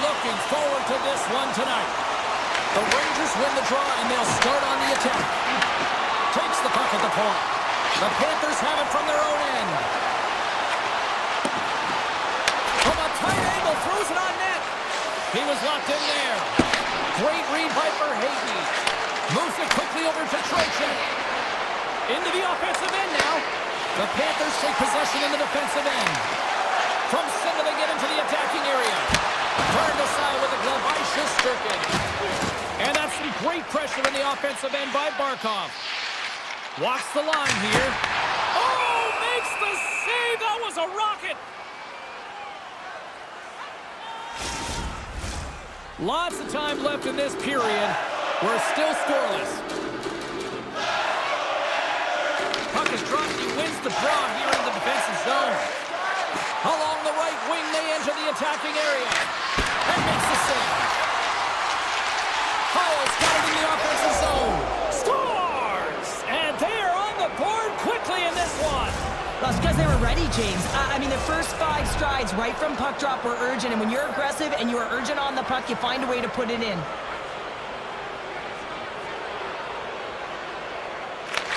looking forward to this one tonight. The Rangers win the draw, and they'll start on the attack. Takes the puck at the point. The Panthers have it from their own end. From a tight angle, throws it on net. He was locked in there. Great read by Verhaeghe. Moves it quickly over to Trocek. Into the offensive end now. The Panthers take possession in the defensive end. From center, they get into the attacking area. Turned aside with a glove by Shesterkin. And that's some great pressure in the offensive end by Barkov. Walks the line here. Oh, makes the save. That was a rocket. Lots of time left in this period. We're still scoreless. Puck is dropped. He wins the draw here in the defensive zone. Along the right wing, they enter the attacking area. And makes the save. Hall's got it in the offensive zone. Scores! And they are on the board quickly in this one. Well, it's because they were ready, James. I mean, the first 5 strides right from puck drop were urgent, and when you're aggressive and you are urgent on the puck, you find a way to put it in.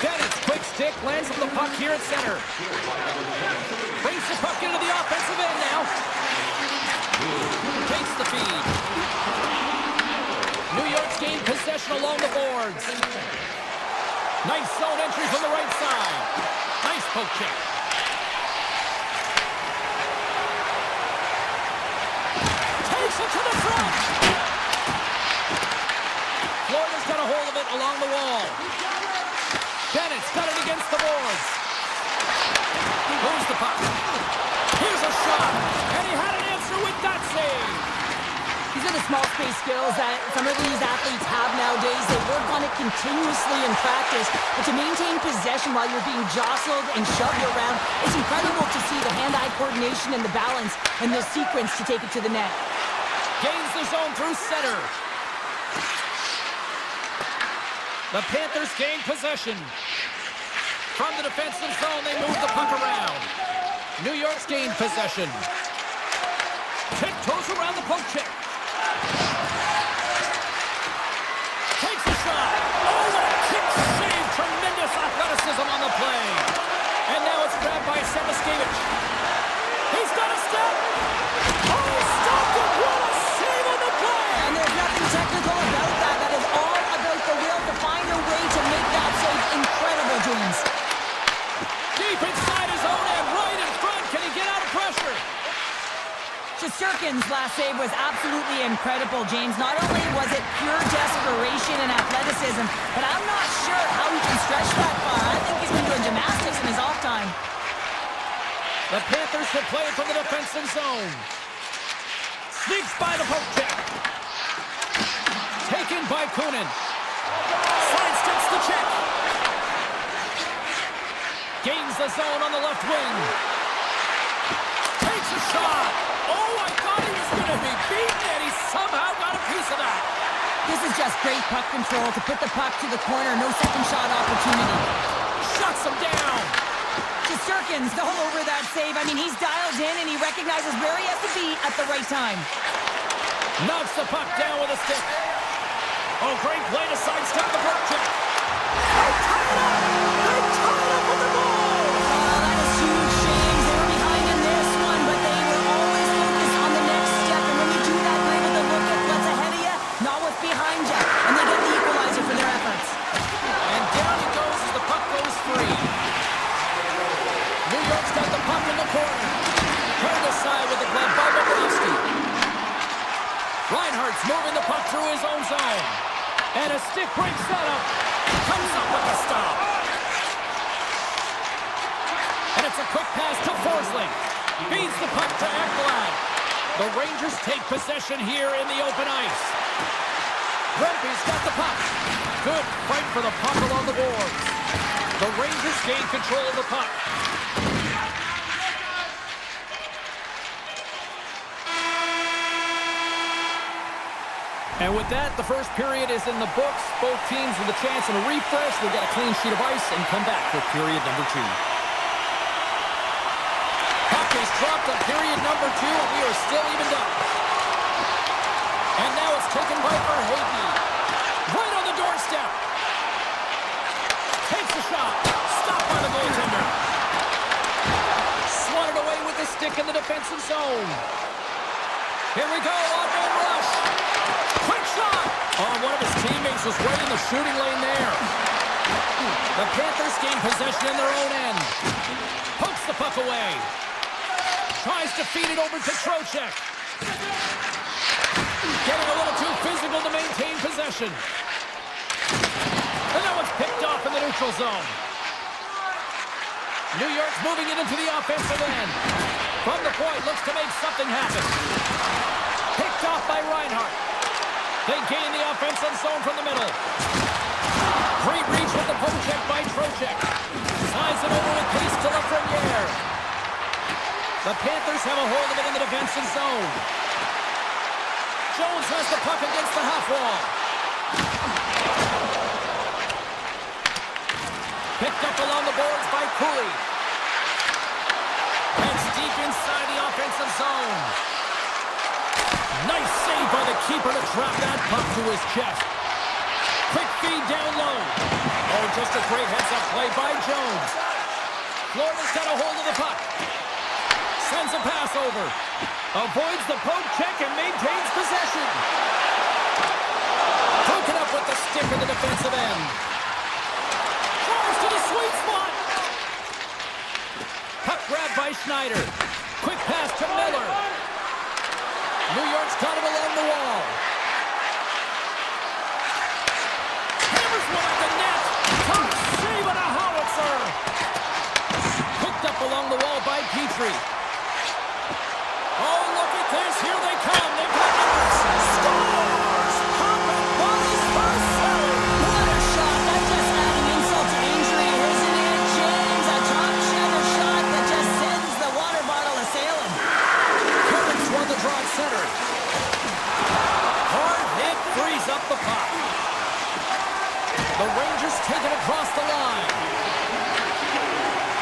Dennis, quick stick, lands on the puck here at center. Brings the puck into the offensive end now. Takes the feed. New York's gained possession along the boards. Nice zone entry from the right side. Nice poke check. Takes it to the front. Florida's got a hold of it along the wall. Bennett's got it against the boards. Moves the puck. Here's a shot. And he had an answer with that save. These are the small space skills that some of these athletes have nowadays. They work on it continuously in practice. But to maintain possession while you're being jostled and shoved around, it's incredible to see the hand-eye coordination and the balance and the sequence to take it to the net. Gains the zone through center. The Panthers gain possession. From the defensive zone, they move the puck around. New York's gained possession. Tiptoes around the poke check. Takes a shot. Oh, what a kick save. Tremendous athleticism on the play. And now it's grabbed by Sebaskevich. He's got a step. Oh, stopped it. What a save on the play. And there's nothing technical about that. That is all about the will to find a way to make that save incredible, James. Deep inside his own end, right in front. Can he get out of pressure? Shesterkin's last save was absolutely incredible, James. Not only was it pure desperation and athleticism, but I'm not sure how he can stretch that far. I think he's been doing gymnastics in his off time. The Panthers will play it from the defensive zone. Sneaks by the poke check. Taken by Kunin. Sidesteps the check. Gains the zone on the left wing. Takes a shot. Oh, I thought he was going to be beaten, and he somehow got a piece of that. This is just great puck control to put the puck to the corner. No second shot opportunity. Shuts him down. Shesterkin's all over that save. I mean, he's dialed in, and he recognizes where he has to be at the right time. Knocks the puck down with a stick. Oh, great play to sidestep the poke check. They tie it up. They tie it up with the ball. That is huge, James. They were behind in this one, but they were always focused on the next step. And when you do that, you're able to look at what's ahead of you, not what's behind you. And they get the equalizer for their efforts. And down he goes as the puck goes free. New York's got the puck in the corner. Turned aside with the glove by Bobrovsky. Reinhardt's moving the puck through his own zone. And a stick breaks that up. Comes up with a stop. And it's a quick pass to Forsling. Feeds the puck to Ekblad. The Rangers take possession here in the open ice. Rempe's got the puck. Good fight for the puck along the boards. The Rangers gain control of the puck. And with that, the first period is in the books. Both teams with a chance and a refresh. We'll get a clean sheet of ice and come back for period number 2. Puck is dropped on period number 2, and we are still evened up. taken by Verhaeghe. Right on the doorstep. Takes a shot. Stopped by the goaltender. Swatted away with the stick in the defensive zone. Here we go, on-man rush. Quick shot. Oh, one of his teammates was right in the shooting lane there. The Panthers gain possession in their own end. Pokes the puck away. Tries to feed it over to Trocheck. Getting a little too physical to maintain possession. And that one's picked off in the neutral zone. New York's moving it into the offensive end. From the point, looks to make something happen. Picked off by Reinhart. They gain the offensive zone from the middle. Great reach with the poke check by Trocheck. Slides it over with pace to Lafreniere. The Panthers have a hold of it in the defensive zone. Jones has the puck against the half wall. Picked up along the boards by Cooley. Heads deep inside the offensive zone. Nice save by the keeper to trap that puck to his chest. Quick feed down low. Oh, just a great heads-up play by Jones. Florida's got a hold of the puck. Sends a pass over. Avoids the poke check and maintains possession. Broken up with the stick in the defensive end. Throws to the sweet spot. Puck grabbed by Schneider. Quick pass to Miller. New York's got him along the wall. Hammers one at the net. Tough save on a howitzer. Picked up along the wall by Petrie. Oh, look at this. Here they come. They've got numbers. Scores! Poppin' Bobby's first save. What a shot. That's just adding insult to injury, isn't it, James? A top-shelter shot that just sends the water bottle a-sailing. Currents won the draw at center. Hard hit frees up the puck. The Rangers take it across the line.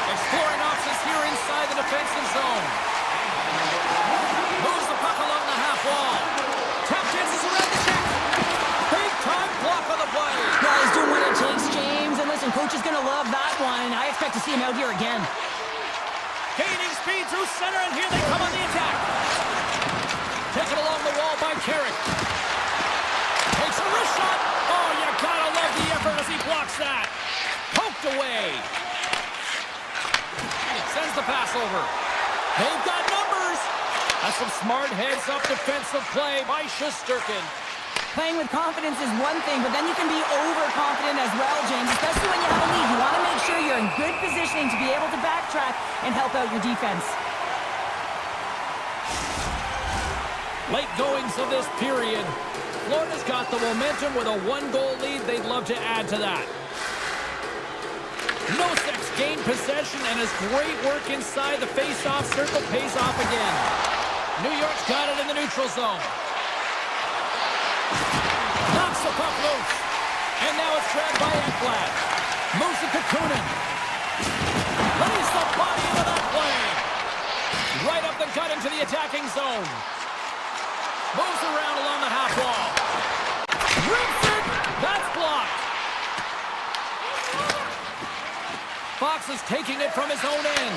Exploring options here inside the defensive zone. Moves the puck along the half wall. Tap dances around the check. Big time block on the play. Guys doing what it takes, James. And listen, coach is going to love that one. I expect to see him out here again. Gaining speed through center, and here they come on the attack. Taken along the wall by Carrick. Takes a wrist shot. Oh, you gotta love the effort as he blocks that. Poked away. Sends the pass over. They've got numbers. That's some smart heads-up defensive play by Shesterkin. Playing with confidence is one thing, but then you can be overconfident as well, James, especially when you have a lead. You want to make sure you're in good positioning to be able to backtrack and help out your defense. Late goings of this period. Florida's got the momentum with a one-goal lead. They'd love to add to that. Nosek's gained possession, and his great work inside the face-off circle pays off again. New York's got it in the neutral zone. Knocks the puck loose. And now it's grabbed by Ekblad. Moves it to Kunin. Lays the body into that play. Right up the gut into the attacking zone. Moves around along the half wall. Rips it. That's blocked. Fox is taking it from his own end.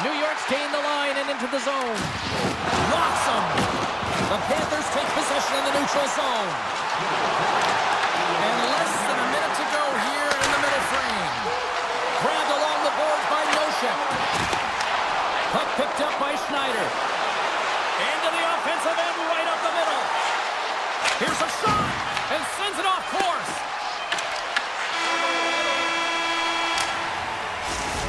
New York's gained the line and into the zone. Locks him. The Panthers take possession in the neutral zone. And less than a minute to go here in the middle frame. Grabbed along the boards by Nosek. Puck picked up by Schneider. Into the offensive end right up the middle. Here's a shot and sends it off course.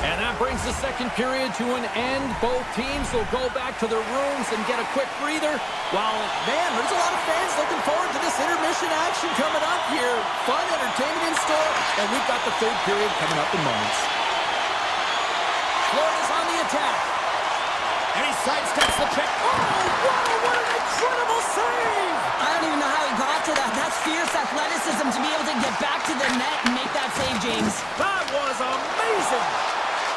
And that brings the second period to an end. Both teams will go back to their rooms and get a quick breather. While, man, there's a lot of fans looking forward to this intermission action coming up here. Fun entertainment in store, and we've got the third period coming up in moments. Florida's on the attack. And he sidesteps the check. Oh, wow, what an incredible save! I don't even know how he got to that. That's fierce athleticism to be able to get back to the net and make that save, James. That was amazing!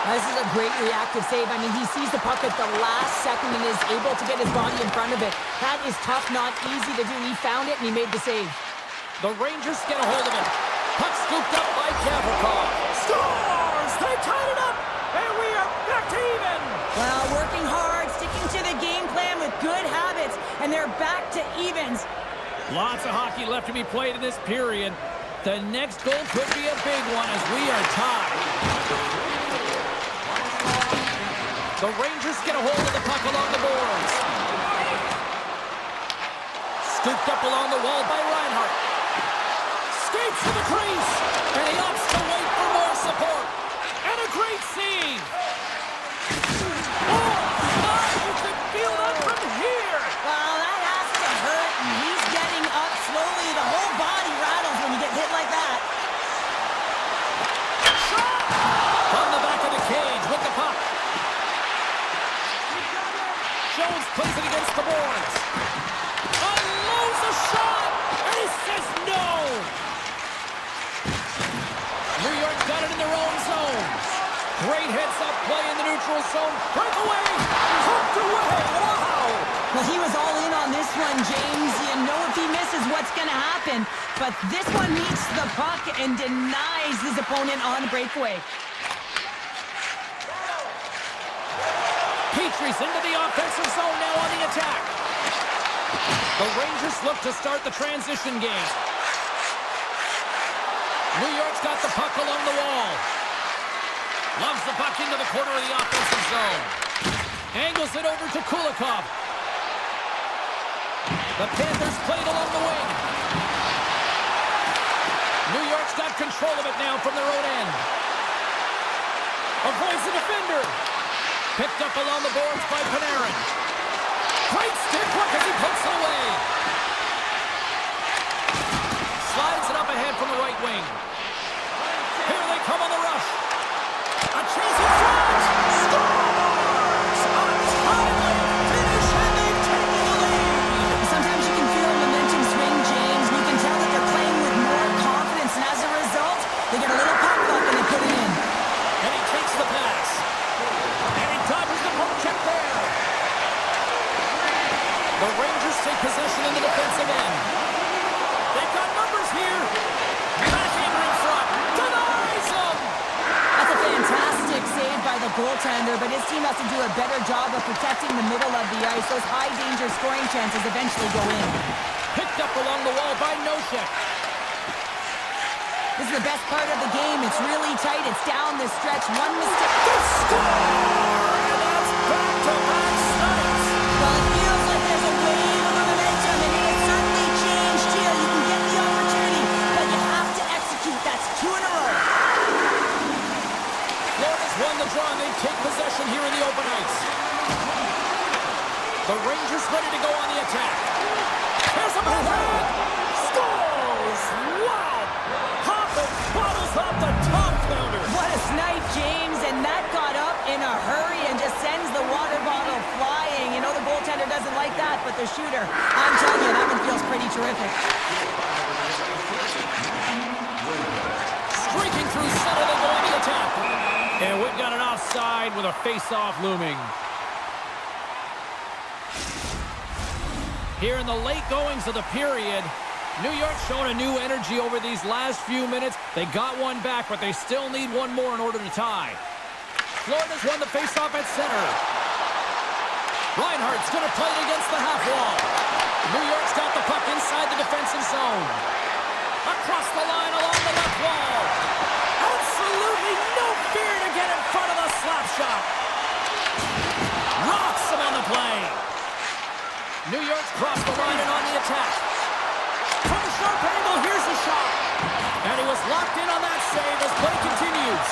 This is a great reactive save. I mean, he sees the puck at the last second and is able to get his body in front of it. That is tough, not easy to do. He found it and he made the save. The Rangers get a hold of it. Puck scooped up by Gavrikov. Scores! They tied it up, and we are back to even. Well, working hard, sticking to the game plan with good habits, and they're back to evens. Lots of hockey left to be played in this period. The next goal could be a big one as we are tied. The Rangers get a hold of the puck along the boards. Scooped up along the wall by Reinhart. Skates to the crease, and he opts to wait for more support. And a great save. Oh, my, you can feel that from here. Well, that has to hurt, and he's getting up slowly. The whole body rattles when you get hit like that. Shot! From the back of the cage with the puck. Jones plays it against the boards. Unloads a shot, and he says no. New York got it in their own zone. Great heads-up play in the neutral zone. Breakaway! Hooked away! Wow! Well, he was all in on this one, James. You know if he misses what's going to happen. But this one meets the puck and denies his opponent on breakaway. Petrie's into the offensive zone now on the attack. The Rangers look to start the transition game. New York's got the puck along the wall. Loves the puck into the corner of the offensive zone. Angles it over to Kulikov. The Panthers played along the wing. New York's got control of it now from their own end. Avoids the defender. Picked up along the boards by Panarin. Great stick work as he puts it away. Slides it up ahead from the right wing. Here they come on the rush. A chance in front. Scores! A timely finish, and they take the lead. Sometimes you can feel a momentum swing, James. You can tell that they're playing with more confidence, and as a result, they get a little pop luck and they put it in. And he takes the pass. And he dodges the poke check there. The Rangers take possession in the defensive end. They've got numbers here. Backhander in front. Denies him. That's a fantastic save by the goaltender, but his team has to do a better job of protecting the middle of the ice. Those high-danger scoring chances eventually go in. Picked up along the wall by Nosek. This is the best part of the game. It's really tight. It's down the stretch. One mistake. The score! And that's back-to-back stunts. Well, it feels like there's a wave of momentum, and it has certainly changed here. You can get the opportunity, but you have to execute. That's 2 in a row. Florida's won the draw, and they take possession here in the open ice. The Rangers ready to go on the attack. Here's a backhand. Scores! Wow! Hopping bottles off the top counter. What a snipe, James, and that got up in a hurry and just sends the water bottle flying. You know the goaltender doesn't like that, but the shooter, I'm telling you, that one feels pretty terrific. Streaking through center, they go on the attack. And we've got an offside with a face-off looming. Here in the late goings of the period, New York showing a new energy over these last few minutes. They got one back, but they still need one more in order to tie. Florida's won the face-off at center. Reinhart's going to play it against the half wall. New York's got the puck inside the defensive zone. Across the line along the left wall. Absolutely no fear to get in front of the slap shot. Rocks him on the play. New York's crossed the line and on the attack. From a sharp angle, here's the shot. And he was locked in on that save as play continues.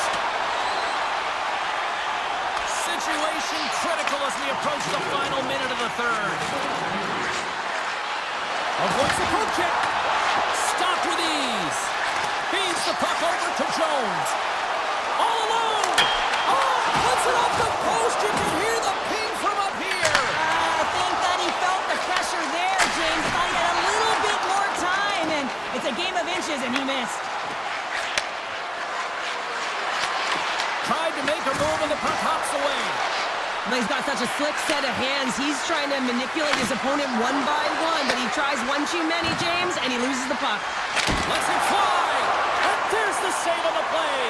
Situation critical as we approach the final minute of the third. Avoids the poke check. Stopped with ease. Feeds the puck over to Jones. All alone. Oh, puts it off the post. You can hear the ping from up here. I think that he felt the pressure there, James. Thought he had a little bit more time, and it's a game of inches, and he missed. Tried to make a move and the puck hops away. But he's got such a slick set of hands. He's trying to manipulate his opponent one by one, but he tries one too many, James, and he loses the puck. Lets it fly. And there's the save on the play.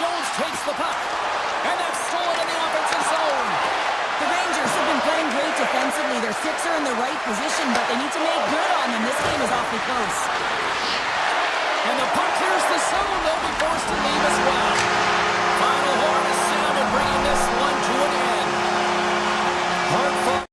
Jones takes the puck. And that's stolen in the offensive zone. The Rangers have been playing great defensively. Their six are in the right position, but they need to make good on them. This game is awfully close. And the puck clears the zone. They'll be forced to leave as well. Final horn is sounded, bringing this one to an end. Hard fought.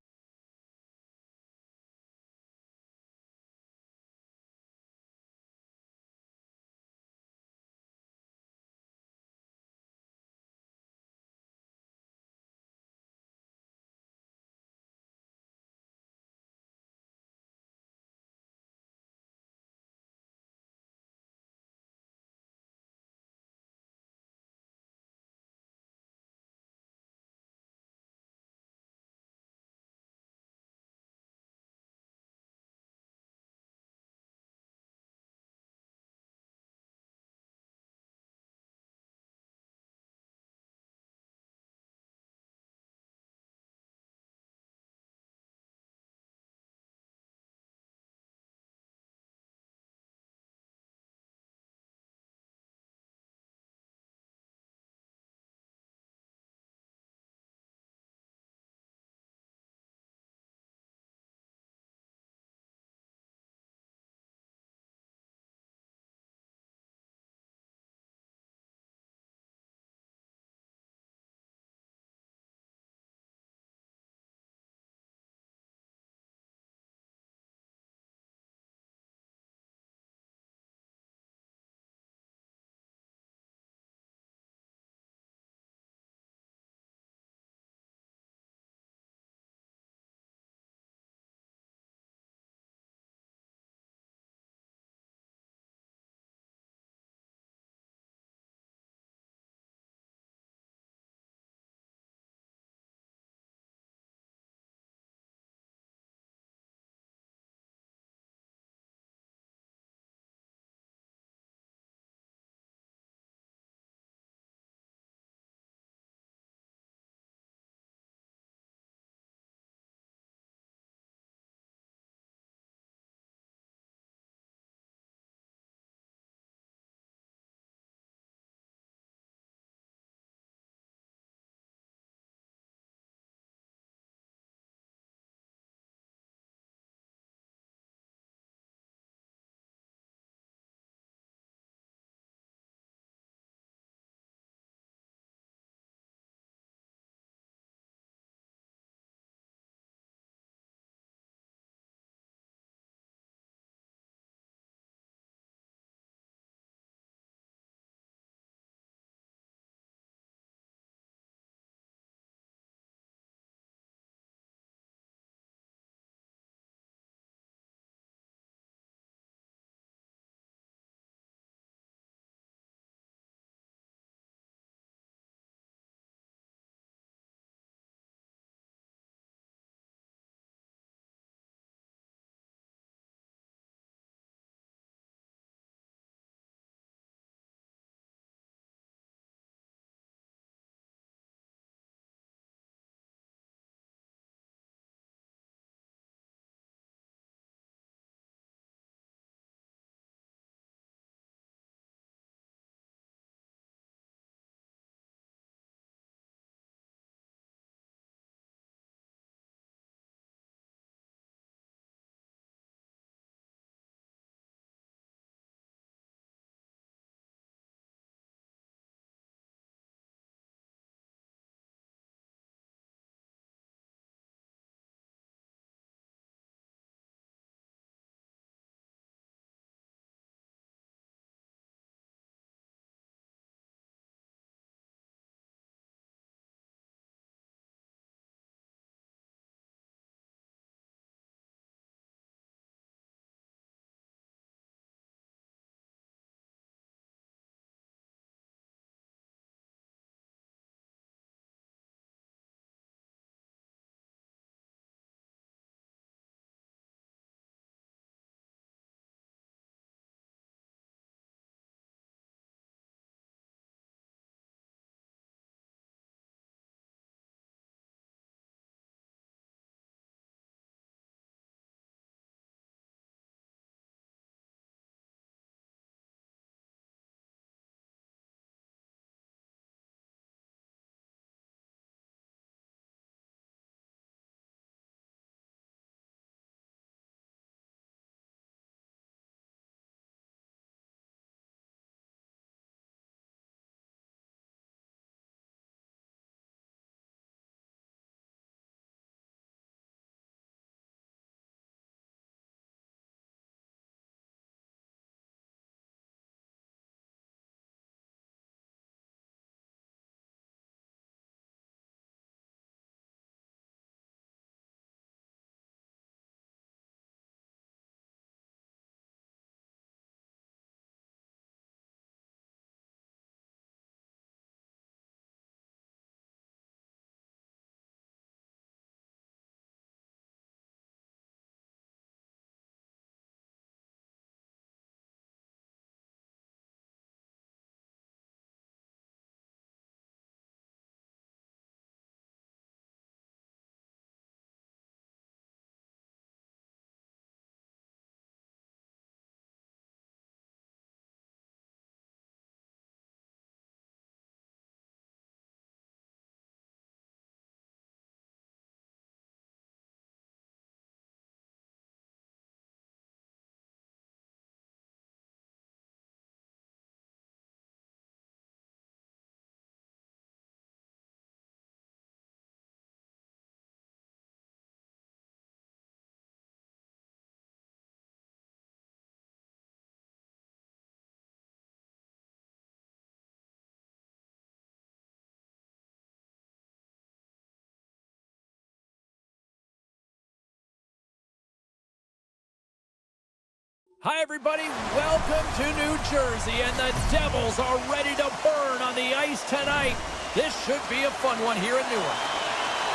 Hi, everybody. Welcome to New Jersey, and the Devils are ready to burn on the ice tonight. This should be a fun one here in Newark.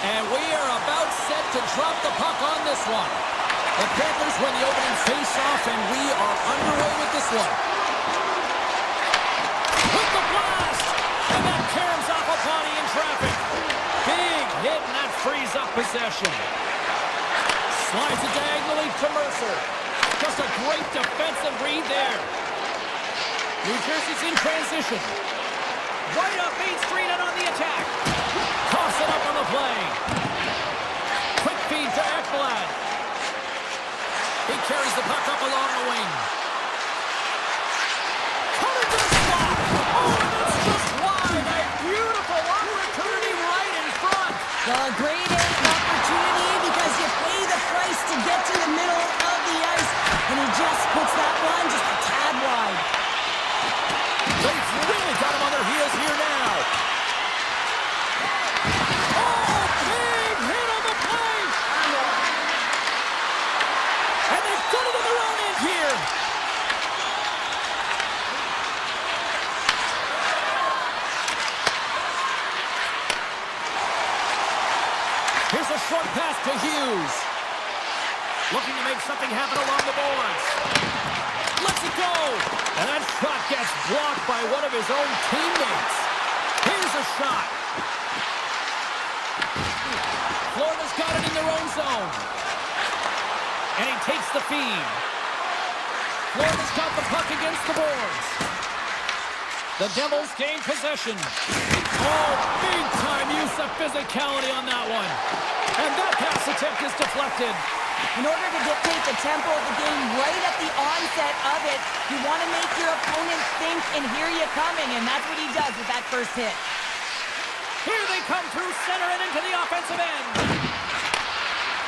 And we are about set to drop the puck on this one. The Panthers win the opening face-off, and we are underway with this one. With the blast! And that caroms off a body in traffic. Big hit, and that frees up possession. Slides it diagonally to Mercer. Just a great defensive read there. New Jersey's in transition. Right up Main Street and on the attack. Toss it up on the play. Quick feed to Ekblad. He carries the puck up along the wing. Coming to the slot. Oh, that's just wide. A beautiful opportunity right in front. Well, a great opportunity because you pay the price to get to the middle of the ice. And he just puts that one just a tad wide. They've really got him on their heels here now. Oh, big hit on the play. And they've done it on their own end here. Here's a short pass to Hughes. Looking to make something happen along the boards. Lets it go. And that shot gets blocked by one of his own teammates. Here's a shot. Florida's got it in their own zone. And he takes the feed. Florida's got the puck against the boards. The Devils gain possession. Oh, big time use of physicality on that one. And that pass attempt is deflected. In order to dictate the tempo of the game right at the onset of it, you want to make your opponent think and hear you coming, and that's what he does with that first hit. Here they come through center and into the offensive end.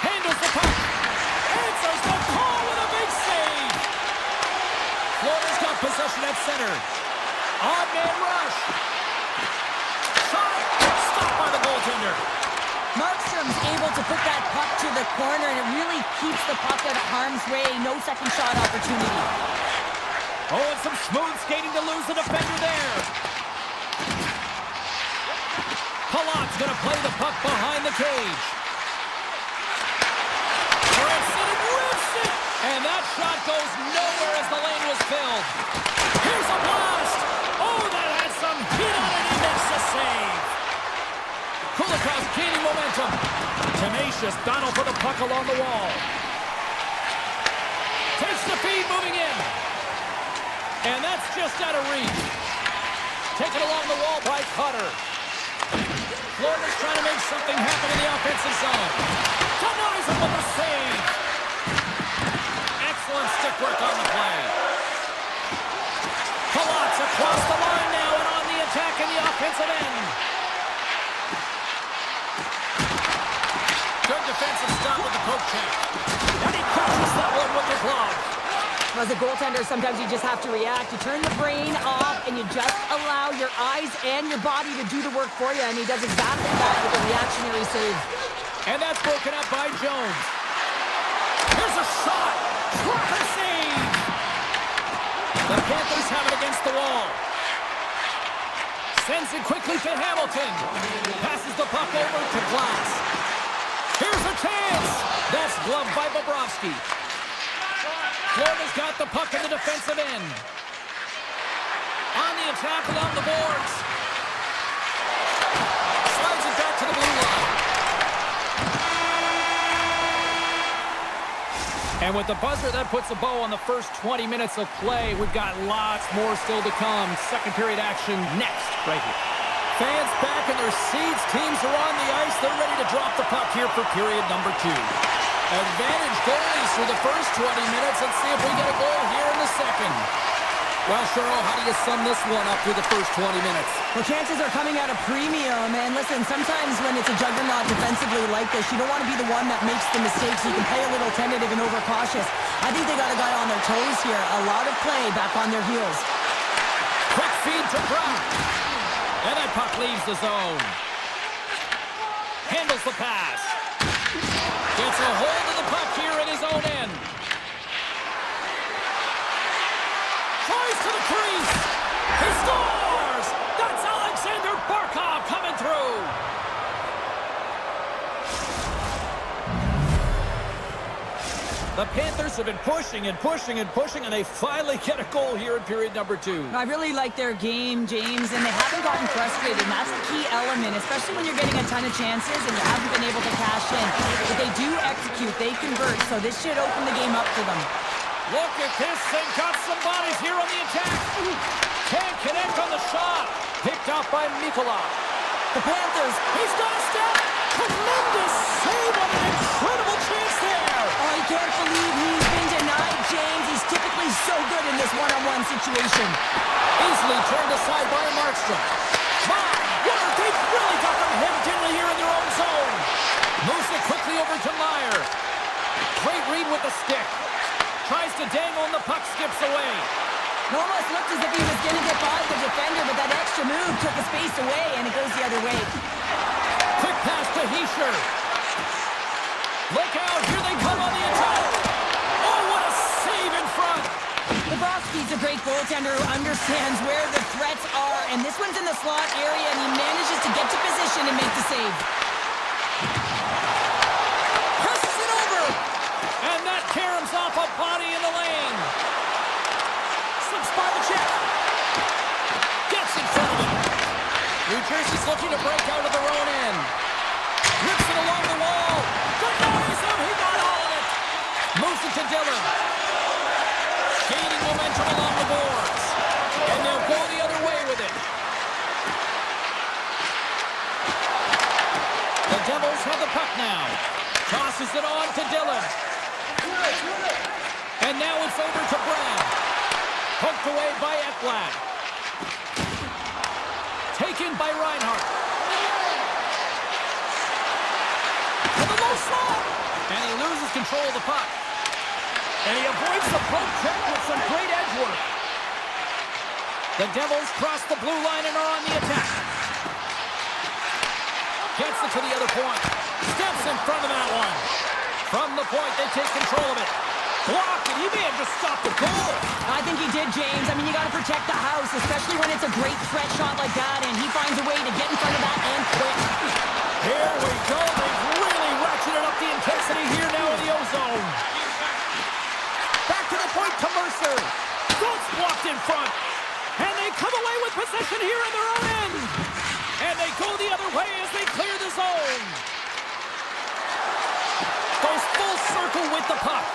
Handles the puck. Answers the call with a big save. Florida's got possession at center. Odd man rush. Shot. Stopped by the goaltender. Markstrom's able to put that puck to the corner, and it really keeps the puck out of harm's way. No second shot opportunity. Oh, and some smooth skating to lose the defender there. Palat's going to play the puck behind the cage. Rips it and rips it! And that shot goes nowhere as the lane was filled. Here's a blast! Oh, that had some heat on it. He makes the save. Kulikov's gaining momentum. Tenacious battle for the puck along the wall. Takes the feed, moving in. And that's just out of reach. Taken along the wall by Cutter. Florida's trying to make something happen in the offensive zone. Denies him with a save. Excellent stick work on the play. Palat's across the line now and on the attack in the offensive end. Good defensive stop with the poke check. And he catches that one with the glove. As a goaltender, sometimes you just have to react. You turn the brain off, and you just allow your eyes and your body to do the work for you, and he does exactly that with a reactionary save. And that's broken up by Jones. Here's a shot. Proper save. The Panthers have it against the wall. Sends it quickly to Hamilton. Passes the puck over to Glass. Here's a chance. That's gloved by Bobrovsky. Florida's got the puck in the defensive end. On the attack along the boards. Slides it back to the blue line. And with the buzzer, that puts a bow on the first 20 minutes of play. We've got lots more still to come. Second period action next, right here. Fans back in their seats. Teams are on the ice. They're ready to drop the puck here for period number 2. Advantage goalies through the first 20 minutes. Let's see if we get a goal here in the second. Well, Cheryl, how do you sum this one up through the first 20 minutes? Well, chances are coming at a premium, and listen, sometimes when it's a juggernaut defensively like this, you don't want to be the one that makes the mistakes. You can play a little tentative and overcautious. I think they got a guy on their toes here. A lot of play back on their heels. Quick feed to Brock. And that puck leaves the zone. Handles the pass. Gets a hold of the puck here in his own end. The Panthers have been pushing and pushing and pushing, and they finally get a goal here in period number 2. I really like their game, James, and they haven't gotten frustrated, and that's the key element, especially when you're getting a ton of chances and you haven't been able to cash in. But they do execute, they convert, so this should open the game up for them. Look at this, they've got some bodies here on the attack. Can't connect on the shot. Picked out by Mikola. The Panthers, He's got a step. Tremendous save on an incredible chance there. oh, I can't believe he's been denied, James. He's typically so good in this one-on-one situation. Easily turned aside by Markstrom. My word, they've really got them hemmed in here in their own zone. Moves it quickly over to Meyer. Great read with the stick. Tries to dangle and the puck skips away. It almost looked as if he was going to get by the defender, but that extra move took the space away, and it goes the other way. Quick pass to Heischer. Look out, here they come on the attack. Oh, what a save in front. Bobrovsky's a great goaltender who understands where the threats are, and this one's in the slot area, and he manages to get to position and make the save. Presses it over. And that caroms off a body in the lane. Slips by the check. Gets in front of him. New Jersey's looking to break out of their own end. Rips it along the wall. Denies him. He got all of it. Moves it to Dillon. Gaining momentum along the boards. And they'll go the other way with it. The Devils have the puck now. Tosses it on to Dillon. And now it's over to Brown. Hooked away by Ekblad. Taken by Reinhart. To the low slot. And he loses control of the puck. And he avoids the poke check with some great edge work. The Devils cross the blue line and are on the attack. Gets it to the other point. Steps in front of that one. From the point, they take control of it. Blocked, and he may have just stopped the goal. I think he did, James. I mean, you got to protect the house, especially when it's a great threat shot like that, and he finds a way to get in front of that and quick. Here we go. They've really ratcheted up the intensity here now in the O-zone. Back to the point to Mercer. Goals blocked in front. And they come away with possession here in their own end. And they go the other way as they clear the zone. Goes full circle with the puck.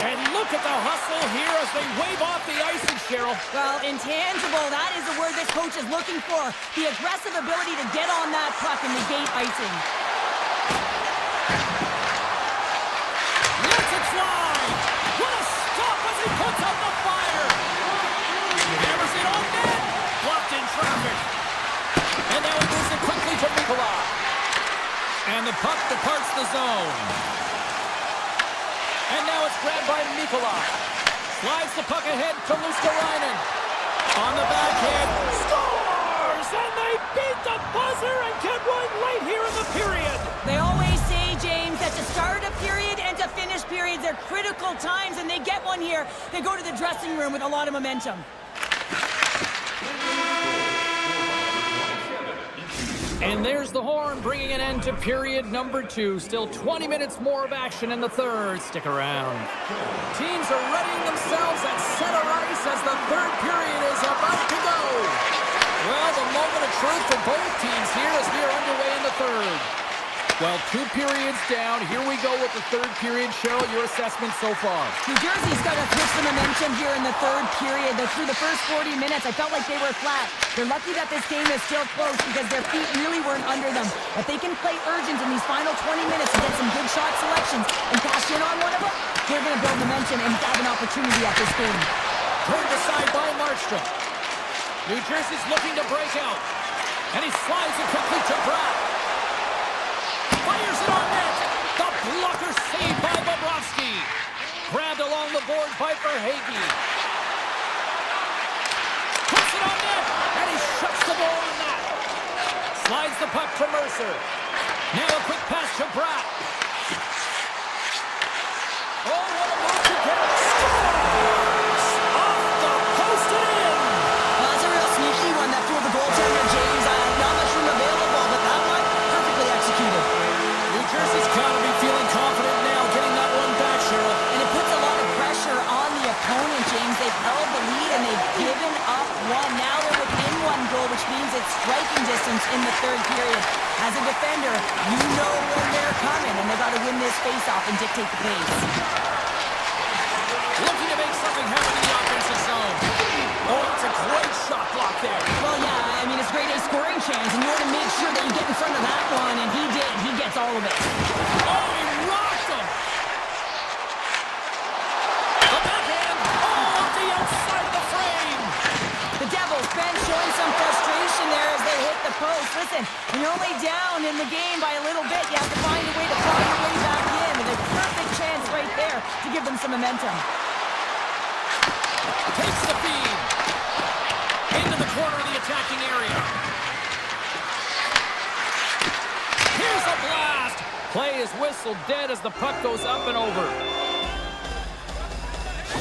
And look at the hustle here as they wave off the icing, Cheryl. Well, intangible, that is the word this coach is looking for. The aggressive ability to get on that puck and negate icing. Lets it fly. What a stop as he puts up the fire. Hammers it on net. Blocked in traffic. And now he moves it quickly to Mikola. And the puck departs the zone. And now it's grabbed by Mikola. Slides the puck ahead to Luskarainen. On the backhand. Scores! And they beat the buzzer and get one late here in the period. They always say, James, that to start a period and to finish periods are critical times, and they get one here. They go to the dressing room with a lot of momentum. And there's the horn, bringing an end to period number 2. Still 20 minutes more of action in the third. Stick around. Teams are readying themselves at center ice as the third period is about to go. Well, the moment of truth for both teams here as we are underway in the third. Well, 2 periods down. Here we go with the third period. Cheryl, your assessment so far? New Jersey's got to switch the momentum here in the third period. Through the first 40 minutes, I felt like they were flat. They're lucky that this game is still close because their feet really weren't under them. If they can play urgent in these final 20 minutes and get some good shot selections and cash in on one of them, they're going to build momentum and have an opportunity at this game. Turned aside by Markstrom. New Jersey's looking to break out. And he slides it quickly to Brown. Fires it on net. The blocker saved by Bobrovsky. Grabbed along the boards by Verhaeghe. Puts it on net. And he shuts the door on that. Slides the puck to Mercer. Now a quick pass to Brown. Oh, what a move to get. Scores! Off the post and in. Well, that's a real sneaky one that threw the goaltender, James. Not much room available, but that one, perfect striking distance in the third period. As a defender, you know when they're coming, and they got to win this face-off and dictate the pace. Looking to make something happen in the offensive zone. Oh, that's a great shot block there. Well, yeah, I mean, it's grade A scoring chance, and you want to make sure that you get in front of that one, and he did. He gets all of it. Oh, he rocked him. The backhand. Oh, off the outside of the frame. The Devils bench showing some frustration there as they hit the post. Listen, when you're only down in the game by a little bit, you have to find a way to claw your way back in, and a perfect chance right there to give them some momentum. Takes the feed. Into the corner of the attacking area. Here's a blast. Play is whistled dead as the puck goes up and over.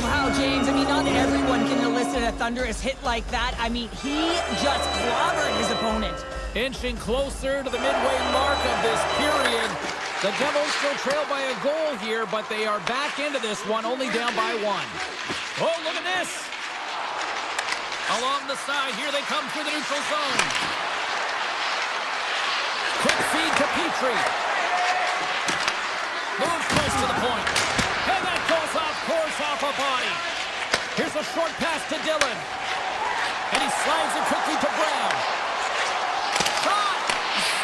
Wow, James, I mean, not everyone can elicit a thunderous hit like that. I mean, he just clobbered his opponent. Inching closer to the midway mark of this period. The Devils still trail by a goal here, but they are back into this one, only down by one. Oh, look at this. Along the side, here they come through the neutral zone. Quick feed to Petrie. Moves close to the point. And that goes off course off a body. Here's a short pass to Dillon. And he slides it quickly to Brown. Shot!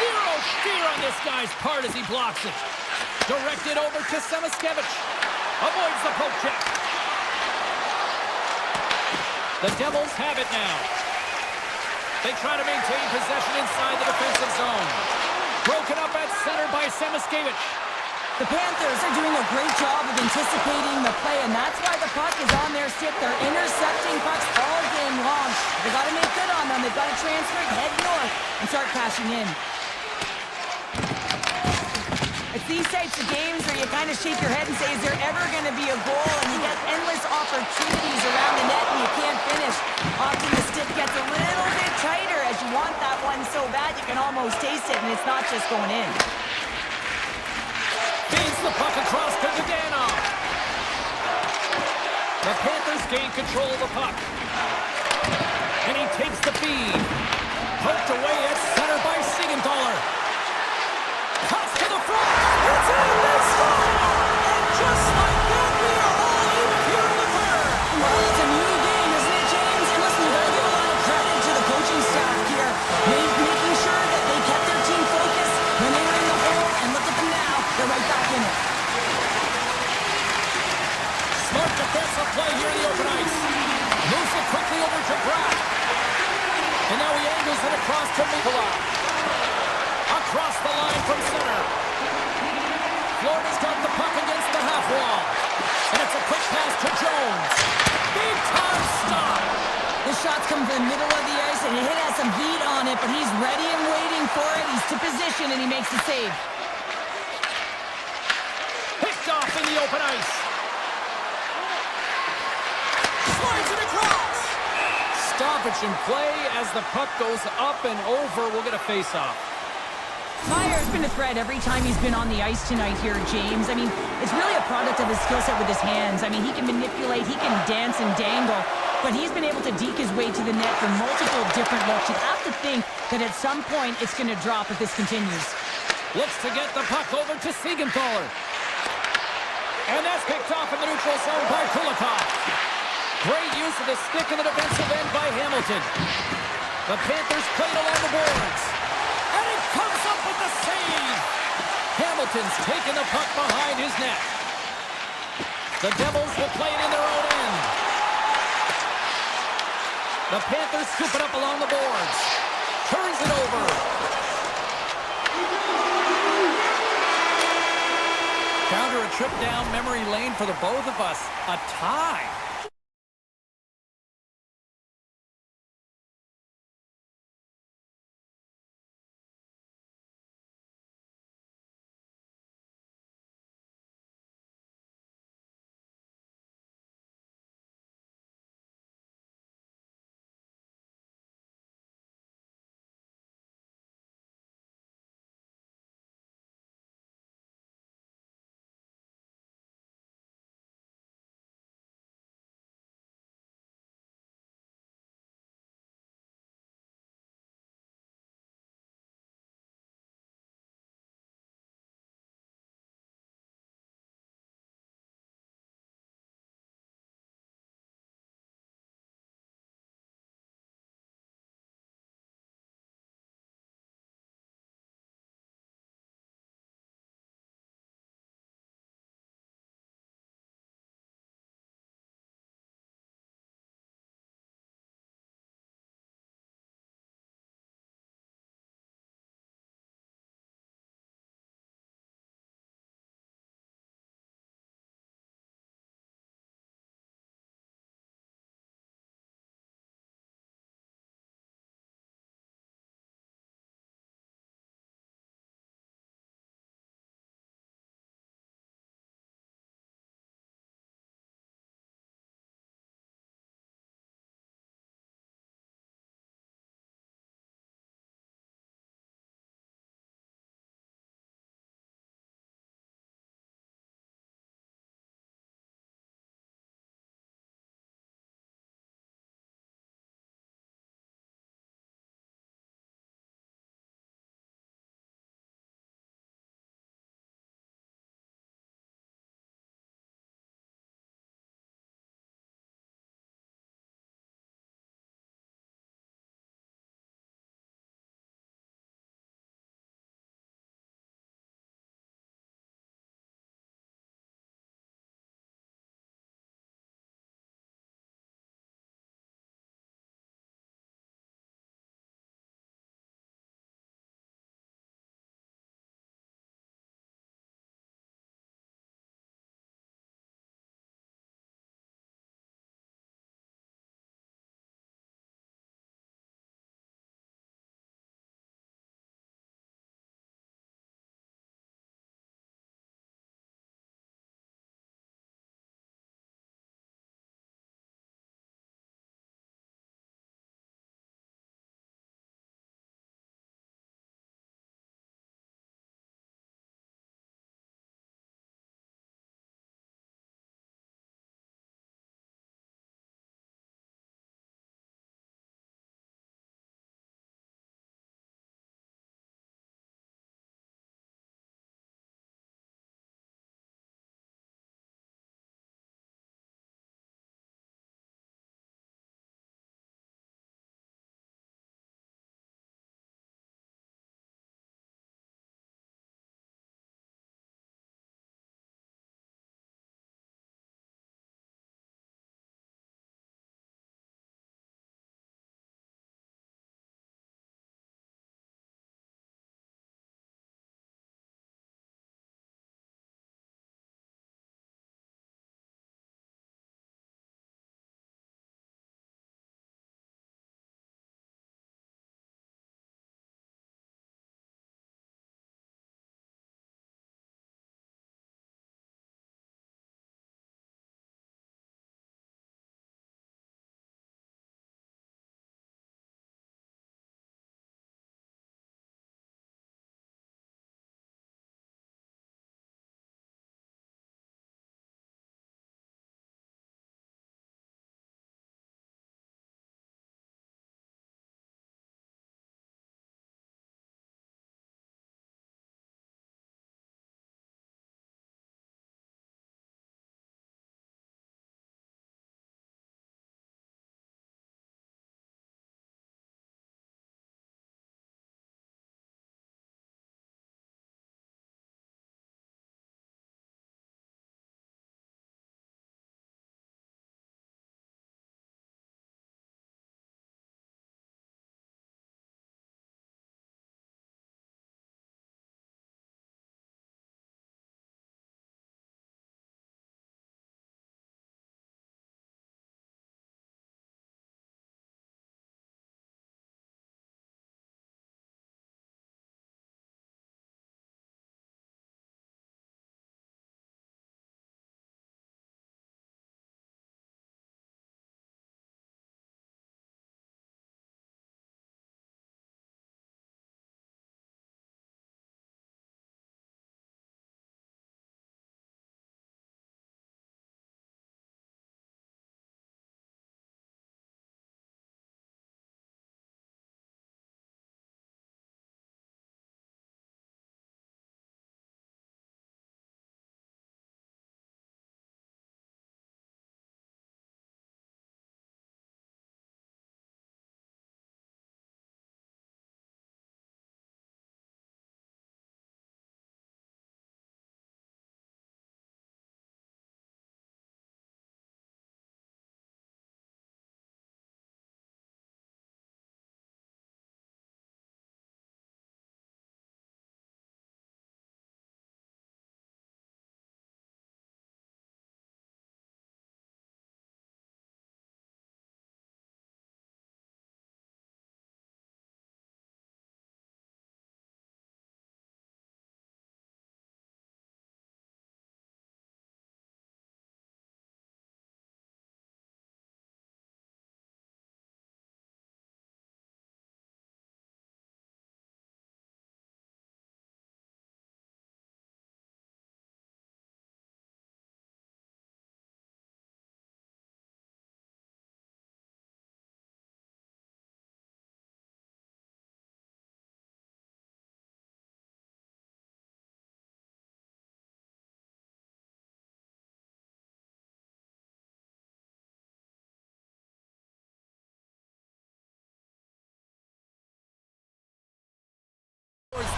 Zero fear on this guy's part as he blocks it. Directed over to Semiskevich. Avoids the poke check. The Devils have it now. They try to maintain possession inside the defensive zone. Broken up at center by Semiskevich. The Panthers are doing a great job of anticipating the play, and that's why the puck is on their stick. They're intercepting pucks all game long. They got to make good on them. They've got to transfer it, head north, and start cashing in. It's these types of games where you kind of shake your head and say, is there ever going to be a goal? And you get endless opportunities around the net, and you can't finish. Often the stick gets a little bit tighter as you want that one so bad you can almost taste it, and it's not just going in. Feeds the puck across to Dadonov. The Panthers gain control of the puck. And he takes the feed. Poked away at center by Siegenthaler. Cuts to the front. It's in this score. And just like that, we are all even here in the third. Well, it's a new game, isn't it, James? And listen, we gotta give a lot of credit to the coaching staff here. Making sure that they kept their team focused when they were in the hole, and look at them now. They're right back in it. Smart defensive play here in the open ice. Moves it quickly over to Brown. And now he angles it across to Nikolai. Across the line from center. Florida's got the puck against the half wall. And it's a quick pass to Jones. Big time stop. The shots come from the middle of the ice, and it has some heat on it, but he's ready and waiting for it. He's to position, and he makes the save. Picked off in the open ice. Slides it across. Stoppage in play as the puck goes up and over. We'll get a face-off. Meyer's been a threat every time he's been on the ice tonight here, James. I mean, it's really a product of his skill set with his hands. I mean, he can manipulate, he can dance and dangle, but he's been able to deke his way to the net for multiple different looks. You have to think that at some point it's going to drop if this continues. Looks to get the puck over to Siegenthaler. And that's picked off in the neutral zone by Kulikov. Great use of the stick in the defensive end by Hamilton. The Panthers played along the boards. And it comes up with the save. Hamilton's taking the puck behind his net. The Devils will play it in their own end. The Panthers scoop it up along the boards. Turns it over. Counter a trip down memory lane for the both of us. A tie.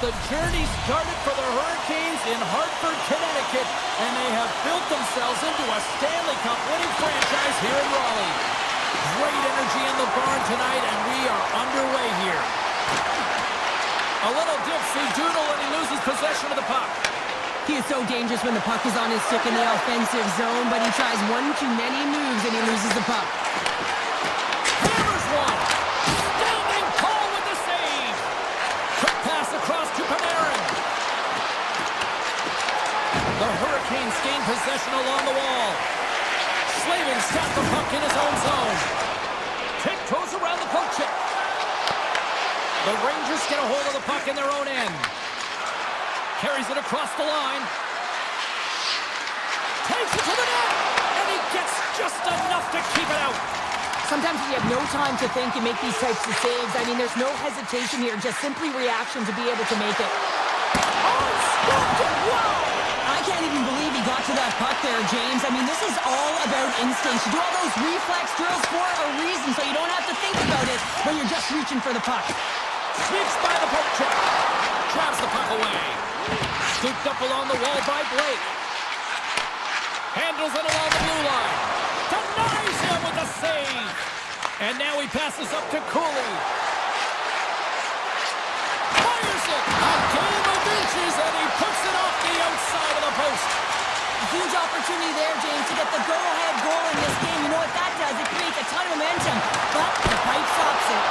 The journey started for the Hurricanes in Hartford, Connecticut, and they have built themselves into a Stanley Cup winning franchise here in Raleigh. Great energy in the barn tonight, and we are underway here. A little dipsy doodle, and he loses possession of the puck. He is so dangerous when the puck is on his stick in the offensive zone, but he tries one too many moves and he loses the puck. Hammers one. Standing tall with the save. Quick pass across to Panarin. The Hurricanes gain possession along the wall. Slavin's got the puck in his own zone. Tiptoes around the poke check. The Rangers get a hold of the puck in their own end. Carries it across the line. Takes it to the net. And he gets just enough to keep it out. Sometimes you have no time to think and make these types of saves. I mean, there's no hesitation here, just simply reaction to be able to make it. Oh, stopped it! Wow! I can't even believe he got to that puck there, James. I mean, this is all about instinct. You do all those reflex drills for a reason, so you don't have to think about it when you're just reaching for the puck. Sneaks by the poke check. Drives the puck away. Scooped up along the wall by Blake. Handles it along the blue line. Denies him with a save. And now he passes up to Cooley. Fires it. A game of inches, and he puts it off the outside of the post. A huge opportunity there, James, to get the go-ahead goal in this game. You know what that does? It creates a ton of momentum, but the pipe stops it.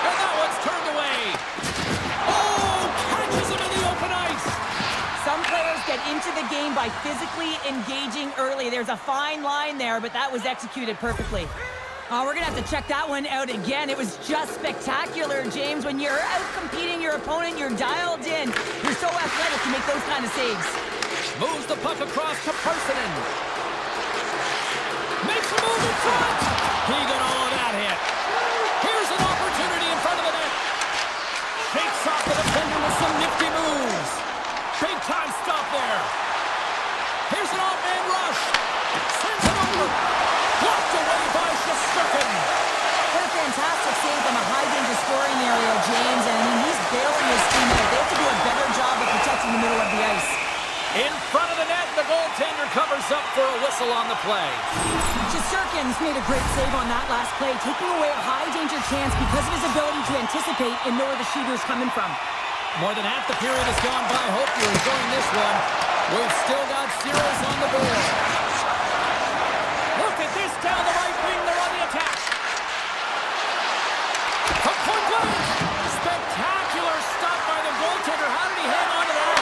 And that one's turned away. Oh, catches him in the open ice. Some players get into the game by physically engaging early. There's a fine line there, but that was executed perfectly. Oh, we're going to have to check that one out again. It was just spectacular, James. When you're out competing your opponent, you're dialed in. You're so athletic to make those kind of saves. Moves the puck across to Parsonen. Makes a move in front. He got all of that hit. Here's an opportunity in front of the net. Shakes off the defender with some nifty moves. Big time stop there. Here's an off-man rush. Sends it over. Blocked away by Shesterkin. What a fantastic save from a high-danger scoring area, James. And I mean, he's bailing his team out. They have to do a better job of protecting the middle of the ice. In front of the net, the goaltender covers up for a whistle on the play. Shesterkin's made a great save on that last play, taking away a high-danger chance because of his ability to anticipate and know where the shooter's coming from. More than half the period has gone by. Hope you're enjoying this one. We've still got zeros on the board. Look at this down the right wing. They're on the attack. From point blank. Spectacular stop by the goaltender. How did he hang on to that?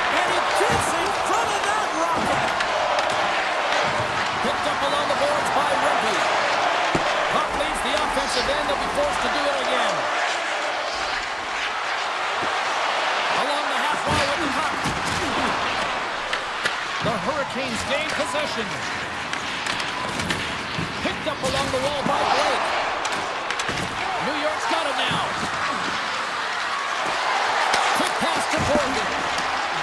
And he gets in front of that rocket. Picked up along the boards by Rimpey. Puck leaves the offensive end. They'll be forced to do it again. Along the half wall with the puck. The Hurricanes gain possession. Picked up along the wall by Blake. New York's got it now. Quick pass to Morgan.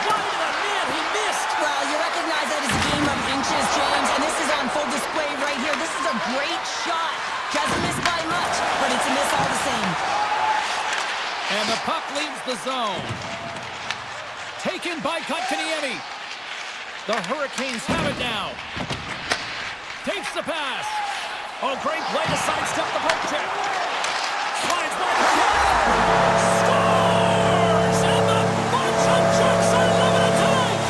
Wide of the net, he missed. Well, you recognize that as a game of inches, James, and this is on full display right here. This is a great shot. Doesn't miss by much, but it's a miss all the same. And the puck leaves the zone. Taken by Kotkaniemi. The Hurricanes have it now. Takes the pass. Oh, great play to sidestep the poke check. Slides by the check. Scores! And the bunch of checks are limited time.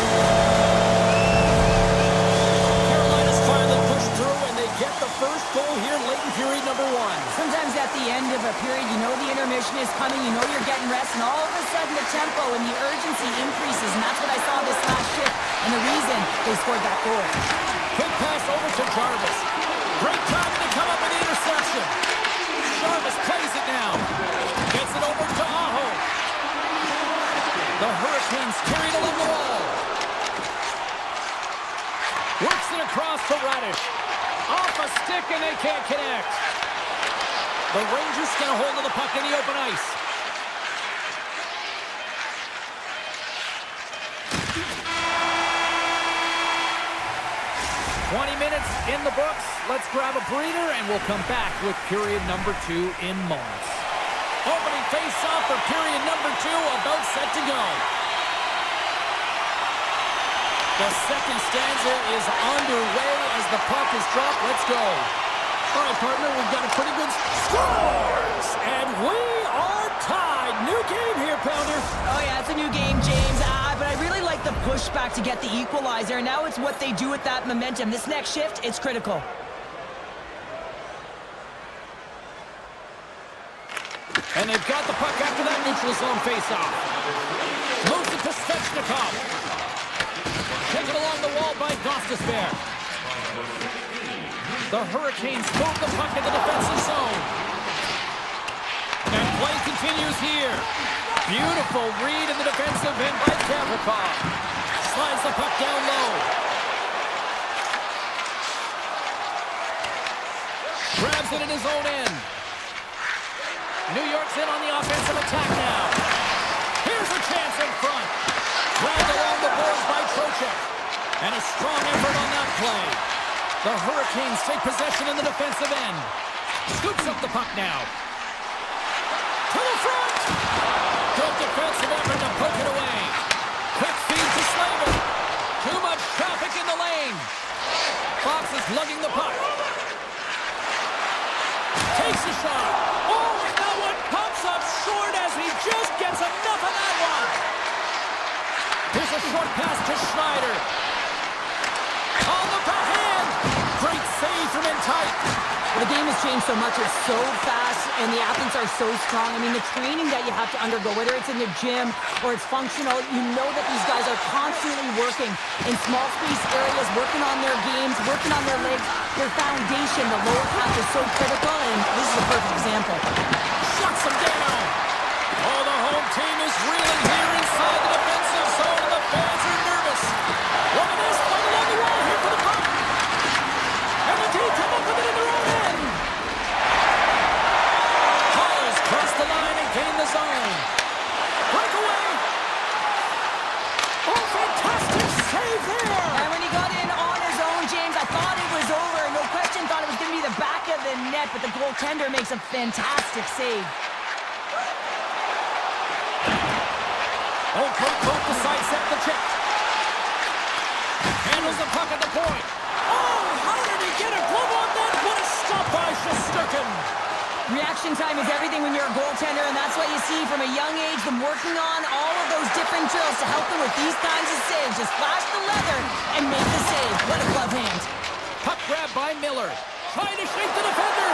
Carolina's finally pushed through, and they get the first goal here late in period number one. Sometimes at the end of a period, you know the intermission is coming, you know you're getting rest, and all of a sudden the tempo and the urgency increases, and that's what I saw this last shift, and the reason they scored that goal. Quick pass over to Jarvis. Great time to come up with the interception. Jarvis plays it now. Gets it over to Aho. The Hurricanes carried along the wall. Works it across to Radish. Off a stick, and they can't connect. The Rangers get a hold of the puck in the open ice. Minutes in the books. Let's grab a breather, and we'll come back with period number 2 in moments. Opening face-off for period number 2, about set to go. The second stanza is underway as the puck is dropped. Let's go. All right, partner, we've got a pretty good scores, and we are tied. New game here, Pounder. Oh, yeah, it's a new game, James. But I really like the pushback to get the equalizer. And now it's what they do with that momentum. This next shift, it's critical. And they've got the puck after that neutral zone face-off. Moves it to Svechnikov. Taken along the wall by Gostisbehere. The Hurricanes move the puck in the defensive zone. And play continues here. Beautiful read in the defensive end by Gavrikov. Slides the puck down low. Grabs it in his own end. New York's in on the offensive attack now. Here's a chance in front. Grabbed along the boards by Trocheck. And a strong effort on that play. The Hurricanes take possession in the defensive end. Scoops up the puck now. To the front. Good defensive effort to poke it away. Quick feed to Slavin. Too much traffic in the lane. Fox is lugging the puck. Takes a shot. Oh, and that one pops up short as he just gets enough of that one. Here's a short pass to Schneider. On the backhand. Great save from in tight. Well, the game has changed so much. It's so fast, and the athletes are so strong. I mean, the training that you have to undergo, whether it's in the gym or it's functional, you know that these guys are constantly working in small space areas, working on their games, working on their legs. Their foundation, the lower half, is so critical, and this is a perfect example. Shuts them down. Oh, the home team is reeling here inside the defensive zone, and the fans are nervous. Look at this, fight along the wall here for the puck. And the team come up with it in their own end. Halls cross the line and gain the zone. Breakaway. Oh, fantastic save there. And when he got in on his own, James, I thought it was over. No question, thought it was going to be the back of the net, but the goaltender makes a fantastic save. Oh, Cope to sidestep the check. Handles the puck at the point. Oh, how did he get a glove on that? What a stop by Shesterkin. Reaction time is everything when you're a goaltender, and that's what you see from a young age, them working on all of those different drills to help them with these kinds of saves. Just flash the leather and make the save. What a glove hand. Puck grab by Miller. Trying to shake the defender.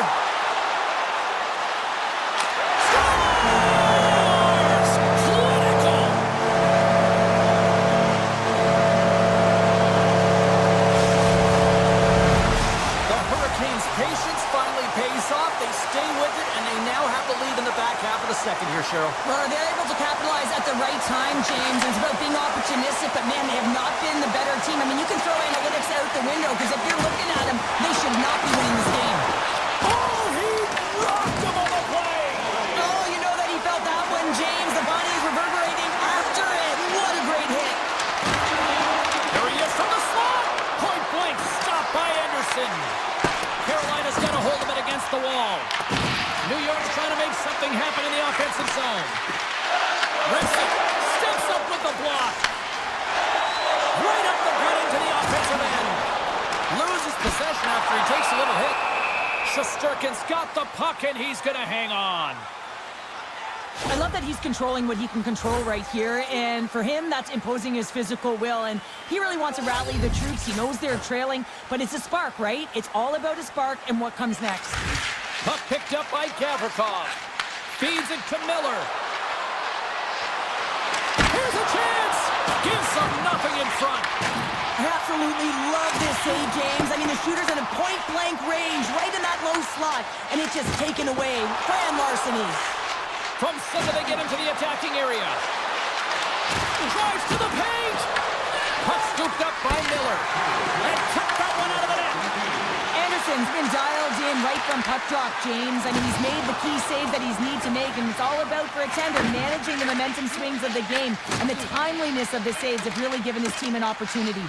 Scores! Clinical! The Hurricanes' patience finally pays off. They stay with it, and they now have the lead in the back half of the second here, Cheryl. Well, they're able to capitalize at the right time, James. It's about being opportunistic, but man, they have not been the better team. I mean, you can throw analytics out the window, because if you're looking at them, they should not be winning this game. Oh, he rocked him on the play! Oh, you know that he felt that one, James. The body is reverberating after it. What a great hit. There he is from the slot! Point blank, stopped by Anderson. Carolina's got a hold of it against the wall. New York's trying to make something happen in the offensive zone. Rexy steps up with the block. Right up the gut into the offensive end. Loses possession after he takes a little hit. Shesterkin's got the puck, and he's going to hang on. I love that he's controlling what he can control right here, and for him, that's imposing his physical will, and he really wants to rally the troops. He knows they're trailing, but it's a spark, right? It's all about a spark and what comes next. Puck picked up by Gavrikov. Feeds it to Miller. Here's a chance! Gives them nothing in front. I absolutely love this save, James. I mean, the shooter's in a point-blank range, right in that low slot, and it's just taken away. Fran Larceny. From center, they get into the attacking area. Drives to the paint. Puck scooped up by Miller. And took that one out of the net. Anderson's been dialed in right from puck drop, James. I mean, he's made the key save that he's need to make, and it's all about, for a tender, managing the momentum swings of the game, and the timeliness of the saves have really given his team an opportunity.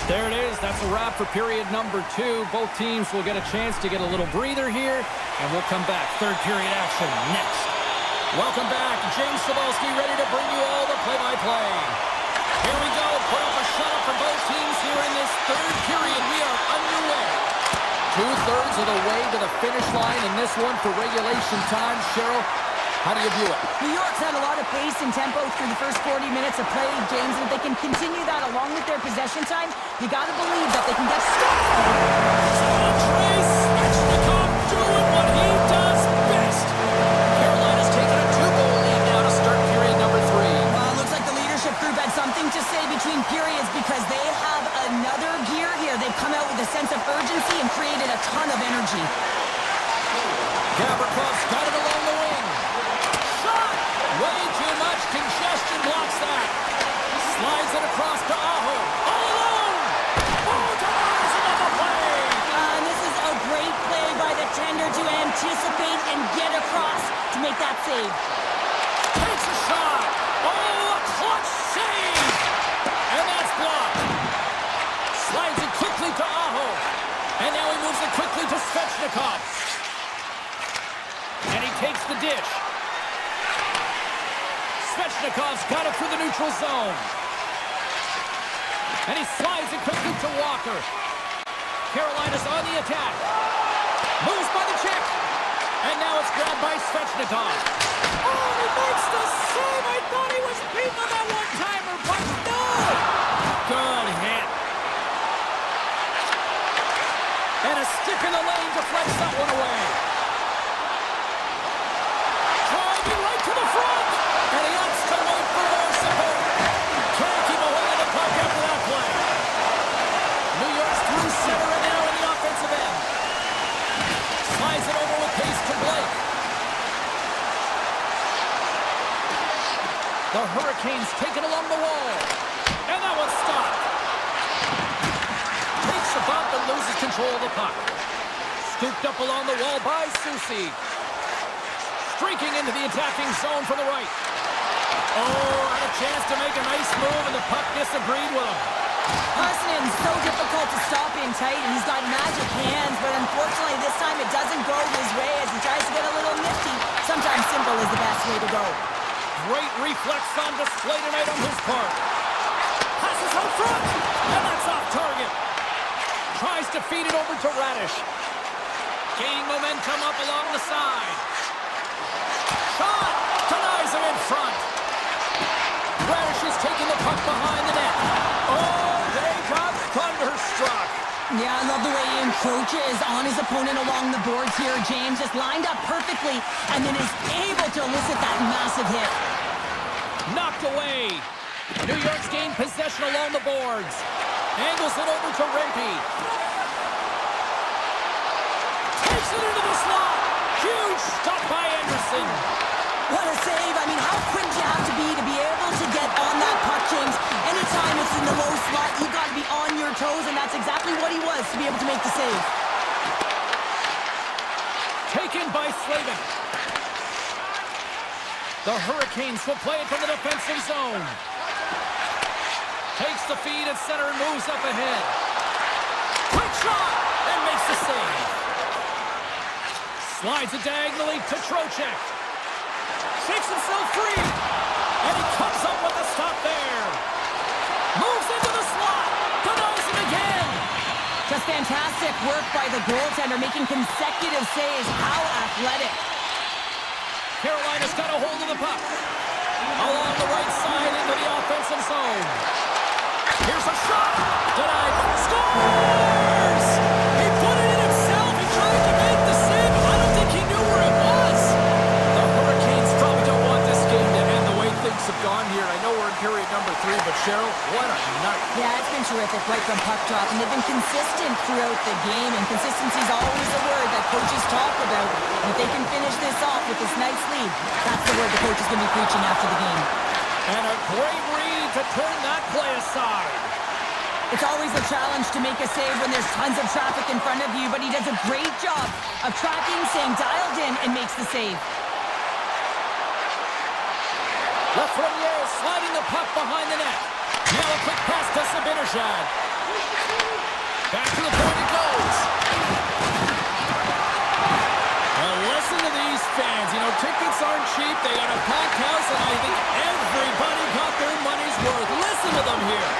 There it is. guys, that's a wrap for period number 2. Both teams will get a chance to get a little breather here, and we'll come back. Third period action next. Welcome back. James Cebulski ready to bring you all the play-by-play. Here we go. Put up a shot up for both teams here in this third period. We are underway. 2/3 of the way to the finish line in this one for regulation time. Cheryl, how do you view it? New York's had a lot of pace and tempo through the first 40 minutes of play, James, and if they can continue that along with their possession time, you got to believe that they can get doing what he does best. Carolina's taken a 2-goal lead now to start period number 3. Well, it looks like the leadership group had something to say between periods because they have another gear here. They've come out with a sense of urgency and created a ton of energy. Gavrikhov's got it along the wing. Shot! Way too much congestion blocks that. Slides it across to Aho. All alone! Oh, ties another play! And this is a great play by the tender to anticipate and get across to make that save. Takes a shot! Oh, a clutch save! And that's blocked. Slides it quickly to Aho. And now he moves it quickly to Svechnikov. And he takes the dish. Svechnikov's got it through the neutral zone. And he slides it quickly to Walker. Carolina's on the attack. Moves by the check. And now it's grabbed by Svechnikov. Oh, he makes the save. I thought he was beating on that one-timer, but no! Good hit. And a stick in the lane deflects that one away. Driving right to the front. And he opts to wait for more support. Can't keep a hold of the puck after that play. New York's through center and now in the offensive end. Slides it over with pace to Blake. The Hurricanes take it along the wall. And that one's stopped. Takes the bump and loses control of the puck. Scooped up along the wall by Susi. Streaking into the attacking zone from the right. Oh, had a chance to make a nice move, and the puck disagreed with him. Hassanen's so difficult to stop in tight, and he's got magic hands, but unfortunately this time it doesn't go his way as he tries to get a little nifty. Sometimes simple is the best way to go. Great reflex on display tonight on his part. Passes out front, and that's off target. Tries to feed it over to Radish. Gaining momentum up along the side. Shot! Denies him in front. Radish is taking the puck behind the net. Oh, they got thunderstruck. Yeah, I love the way he encroaches on his opponent along the boards here. James just lined up perfectly and then is able to elicit that massive hit. Knocked away. New York's gained possession along the boards. Angles it over to Rapey. Takes it into the slot. Huge stop by Anderson. What a save. I mean, how quick do you have to be able to get on that puck, James? Anytime it's in the low slot, you got to be on your toes, and that's exactly what he was to be able to make the save. Taken by Slavin. The Hurricanes will play it from the defensive zone. Takes the feed at center and moves up ahead. Quick shot and makes the save. Slides it diagonally to Trocheck. Shakes himself free. And he comes up with a stop there. Moves into the slot. Denies it again. Just fantastic work by the goaltender, making consecutive saves. How athletic. Carolina's got a hold of the puck. Along the right side into the offensive zone. Here's a shot. Denied. Scores! He put it in himself. He tried to make the save. I don't think he knew where it was. The Hurricanes probably don't want this game to end the way things have gone here. I know we're in period number 3, but Cheryl, what a night. Yeah, it's been terrific right from puck drop, and they've been consistent throughout the game, and consistency is always a word that coaches talk about. And if they can finish this off with this nice lead, that's the word the coach is going to be preaching after the game. And a great read to turn that play aside. It's always a challenge to make a save when there's tons of traffic in front of you, but he does a great job of tracking, staying dialed in, and makes the save. Lafreniere sliding the puck behind the net. Now a quick pass to Sabinishad. Back to the point it goes. Well, listen to these fans. You know, tickets aren't cheap. They got a packed house, and I think everybody got their money's worth. Listen to them here.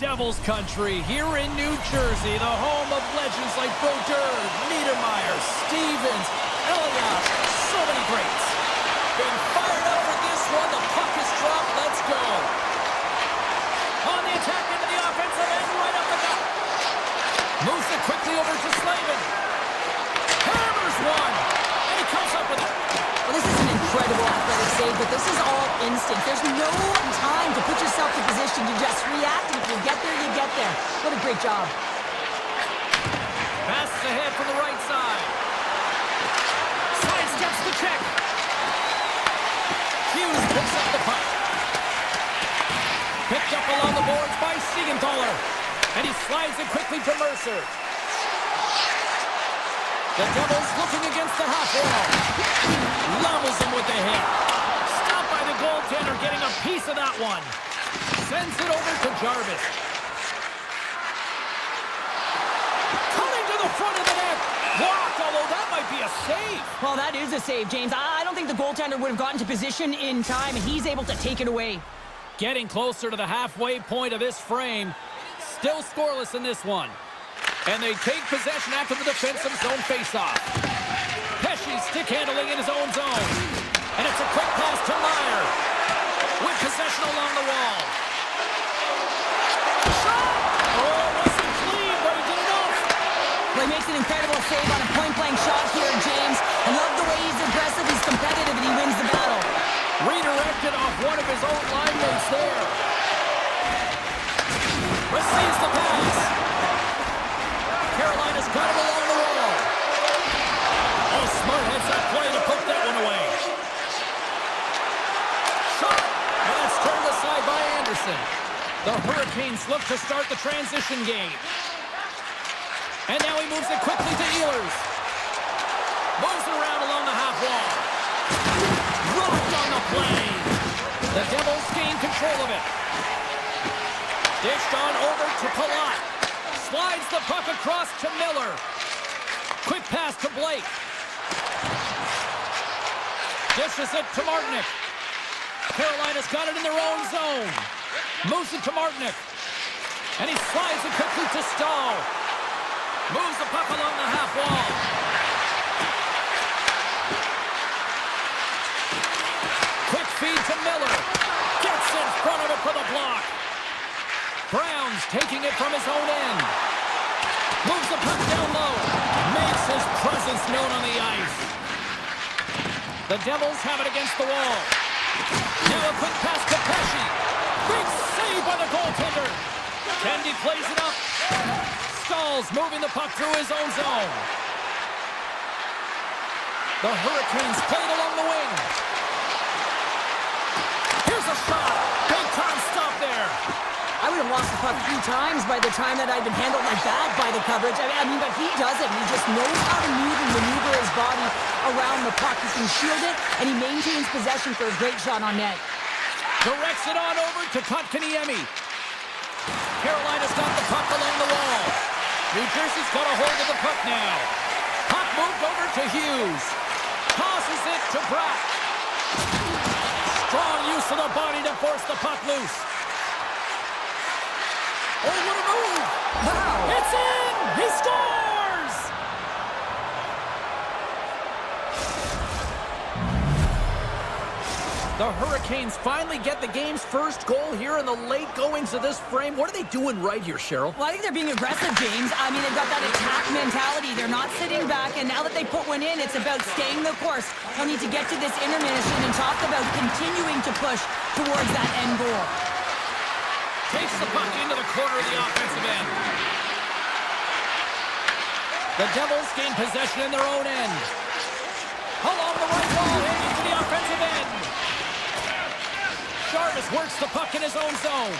Devils country here in New Jersey, the home of legends like Brodeur, Niedermeyer, Stevens, Elias, so many greats. Been fired up for this one. The puck is dropped. Let's go. On the attack into the offensive end, right up the gut. Moves it quickly over to Slavin. Hammers one. And he comes up with it. Well, this is an incredible athletic save, but this is all instinct. There's no time to put yourself in position to just react. And if you get there, you get there. What a great job. Passes ahead from the right side. Side steps the check. Hughes picks up the puck. Picked up along the boards by Siegenthaler. And he slides it quickly to Mercer. The Devils looking against the half wall. Levels him with the hit. Stopped by the goaltender, getting a piece of that one. Sends it over to Jarvis. Coming to the front of the net. Blocked, although that might be a save. Well, that is a save, James. I don't think the goaltender would have gotten to position in time, and he's able to take it away. Getting closer to the halfway point of this frame. Still scoreless in this one. And they take possession after the defensive zone faceoff. Pesci stick handling in his own zone. And it's a quick pass to Meyer. With possession along the wall. Shot! Oh, wasn't clean, but he did enough. Well, he makes an incredible save on a point-blank shot here, James. I love the way he's aggressive, he's competitive, and he wins the battle. Redirected off one of his own line mates there. Receives the pass. Carolina's got it along the wall. Oh, smart heads that play to put that one away. Shot! And that's turned aside by Anderson. The Hurricanes look to start the transition game. And now he moves it quickly to Ehlers. Moves it around along the half wall. Rocked on the play. The Devils gain control of it. Dished on over to Palat. Slides the puck across to Miller. Quick pass to Blake. Dishes it to Martinick. Carolina's got it in their own zone. Moves it to Martinick. And he slides it quickly to Stahl. Moves the puck along the half wall. Quick feed to Miller. Gets in front of it for the block. Browns taking it from his own end. Moves the puck down low. Makes his presence known on the ice. The Devils have it against the wall. Now a quick pass to Pesci. Big save by the goaltender. Kendi plays it up. Stahl's moving the puck through his own zone. The Hurricanes played along the wing. Here's a shot. Big time stop there. I would have lost the puck 3 times by the time that I'd been handled like that by the coverage. I mean, but he does it. He just knows how to move and maneuver his body around the puck. He can shield it, and he maintains possession for a great shot on net. Directs it on over to Kotkaniemi. Carolina's got the puck along the wall. New Jersey's got a hold of the puck now. Puck moved over to Hughes. Tosses it to Bratt. Strong use of the body to force the puck loose. Oh, what a move! Wow! It's in! He scores! The Hurricanes finally get the game's first goal here in the late goings of this frame. What are they doing right here, Cheryl? Well, I think they're being aggressive, James. I mean, they've got that attack mentality. They're not sitting back, and now that they put one in, it's about staying the course. They'll need to get to this intermission and talk about continuing to push towards that end goal. Takes the puck into the corner of the offensive end. The Devils gain possession in their own end. Along the right wall, heading to the offensive end. Jarvis works the puck in his own zone.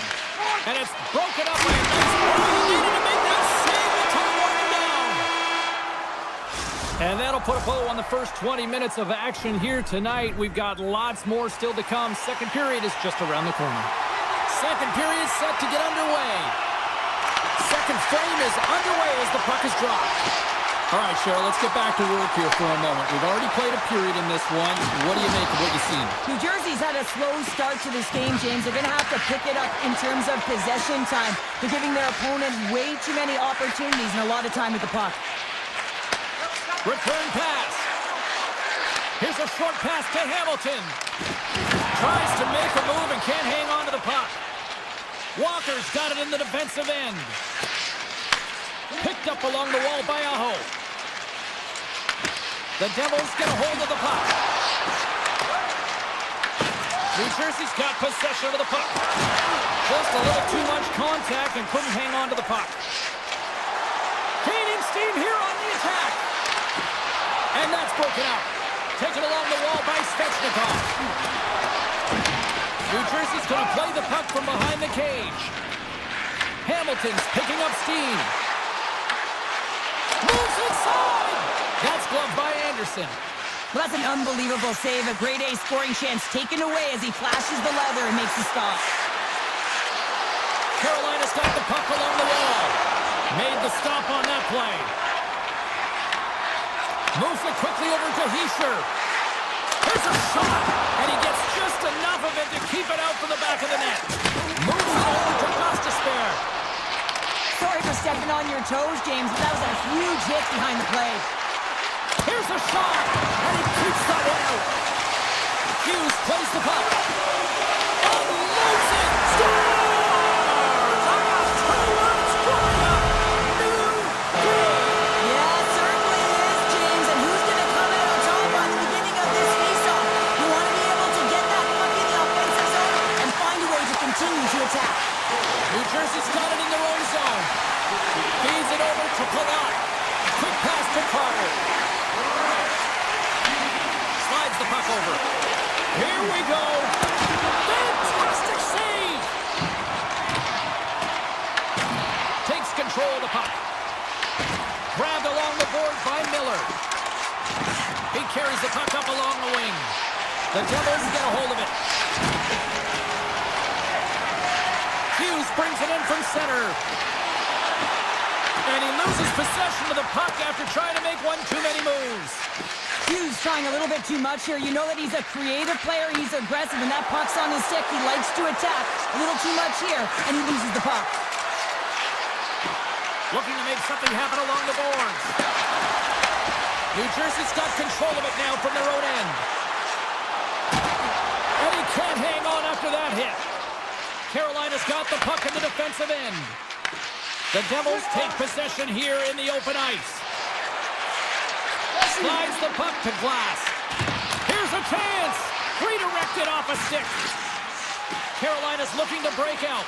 And it's broken up by a nice play. He needed to make that save to tie one down. And that'll put a bow on the first 20 minutes of action here tonight. We've got lots more still to come. Second period is just around the corner. Second period set to get underway. Second frame is underway as the puck is dropped. All right, Cheryl, let's get back to work here for a moment. We've already played a period in this one. What do you make of what you've seen? New Jersey's had a slow start to this game, James. They're going to have to pick it up in terms of possession time. They're giving their opponent way too many opportunities and a lot of time with the puck. Return pass. Here's a short pass to Hamilton. Tries to make a move and can't hang on to the puck. Walker's got it in the defensive end. Picked up along the wall by Aho. The Devils get a hold of the puck. New Jersey's got possession of the puck. Just a little too much contact and couldn't hang on to the puck. Gaining steam here on the attack. And that's broken out. Taken along the wall by Svechnikov. New Jersey's going to play the puck from behind the cage. Hamilton's picking up steam. Moves inside! That's gloved by Anderson. Well, that's an unbelievable save. A grade A scoring chance taken away as he flashes the leather and makes the stop. Carolina's got the puck along the wall. Made the stop on that play. Moves it quickly over to Hischier. There's a shot, and he gets just enough of it to keep it out from the back of the net. Moves it over to Gostisbehere. Sorry for stepping on your toes, James, but that was a huge hit behind the play. Here's a shot, and he keeps that one out. Hughes plays the puck. Unloads it. Scores! On a two-run scoring. New Jersey. Yeah, it certainly is, James. And who's going to come out on top on the beginning of this faceoff? You want to be able to get that puck in the offensive zone and find a way to continue to attack. New Jersey's got it in their own zone. Feeds it over to Palat. Quick pass to Carter. Slides the puck over. Here we go. Fantastic save. Takes control of the puck. Grabbed along the board by Miller. He carries the puck up along the wing. The Devils get a hold of it. Hughes brings it in from center. And he loses possession of the puck after trying to make one too many moves. Hughes trying a little bit too much here. You know that he's a creative player. He's aggressive. When that puck's on his stick, he likes to attack. A little too much here, and he loses the puck. Looking to make something happen along the boards. New Jersey's got control of it now from their own end. And he can't hang on after that hit. Carolina's got the puck in the defensive end. The Devils take possession here in the open ice. Slides the puck to Glass. Here's a chance. Redirected off a stick. Carolina's looking to break out.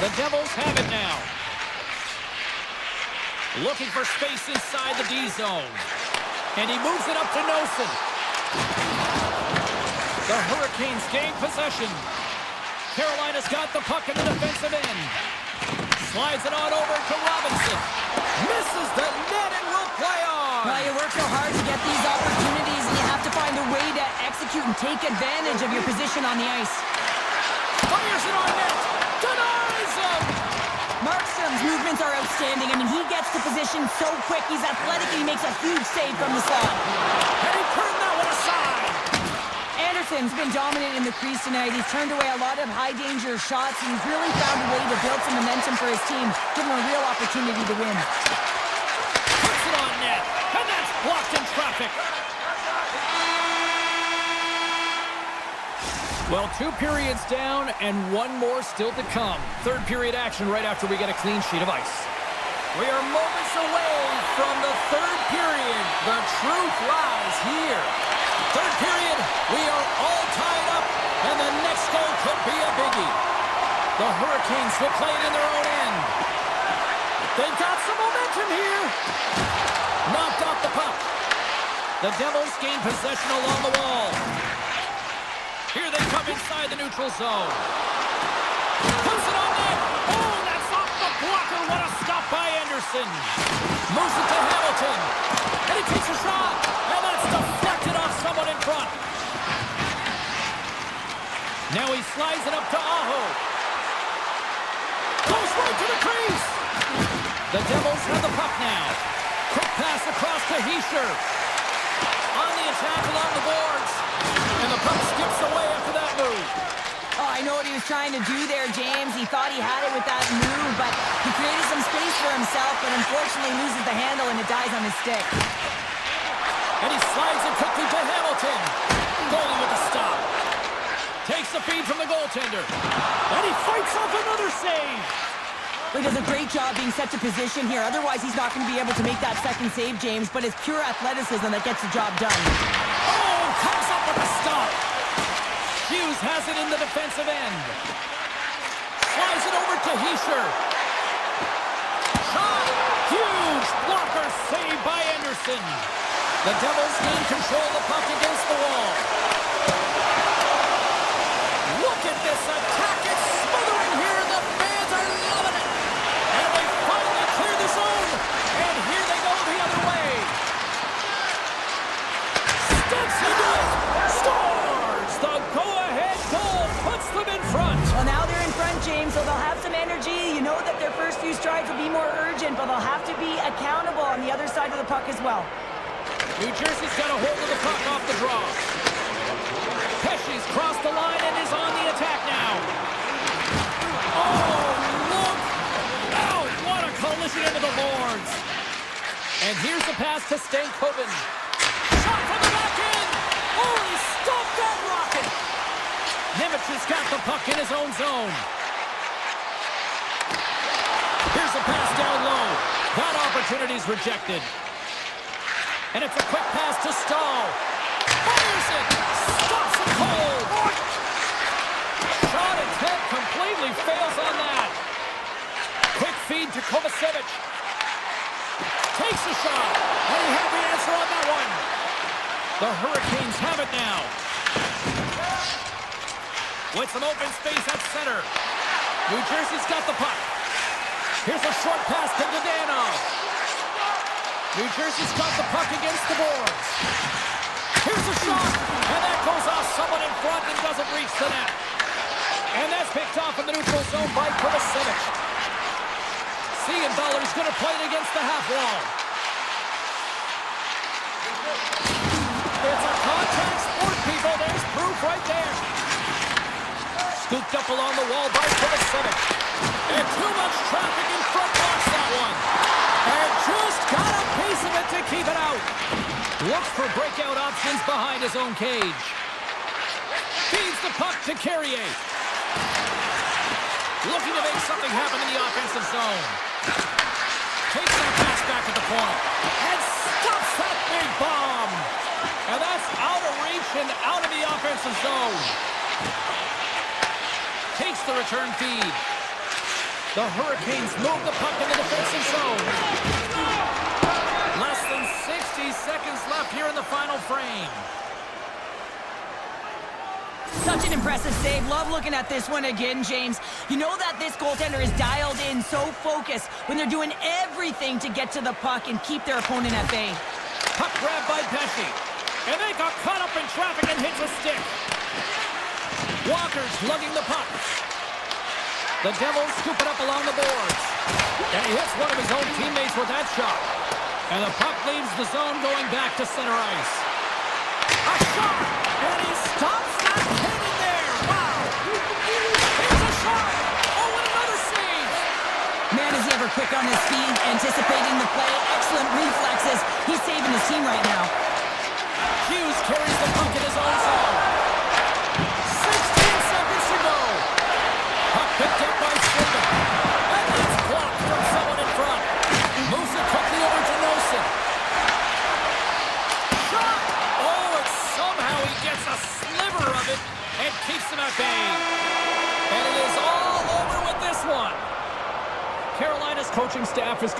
The Devils have it now. Looking for space inside the D zone. And he moves it up to Nosen. The Hurricanes gain possession. Carolina's got the puck in the defensive end. Slides it on over to Robinson. Misses the net and will play on. Well, you work so hard to get these opportunities, and you have to find a way to execute and take advantage of your position on the ice. Fires it on net. Denies him. Markstrom's movements are outstanding. I mean, he gets to position so quick. He's athletic, and he makes a huge save from the slot. And he turned that one aside. Anderson's been dominant in the crease tonight. He's turned away a lot of high-danger shots, and he's really found a way to build some momentum for his team, give him a real opportunity to win. Puts it on net, and that's blocked in traffic. Well, 2 periods down and 1 more still to come. Third period action right after we get a clean sheet of ice. We are moments away from the third period. The truth lies here. Third period, we are all tied up, and the next goal could be a biggie. The Hurricanes will play it in their own end. They've got some momentum here. Knocked off the puck. The Devils gain possession along the wall. Here they come inside the neutral zone. Puts it on net. Oh, that's off the blocker. What a stop by Anderson. Moves it to Hamilton. And he takes a shot. And that's deflected off someone in front. Now he slides it up to Aho. to the crease. The Devils have the puck now. Quick pass across to Hischer. On the attack along the boards. And the puck skips away after that move. Oh, I know what he was trying to do there, James. He thought he had it with that move, but he created some space for himself, but unfortunately loses the handle and it dies on his stick. And he slides it quickly to Hamilton. Goalie with the stop. Takes the feed from the goaltender. And he fights off another save. He does a great job being set to position here. Otherwise, he's not going to be able to make that second save, James, but it's pure athleticism that gets the job done. Oh, comes up with a stop. Hughes has it in the defensive end. Slides it over to Hischer. Shot! Huge blocker save by Anderson. The Devils gain control of the puck against the wall. Look at this attack. It's smothering here, and the fans are loving it. And they finally clear the zone. And here they go the other way. Steps into it. Scores! The go-ahead goal puts them in front. Well, now they're in front, James, so they'll have some energy. You know that their first few strides will be more urgent, but they'll have to be accountable on the other side of the puck as well. New Jersey's got a hold of the puck off the draw. Pesci's crossed the line and is on the attack now. Oh, look! Oh, what a collision into the boards. And here's the pass to Stankoven. Shot from the back end. Oh, he stopped that rocket. Nemec has got the puck in his own zone. Here's the pass down low. That opportunity's rejected. And it's a quick pass to Stahl. Fires it! Stops it cold! Shot attempt completely fails on that. Quick feed to Kovacevic. Takes a shot. And he had the answer on that one. The Hurricanes have it now. With some open space at center. New Jersey's got the puck. Here's a short pass to Dadonov. New Jersey's got the puck against the boards. Here's a shot, and that goes off someone in front and doesn't reach the net. And that's picked off in the neutral zone by Kovacevic. Siegenthaler's going to play it against the half wall. It's a contact sport, people. There's proof right there. Scooped up along the wall by Kovacevic. And too much traffic in front blocks that one. And just got a piece of it to keep it out. Looks for breakout options behind his own cage. Feeds the puck to Carrier. Looking to make something happen in the offensive zone. Takes that pass back at the point. And stops that big bomb. And that's out of reach and out of the offensive zone. Takes the return feed. The Hurricanes move the puck in the defensive zone. Less than 60 seconds left here in the final frame. Such an impressive save. Love looking at this one again, James. You know that this goaltender is dialed in, so focused when they're doing everything to get to the puck and keep their opponent at bay. Puck grabbed by Pesci. And they got caught up in traffic and hits a stick. Walker's lugging the puck. The Devils scoop it up along the boards. And he hits one of his own teammates with that shot. And the puck leaves the zone going back to center ice. A shot! And he stops that cannon there! Wow! Here's a shot! Oh, and another save! Man, is he ever quick on his feet, anticipating the play. Excellent reflexes. He's saving his team right now. Hughes carries the puck in his own zone. 16 seconds to go. Puck picked up by Swindon. And that's blocked from someone in front. Moves it quickly over to Nelson. Shot! Oh, and somehow he gets a sliver of it and keeps him at bay. And it is all over with this one. Carolina's coaching staff is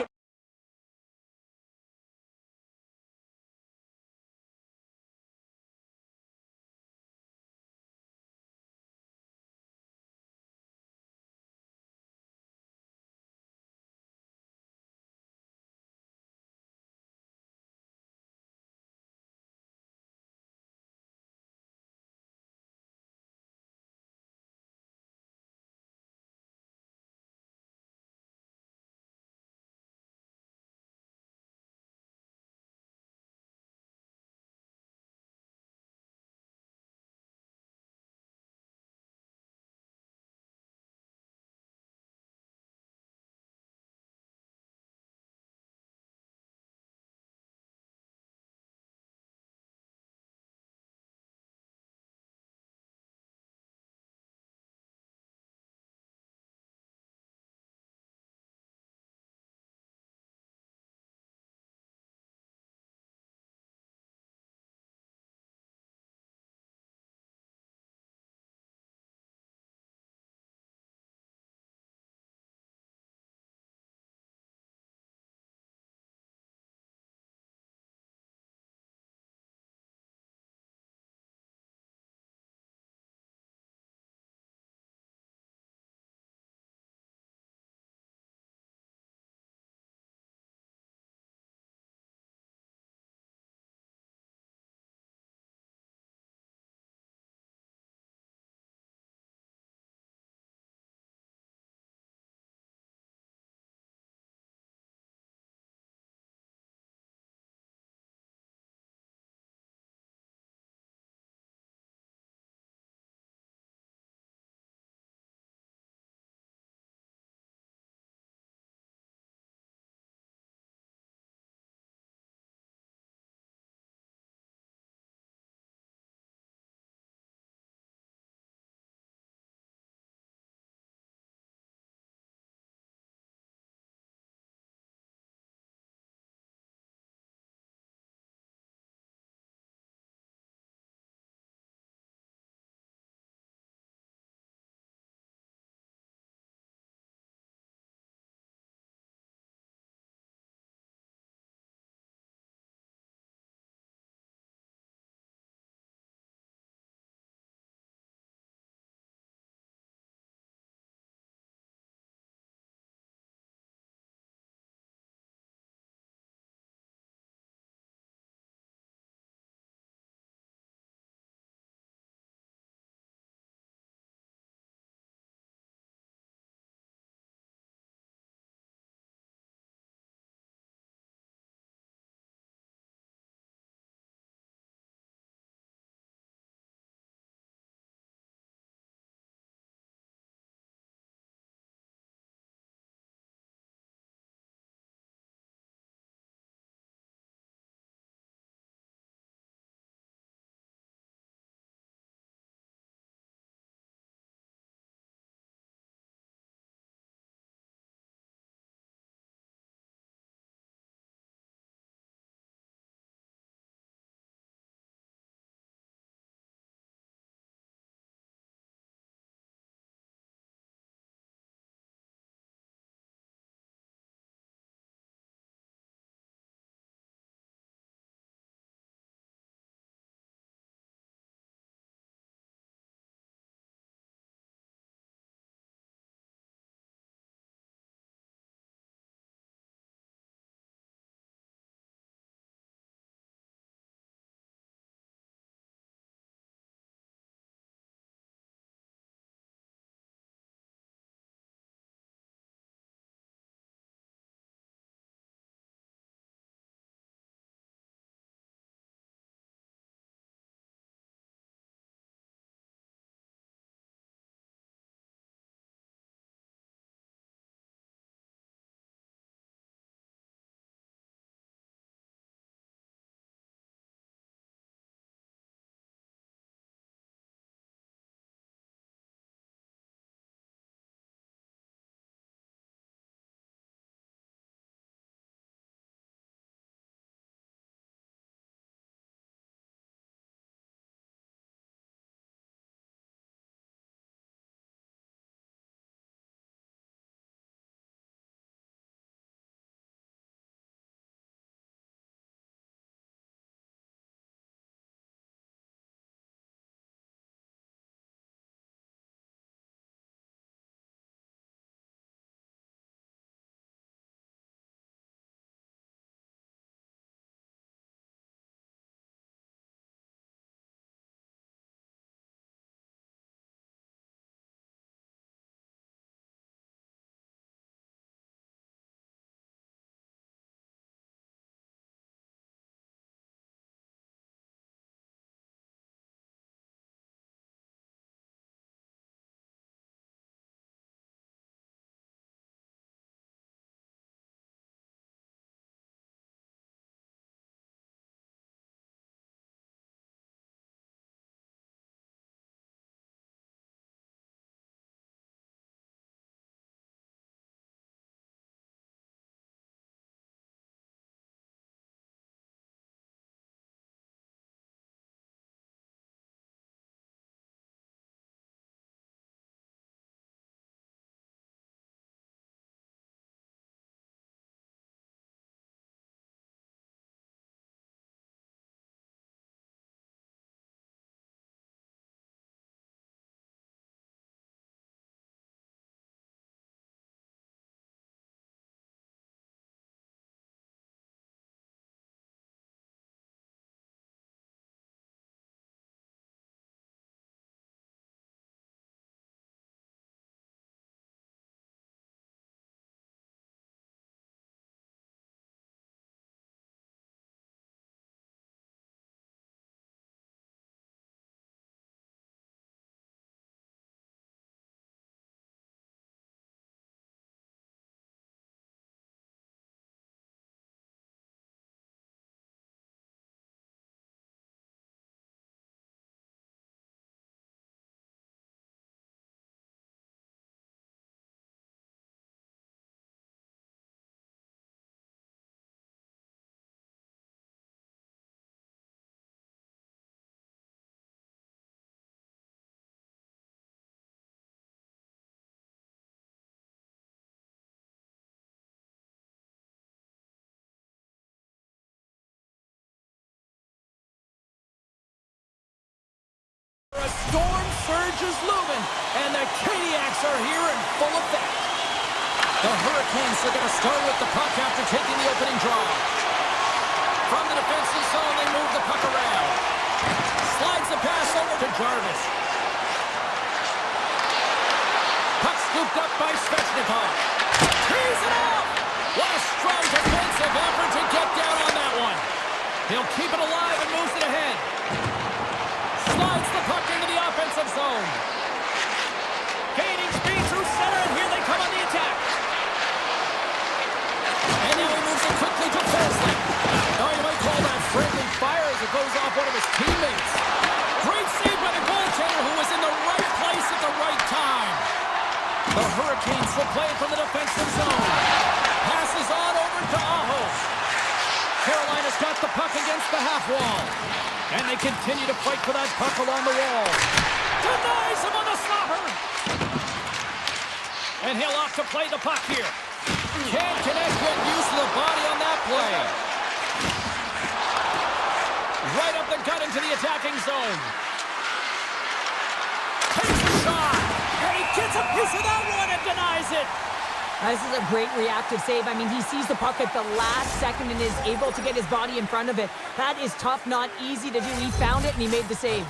a storm surge is looming, and the Caniacs are here in full effect. The Hurricanes are going to start with the puck after taking the opening draw. From the defensive zone, they move the puck around. Slides the pass over to Jarvis. Puck scooped up by Svechnikov. Tees it out! What a strong defensive effort to get down on that one. He'll keep it alive and moves it ahead. Slides the puck into the offensive zone. Gaining speed through center, and here they come on the attack. And now he moves it quickly to Forsling. Oh, you might call that friendly fire as it goes off one of his teammates. Great save by the goaltender who was in the right place at the right time. The Hurricanes will play it from the defensive zone. Passes on over to Aho. Carolina's got the puck against the half wall. And they continue to fight for that puck along the wall. Denies him on the slapper. And he'll opt to play the puck here. Can't connect with use of the body on that play. Right up the gut into the attacking zone. Takes a shot. And he gets a piece of that one and denies it. This is a great reactive save. I mean, he sees the puck at the last second and is able to get his body in front of it. That is tough, not easy to do. He found it and he made the save.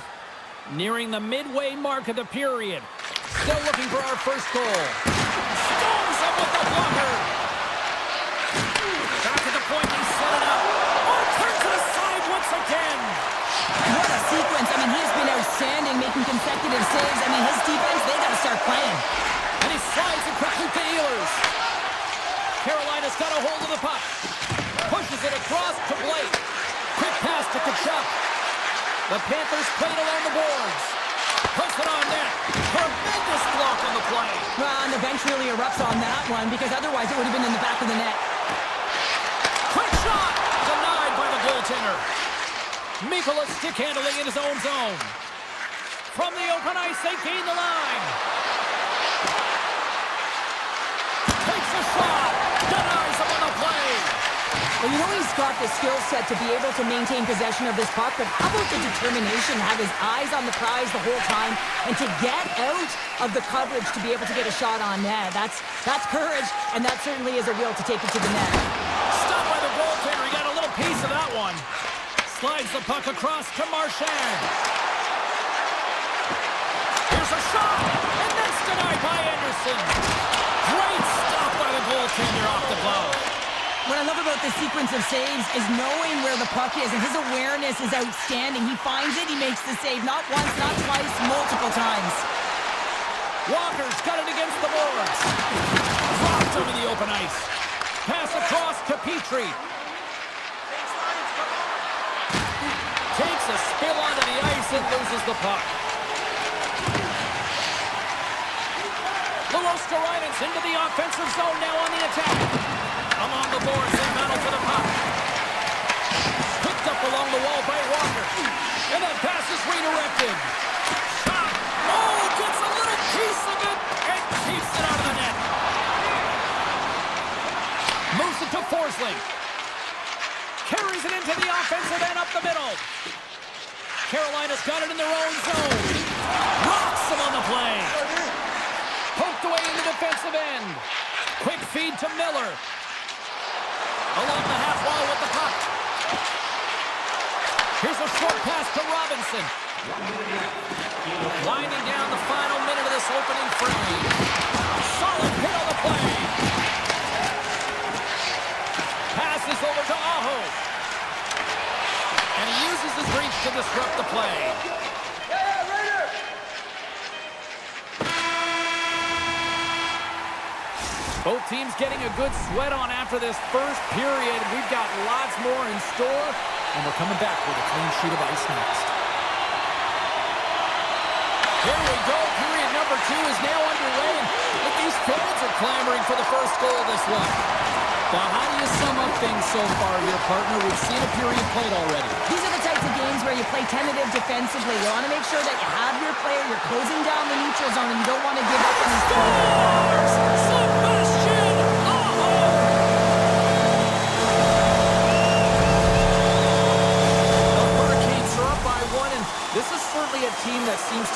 Nearing the midway mark of the period. Still looking for our first goal. Storms up with the blocker. Back to the point, he set it up. Oh, turns to the side once again. What a sequence. I mean, he has been outstanding, making consecutive saves. I mean, his defense, they got to start playing. And he slides it quickly to Ehlers. Carolina's got a hold of the puck. Pushes it across to Blake. Quick pass to Kachuk. The Panthers played along the boards. Puts it on net. Tremendous block on the play. Well, and the bench really erupts on that one because otherwise it would have been in the back of the net. Quick shot! Denied by the goaltender. Mikula stick handling in his own zone. From the open ice, they gain the line. Takes a shot. Denies him on the play. Well, you know he's got the skill set to be able to maintain possession of this puck, but how about the determination to have his eyes on the prize the whole time and to get out of the coverage to be able to get a shot on net? That's courage, and that certainly is a will to take it to the net. Stopped by the goaltender. He got a little piece of that one. Slides the puck across to Marchand. Here's a shot, and that's denied by Anderson. Great stop by the goaltender off the glove. What I love about this sequence of saves is knowing where the puck is, and his awareness is outstanding. He finds it, he makes the save. Not once, not twice, multiple times. Walker's got it against the boards. Dropped over the open ice. Pass across to Petrie. Takes a spill onto the ice and loses the puck. Luosterainen's into the offensive zone now on the attack. Along the boards, they battle for the puck. Picked up along the wall by Walker. And that pass is redirected. Shot. Oh, gets a little piece of it and keeps it out of the net. Moves it to Forsling. Carries it into the offensive end up the middle. Carolina's got it in their own zone. Rocks him on the play. Poked away in the defensive end. Quick feed to Miller. Along the half wall with the puck. Here's a short pass to Robinson. Winding down the final minute of this opening frame. Solid hit on the play. Passes over to Aho. And he uses his reach to disrupt the play. Both teams getting a good sweat on after this first period. We've got lots more in store, and we're coming back with a clean sheet of ice next. Here we go. Period number 2 is now underway. But these fans are clamoring for the first goal of this one. But how do you sum up things so far here, partner? We've seen a period played already. These are the types of games where you play tentative defensively. You want to make sure that you have your player, you're closing down the neutral zone, and you don't want to give up any Scores! Sebastian Aho! The Hurricanes are up by 1, and this is certainly a team that seems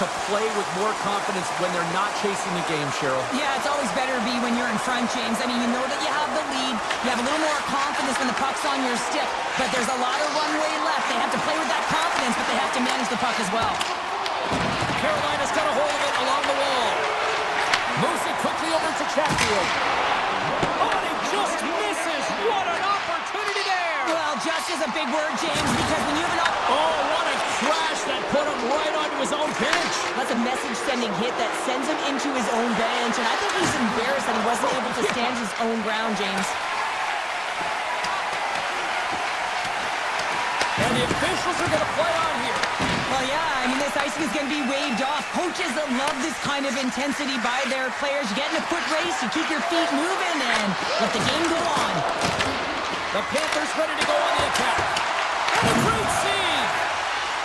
your confidence when they're not chasing the game, Cheryl? Yeah, it's always better to be when you're in front, James. I mean, you know that you have the lead. You have a little more confidence when the puck's on your stick. But there's a lot of runway left. They have to play with that confidence, but they have to manage the puck as well. Carolina's got a hold of it along the wall. Moves it quickly over to Chatfield. Oh, and he just misses. What an opportunity there. Well, just is a big word, James, because when you have an Oh, what a crash that put him right onto his own bench. That's a message-sending hit that sends him into his own bench, and I think he's embarrassed that he wasn't able to stand his own ground, James. And the officials are going to play on here. Well, yeah, I mean, this icing is going to be waved off. Coaches that love this kind of intensity by their players. You get in a foot race, you keep your feet moving, and let the game go on. The Panthers ready to go on the attack. And a great save.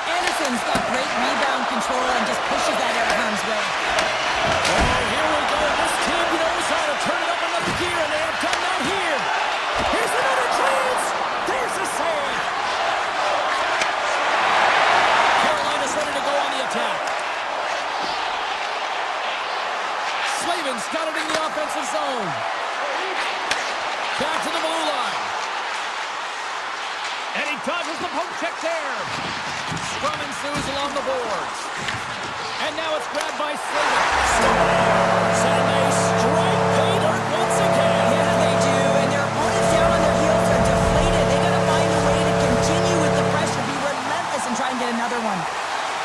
Anderson's got great rebound control and just pushes that out of harm's way. Oh, here we go. This team knows how to turn it up another gear, and they have done that here. Here's another chance. There's a save. Carolina's ready to go on the attack. Slavin's got it in the offensive zone. Back to the blue line. And he dodges the poke check there. Scrum ensues along the boards. And now it's grabbed by Slavin. And they strike pay dirt once again. Yeah, they do. And their opponents down on their heels are deflated. They got to find a way to continue with the pressure, be relentless, and try and get another one.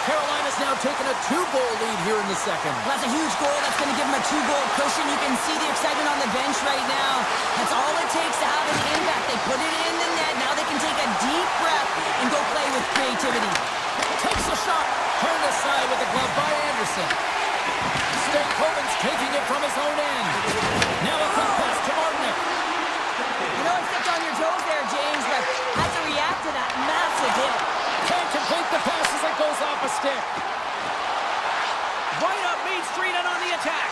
Carolina's now taken a 2-goal lead here in the second. Well, that's a huge goal. That's going to give them a 2-goal cushion. You can see the excitement on the bench right now. That's all it takes to have an impact. They put it in the net. Now they can take a deep breath and go play with creativity. Takes a shot. Turned aside with the glove by Anderson. Stankoven's taking it from his own end. Now a quick pass to Martinick. You know, it stepped on your toes there, James, but had to react to that massive hit. Can't complete the pass as it goes off a stick. Right up Main Street and on the attack.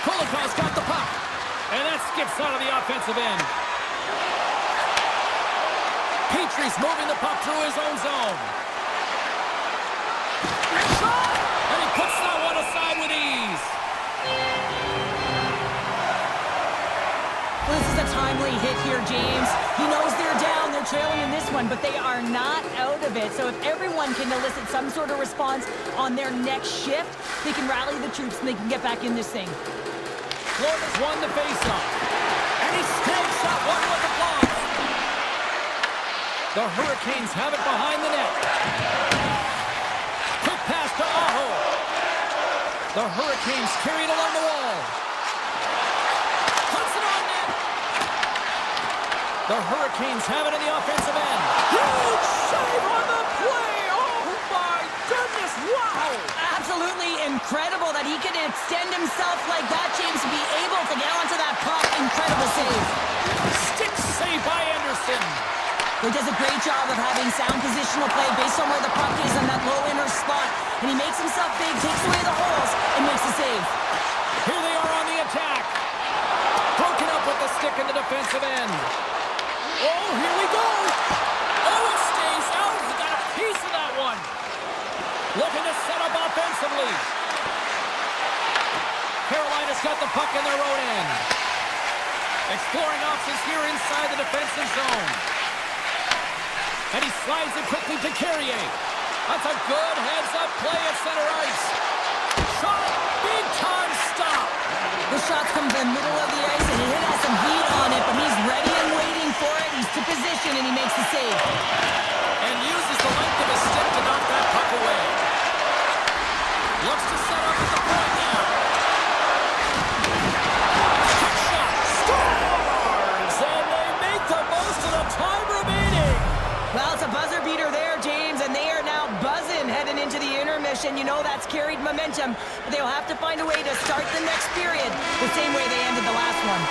Kulikov's got the puck. And that skips out of the offensive end. Petrie's moving the puck through his own zone. Shot! And he puts that one aside with ease. Well, this is a timely hit here, James. He knows they're down, they're trailing in this one, but they are not out of it. So if everyone can elicit some sort of response on their next shift, they can rally the troops and they can get back in this thing. Florida's won the faceoff. And he still shot one with the block. The Hurricanes have it behind the net. Quick pass to Aho. The Hurricanes carry it along the wall. Puts it on net. The Hurricanes have it in the offensive end. Huge save on the play. Oh my goodness, wow. Absolutely incredible that he can extend himself like that, James, to be able to get onto that puck. Incredible save. Stick save by Anderson. He does a great job of having sound positional play based on where the puck is in that low inner spot. And he makes himself big, takes away the holes, and makes the save. Here they are on the attack. Broken up with the stick in the defensive end. Oh, here we go. Oh, it stays out. He got a piece of that one. Looking to set up offensively. Carolina's got the puck in their own end. Exploring options here inside the defensive zone. And he slides it quickly to Carrier. That's a good heads-up play at center ice. Shot! Big time stop! The shot comes in the middle of the ice, and he has some heat on it, but he's ready and waiting for it. He's to position, and he makes the save. And uses the length of his stick to knock that puck away. Looks to set up at the point now. Quick shot! Scores! And they make the most of the time remaining. Well, it's a buzzer beater there, James, and they are now buzzing heading into the intermission. You know that's carried momentum, but they'll have to find a way to start the next period the same way they ended the last one.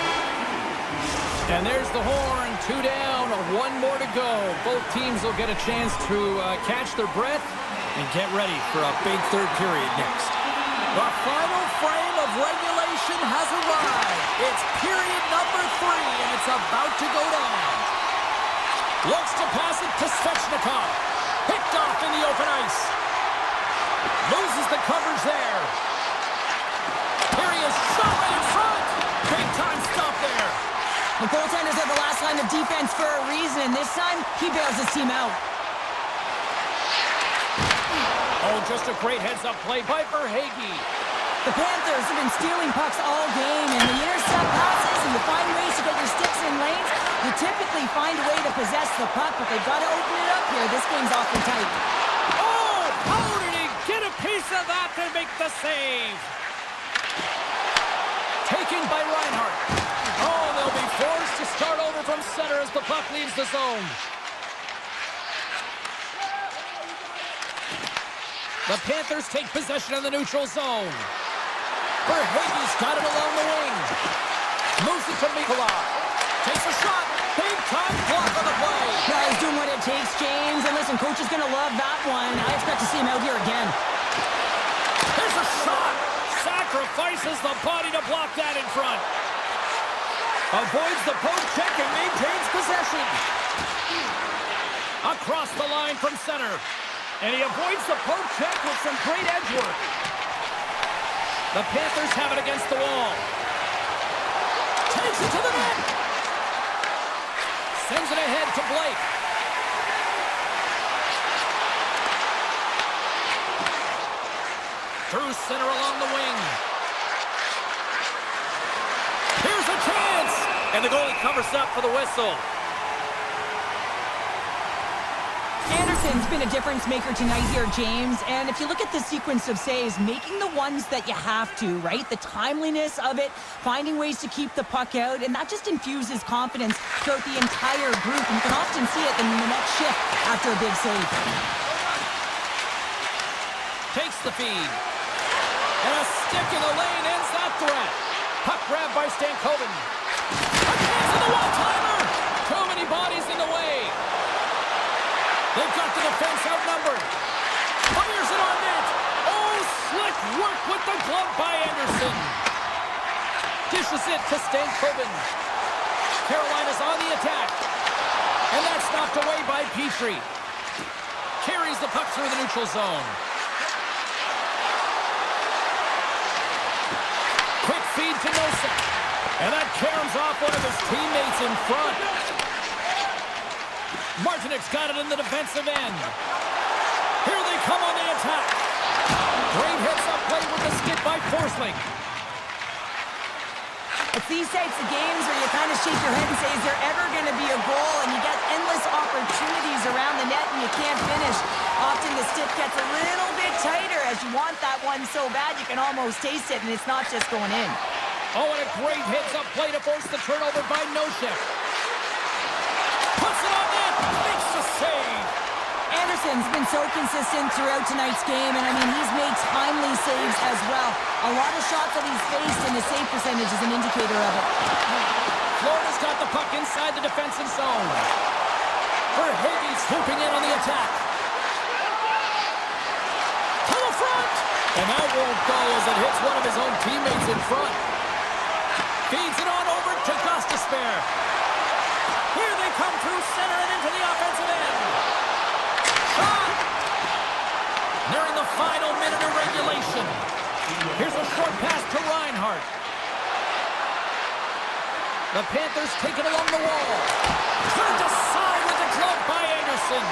And there's the horn, 2 down, 1 more to go. Both teams will get a chance to catch their breath and get ready for a big third period next. The final frame of regulation has arrived. It's period number 3, and it's about to go down. Looks to pass it to Svechnikov. Picked off in the open ice. Loses the coverage there. Here he is, shot right in front. Big time stop there. The goaltenders are the last line of defense for a reason. This time, he bails his team out. Oh, just a great heads-up play by Verhaeghe. The Panthers have been stealing pucks all game, and when you intercept passes and you find ways to get your sticks in lanes, you typically find a way to possess the puck, but they've got to open it up here. This game's awfully tight. Oh, how did he get a piece of that to make the save? Taken by Reinhart. Oh, they'll be forced to start over from center as the puck leaves the zone. The Panthers take possession of the neutral zone. Verhaeghe's got it along the wing. Moves it to Mikula. Takes a shot. Big time block on the play. Yeah, he's doing what it takes, James. And listen, coach is going to love that one. I expect to see him out here again. There's a shot. Sacrifices the body to block that in front. Avoids the poke check and maintains possession. Across the line from center. And he avoids the poke check with some great edge work. The Panthers have it against the wall. Takes it to the net. Sends it ahead to Blake. Through center along the wing. Here's a chance! And the goalie covers up for the whistle. Anderson's been a difference maker tonight here, James. And if you look at the sequence of saves, making the ones that you have to, right? The timeliness of it, finding ways to keep the puck out, and that just infuses confidence throughout the entire group. And you can often see it in the next shift after a big save. Takes the feed. And a stick in the lane ends that threat. Puck grab by Stankoven. A chance in the one-timer! Too many bodies in the way. They've got the defense outnumbered. Fires it on net. Oh, slick work with the glove by Anderson. Dishes it to Stankoven. Carolina's on the attack. And that's knocked away by Petrie. Carries the puck through the neutral zone. Quick feed to Nosek. And that caroms off one of his teammates in front. Martinik's got it in the defensive end. Here they come on the attack. Great heads-up play with the skid by Forsling. It's these types of games where you kind of shake your head and say, is there ever going to be a goal? And you get endless opportunities around the net and you can't finish. Often the stick gets a little bit tighter as you want that one so bad you can almost taste it, and it's not just going in. Oh, and a great heads-up play to force the turnover by Nosek. Puts it on net. Makes the save. Anderson's been so consistent throughout tonight's game, and I mean, he's made timely saves as well. A lot of shots that he's faced, and the save percentage is an indicator of it. Florida's got the puck inside the defensive zone. Verhaeghe swooping in on the attack. To the front! And that won't go as it hits one of his own teammates in front. Feeds it on over to Gostisbehere. Here they come through center and into the offensive end. Shot! They're in the final minute of regulation. Here's a short pass to Reinhart. The Panthers take it along the wall. Turned aside with the glove by Anderson.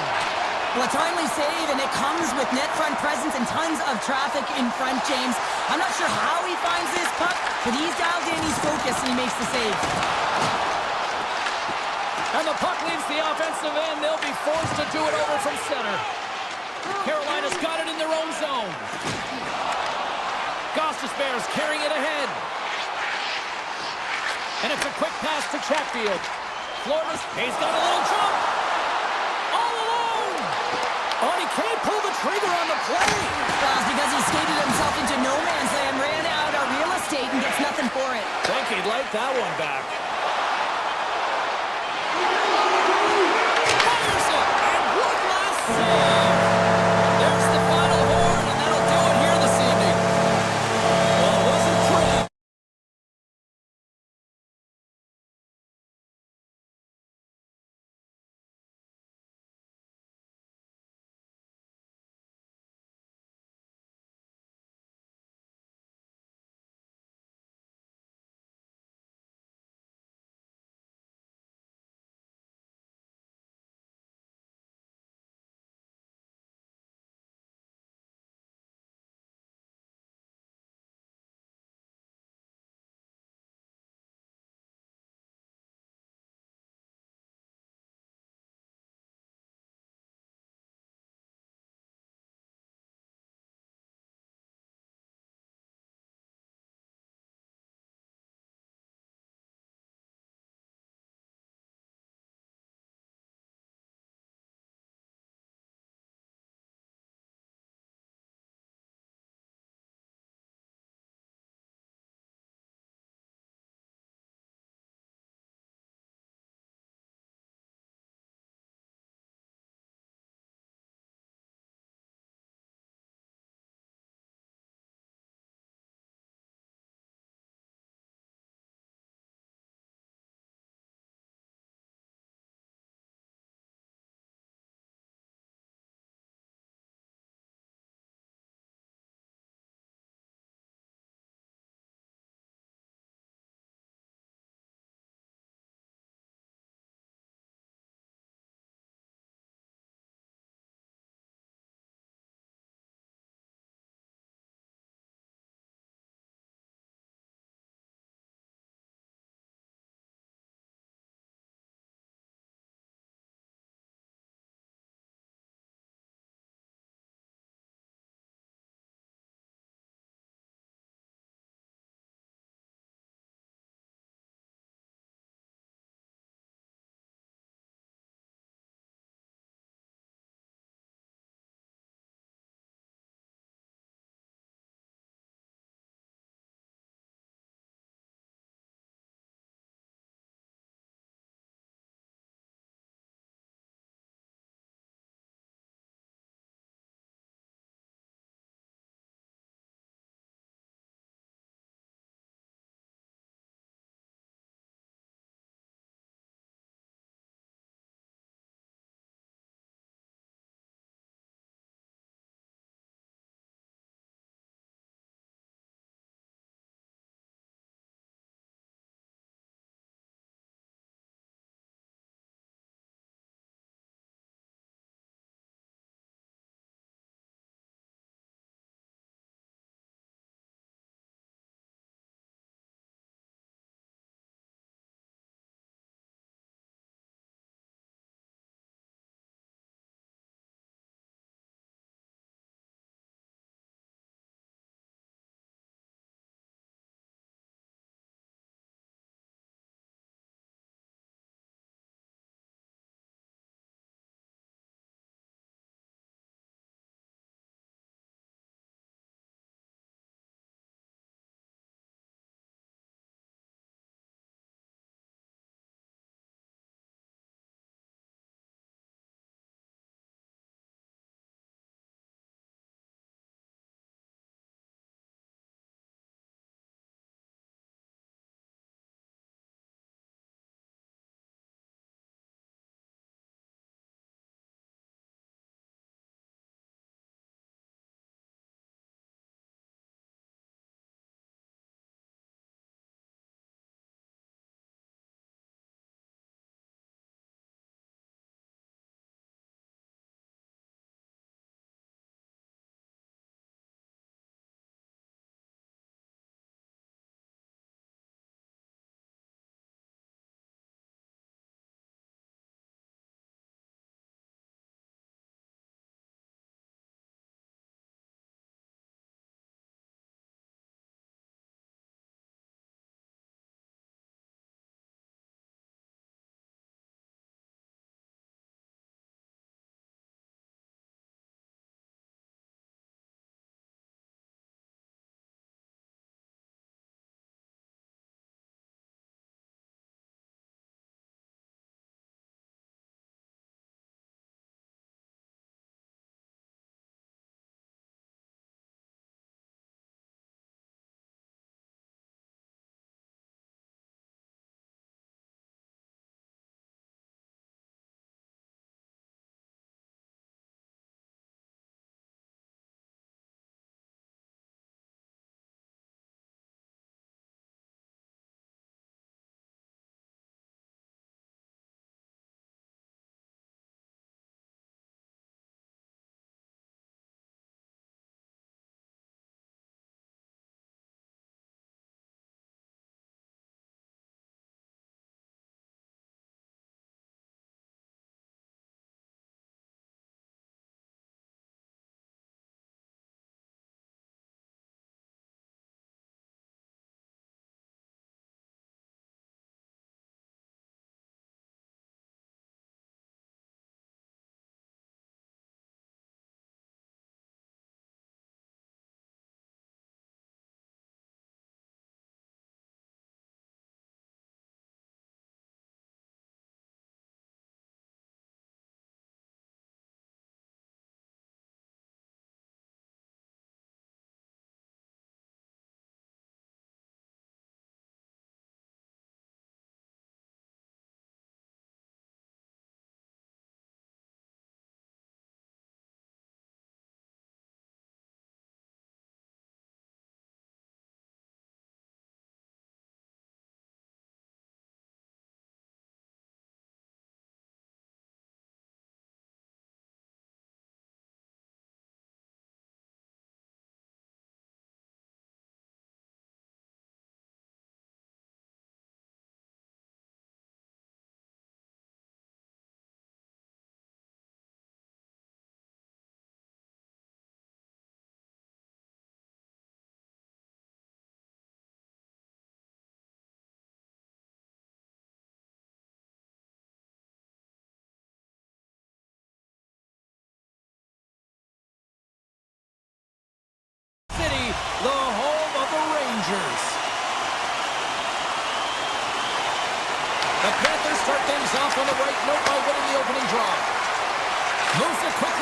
Well, a timely save, and it comes with net front presence and tons of traffic in front, James. I'm not sure how he finds this puck, but he's dialed in, he's focused, and he makes the save. And the puck leaves the offensive end. They'll be forced to do it over from center. Carolina's got it in their own zone. Gostisbehere's carrying it ahead. And it's a quick pass to Chatfield. He's got a little jump. All alone. Oh, he can't pull the trigger on the play. Well, it's because he skated himself into no man's land, ran out of real estate, and gets nothing for it. Think he'd like that one back. Fires it. And one last save.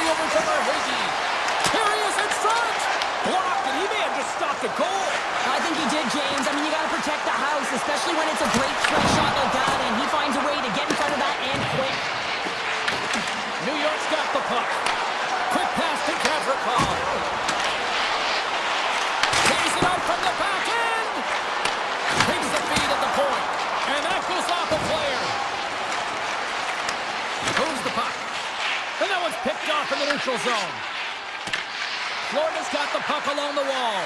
over to Verhage. Here he is in front. Blocked, and he may have just stopped a goal. I think he did, James. I mean, you got to protect the house, especially when it's a great threat shot like that, and he finds a way to get in front of that and quick. New York's got the puck. Quick pass to Gavrikov. Plays it out from the back end. Takes the feed at the point. And that goes off a player. Moves the puck. And that one's picked off in the neutral zone. Florida's got the puck along the wall.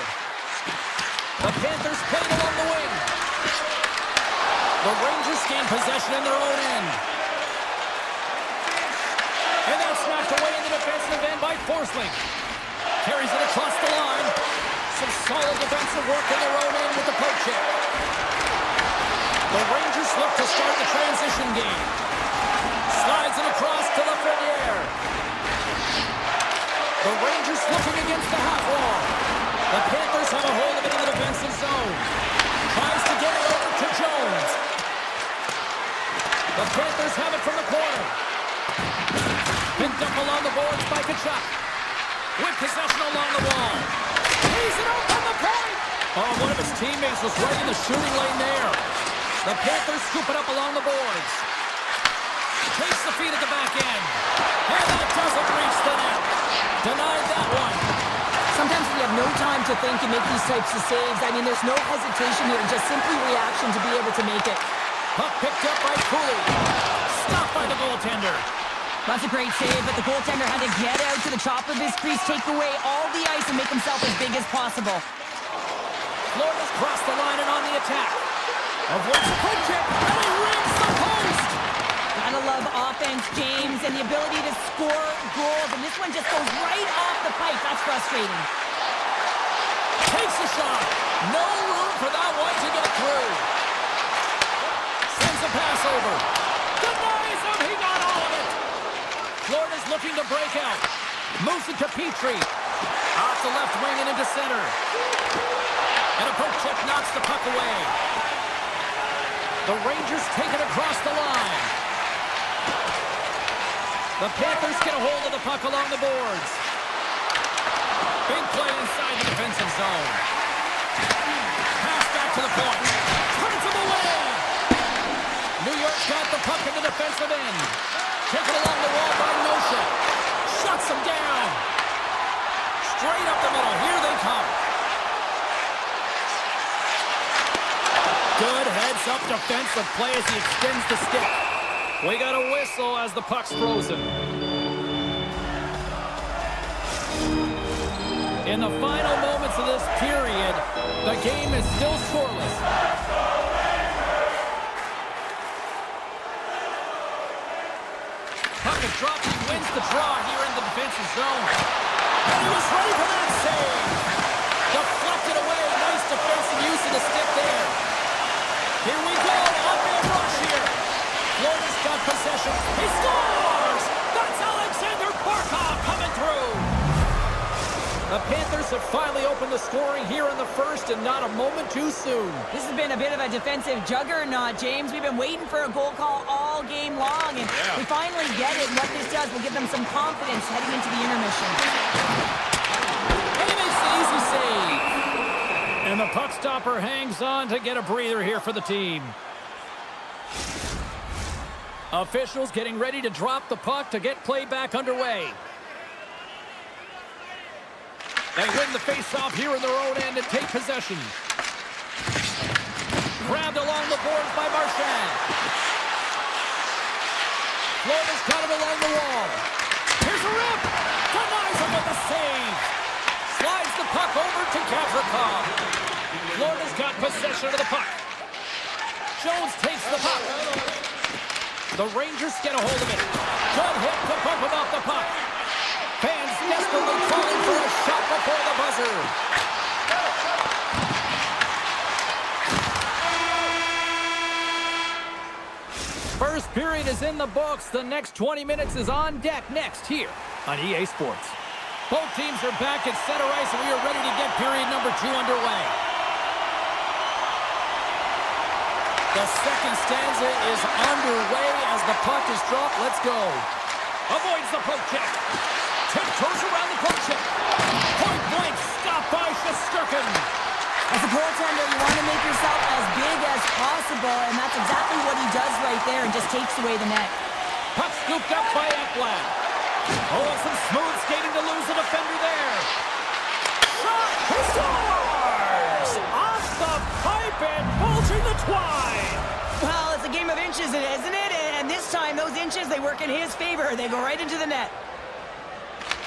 The Panthers play it along the wing. The Rangers gain possession in their own end. And that's knocked away in the defensive end by Forsling. Carries it across the line. Some solid defensive work in their own end with the poke check. The Rangers look to start the transition game. Slides it across to Lafreniere. The Rangers looking against the half wall. The Panthers have a hold of it in the defensive zone. Tries to get it over to Jones. The Panthers have it from the corner. Picked up along the boards by Kachuk. With possession along the wall. He's it out from the point. Oh, one of his teammates was right in the shooting lane there. The Panthers scoop it up along the boards. Takes the feed at the back end. And that doesn't reach the net. Denied that one. Sometimes we have no time to think and make these types of saves. I mean, there's no hesitation here, just simply reaction to be able to make it. Puck picked up by Cooley. Stopped by the goaltender. That's a great save, but the goaltender had to get out to the top of his crease, take away all the ice, and make himself as big as possible. Florida's crossed the line and on the attack. Avoids the poke check, and he rings the post! Gotta love offense, James, and the ability to score goals, and this one just goes right off the pipe. That's frustrating. Takes a shot. No room for that one to get through. Sends a pass over. Denies him. He got all of it. Florida's looking to break out. Moves it to Petrie. Off the left wing and into center. And a poke check knocks the puck away. The Rangers take it across the line. The Panthers get a hold of the puck along the boards. Big play inside the defensive zone. Pass back to the point. Turns him away. New York's got the puck in the defensive end. Taken along the wall by Nosha. Shuts him down. Straight up the middle. Here they come. Good heads-up defensive play as he extends the stick. We got a whistle as the puck's frozen. In the final moments of this period, the game is still scoreless. Puck is dropped. He wins the draw here in the defensive zone. And he was ready for that save. Deflected away. Nice defensive use of the stick there. Here we go. Up-man rush here. Florida's got possession. He scores! That's Alexander Barkov coming through. The Panthers have finally opened the scoring here in the first, and not a moment too soon. This has been a bit of a defensive juggernaut, James. We've been waiting for a goal call all game long, and we finally get it. And what this does will give them some confidence heading into the intermission. And he makes the easy save. And the puck stopper hangs on to get a breather here for the team. Officials getting ready to drop the puck to get play back underway. They win the face-off here in their own end and take possession. Grabbed along the boards by Marchand. Florida's got it along the wall. Here's a rip. Denies him with the save. Slides the puck over to Gavrikov. Florida's got possession of the puck. Jones takes the puck. The Rangers get a hold of it. Good hit to bump him off the puck. Fans desperately calling for a shot before the buzzer. First period is in the books. The next 20 minutes is on deck next here on EA Sports. Both teams are back at center ice, and we are ready to get period number 2 underway. The second stanza is underway as the puck is dropped. Let's go. Avoids the poke check. Tiptoes around the poke check. Point blank, stopped by Shesterkin. As a goaltender, you want to make yourself as big as possible, and that's exactly what he does right there and just takes away the net. Puck scooped up by Ekblad. Oh, some smooth skating to lose a defender there. Shot! He scores! Off the pipe and bulging the twine. Well, it's a game of inches, isn't it? And this time, those inches, they work in his favor. They go right into the net.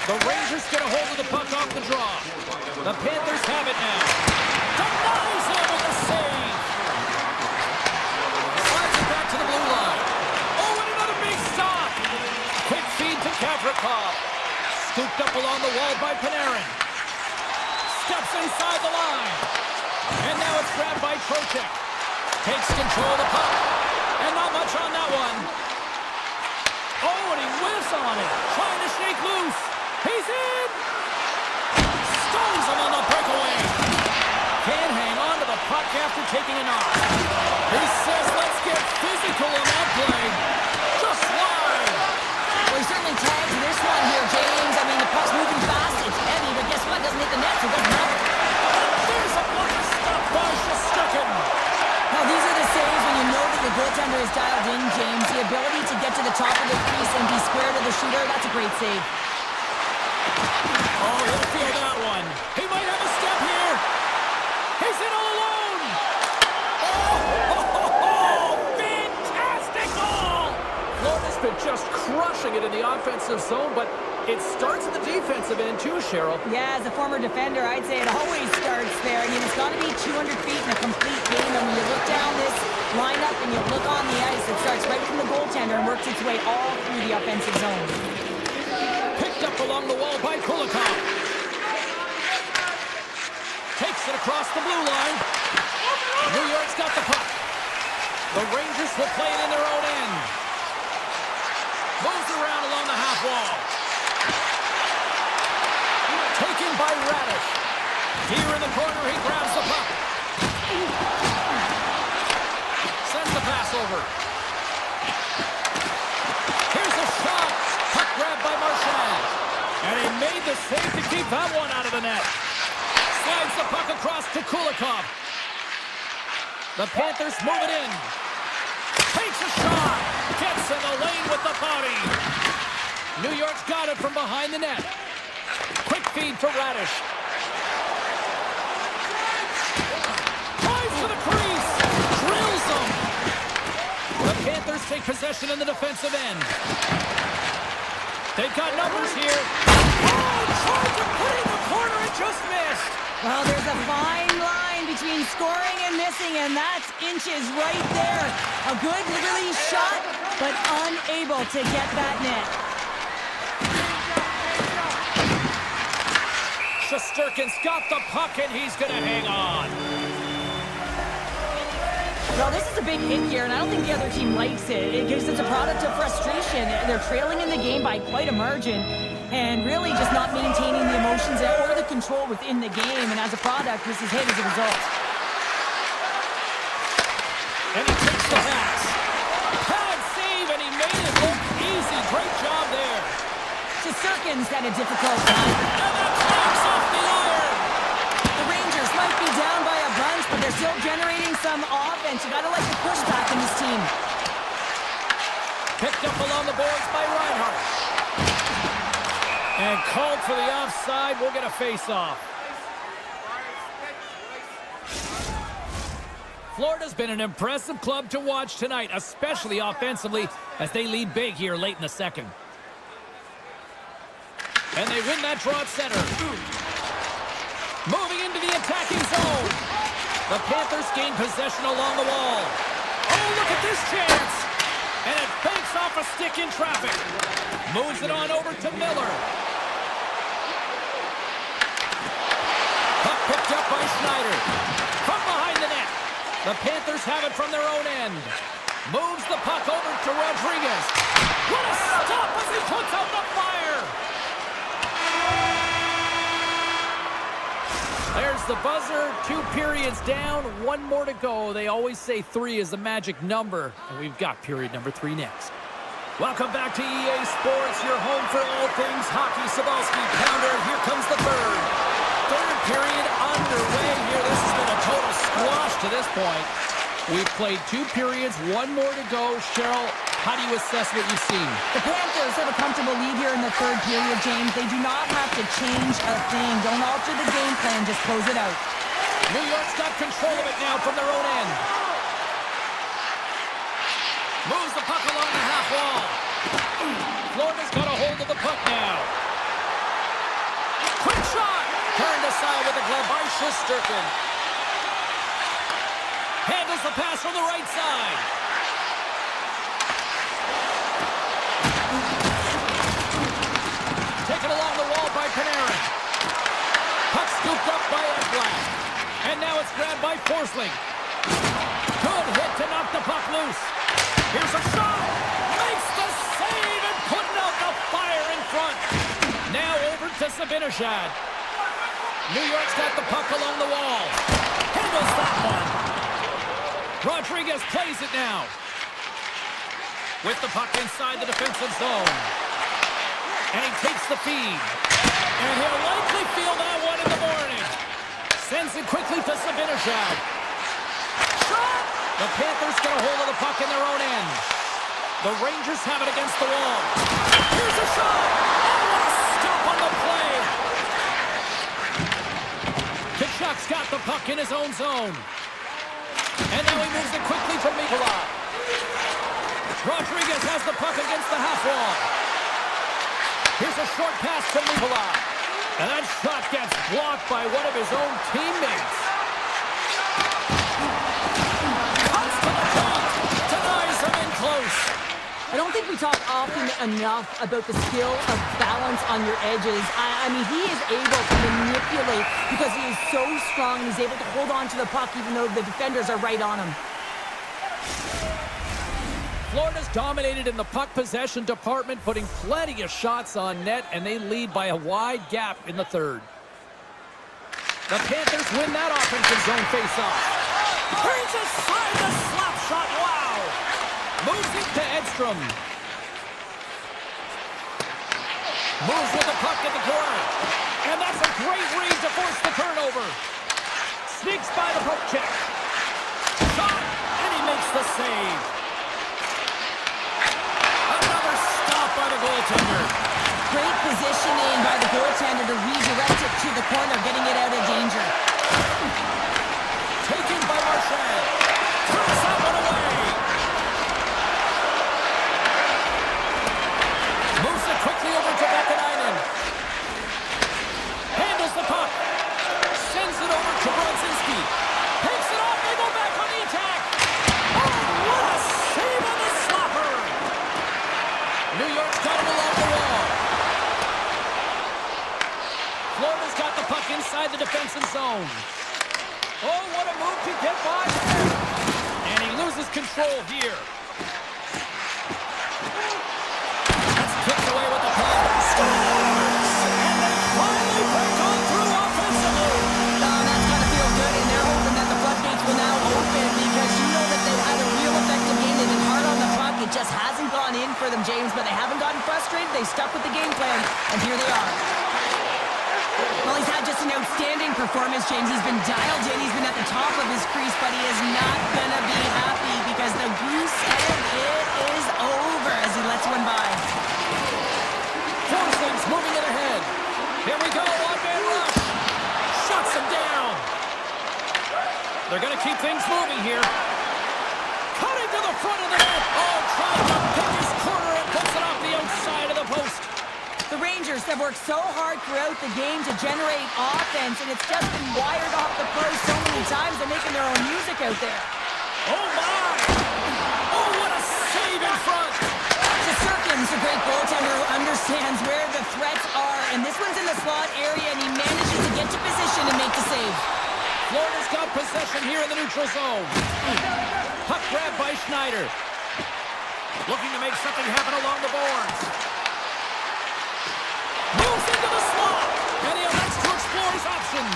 The Rangers get a hold of the puck off the draw. The Panthers have it now. Denies him with the save. Slides it back to the blue line. Oh, and another big stop. Quick feed to Gavrikov. Scooped up along the wall by Panarin. Steps inside the line. And now it's grabbed by Trocheck. Takes control of the puck. And not much on that one. Oh, and he whiffs on it. Trying to shake loose. He's in! Stones him on the breakaway. Can't hang on to the puck after taking a knock. He says, let's get physical on that play. Just slide. Well, he certainly tags this one here, James. I mean, the puck's moving fast. It's heavy, but guess what? It doesn't hit the net, so it doesn't matter. There's a block stop by Shesterkin. Now, these are the saves when you know that your goaltender is dialed in, James. The ability to get to the top of the crease and be square to the shooter, that's a great save. Oh, he'll feel that one. He might have a step here. He's in all alone. Oh, fantastic goal. Florida's been just crushing it in the offensive zone, but it starts at the defensive end too, Cheryl. Yeah, as a former defender, I'd say it always starts there. I mean, it's got to be 200 feet in a complete game. And when you look down this lineup and you look on the ice, it starts right from the goaltender and works its way all through the offensive zone. Picked up along the wall by Kulikov. Takes it across the blue line. New York's got the puck. The Rangers will play it in their own end. Moves around along the half wall. Taken by Radish. Here in the corner, he grabs the puck. Sends the pass over. Here's a shot. Puck grabbed by Marchand. And he made the save to keep that one out of the net. Slides the puck across to Kulikov. The Panthers move it in. Takes a shot. Gets in the lane with the body. New York's got it from behind the net. Quick feed to Radish. Drives to the crease. Drills them. The Panthers take possession in the defensive end. They've got numbers here. Oh, tried to put it in the corner and just missed. Well, there's a fine line between scoring and missing, and that's inches right there. A good release shot, but unable to get that net. Shesterkin's got the puck, and he's going to hang on. Well, this is a big hit here, and I don't think the other team likes it because it's a product of frustration. They're trailing in the game by quite a margin and really just not maintaining the emotions or the control within the game. And as a product, this is hit as a result. And he takes the pass. Pad save, and he made it look easy. Great job there. Shesterkin's had a difficult time. And that knocks off the iron. The Rangers might be down by a bunch, but they're still generating some offense. You gotta like the pushback in this team. Picked up along the boards by Reinhart. And called for the offside. We'll get a face-off. Florida's been an impressive club to watch tonight, especially offensively, as they lead big here late in the second. And they win that draw at center. Moving into the attacking zone. The Panthers gain possession along the wall. Oh, look at this chance. And it banks off a stick in traffic. Moves it on over to Miller. Puck picked up by Schneider. From behind the net. The Panthers have it from their own end. Moves the puck over to Rodriguez. What a stop as he puts out the fire. There's the buzzer. 2 periods down, 1 more to go. They always say 3 is the magic number, and we've got period number 3 next. Welcome back to EA Sports, your home for all things hockey. Sabalski pounder. Here comes the third. Third period underway here. This has been a total squash to this point. We've played 2 periods, 1 more to go. Cheryl, how do you assess what you've seen? The Panthers have a comfortable lead here in the third period, James. They do not have to change a thing. Don't alter the game plan, just close it out. New York's got control of it now from their own end. Moves the puck along the half wall. Florida's got a hold of the puck now. Quick shot! Turned aside with a glove by Shesterkin. Handles the pass from the right side. Taken along the wall by Panarin. Puck scooped up by Ekblad. And now it's grabbed by Forsling. Good hit to knock the puck loose. Here's a shot. Makes the save and putting out the fire in front. Now over to Zibanejad. New York's got the puck along the wall. Handles that one. Rodriguez plays it now. With the puck inside the defensive zone. And he takes the feed. And he'll likely feel that one in the morning. Sends it quickly to Zibanejad. Shot! The Panthers get a hold of the puck in their own end. The Rangers have it against the wall. Here's a shot! And what a stop on the play! Tkachuk's got the puck in his own zone. And now he moves it quickly to Mikula. Rodriguez has the puck against the half wall. Here's a short pass to Mikula. And that shot gets blocked by one of his own teammates. Comes to the top. Denies him in close. I don't think we talk often enough about the skill of balance on your edges. I mean, he is able to manipulate because he is so strong. He's able to hold on to the puck even though the defenders are right on him. Florida's dominated in the puck possession department, putting plenty of shots on net, and they lead by a wide gap in the third. The Panthers win that offensive zone faceoff. Turns aside the slap shot. Wow! Moves it to Edstrom. Moves with the puck at the corner. And that's a great read to force the turnover. Sneaks by the poke check. Shot, and he makes the save. Another stop by the goaltender. Great positioning by the goaltender to redirect it to the corner, getting it out of danger. Taken by Marchand. Turns that one away. Moves it quickly over to Vakanainen. Handles the puck. Sends it over to Brodzinski. Takes it off. They go back on the attack. Oh, what a save on the slapper. New York's got it along the wall. Florida's got the puck inside the defensive zone. Oh, what a move to get by. And he loses control here. That's kicked away with the puck. Scores! And they finally break on through offensively. That's got to feel good, and they're hoping that the floodgates will now open because you know that they've had a real effective game. They've been hard on the puck. It just hasn't gone in for them, James, but they haven't gotten frustrated. They stuck with the game plan, and here they are. Well, he's had just an outstanding performance, James. He's been dialed in. He's been at the top of his crease, but he is not going to be happy because the goose egg, it is over as he lets one by. Forsling's moving it ahead. Here we go, one-man rush. Shuts him down. They're going to keep things moving here. Cutting to the front of the net. Oh, trying to pick his corner and puts it off the outside of the post. The Rangers have worked so hard throughout the game to generate offense, and it's just been wired off the post so many times they're making their own music out there. Oh, my! Oh, what a save in front! Shesterkin's a great goaltender who understands where the threats are, and this one's in the slot area, and he manages to get to position and make the save. Florida's got possession here in the neutral zone. Puck grab by Schneider. Looking to make something happen along the boards. Moves into the slot, and he elects to explore his options.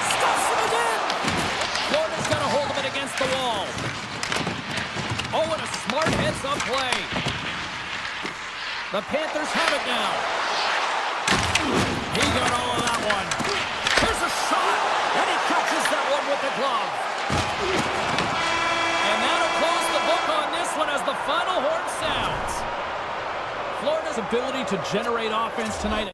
Stuffs him again. Florida's got a hold of it against the wall. Oh, and a smart heads-up play. The Panthers have it now. He got all of that one. Here's a shot, and he catches that one with the glove. And that'll close the book on this one as the final horn sounds. Florida's ability to generate offense tonight.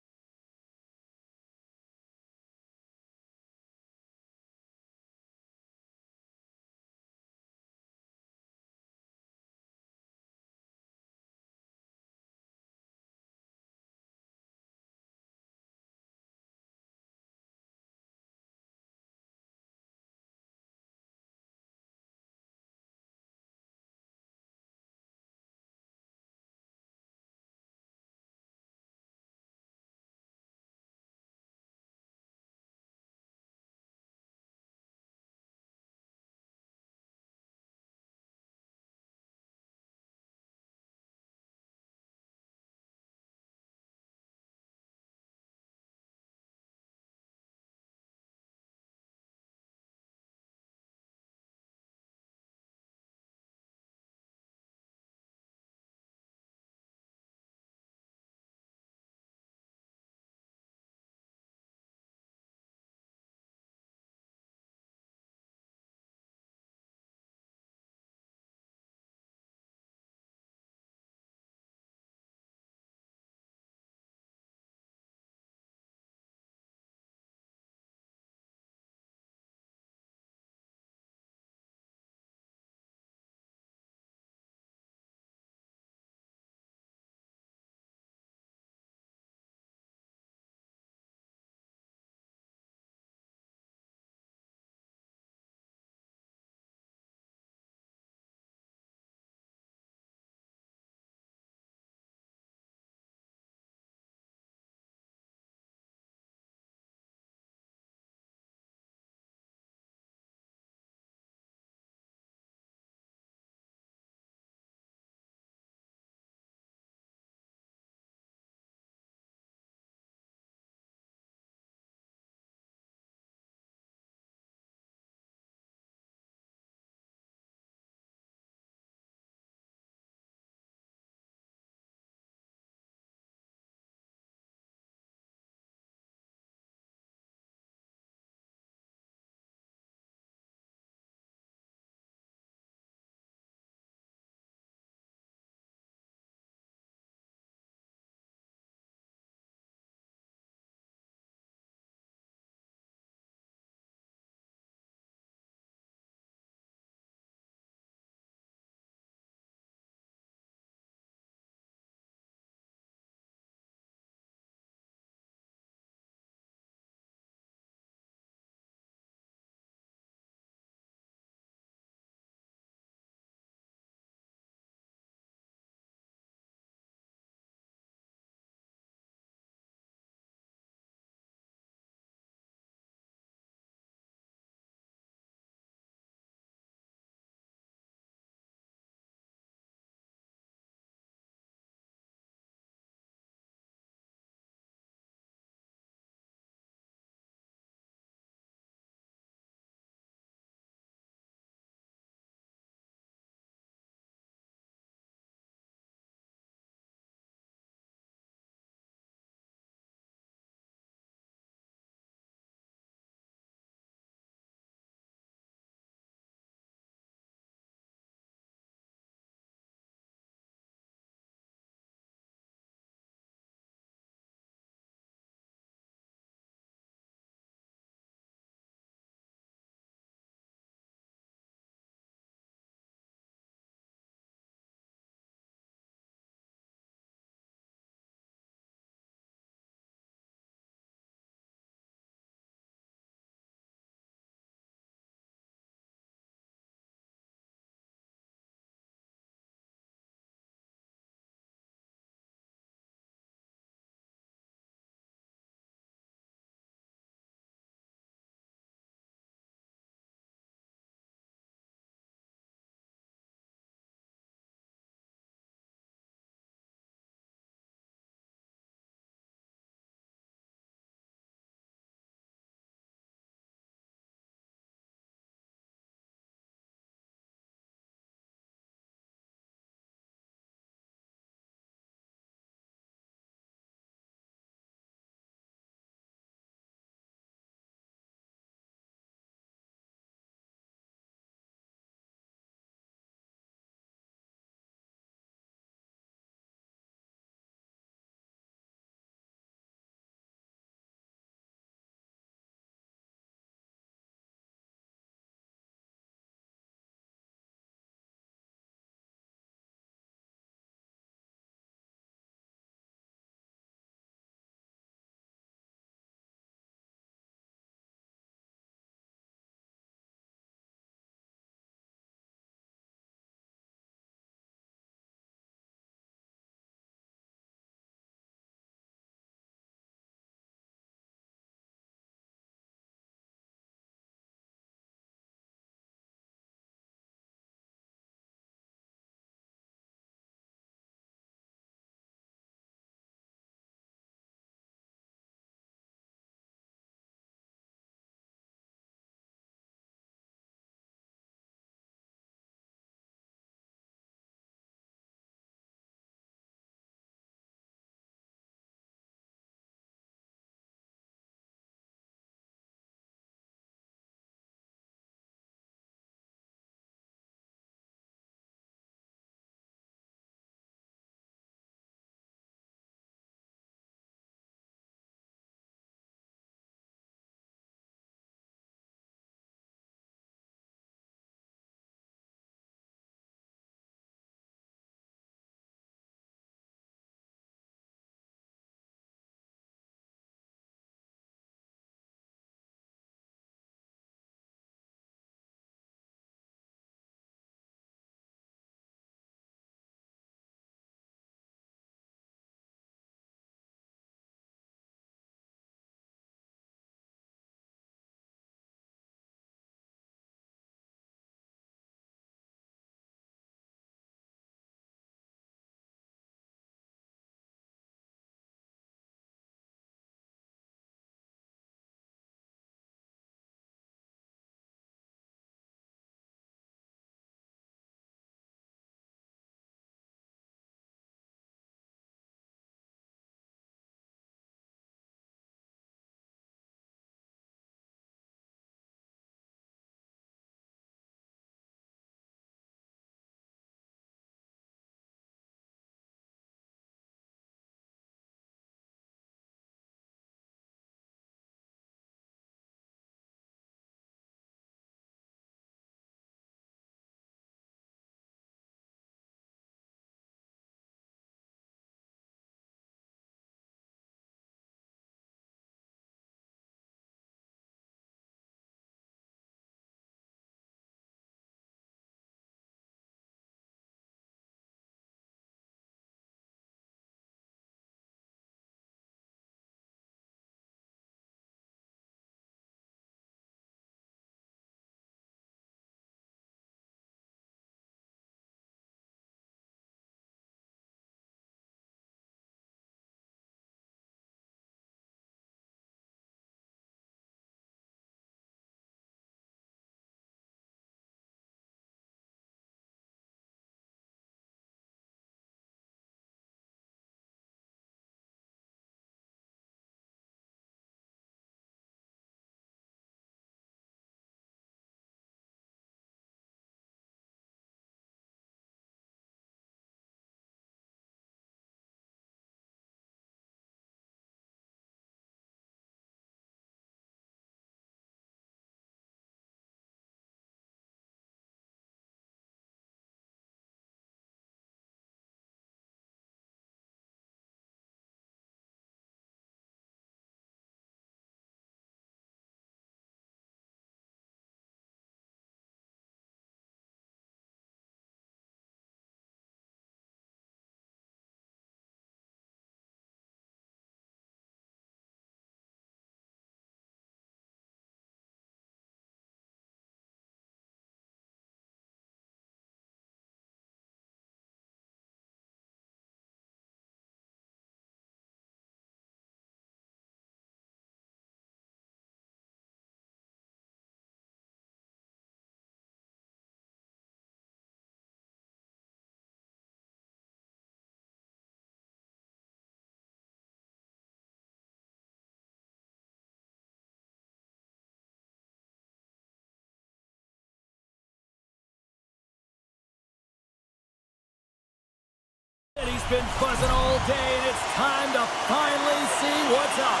been buzzing all day, and it's time to finally see what's up.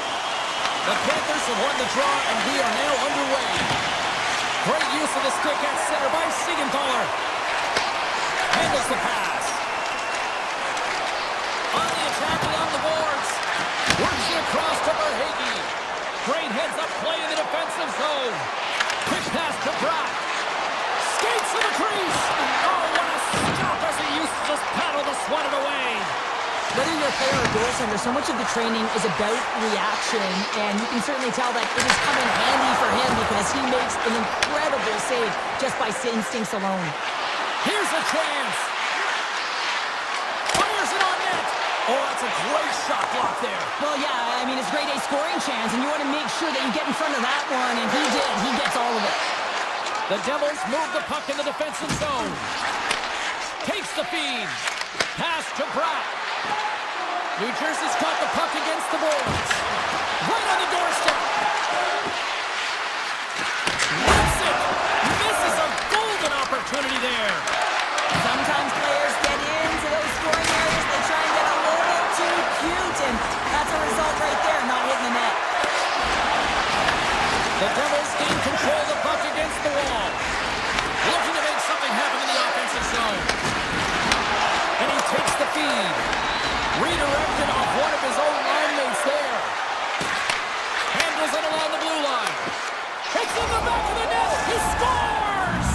The Panthers have won the draw, and we are now underway. Great use of the stick at center by Siegenthaler. Handles the pass. On the attack along the boards. Works it across to Verhaeghe. Great heads-up play in the defensive zone. Quick pass to Brock. Skates to the crease. Oh, what a stop as he used this paddle to swat it away. Whether you're a player or goaltender, so much of the training is about reaction, and you can certainly tell that it is coming handy for him because he makes an incredible save just by instincts alone. Here's a chance. Fires it on net. Oh, that's a great shot block there. Well, yeah, I mean, it's a grade A scoring chance, and you want to make sure that you get in front of that one, and he did. He gets all of it. The Devils move the puck in the defensive zone. Takes the feed. Pass to Brock. New Jersey's got the puck against the boards. Right on the doorstep. That's it. Misses a golden opportunity there. Sometimes players get into those scoring areas. They try and get a little too cute, and that's a result right there, not hitting the net. The Devils gain control of the puck against the wall. Looking to make something happen in the offensive zone. And he takes the feed. Redirected off one of his own line mates there. Handles it along the blue line. Hits in the back of the net. He scores!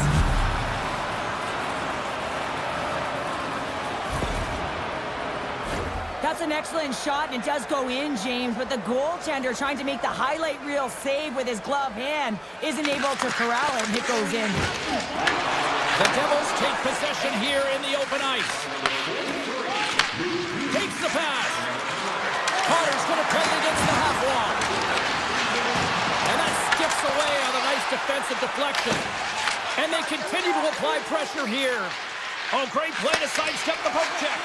That's an excellent shot, and it does go in, James, but the goaltender trying to make the highlight reel save with his glove hand isn't able to corral it, and it goes in. The Devils take possession here in the open ice. Takes the pass. Carter's going to play against the half wall. And that skips away on a nice defensive deflection. And they continue to apply pressure here. Oh, great play to sidestep the poke check.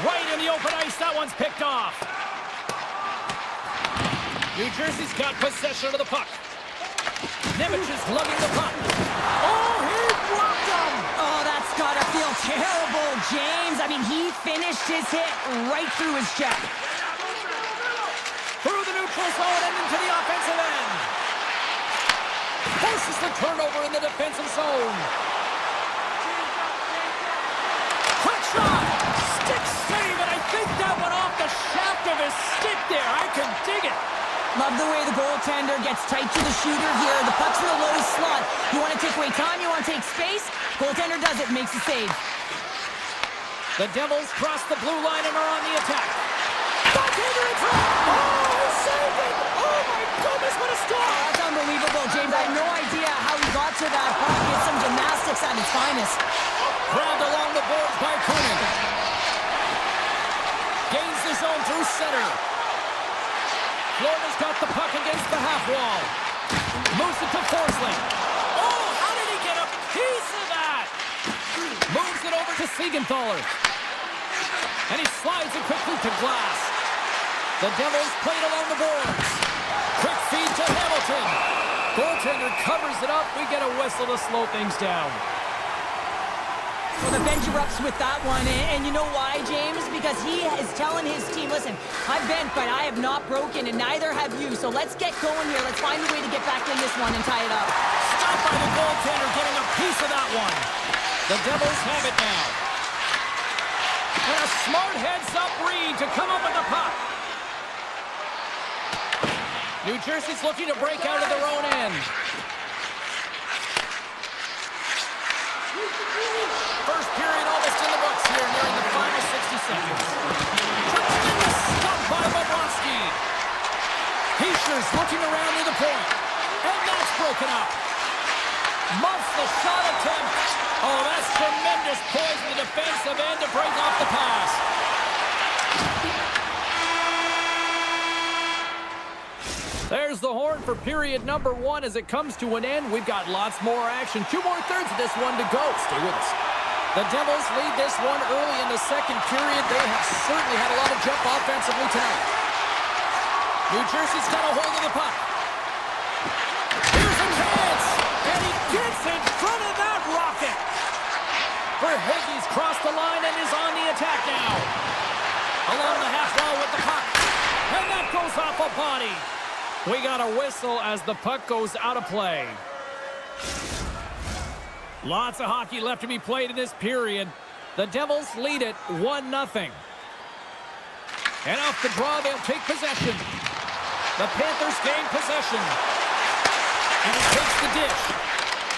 Right in the open ice, that one's picked off. New Jersey's got possession of the puck. Nemec is lugging the puck. Oh, he blocked him! Oh, that's gotta feel terrible, James. I mean, he finished his hit right through his check. Through the neutral zone and into the offensive end. Forces the turnover in the defensive zone. Quick shot! Stick save, and I think that went off the shaft of his stick there. I can dig it. Love the way the goaltender gets tight to the shooter here. The puck's in the low slot. You want to take away time, you want to take space. Goaltender does it, makes a save. The Devils cross the blue line and are on the attack. Goaltender in front! Oh, he saved it! Oh my goodness, what a stop! That's unbelievable, James. I have no idea how he got to that puck. It's some gymnastics at its finest. Grabbed along the boards by Koenig. Gains the zone through center. Florida's got the puck against the half wall. Moves it to Forsling. Oh, how did he get a piece of that? Moves it over to Siegenthaler. And he slides it quickly to Glass. The Devils played along the boards. Quick feed to Hamilton. Goaltender covers it up. We get a whistle to slow things down. Well, the bench erupts with that one, and you know why, James? Because he is telling his team, listen, I've bent, but I have not broken, and neither have you, so let's get going here. Let's find a way to get back in this one and tie it up. Stopped by the goaltender, getting a piece of that one. The Devils have it now. And a smart heads-up read to come up with the puck. New Jersey's looking to break out of their own end. First period almost in the books here, nearing the final 60 seconds. Tremendous stop by Bobrovsky. Heischer's looking around near the point. And that's broken up. Muffs the shot attempt. Oh, that's tremendous poise in the defensive end to break off the pass. There's the horn for period number 1 as it comes to an end. We've got lots more action. 2 more thirds of this one to go. Stay with us. The Devils lead this one early in the second period. They have certainly had a lot of jump offensively tonight. New Jersey's got a hold of the puck. Here's a chance, and he gets in front of that rocket. Verhaeghe's crossed the line and is on the attack now. body. We got a whistle as the puck goes out of play. Lots of hockey left to be played in this period. The Devils lead it 1-0. And off the draw, they'll take possession. The Panthers gain possession. And he takes the dish.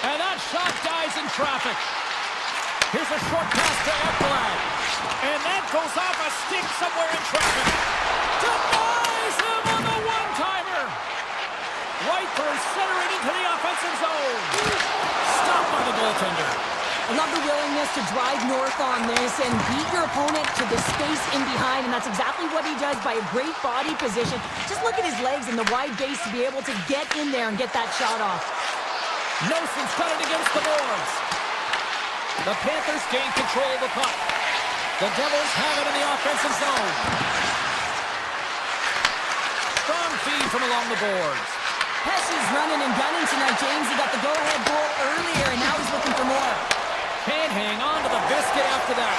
And that shot dies in traffic. Here's a short pass to Ekblad. And that goes off a stick somewhere in traffic. Denies him on the one-timer. Right through centering into the offensive zone. Stopped by the goaltender. I love the willingness to drive north on this and beat your opponent to the space in behind, and that's exactly what he does by a great body position. Just look at his legs and the wide base to be able to get in there and get that shot off. Nelson's got it against the boards. The Panthers gain control of the puck. The Devils have it in the offensive zone. Strong feed from along the boards. Hess is running and gunning tonight, James. He got the go-ahead goal earlier, and now he's looking for more. Can't hang on to the biscuit after that.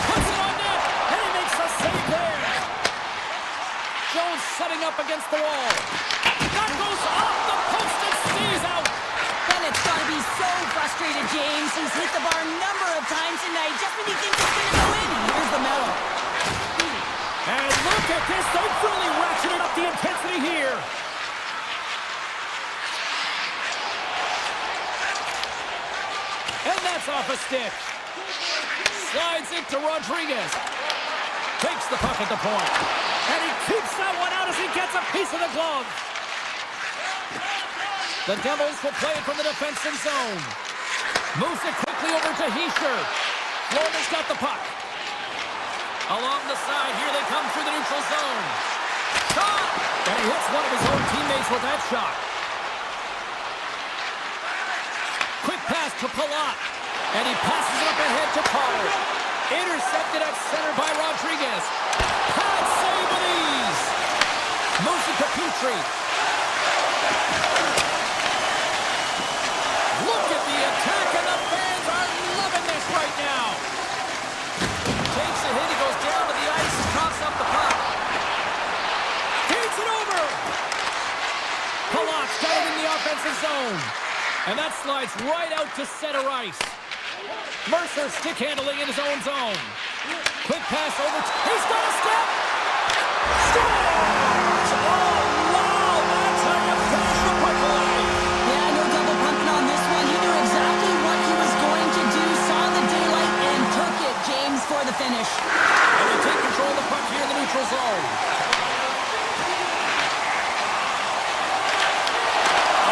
Puts it on net, and he makes a save there. Jones setting up against the wall. That goes off the post and stays out. Bennett's got to be so frustrated, James. He's hit the bar a number of times tonight, just when he thinks it's going to go in. Here's the medal. And look at this. They've really ratcheted up the intensity here. And that's off a stick. Slides it to Rodriguez. Takes the puck at the point. And he keeps that one out as he gets a piece of the glove. The Devils will play it from the defensive zone. Moves it quickly over to Hischier. Florida's got the puck. Along the side, here they come through the neutral zone. Shot! And he hits one of his own teammates with that shot. Quick pass to Palat. And he passes it up ahead to Pollard. Intercepted at center by Rodriguez. Pad save with ease. Moves it to Petrie. Look at the attack, and the fans are loving this right now. Takes a hit, he goes down to the ice and coughs up the puck. Feeds it over. Palat's got it in the offensive zone. And that slides right out to center ice. Mercer stick handling in his own zone. Quick pass over. He's got a step. Scores! Oh, wow! That's how you finish the puck away. Yeah, no double pumping on this one. He knew exactly what he was going to do, saw the daylight, and took it, James, for the finish. And they take control of the puck here in the neutral zone.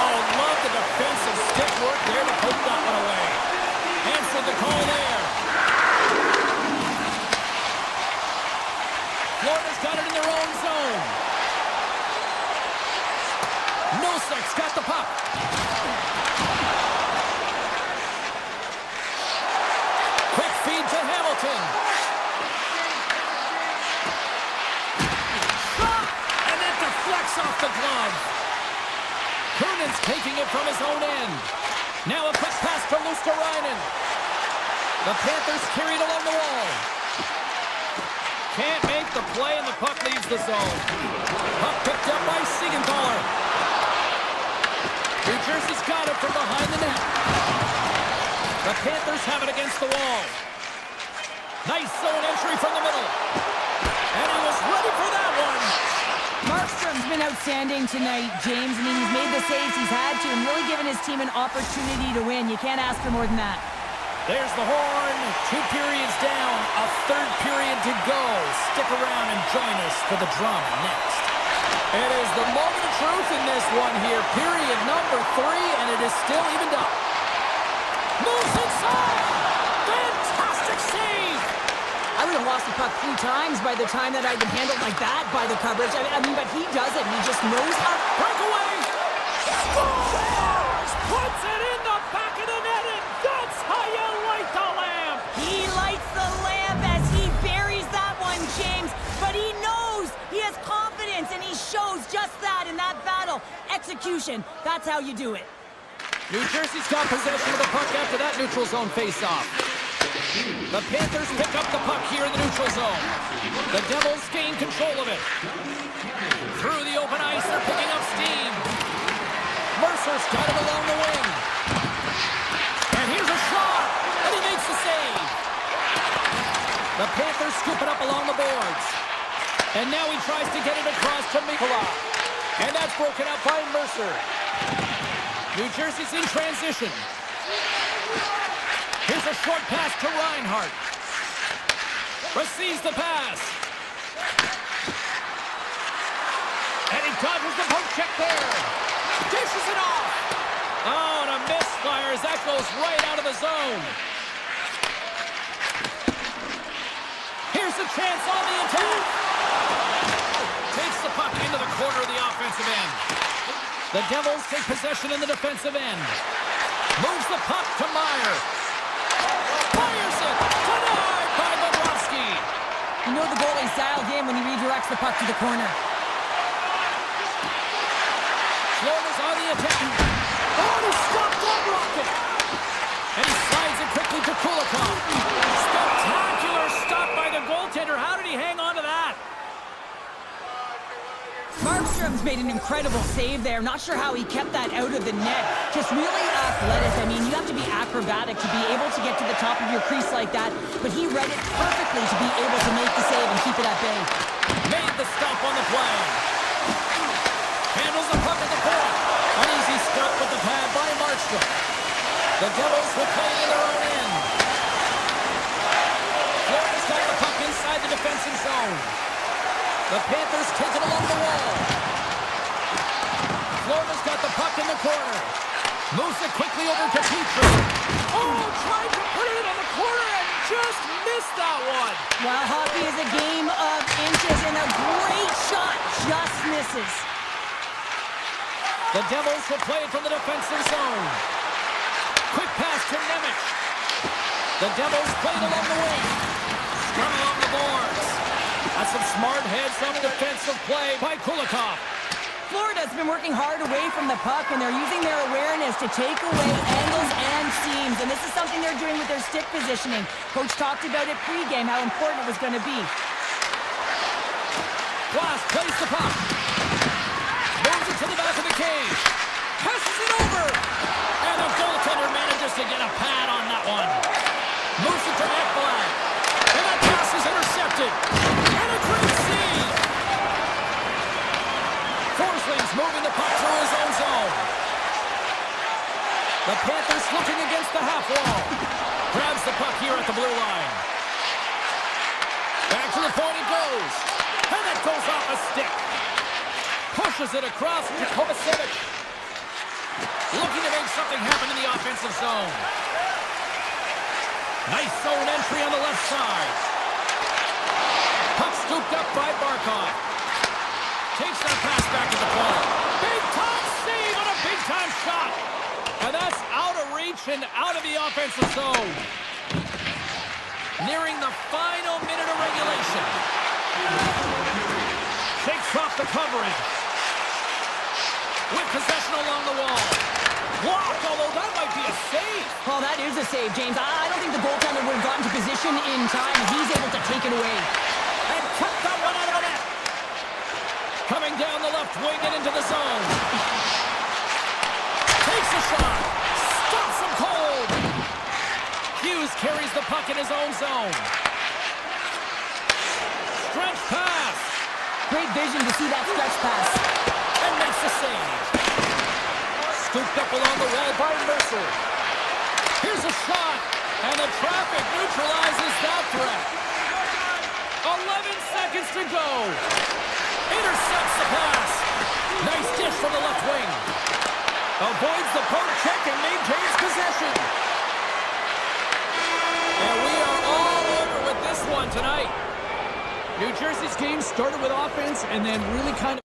Oh, love the defensive stick work there to poke that one away. Answered the call there. Florida's got it in their own zone. Nosek's got the puck. Quick feed to Hamilton. Shot! And it deflects off the glove. Kunin's taking it from his own end. Now a quick pass to Luosterainen. The Panthers carried along the wall. Can't make the play, and the puck leaves the zone. Puck picked up by Siegenthaler. New Jersey's got it from behind the net. The Panthers have it against the wall. Nice zone entry from the middle. And he was ready for that one. Markstrom's been outstanding tonight, James. I mean, he's made the saves he's had to and really given his team an opportunity to win. You can't ask for more than that. There's the horn. 2 periods down. A third period to go. Stick around and join us for the drama next. It is the moment of truth in this one here. Period number 3, and it is still evened up. Moves inside. Fantastic save. I would have lost the puck 3 times by the time that I'd been handled like that by the coverage. I mean, but he does it. He just knows how. Breakaway. Scores! Puts it in the back of the net, and that's how you light the lamp. He lights the lamp as he buries that one, James. But he knows he has confidence, and he shows just that in that battle. Execution. That's how you do it. New Jersey's got possession of the puck after that neutral zone face-off. The Panthers pick up the puck here in the neutral zone. The Devils gain control of it. Through the open ice, they're picking up steam. Mercer's got it along the wing. And here's a shot, and he makes the save. The Panthers scoop it up along the boards. And now he tries to get it across to Mikula. And that's broken up by Mercer. New Jersey's in transition. Here's a short pass to Reinhart. Receives the pass. And he dodges the poke check there. Dishes it off. Oh, and a misfire as that goes right out of the zone. Here's a chance on the attack. Takes the puck into the corner of the offensive end. The Devils take possession in the defensive end. Moves the puck to Meyer. Fires it. Denied by Bobrovsky. You know the goalie's dialed in when he redirects the puck to the corner. Florida's on the attack. Oh, he stopped that rocket. And he slides it quickly to Kulikov. Spectacular stop by the goaltender. How did he hang on to that? Markstrom's made an incredible save there. Not sure how he kept that out of the net. Just really athletic. I mean, you have to be acrobatic to be able to get to the top of your crease like that. But he read it perfectly to be able to make the save and keep it at bay. Made the stop on the play. Handles the puck at the point. An easy stop with the pad by Markstrom. The Devils will play in their own end. Florida's got the puck inside the defensive zone. The Panthers take it along the wall. Florida's got the puck in the corner. Moves it quickly over to Petrie. Oh, tried to put it on the corner and just missed that one. Well, hockey is a game of inches, and a great shot just misses. The Devils will play it from the defensive zone. Quick pass to Nemec. The Devils play it along the wing. Scrum along the boards. That's some smart heads-up defensive play by Kulikov. Florida's been working hard away from the puck, and they're using their awareness to take away angles and seams. And this is something they're doing with their stick positioning. Coach talked about it pregame, how important it was going to be. Glass plays the puck. Moves it to the back of the cage. Passes it over. And the goaltender manages to get a pad on that one. Moves it to Ekblad. And that pass is intercepted. And a great save. Forsling's moving the puck through his own zone. The Panthers looking against the half wall. Grabs the puck here at the blue line. Back to the point it goes. And it goes off a stick. Pushes it across to Kovacevic. Looking to make something happen in the offensive zone. Nice zone entry on the left side. Puck scooped up by Barkov. Takes that pass back to the point. Big-time save on a big-time shot. And that's out of reach and out of the offensive zone. Nearing the final minute of regulation. Shakes off the coverage. With possession along the wall. Blocked, although that might be a save. Oh, that is a save, James. I don't think the goaltender would have gotten to position in time. He's able to take it away. And cut that one out of the net. Coming down the left wing and into the zone. Takes a shot. Stops him cold. Hughes carries the puck in his own zone. Stretch pass. Great vision to see that stretch pass. And makes the save. Scooped up along the wall by Mercer. Here's a shot. And the traffic neutralizes that threat. 11 seconds to go. Intercepts the pass. Nice dish from the left wing. Avoids the poke check and maintains possession. And we are all over with this one tonight. New Jersey's game started with offense and then really kind of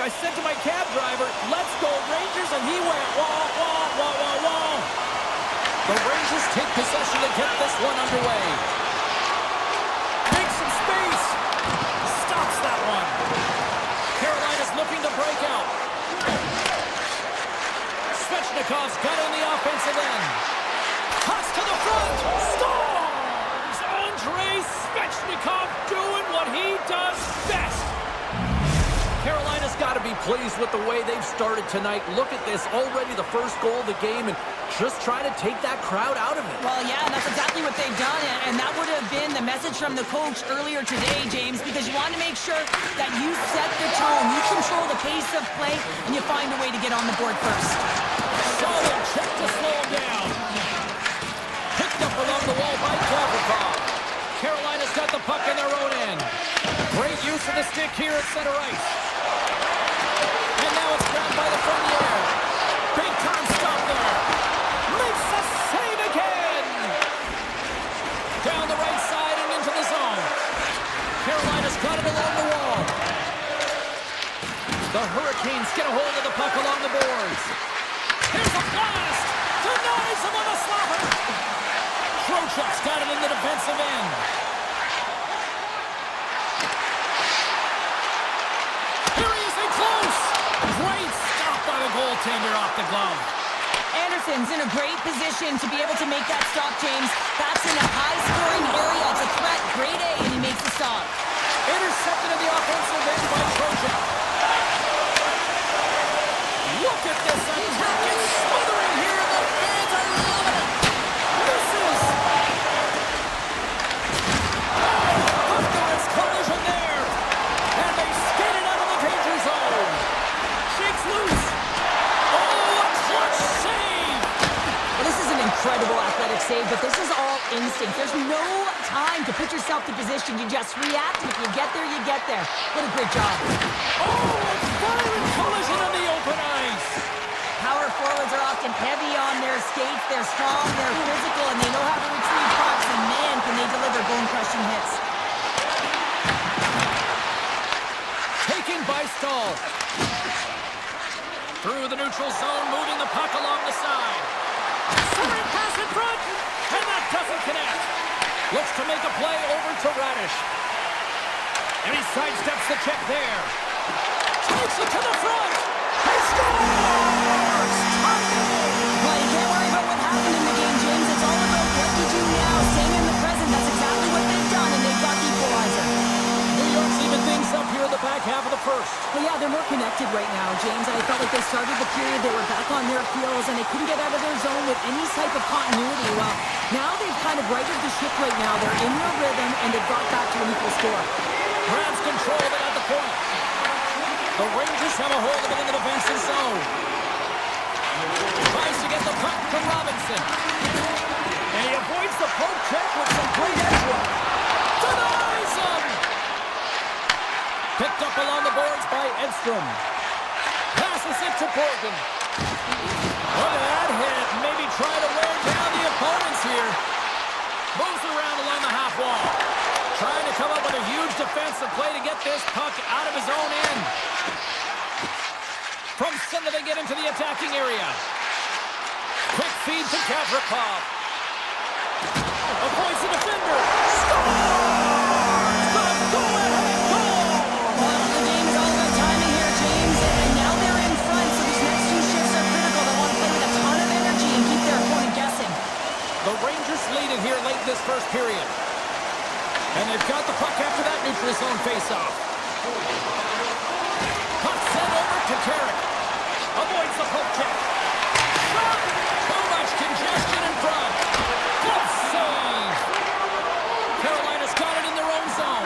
I said to my cab driver, let's go Rangers, and he went, wah, wah, wah, wah, wah. The Rangers take possession to get this one underway. Makes some space. Stops that one. Carolina's looking to break out. Svechnikov's got it on the offensive end. Toss to the front. Scores! Andrei Svechnikov doing what he does best. Carolina's got to be pleased with the way they've started tonight. Look at this, already the first goal of the game, and just trying to take that crowd out of it. Well, yeah, that's exactly what they've done, and that would have been the message from the coach earlier today, James, because you want to make sure that you set the tone, you control the pace of play, and you find a way to get on the board first. Solid check to slow him down. Picked up along the wall by Gavrikov. Carolina's got the puck in their own end. Great use of the stick here at center ice. And now it's grabbed by the Frenier. Big time stop there. Makes a save again. Down the right side and into the zone. Carolina's got it along the wall. The Hurricanes get a hold of the puck along the boards. Here's a blast. Denies him on a slapper. Trochuk's got it in the defensive end. Here he is in close. Great stop by the goaltender off the glove. Anderson's in a great position to be able to make that stop, James. That's in a high-scoring area. It's a threat. Grade A, and he makes the stop. Intercepted in the offensive end by Trochuk. Look at this attack. It's smothering here, and the fans are loving it. Misses. Thunderous collision there. And they skate it out of the danger zone. Shakes loose. Oh, a clutch save. Well, this is an incredible athletic save, but this is all instinct. There's no time to put yourself to position. You just react, and if you get there, you get there. What a great job. Oh, a violent collision on the open ice. Power forwards are often heavy on their skates. They're strong, they're physical, and they know how to retrieve pucks, and man, can they deliver bone-crushing hits. Taken by Stahl. Through the neutral zone, moving the puck along the side. Centering pass in front, and that doesn't connect. Looks to make a play over to Radish. And he sidesteps the check there. Takes it to the front. He scores! Well, you can't worry about what happened in the game, James. It's all about what you do now, staying in the present. That's exactly what they've done, and they've got the equalizer. New York's even things up here in the back half of the first. Well, yeah, they're more connected right now, James. I felt like they started the period, they were back on their heels, and they couldn't get out of their zone with any type of continuity. Well, now they've kind of righted the ship right now. They're in their rhythm, and they've got back to an equal score. Grabs control of it at the point. The Rangers have a hold of it in the defensive zone. Tries to get the puck to Robinson. And he avoids the poke check with some great edge work. Denies him! Picked up along the boards by Edstrom. Passes it to Borgen. Look at that hit. Maybe try to wear down the opponents here. Moves around along the half wall. Trying to come up with a huge defensive play to get this puck out of his own end. From center they get into the attacking area. Quick feed to Gavrikov. Avoids the defender. Scores! The go-ahead goal! Well, the game is all about timing here, James, and now they're in front, so these next two shifts are critical. They want to play with a ton of energy and keep their opponent guessing. The Rangers lead it here late in this first period. And they've got the puck after that neutral zone face-off. Puck sent over to Carrick. Avoids the poke check. Shot! Too much congestion in front. Good save. Carolina's got it in their own zone.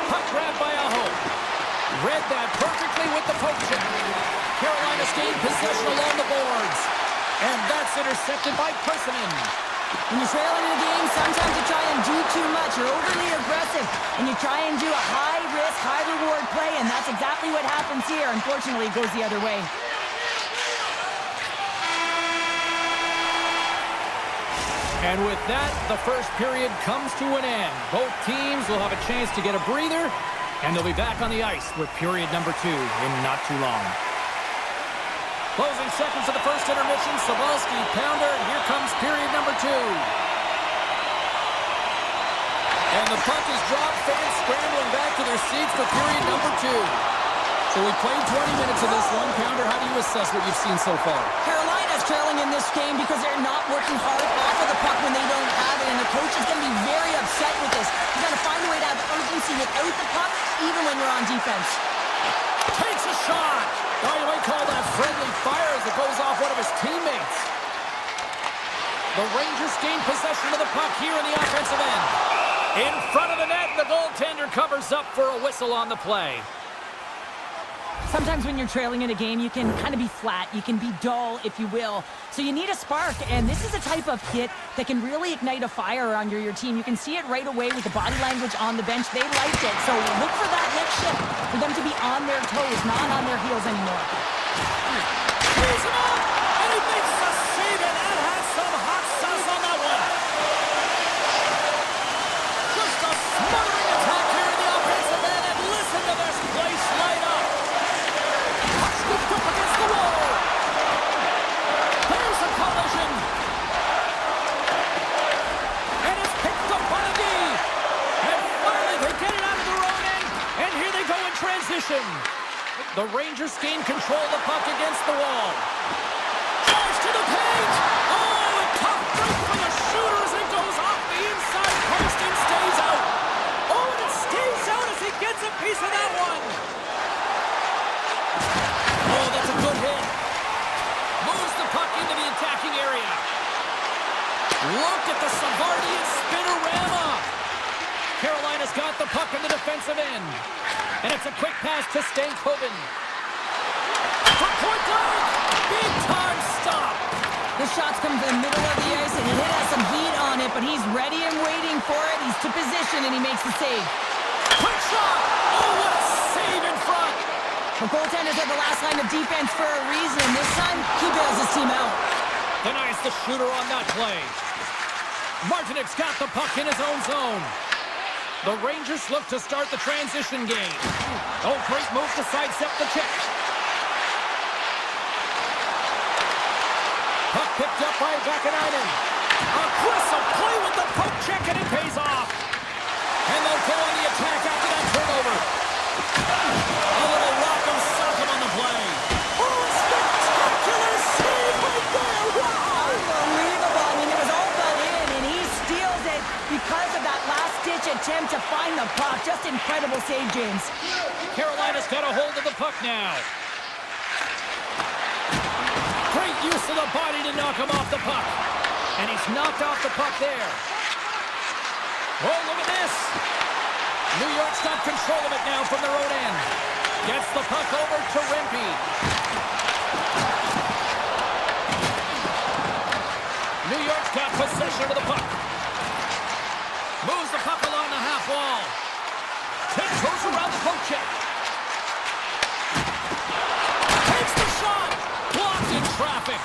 Puck grabbed by Aho. Read that perfectly with the poke check. Carolina's gained possession along the boards. And that's intercepted by Persimmon. When you're trailing in a game, sometimes you try and do too much. You're overly aggressive, and you try and do a high-risk, high-reward play, and that's exactly what happens here. Unfortunately, it goes the other way. And with that, the first period comes to an end. Both teams will have a chance to get a breather And they'll be back on the ice with period number 2 in not too long. Closing seconds of the first intermission. Sabalski, pounder, and here comes period number 2. And the puck is dropped. Fans scrambling back to their seats for period number 2. So we played 20 minutes of this one. Pounder, how do you assess what you've seen so far? Carolina's trailing in this game because they're not working hard off of the puck when they don't have it, and the coach is going to be very upset with this. He's got to find a way to have urgency without the puck, even when you're on defense. Takes a shot! Oh, you might call that friendly fire as it goes off one of his teammates. The Rangers gain possession of the puck here in the offensive end. In front of the net, the goaltender covers up for a whistle on the play. Sometimes when you're trailing in a game, you can kind of be flat. You can be dull, if you will. So you need a spark, and this is a type of hit that can really ignite a fire under your team. You can see it right away with the body language on the bench. They liked it. So look for that next shift, for them to be on their toes, not on their heels anymore. He's him up, and he makes the save, and that has some hot sauce on that one. Just a smothering attack here in the offensive end, and listen to this place light up. Scooped up against the wall. There's a collision. And it's picked up by the D. And finally they get it out of their own end. And here they go in transition. The Rangers gain control of the puck against the wall. Drives to the paint. Oh, a tough break for the shooter as it goes off the inside post and stays out. Oh, and it stays out as he gets a piece of that one. Oh, that's a good hit. Moves the puck into the attacking area. Look at the Savardian spinorama. Carolina's got the puck in the defensive end. And it's a quick pass to Stankoven. For point blank. Big time stop. The shots come to the middle of the ice, and the hit has some heat on it, but he's ready and waiting for it. He's to position, and he makes the save. Quick shot. Oh, what a save in front. The goaltender's at the last line of defense for a reason, and this time, he bails his team out. Denies the shooter on that play. Martinik's got the puck in his own zone. The Rangers look to start the transition game. Oh, great move to sidestep the check. Puck picked up by Vakanainen. Aggressive play with the poke check, and it pays off. And they'll go on the attack after that turnover. A little rock'em sock'em on the play. Oh, a spectacular save right there. Wow! Unbelievable. I mean, it was all done in, and he steals it because of that last-ditch attempt to find the puck. Just incredible save, James. Carolina's got a hold of the puck now. Great use of the body to knock him off the puck. And he's knocked off the puck there. Oh, look at this. New York's got control of it now from their own end. Gets the puck over to Rimpey. New York's got possession of the puck. Moves the puck along the half wall. Tiptoes around the poke check. Takes the shot. Blocked in traffic.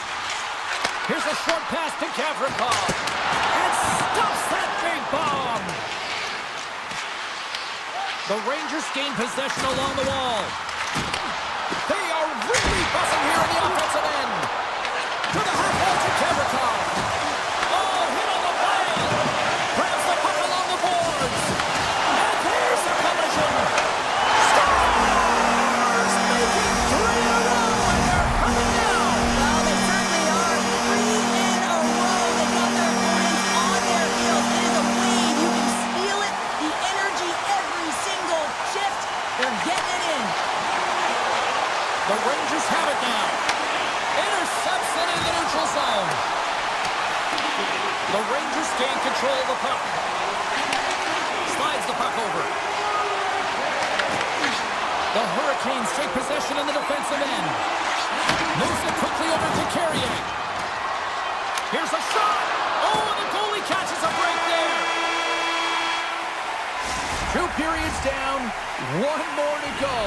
Here's a short pass to Gavrikov. And stops that big bomb. The Rangers gain possession along the wall. They are really buzzing here in the offensive end. To the half wall to Gavrikov. Oh, hit on the blade. Grabs the puck along the boards. And there's the collision. Stars making 3 in a row, and they're coming down. Well, they certainly are. 3 in a row. They got their opponents on their heels. It is a wave. You can feel it. The energy every single shift. They're getting it in. The Rangers have it now. Intercepts it in the neutral zone. The Rangers gain control of the puck. Slides the puck over. The Hurricanes take possession in the defensive end. Moves it quickly over to Carrier. Here's a shot. Oh, and the goalie catches a break there. 2 periods down, 1 more to go.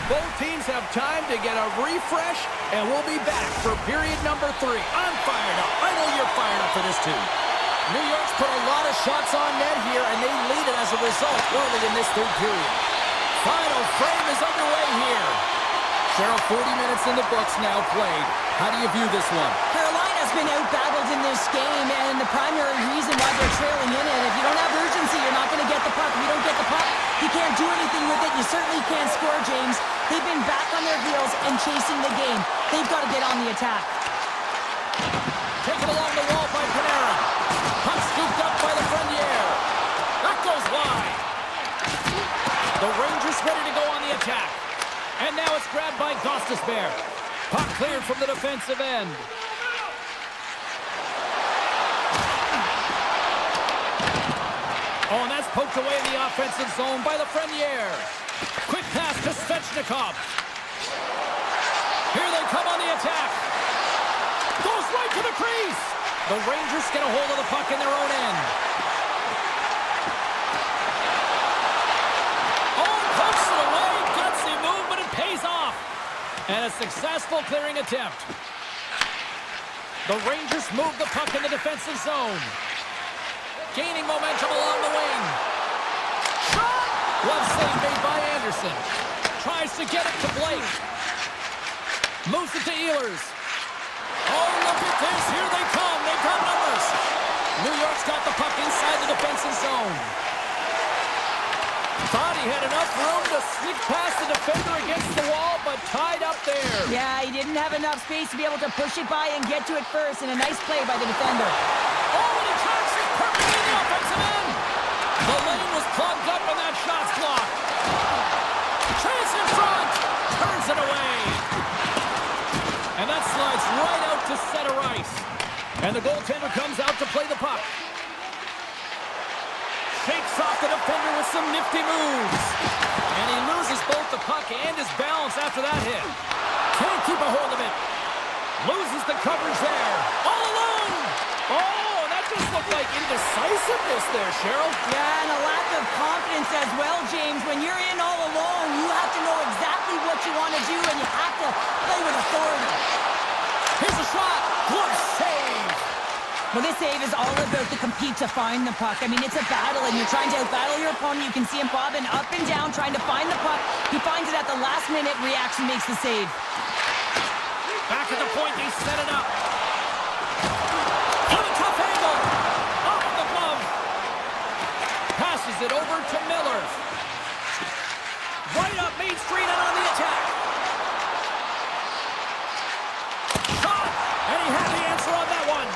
Both teams have time to get a refresh, and we'll be back for period number 3. I'm fired up. I know you're fired up for this too. New York's put a lot of shots on net here, and they lead it as a result early in this 3rd period. Final frame is underway here. Cheryl, 40 minutes in the books now played. How do you view this one? Carolina's been out-battled in this game, and the primary reason why they're trailing in it, if you don't have urgency, you're not going to get the puck. If you don't get the puck, you can't do anything with it. You certainly can't score, James. They've been back on their heels and chasing the game. They've got to get on the attack. Taken along the wall by Panera. Puck scooped up by the Frenier. That goes wide. The Rangers ready to go on the attack. And now it's grabbed by Gostisbehere. Puck cleared from the defensive end. Oh, and that's poked away in the offensive zone by the Frenier. Quick pass to Svechnikov. Here they come on the attack. Goes right to the crease. The Rangers get a hold of the puck in their own end. Oh, pokes it away. Gutsy move, but it pays off. And a successful clearing attempt. The Rangers move the puck in the defensive zone. Gaining momentum along the wing. Shot! Glove save made by Anderson. Tries to get it to Blake. Moves it to Ehlers. Oh, look at this. Here they come. They've got numbers. New York's got the puck inside the defensive zone. Thought he had enough room to sneak past the defender against the wall, but tied up there. Yeah, he didn't have enough space to be able to push it by and get to it first, and a nice play by the defender. Oh, and he tracks it perfectly in the offensive end. The lane was plugged up and that shot's blocked. Chance in front. Turns it away. And that slides right out to center ice. And the goaltender comes out to play the puck. Shakes off the defender with some nifty moves. And he loses both the puck and his balance after that hit. Can't keep a hold of it. Loses the coverage there. All alone. Oh, that just looked like indecisiveness there, Cheryl. Yeah, and a lack of confidence as well, James. When you're in all alone, you have to know exactly what you want to do, and you have to play with authority. Here's a shot. Good save. Well, this save is all about the compete to find the puck. I mean, it's a battle, and you're trying to outbattle your opponent. You can see him bobbing up and down, trying to find the puck. He finds it at the last minute, reacts and makes the save. Back at the point, they set it up. On a tough angle. Off the glove. Passes it over to Miller. Right up Main Street and on the attack. Shot! And he had the answer on that one.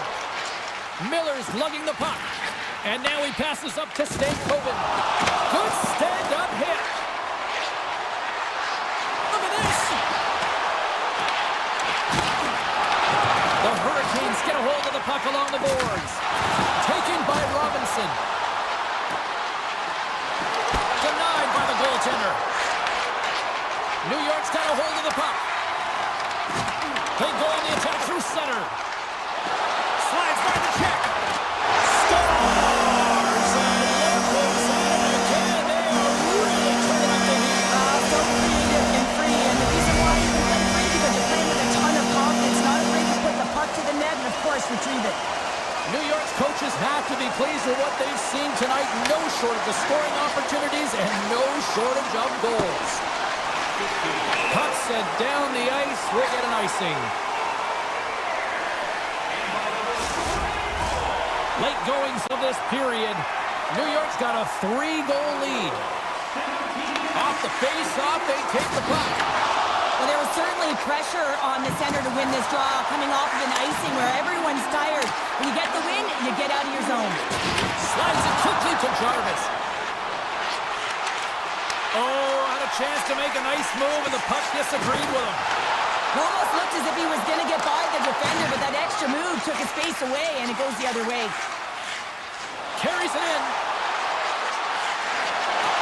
Miller's lugging the puck. And now he passes up to Stankoven. Good stand-up hit. Look at this. The Hurricanes get a hold of the puck along the boards. Taken by Robinson. Denied by the goaltender. New York's got a hold of the puck. They go on the attack through center. Slides by the check. Scores! And look who's at it again. They are really turning up the heat. So creative and free, and the reason why you can play free because you're playing with a ton of confidence, not afraid to put the puck to the net and, of course, retrieve it. New York's coaches have to be pleased with what they've seen tonight. No shortage of scoring opportunities and no shortage of goals. Puck set down the ice. We'll get an icing. Late goings of this period. New York's got a 3-goal lead. Off the face-off, they take the puck. Well, there was certainly pressure on the center to win this draw, coming off of an icing where everyone's tired. When you get the win, you get out of your zone. Slides it quickly to Jarvis. Oh, had a chance to make a nice move, and the puck disagreed with him. It almost looked as if he was going to get by the defender, but that extra move took his face away, and it goes the other way. Carries it in.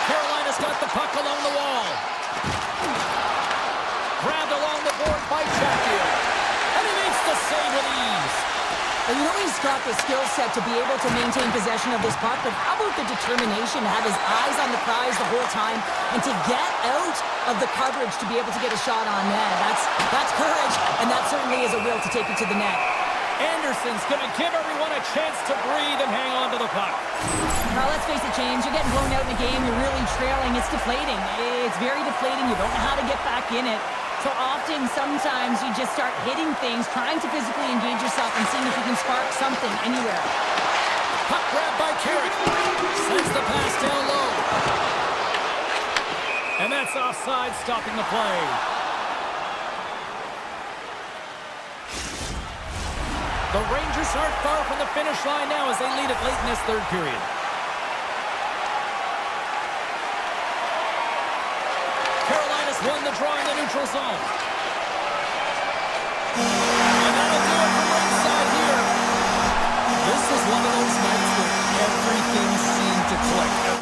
Carolina's got the puck along the wall. Grabbed along the board by Chatfield. And he makes the save with ease. Well, you know he's got the skill set to be able to maintain possession of this puck, but how about the determination to have his eyes on the prize the whole time and to get out of the coverage to be able to get a shot on net? That's courage, and that certainly is a will to take it to the net. Anderson's going to give everyone a chance to breathe and hang on to the puck. Now, let's face it, James, you're getting blown out in a game, you're really trailing. It's deflating. It's very deflating. You don't know how to get back in it. So often, sometimes you just start hitting things, trying to physically engage yourself and seeing if you can spark something anywhere. Puck grab by Carrick. Sends the pass down low. And that's offside, stopping the play. The Rangers aren't far from the finish line now as they lead it late in this third period. Carolina's won the draw in the neutral zone. And that'll do it from ringside here. This is one of those nights where everything seemed to click.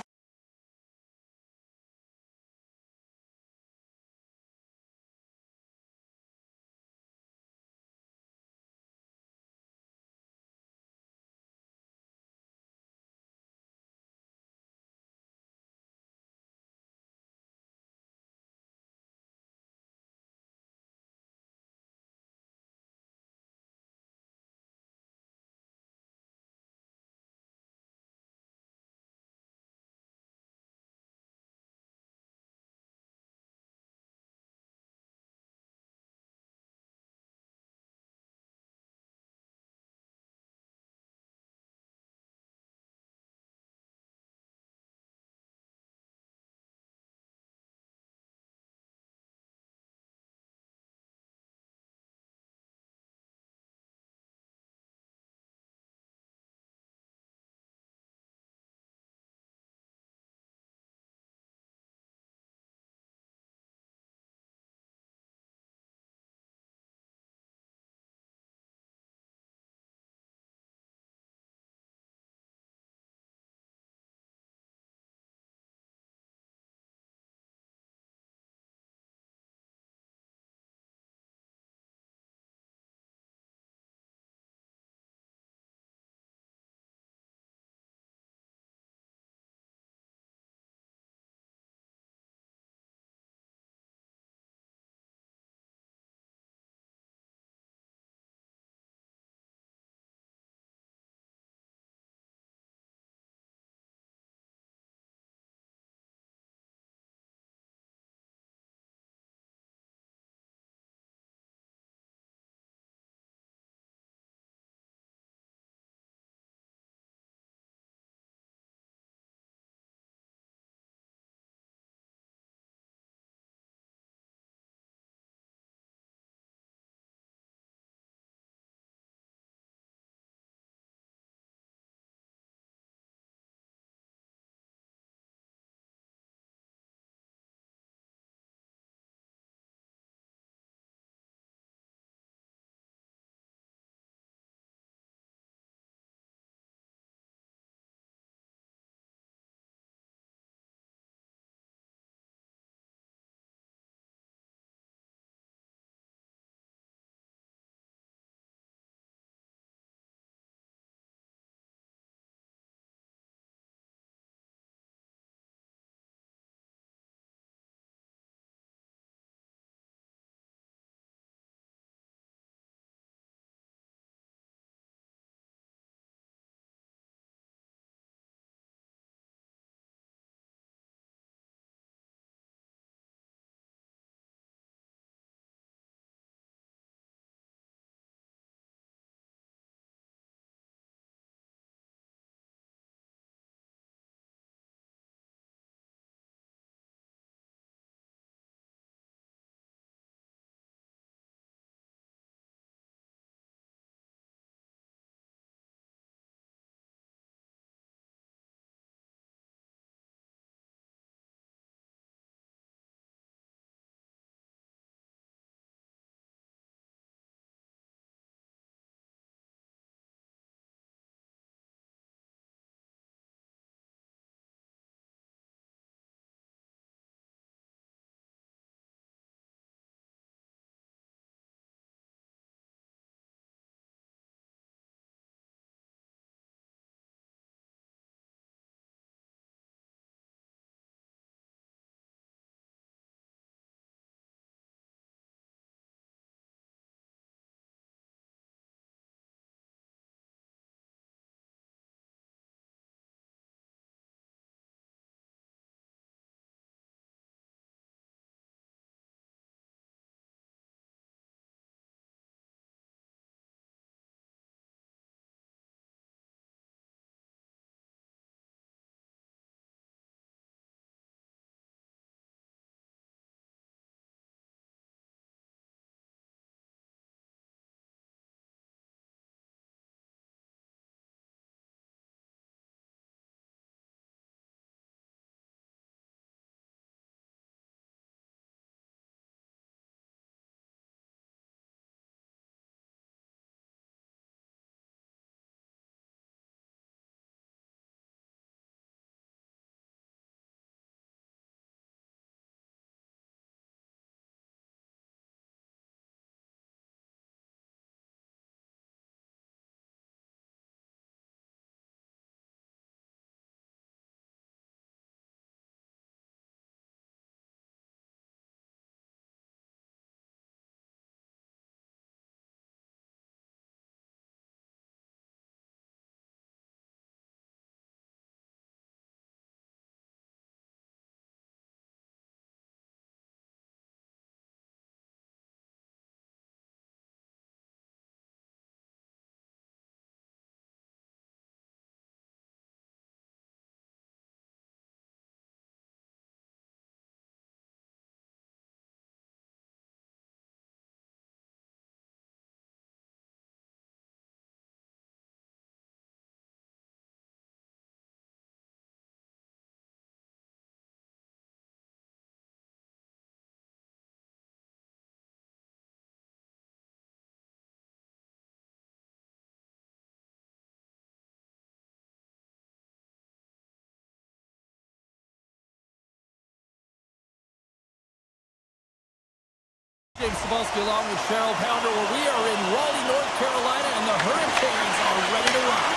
James Cebulski along with Cheryl Pounder, where we are in Raleigh, North Carolina, and the Hurricanes are ready to rock.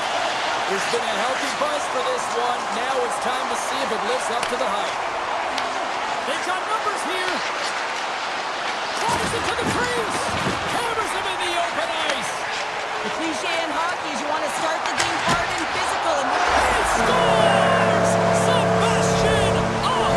There's been a healthy buzz for this one. Now it's time to see if it lives up to the hype. They've got numbers here. Drives it to the crease. Hammers him in the open ice. The cliche in hockey is you want to start the game hard and physical. And he scores! Sebastian Aho!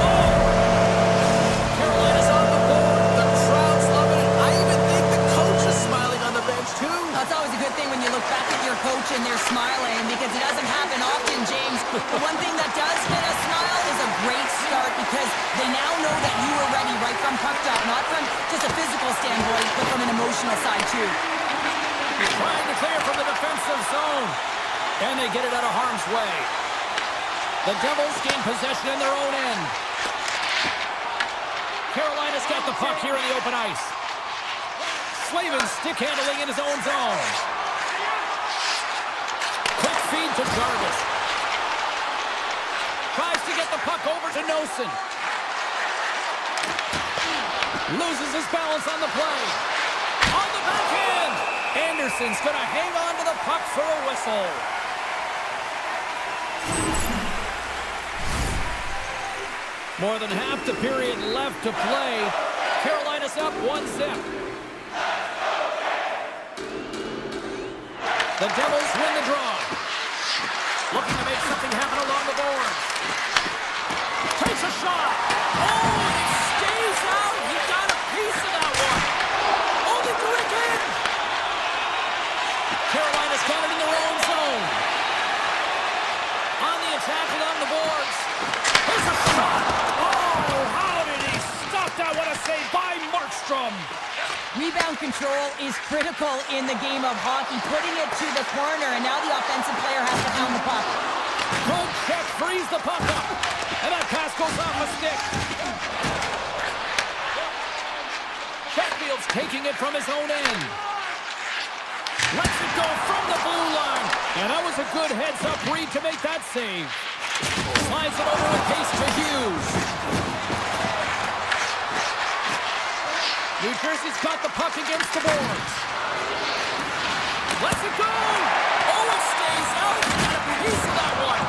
Carolina's on the board. The crowd's loving it. I even think the coach is smiling on the bench, too. That's always a good thing when you look back at your coach and they're smiling, because it doesn't happen often, James. The one thing that does get a smile is a great start, because they now know that you were ready right from puck drop, not from just a physical standpoint, but from an emotional side, too. Trying to clear from the defensive zone. And they get it out of harm's way. The Devils gain possession in their own end. Carolina's got the puck here in the open ice. Slavin stick handling in his own zone. Quick feed to Jarvis. Tries to get the puck over to Nosen. Loses his balance on the play. On the backhand. Anderson's going to hang on to the puck for a whistle. More than half the period left to play. Carolina's up 1-0. The Devils win the draw. Looking to make something happen along the boards. Takes a shot. Oh, it stays out. He got a piece of that one. Only to again. Carolina's got it in their own zone. On the attack along the boards. Here's a shot. Oh, how did he stop that? What a save by Markstrom. Rebound control is critical in the game of hockey. Putting it to the corner, and now the offensive player has to pound the puck. Good check, frees the puck up. And that pass goes off a stick. Chatfield's taking it from his own end. Lets it go from the blue line. And that was a good heads-up read to make that save. Slides it over with pace to Hughes. New Jersey's got the puck against the boards. Lets it go! Oh, it stays out! Got a piece of that one!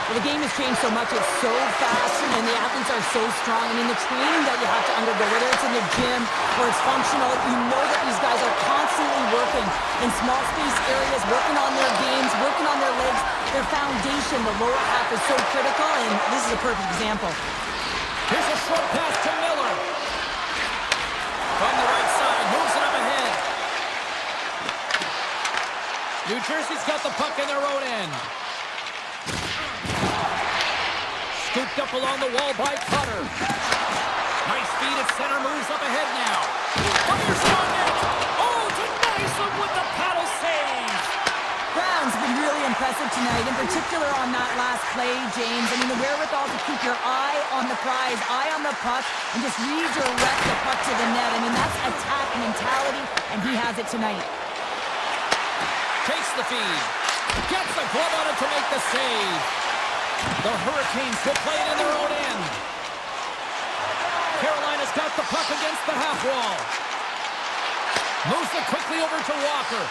Well, the game has changed so much. It's so fast, and the athletes are so strong. I mean, the training that you have to undergo, whether it's in the gym or it's functional, you know that these guys are constantly working in small space areas, working on their games, working on their legs. Their foundation, the lower half, is so critical, and this is a perfect example. Here's a short pass to Miller. From the right side, moves it up ahead. New Jersey's got the puck in their own end. Scooped up along the wall by Cutter. Nice feed at center, moves up ahead now. Fires on net. Oh, denies him with the paddle save. Brown's been really impressive tonight, in particular on that last play, James. I mean, the wherewithal to keep your eye on the prize, eye on the puck, and just redirect the puck to the net. I mean, that's attack mentality, and he has it tonight. Takes the feed. Gets the glove on it to make the save. The Hurricanes will play it in their own end. Carolina's got the puck against the half wall. Moves it quickly over to Walker.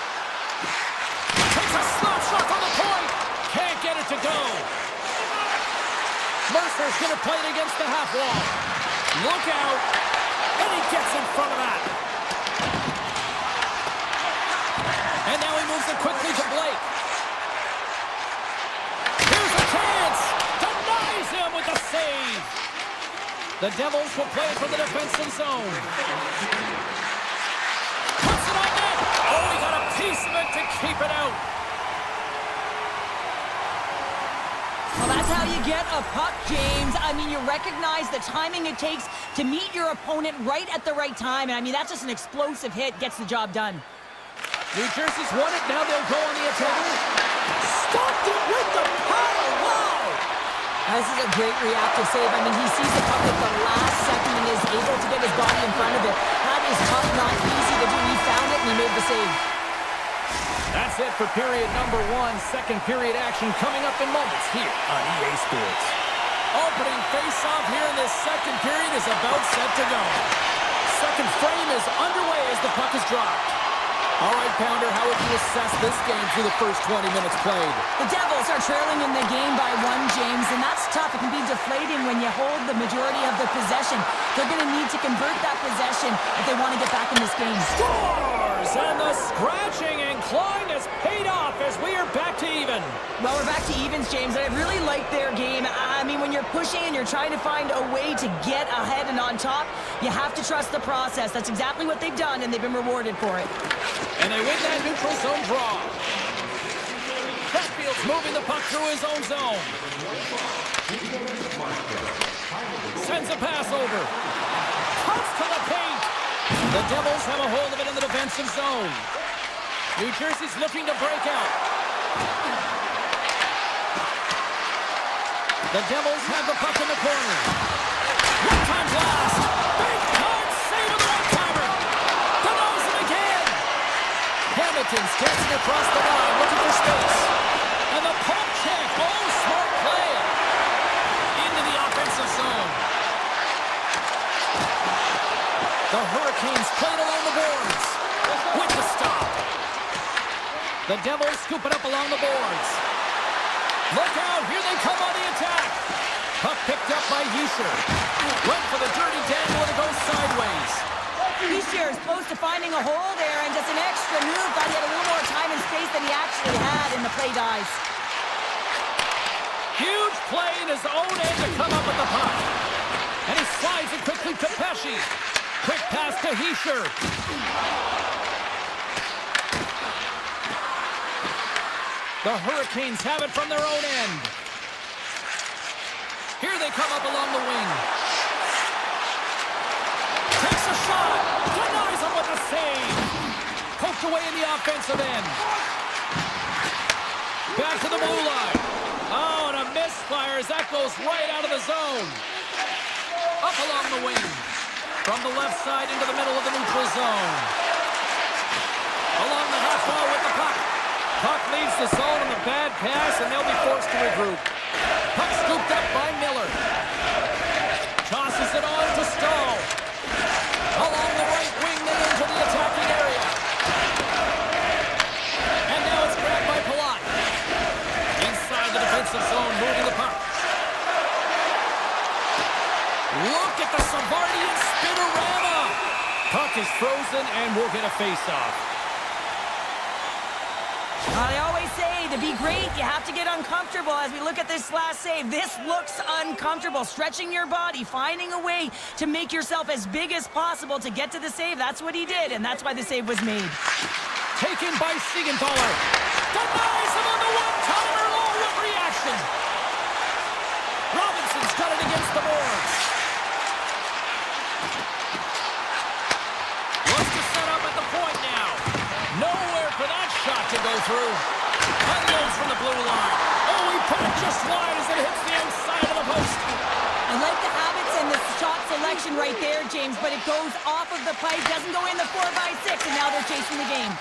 Takes a slap shot on the point. Can't get it to go. Mercer's going to play it against the half wall. Look out. And he gets in front of that. And now he moves it quickly to Blake. Here's a chance. Denies him with the save. The Devils will play it from the defensive zone. Puts it on net. Oh, he got a piece of it to keep it out. Well, that's how you get a puck, James. I mean, you recognize the timing it takes to meet your opponent right at the right time. And I mean, that's just an explosive hit, gets the job done. New Jersey's won it, now they'll go on the attack. Stopped it with the power, wow! This is a great reactive save. I mean, he sees the puck at the last second and is able to get his body in front of it. That is tough, not easy to do. He found it and he made the save. That's it for period number one. Second period action coming up in moments here on EA Sports. Opening face-off here in this second period is about set to go. second frame is underway as the puck is dropped. All right, Pounder, how would you assess this game through the first 20 minutes played? The Devils are trailing in the game by 1, James, and that's tough. It can be deflating when you hold the majority of the possession. They're going to need to convert that possession if they want to get back in this game. Scores! And the scratching and clawing has paid off as we are back to even. Well, we're back to evens, James, and I really like their game. I mean, when you're pushing and you're trying to find a way to get ahead and on top, you have to trust the process. That's exactly what they've done, and they've been rewarded for it. And they win that neutral zone draw. Chatfield's moving the puck through his own zone. Sends a pass over. Cuts to the paint. The Devils have a hold of it in the defensive zone. New Jersey's looking to break out. The Devils have the puck in the corner. One-time blast. Big time save with a one-timer. Denies him again. Hamilton's dancing across the line, looking for space. And the pump check. Oh, smart play. Into the offensive zone. The Hurricanes played along the boards. With the stop. The Devils scoop it up along the boards. Look out, here they come on the attack. Puck picked up by Yisher. Went for the dirty dangle and it goes sideways. Yisher is close to finding a hole there, and just an extra move. Thought he had a little more time and space than he actually had, and the play dies. Huge play in his own end to come up with the puck. And he slides it quickly to Pesci. Quick pass to Yisher. The Hurricanes have it from their own end. Here they come up along the wing. Takes a shot. Denies him with a save. Poked away in the offensive end. Back to the blue line. Oh, and a misfire as that goes right out of the zone. Up along the wing. From the left side into the middle of the neutral zone. Along the half wall with the puck. Puck leaves the zone on a bad pass, and they'll be forced to regroup. Puck scooped up by Miller. Tosses it on to Stahl. Along the right wing, they into the attacking area. And now it's grabbed by Palat. Inside the defensive zone, moving the puck. Look at the Savardian spinorama. Puck is frozen, and we'll get a face-off. They always say to be great, you have to get uncomfortable. As we look at this last save, this looks uncomfortable. Stretching your body, finding a way to make yourself as big as possible to get to the save. That's what he did, and that's why the save was made. Taken by Siegenthaler. Denies him on the one-timer. Oh, what reaction. Robinson's got it against the boards. Wants to set up at the point now. Nowhere for that shot to go through. Unloads from the blue line. Oh, he put it just wide as it hits the outside of the post. I like the habits and the shot selection right there, James, but it goes off of the pipe, doesn't go in the 4x6, and now they're chasing the game.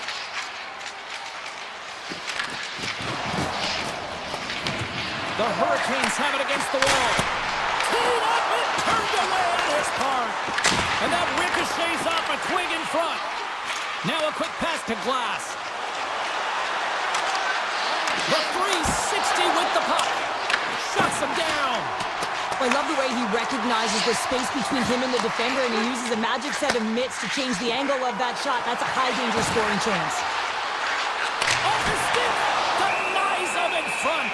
The Hurricanes have it against the wall. Teed up and turned away on his part. And that ricochets off a twig in front. Now a quick pass to Glass. The 360 with the puck. Shuts him down. I love the way he recognizes the space between him and the defender, and he uses a magic set of mitts to change the angle of that shot. That's a high-danger scoring chance. Off his stick. Denies him in front.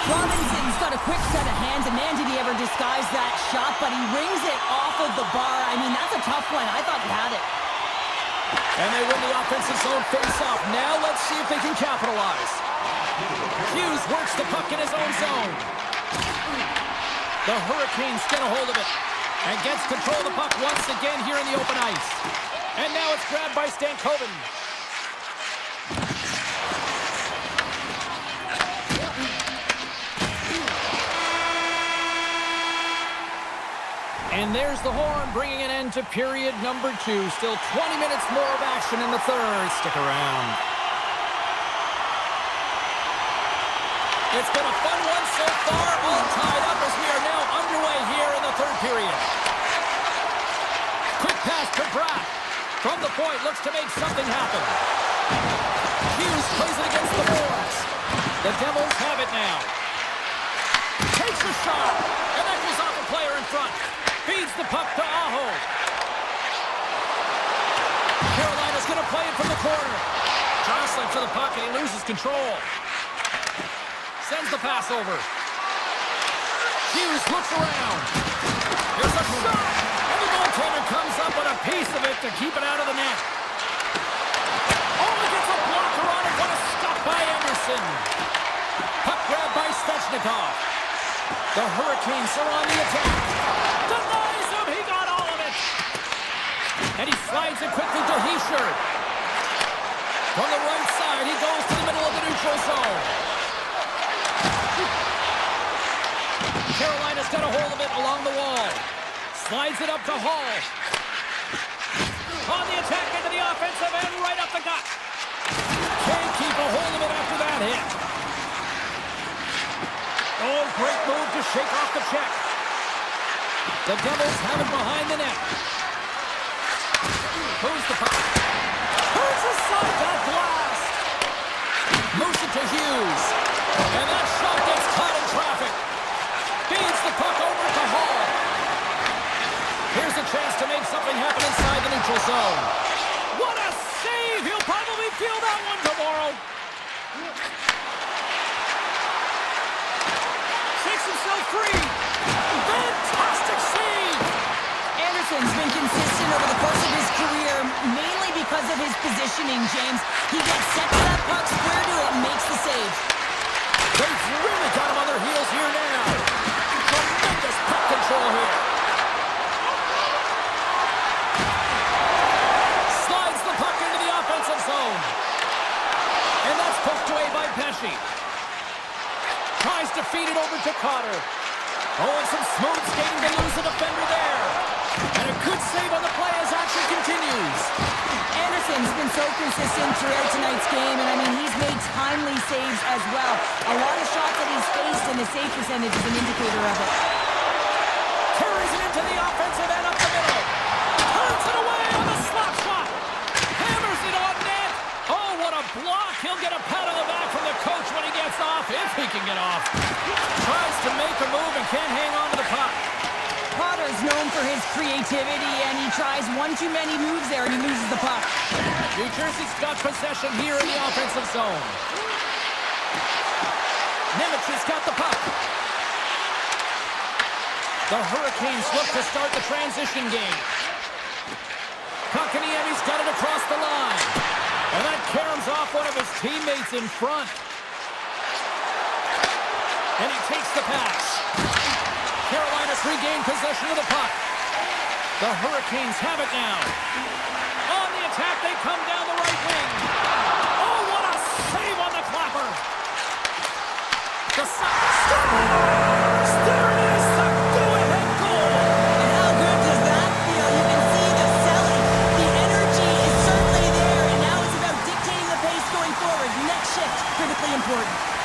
Robinson's got a quick set of hands, and man, did he ever disguise that shot, but he rings it off of the bar. I mean, that's a tough one. I thought he had it. And they win the offensive zone face-off. Now let's see if they can capitalize. Hughes works the puck in his own zone. The Hurricanes get a hold of it and gets control of the puck once again here in the open ice. And now it's grabbed by Stankoven. And there's the horn, bringing an end to period number 2. Still 20 minutes more of action in the third. Stick around. It's been a fun one so far, all tied up as we are now underway here in the third period. Quick pass to Bratt. From the point, looks to make something happen. Hughes plays it against the boards. The Devils have it now. Takes a shot, and that goes off a player in front. Feeds the puck to Aho. Carolina's going to play it from the corner. Jostling for the puck, and he loses control. Sends the pass over. Hughes looks around. Here's a shot, and the goaltender comes up with a piece of it to keep it out of the net. Oh, he gets a blocker on it. What a stop by Anderson. Puck grab by Svechnikov. The Hurricanes are on the attack. Denies him. He got all of it. And he slides it quickly to Heischer. From the right side, he goes to the middle of the neutral zone. Carolina's got a hold of it along the wall. Slides it up to Hall. On the attack into the offensive end, right up the gut. Can't keep a hold of it after that hit. Oh, great move to shake off the check. The Devils have it behind the net. Moves the puck. Hurts his side, that blast. Moves it to Hughes. And that shot gets caught in traffic. Feeds the puck over to Hall. Here's a chance to make something happen inside the neutral zone. What a save! He'll probably feel that one tomorrow. Shakes himself free. Fantastic save! Anderson's been consistent over the course of his career, mainly because of his positioning, James. He gets set to that puck, square to it, and makes the save. They've really got him on their heels here now. Tremendous puck control here. Slides the puck into the offensive zone. And that's pushed away by Pesci. Tries to feed it over to Cotter. Oh, and some smooth skating to lose the defender there. And a good save on the play as action continues. Anderson's been so consistent throughout tonight's game, and I mean, he's made timely saves as well. A lot of shots that he's faced, and the save percentage is an indicator of it. Carries it into the offensive end up the middle. Turns it away on the slap shot. Hammers it on net. Oh, what a block. He'll get a pat on the back from the coach when he gets off, if he can get off. Tries to make a move and can't hang on to the puck. Potter's known for his creativity, and he tries one too many moves there, and he loses the puck. New Jersey's got possession here in the offensive zone. Nemich's got the puck. The Hurricanes look to start the transition game. Kotkaniemi's got it across the line. And that caroms off one of his teammates in front. And he takes the pass. Carolina's regained possession of the puck. The Hurricanes have it now. On the attack, they come down the right wing. Oh, what a save on the clapper. The scores! There it is, the go-ahead goal. And how good does that feel? You can see the selling. The energy is certainly there, and now it's about dictating the pace going forward. Next shift, critically important.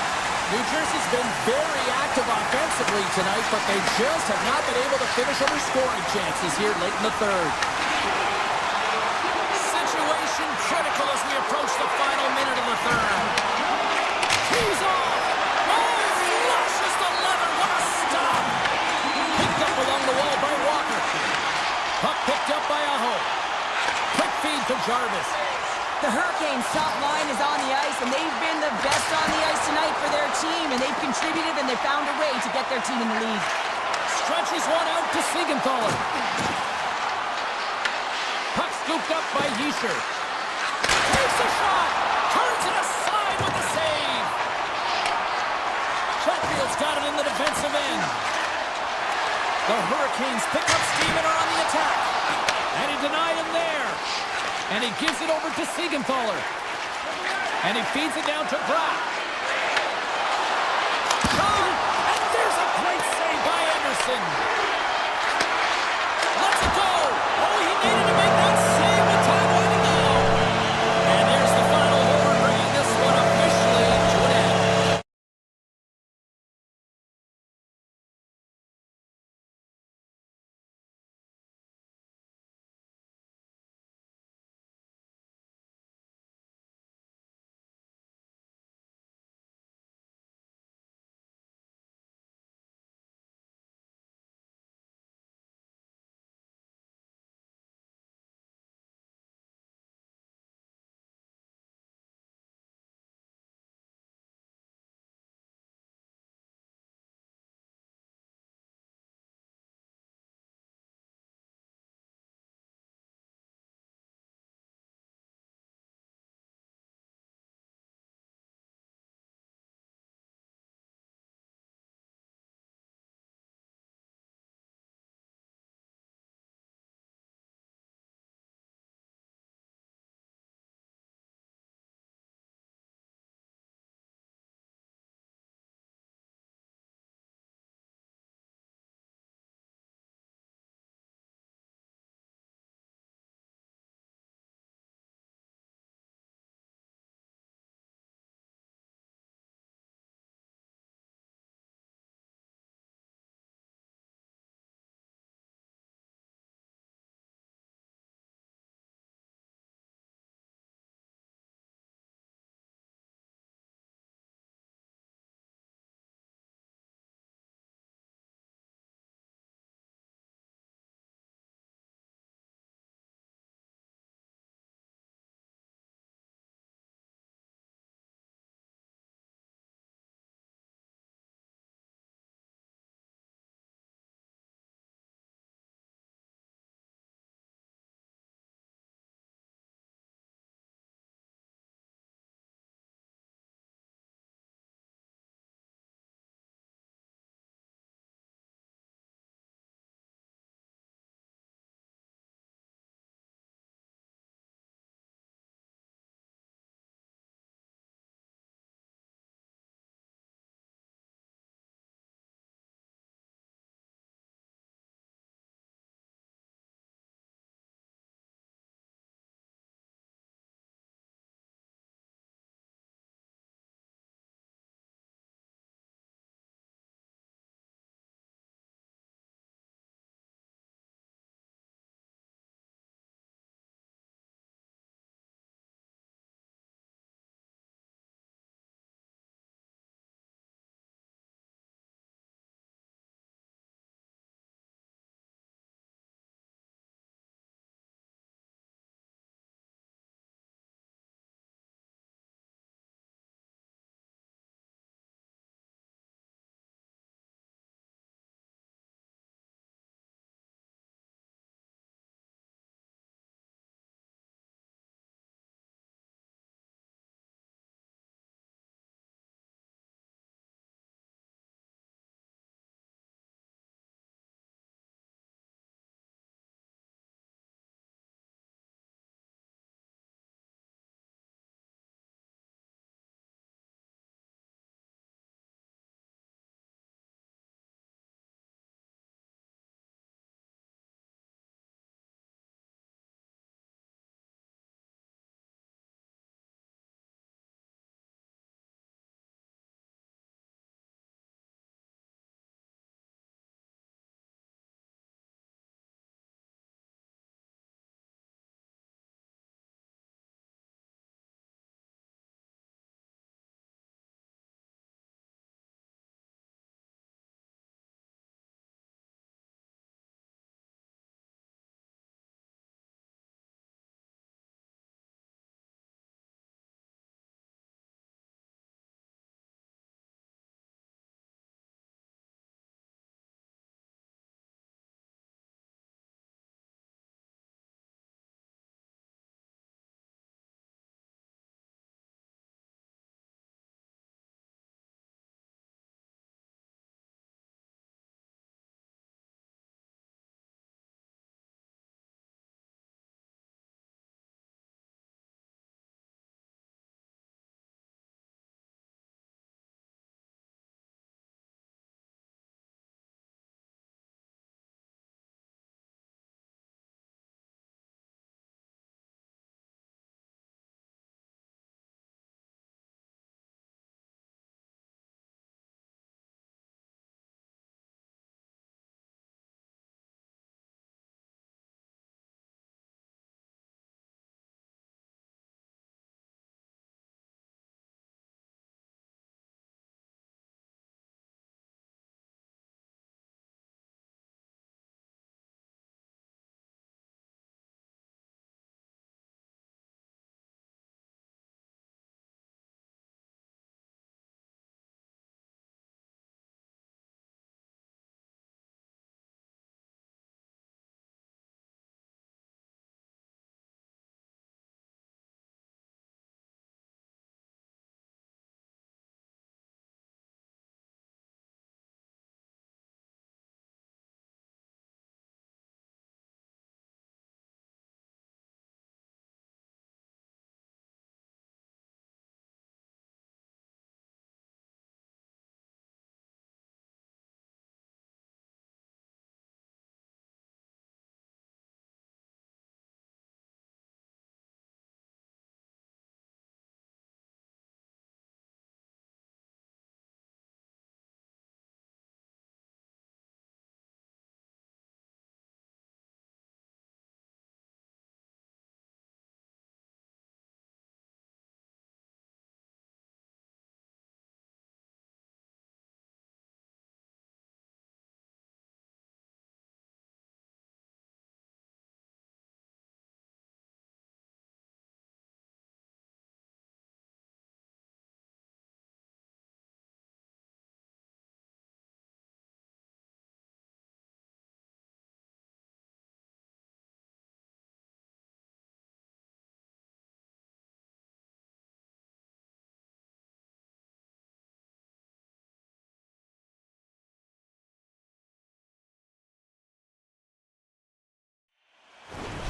New Jersey's been very active offensively tonight, but they just have not been able to finish on their scoring chances here late in the third. Situation critical as we approach the final minute of the third. Tees off. Oh, flushes the leather. What a stop. Picked up along the wall by Walker. Puck picked up by Aho. Quick feed to Jarvis. The Hurricanes' top line is on the ice, and they've been the best on the ice tonight for their team, and they've contributed, and they've found a way to get their team in the lead. Stretches one out to Siegenthaler. Puck scooped up by Heischer. Takes a shot. Turns it aside with the save. Chatfield's got it in the defensive end. The Hurricanes pick up steam and are on the attack. And he denied him there. And he gives it over to Siegenthaler. And he feeds it down to Bratt. Oh, and there's a great save by Anderson.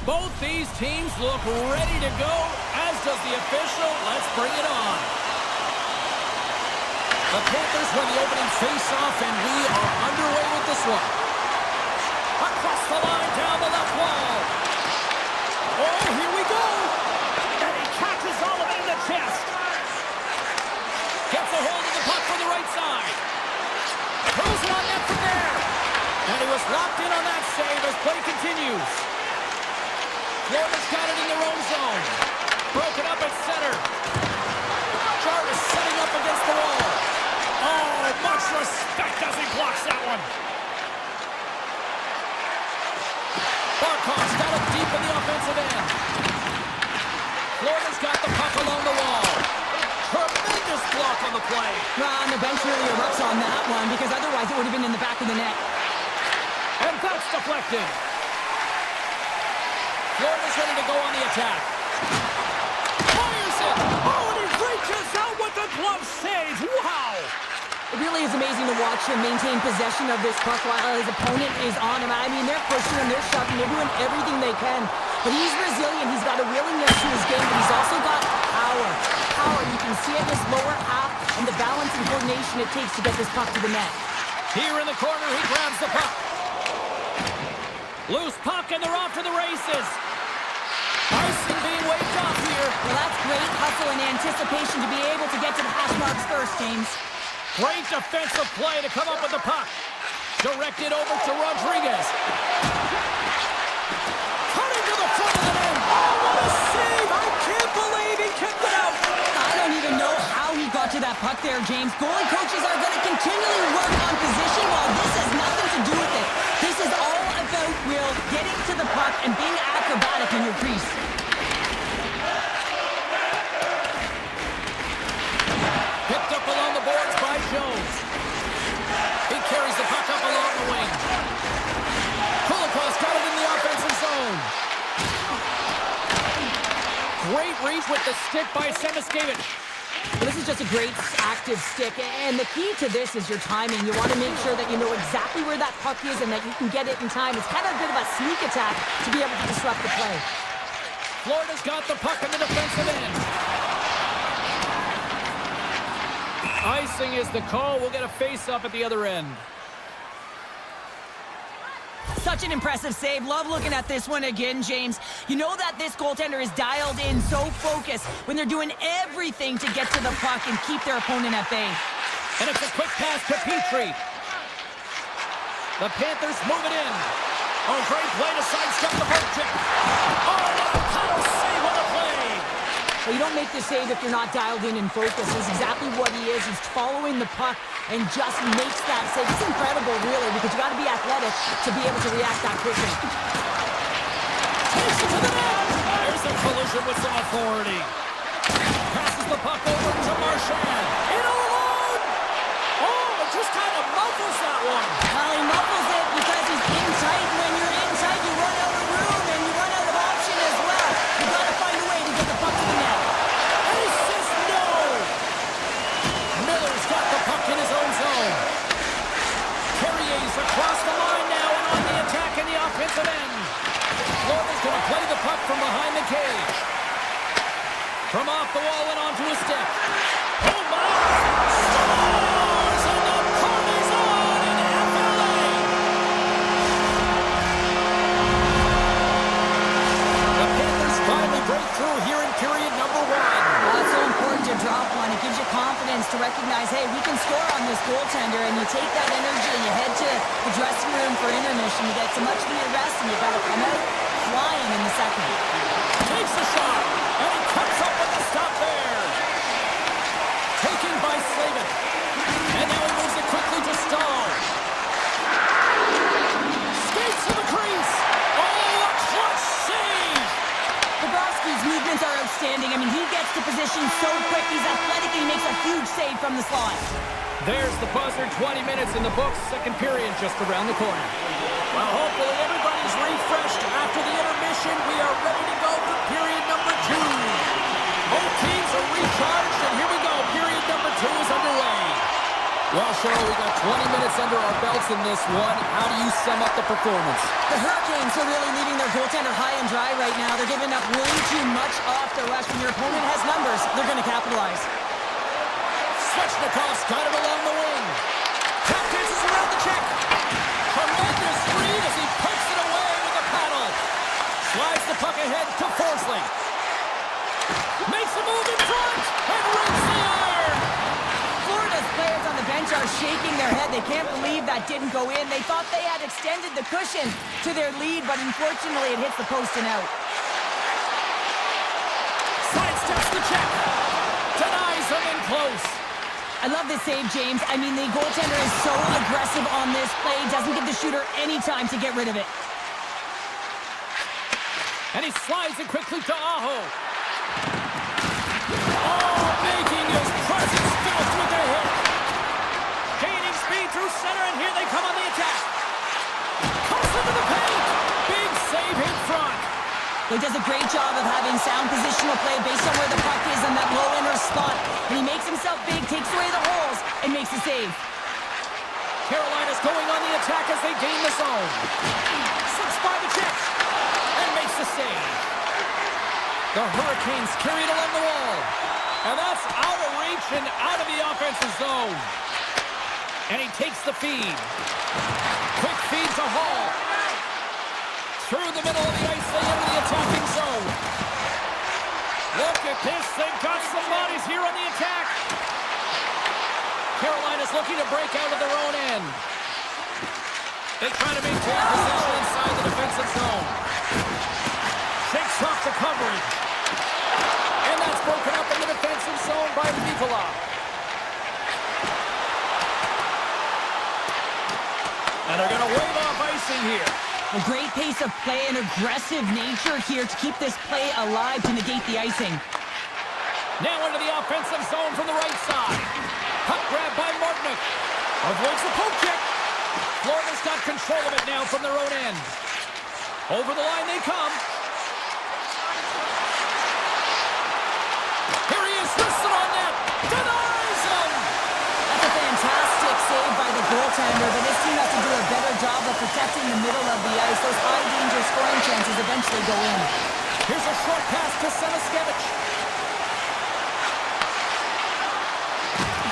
Both these teams look ready to go, as does the official. Let's bring it on. The Panthers win the opening face-off, and we are underway with this one. Across the line, down the left wall. Oh, here we go. And he catches all of it in the chest. Gets a hold of the puck from the right side. Throws it on net from there. And he was locked in on that save as play continues. Florida's got it in their own zone. Broken up at center. Jarvis setting up against the wall. Oh, much respect as he blocks that one. Barkov's got it deep in the offensive end. Florida's got the puck along the wall. Tremendous block on the play. And the bench really erupts on that one because otherwise it would have been in the back of the net. And that's deflected. Florida's ready to go on the attack. Fires it. Oh, and he reaches out with the glove save. Wow. It really is amazing to watch him maintain possession of this puck while his opponent is on him. I mean, they're pushing him, they're shoving, they're doing everything they can. But he's resilient, he's got a willingness to his game, but he's also got power. Power, you can see it in this lower half and the balance and coordination it takes to get this puck to the net. Here in the corner, he grabs the puck. Loose puck, and they're off to the races. Icing being waved off here. Well, that's great hustle and anticipation to be able to get to the hash marks first, James. Great defensive play to come up with the puck. Directed over to Rodriguez. Cutting to the front of the net. Oh, what a save! I can't believe he kicked it out. I don't even know how he got to that puck there, James. Goalie coaches are going to continually work on position while this has nothing to do with it. This is all about Will getting to the puck and being acrobatic in your crease. Picked up along the boards by Jones. He carries the puck up along the wing. Kulikov's got it in the offensive zone. Great reach with the stick by Semiskevich. Well, this is just a great active stick, and the key to this is your timing. You want to make sure that you know exactly where that puck is and that you can get it in time. It's kind of a bit of a sneak attack to be able to disrupt the play. Florida's got the puck in the defensive end. Icing is the call. We'll get a face-up at the other end. Such an impressive save. Love looking at this one again, James. You know that this goaltender is dialed in, so focused when they're doing everything to get to the puck and keep their opponent at bay. And it's a quick pass to Petrie. The Panthers move it in. Oh, great play to sidestep the poke check. Oh, what a power save on the play. Well, you don't make the save if you're not dialed in and focused. That's exactly what he is. He's following the puck and just makes that save. It's incredible, really, because you got to be athletic to be able to react that quickly. Takes it to the net. There's a collision with some authority. Passes the puck over to Marchand. In alone. Oh, it just kind of muffles that one. Well, he muffles it because he's in tight. When you're in tight, you run out of room and you run out of option as well. You got to find a way to get the puck to the net. And he says no. Miller's got the puck in his own zone. Carrier's across the line now and on the attack in the offensive end. Florida's going to play the puck from behind the cage. From off the wall and onto a stick. Oh, my! Scores! And the party's on in FLA! The Panthers finally break through here in period number 1. It's so important to drop one. It gives you confidence to recognize, hey, we can score on this goaltender, and you take that energy and you head to the dressing room for intermission. You get some much needed rest, and you got to come out flying in the second. Takes the shot, and he comes up with the stop there. Taken by Slavin. And now he moves it quickly to Stahl. Skates to the crease. Oh, a clutch save! Bobrovsky's movements are outstanding. I mean, he gets to position so quick. He's athletic, and he makes a huge save from the slot. There's the buzzer. 20 minutes in the books. Second period just around the corner. Well, hopefully everybody's refreshed. After the intermission, we are ready to go for period number 2. Both teams are recharged, and here we go. Period number 2 is underway. Well, Cheryl, we got 20 minutes under our belts in this one. How do you sum up the performance? The Hurricanes are really leaving their goaltender high and dry right now. They're giving up way too much off the rush. When your opponent has numbers, they're going to capitalize. Svechnikov's got it along the wing. Tap dances around the check. Tremendous read as he pokes it away with the paddle. Slides the puck ahead to Forsling. Makes a move in front and rings the iron. Florida's players on the bench are shaking their head. They can't believe that didn't go in. They thought they had extended the cushion to their lead, but unfortunately it hits the post and out. Sidesteps the check. Denies him in close. I love this save, James. I mean, the goaltender is so aggressive on this play. Doesn't give the shooter any time to get rid of it. And he slides it quickly to Aho. Oh, making his presence felt with the hit. Gaining speed through center, and here they come on the attack. Comes into the paint. Big save in front. He does a great job of having sound positional play based on where the puck is in that low inner spot. And he makes himself big, takes away the holes, and makes the save. Carolina's going on the attack as they gain the zone. Slips by the check and makes the save. The Hurricanes carry it along the wall. And that's out of reach and out of the offensive zone. And he takes the feed. Quick feed to Hall. Through the middle of the ice, they enter the attacking zone. Look at this. They've got some bodies here on the attack. Carolina's looking to break out of their own end. They try to maintain possession inside the defensive zone. Shakes off the coverage. And that's broken up in the defensive zone by Nikola. And they're going to wave off icing here. A great pace of play and aggressive nature here to keep this play alive to negate the icing. Now into the offensive zone from the right side. Puck grab by Martinick. Avoids the poke check. Florida's got control of it now from their own end. Over the line they come. Here he is, wristed on net. Denies him. That's a fantastic save by the goaltender, but this team has to do a better job of protecting the middle of the ice. Those high-danger scoring chances eventually go in. Here's a short pass to Semiskevich.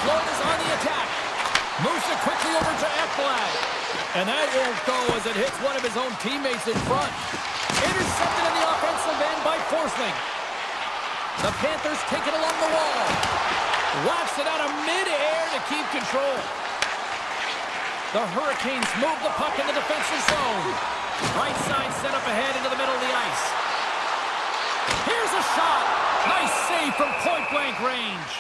Florida's on the attack. Moves it quickly over to Ekblad. And that won't go as it hits one of his own teammates in front. Intercepted in the offensive end by Forsling. The Panthers take it along the wall. Whacks it out of mid-air to keep control. The Hurricanes move the puck in the defensive zone. Right side set up ahead into the middle of the ice. Here's a shot. Nice save from point-blank range.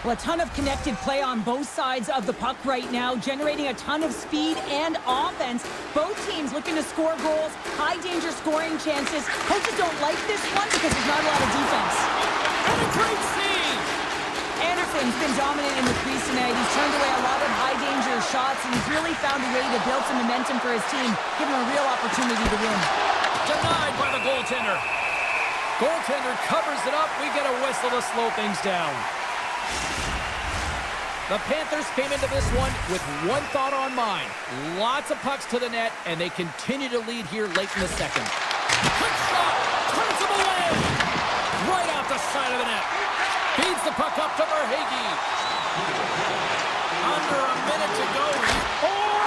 Well, a ton of connected play on both sides of the puck right now, generating a ton of speed and offense. Both teams looking to score goals, high-danger scoring chances. Coaches don't like this one because there's not a lot of defense. And a great save! Anderson's been dominating the crease tonight. He's turned away a lot of high-danger shots, and he's really found a way to build some momentum for his team, giving him a real opportunity to win. Denied by the goaltender. Goaltender covers it up. We get a whistle to slow things down. The Panthers came into this one with one thought on mind. Lots of pucks to the net, and they continue to lead here late in the second. Quick shot! Turns him away! Right off the side of the net. Feeds the puck up to Verhaeghe. Under a minute to go. Oh,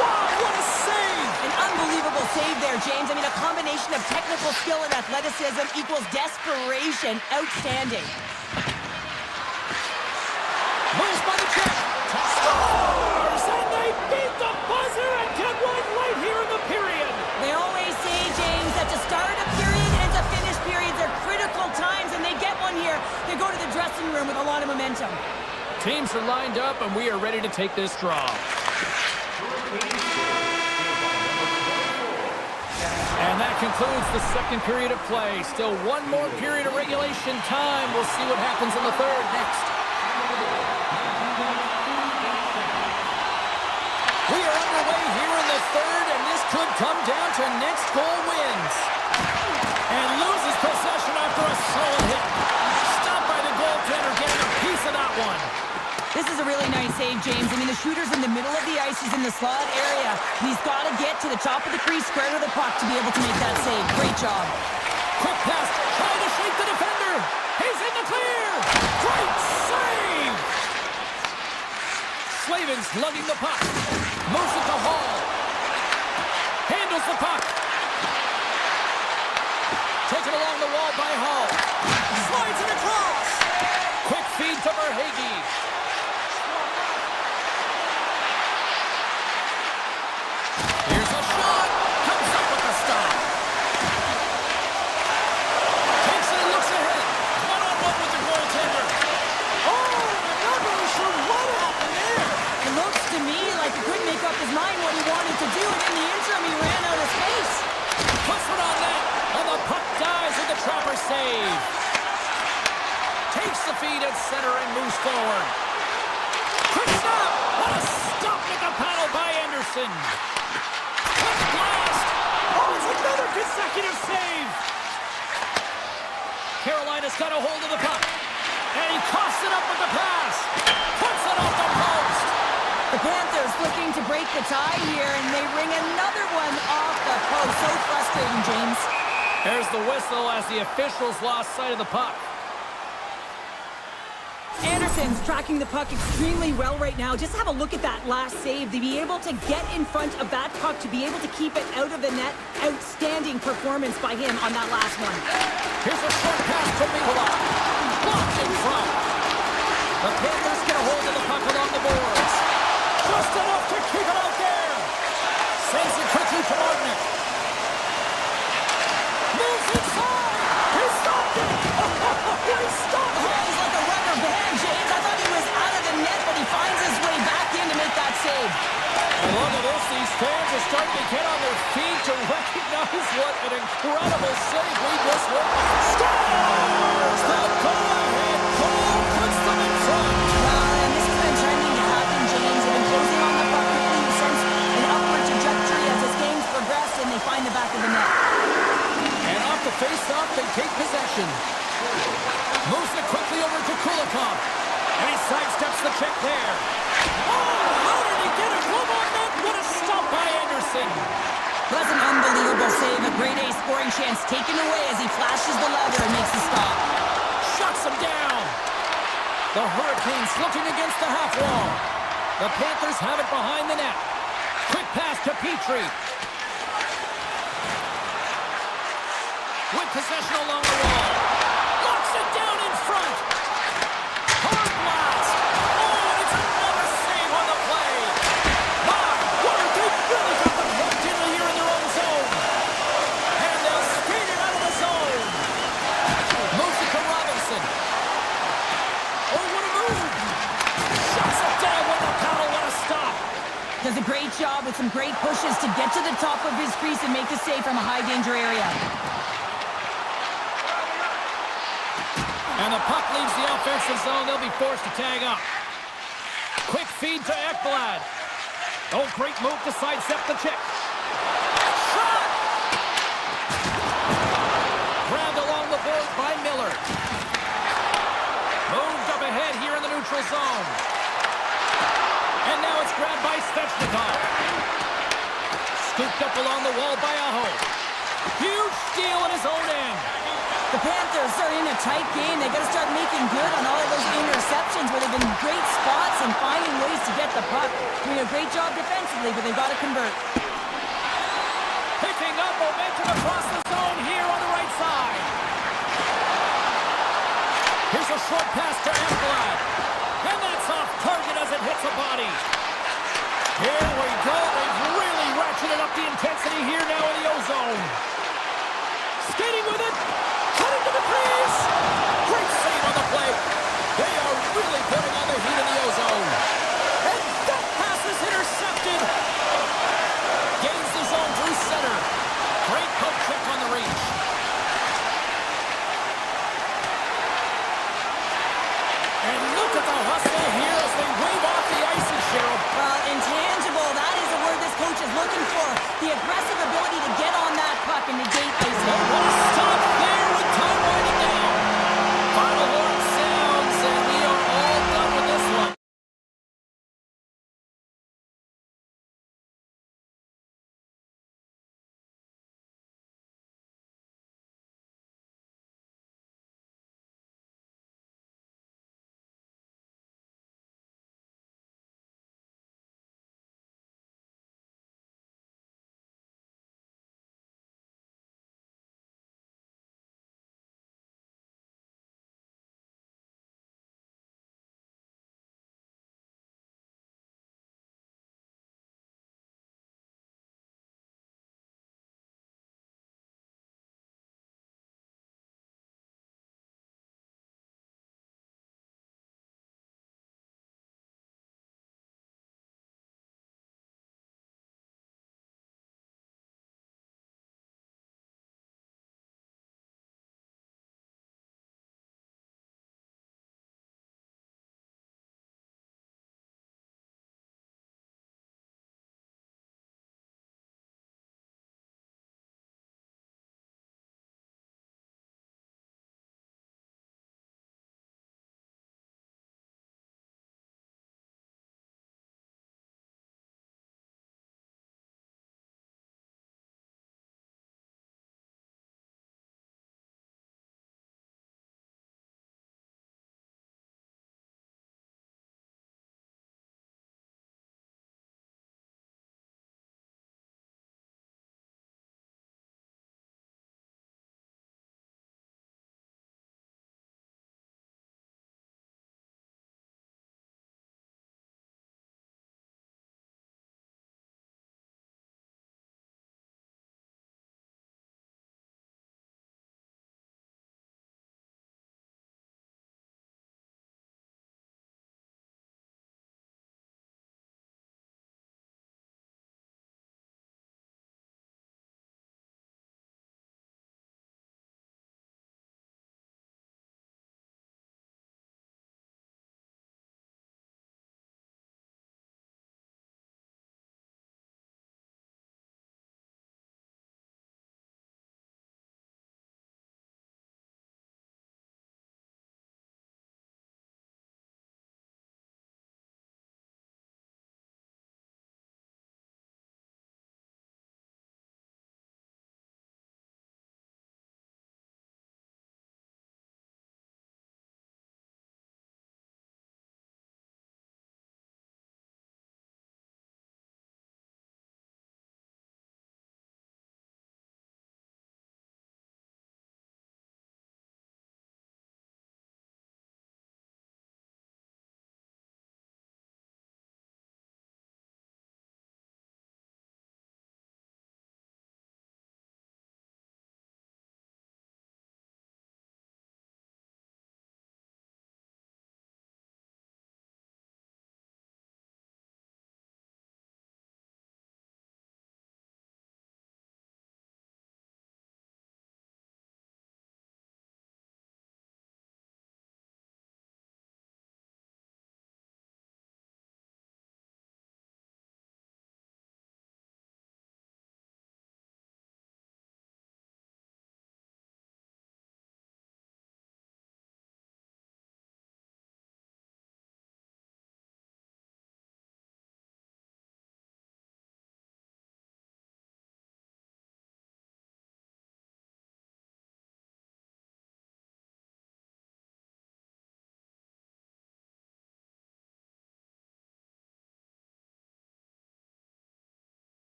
wow, what a save! An unbelievable save there, James. I mean, a combination of technical skill and athleticism equals desperation. Outstanding. Moves by the check. Scores! And they beat the buzzer and get one right here in the period. They always say, James, that to start a period and to finish periods are critical times, and they get one here. They go to the dressing room with a lot of momentum. Teams are lined up, and we are ready to take this draw. And that concludes the second period of play. Still one more period of regulation time. We'll see what happens in the third next. We are underway here in the third, and this could come down to next goal wins. And loses possession after a solid hit. Stopped by the goaltender. save, James. I mean, the shooter's in the middle of the ice. He's in the slot area. And he's got to get to the top of the crease, square to the puck to be able to make that save. Great job. Quick pass, trying to shake the defender. He's in the clear. Great save. Slavin's lugging the puck. Moves it to Hall. Handles the puck. Taken along the wall by Hall. Slides it across. Quick feed to Verhaeghe. Here's a shot. Comes up with the stop. Takes it and looks ahead. One-on-one with the goaltender. Oh, I'm not really sure what happened there. It looks to me like he couldn't make up his mind what he wanted to do, and in the interim, he ran out of space. Puts it on net, and the puck dies with the Trapper save. Takes the feed at center and moves forward. Quick snap! What a stop at the paddle by Anderson. Quick blast! Oh, it's another consecutive save! Carolina's got a hold of the puck. And he coughs it up with the pass. Puts it off the post. The Panthers looking to break the tie here, and they ring another one off the post. So frustrating, James. There's the whistle as the officials lost sight of the puck. Anderson's tracking the puck extremely well right now. Just have a look at that last save. To be able to get in front of that puck, to be able to keep it out of the net. Outstanding performance by him on that last one. Here's a short pass to Mikola. Blocked in front. The Panthers get a hold of the puck along the boards. Just enough to keep it out there. Sends it quickly to Martinick. Moves inside. He stopped it. He stopped it. Oh, he's like a rubber band, James. I thought he was out of the net, but he finds his way back in to make that save. I love this. These fans are starting to get on their feet to recognize what an incredible save we just witnessed. Scores! The go-ahead goal puts them in front. And this has been trending to happen, James. They've been closing on the puck quickly. You sense an upward trajectory as this game's progressed, and they find the back of the net. And off the face-off, they take possession. Moves it quickly over to Kulikov. And he sidesteps the check there. Oh, how did he get a glove on that? What a stop by Anderson. That's an unbelievable save. A grade A scoring chance taken away as he flashes the lever and makes the stop. Shuts him down. The Hurricanes looking against the half wall. The Panthers have it behind the net. Quick pass to Petrie. With possession along the wall. Locks it down in front. Hard blast. Oh, and it's another save on the play. My word, they really got them hooked in here in their own zone. And they'll skate it out of the zone. Moves it to Robinson. Oh, what a move. Shuts it down with the paddle. What a stop. Does a great job with some great pushes to get to the top of his crease and make the save from a high-danger area. And the puck leaves the offensive zone. They'll be forced to tag up. Quick feed to Ekblad. Oh, great move to sidestep the check. Shot! Grabbed along the boards by Miller. Moved up ahead here in the neutral zone. And now it's grabbed by Svechnikov. Scooped up along the wall by Aho. Huge steal in his own end. The Panthers are in a tight game. They got to start making good on all of those interceptions where they've been great spots and finding ways to get the puck. Doing a great job defensively, but they've got to convert. Picking up momentum across the zone here on the right side. Here's a short pass to Ekblad. And that's off target as it hits a body. Here we go. They've really ratcheted up the intensity here now in the O-zone. Skating with it. Cutting to the crease. Great save on the play. They are really putting on the heat in the O-zone. And that pass is intercepted. Gains the zone through center. Great poke check on the reach. And look at the hustle here as they wave off the ice and Cheryl. Well, intangible, that is the word this coach is looking for. The aggressive ability to get on that puck and negate icing. What a stop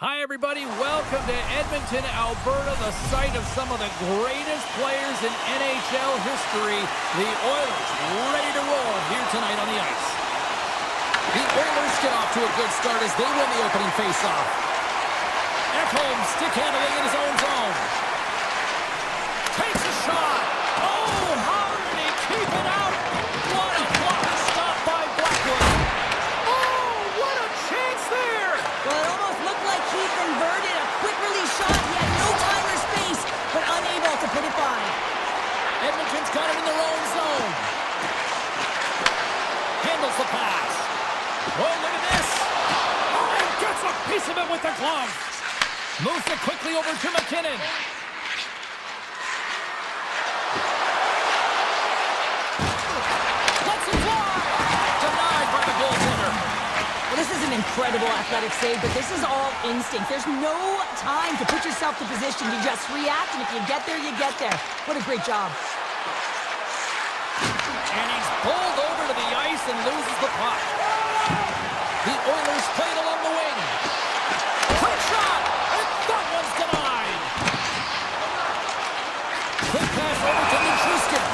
Hi, everybody. Welcome to Edmonton, Alberta, the site of some of the greatest players in NHL history. The Oilers ready to roll here tonight on the ice. The Oilers get off to a good start as they win the opening faceoff. Ekholm stick handling in his own zone. Takes a shot. Oh, how did he keep it out? What a block stop by Blackwood. Oh, what a chance there. Well, it almost looked like he converted a quick release shot. He had no time or space, but unable to put it by. Edmonton's got him in their own zone. Handles the pass. Oh, look at this. Oh, he gets a piece of it with the glove. Moves it quickly over to McKinnon. Lets it fly. Denied by the goaltender. Well, this is an incredible athletic save, but this is all instinct. There's no time to put yourself to position. You just react, and if you get there, you get there. What a great job. And he's pulled over to the ice and loses the puck. The Oilers played along the wing. Quick shot! And that one's denied! Quick pass over to Nichushkin.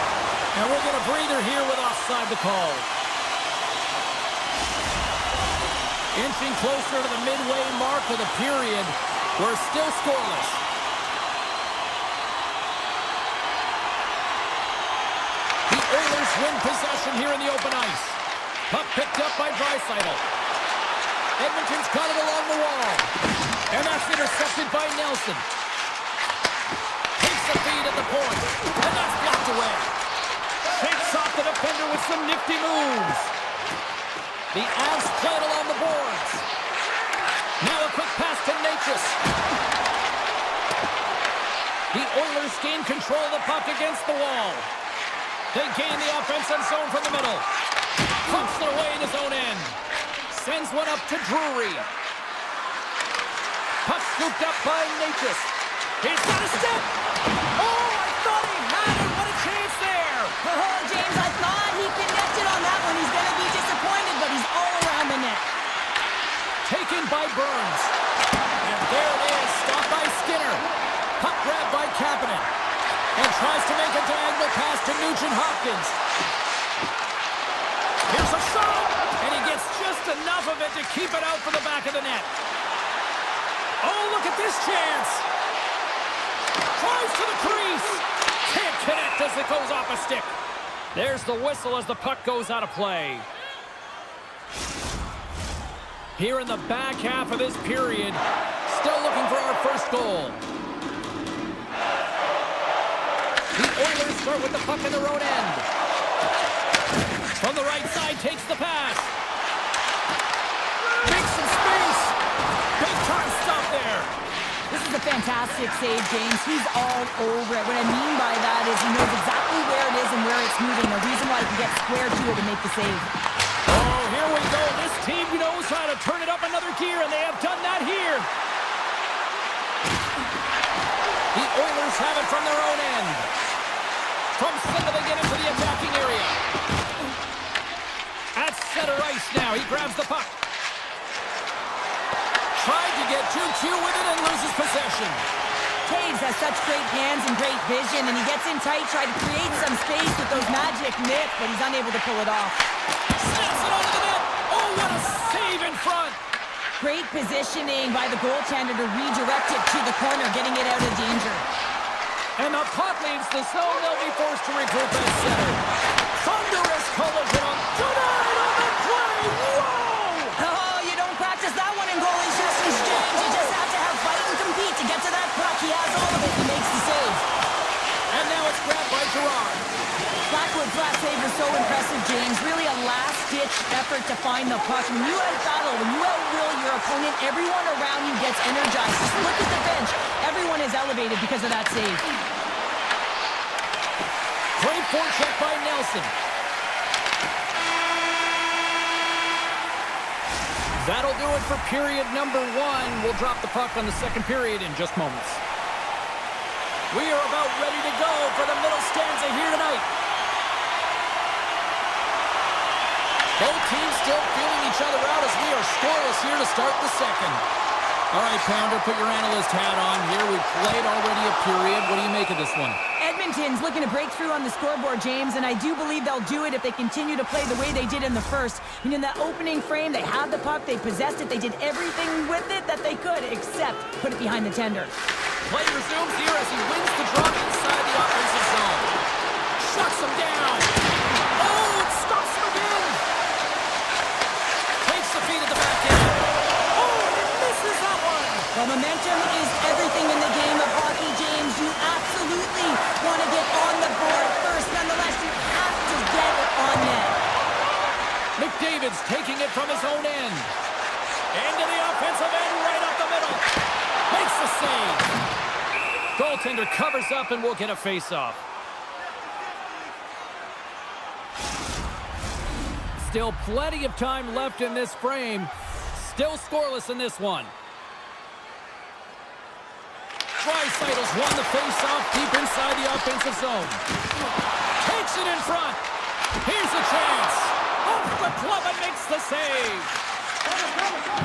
And we'll get a breather here with offside the call. Inching closer to the midway mark of the period. We're still scoreless. The Oilers win possession here in the open ice. Puck picked up by Draisaitl. Edmonton's got it along the wall. And that's intercepted by Nelson. Takes the feed at the point. And that's blocked away. Shakes off the defender with some nifty moves. The Avs play it along the boards. Now a quick pass to Natchez. The Oilers gain control of the puck against the wall. They gain the offensive zone from the middle. Pumps it away in his own end. Sends one up to Drury. Puck scooped up by Natchez. He's got a step. Oh, I thought he had it. What a chance there. Oh, James, I thought he connected on that one. He's going to be disappointed, but he's all around the net. Taken by Burns. And there it is. Stopped by Skinner. Puck grabbed by Kapanen. And tries to make a diagonal pass to Nugent-Hopkins. Here's a shot. And he gets just enough of it to keep it out for the back of the net. Oh, look at this chance. Tries to the crease. Can't connect as it goes off a stick. There's the whistle as the puck goes out of play. Here in the back half of this period, still looking for our first goal. The Oilers start with the puck in their own end. From the right side, takes the pass. Makes some space. Big time stop there. This is a fantastic save, James. He's all over it. What I mean by that is he knows exactly where it is and where it's moving. The reason why he can get square to it and make the save. Oh, here we go. This team knows how to turn it up another gear, and they have done that here. The Oilers have it from their own end. From center, they get into the attacking area. At center ice now, he grabs the puck. Tried to get 2-2 with it and loses possession. Taves has such great hands and great vision, and he gets in tight, trying to create some space with those magic mitts, but he's unable to pull it off. Snaps it onto the net. Oh, what a save in front. Great positioning by the goaltender to redirect it to the corner, getting it out of danger. And the puck leaves the zone. They'll be forced to regroup at center. Thunderous collision on tonight on the play. Whoa! Oh, you don't practice that one in goalie sessions, James. You just have to have fight and compete to get to that puck. He has all of it. He makes the save. And now it's grabbed by Gerard. Blackwood's last save was so impressive, James. Really a last-ditch effort to find the puck. When you out-battle, when you out-will your opponent, everyone around you gets energized. Just look at the bench. Everyone is elevated because of that save. Great forecheck by Nelson. That'll do it for period number 1. We'll drop the puck on the second period in just moments. We are about ready to go for the middle stanza here tonight. Both teams still feeling each other out as we are scoreless here to start the second. All right, Pounder, put your analyst hat on here. We've played already a period. What do you make of this one? Edmonton's looking to break through on the scoreboard, James, and I do believe they'll do it if they continue to play the way they did in the first. And in that opening frame, they had the puck, they possessed it, they did everything with it that they could, except put it behind the tender. Play resumes here as he wins the drop inside the offensive zone. Shuts him down. Oh, it stops him again. Takes the feed at the back end. Oh, and misses that one. Well, momentum is everything in the game of hockey, James. You absolutely want to get on the board first. Nonetheless, you have to get it on net. McDavid's taking it from his own end. Into the offensive end, right up the middle. Makes the save. Goaltender covers up and will get a face-off. Still plenty of time left in this frame. Still scoreless in this one. Dreisaitl's won the face-off deep inside the offensive zone. Takes it in front. Here's a chance. Off the glove and makes the save.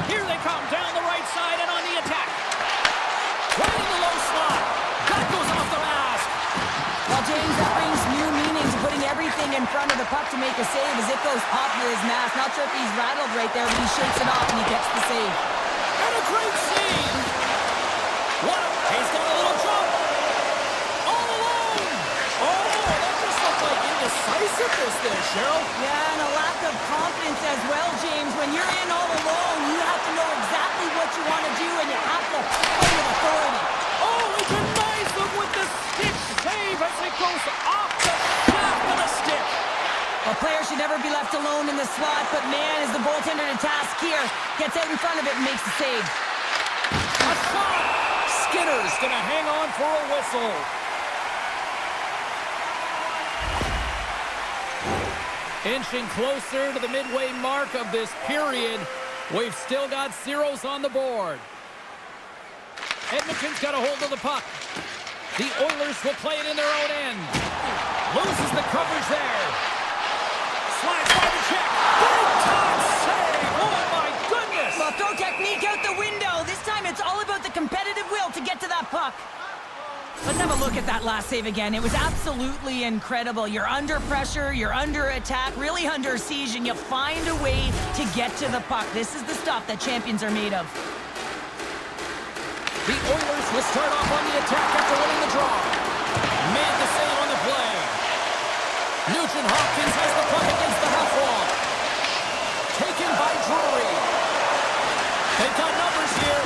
Here they come down the right side and on the attack. Right in the low slot. That goes off the mask. Well, James, that brings new meaning to putting everything in front of the puck to make a save as it goes off of his mask. Not sure if he's rattled right there, but he shakes it off and he gets the save. And a great save. What? He's got a little jump. All alone. Oh, that just looked like indecisiveness there, Cheryl. Yeah, and a lack of confidence as well, James. When you're in all alone, you have to know exactly what you want to do, and you have to play with authority. Oh, he denies them with the stick save as it goes off the shaft of the stick. A player should never be left alone in the slot, but man, is the goaltender to task here. Gets out in front of it and makes the save. A shot. Skinner's going to hang on for a whistle. Inching closer to the midway mark of this period. We've still got zeros on the board. Edmonton's got a hold of the puck. The Oilers will play it in their own end. Loses the coverage there. Slides by the check. Big time save. Oh, my goodness. Well, throw technique out the window. This time it's all about the competitive will to get to that puck. Let's have a look at that last save again. It was absolutely incredible. You're under pressure, you're under attack, really under siege, and you find a way to get to the puck. This is the stuff that champions are made of. The Oilers will start off on the attack after winning the draw. Made the save on the play. Nugent Hopkins has the puck against the half wall. Taken by Drury. They've got numbers here.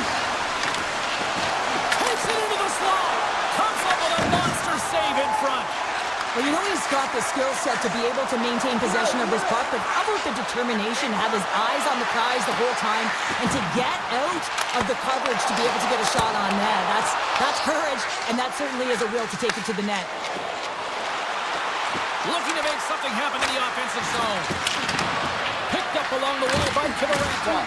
Takes it into the slot. Comes up with a monster save in front. Well, you know he's got the skill set to be able to maintain possession of his puck, but how about the determination, have his eyes on the prize the whole time, and to get out of the coverage to be able to get a shot on net. That's courage, and that certainly is a will to take it to the net. Looking to make something happen in the offensive zone. Picked up along the wall by Kivaranta.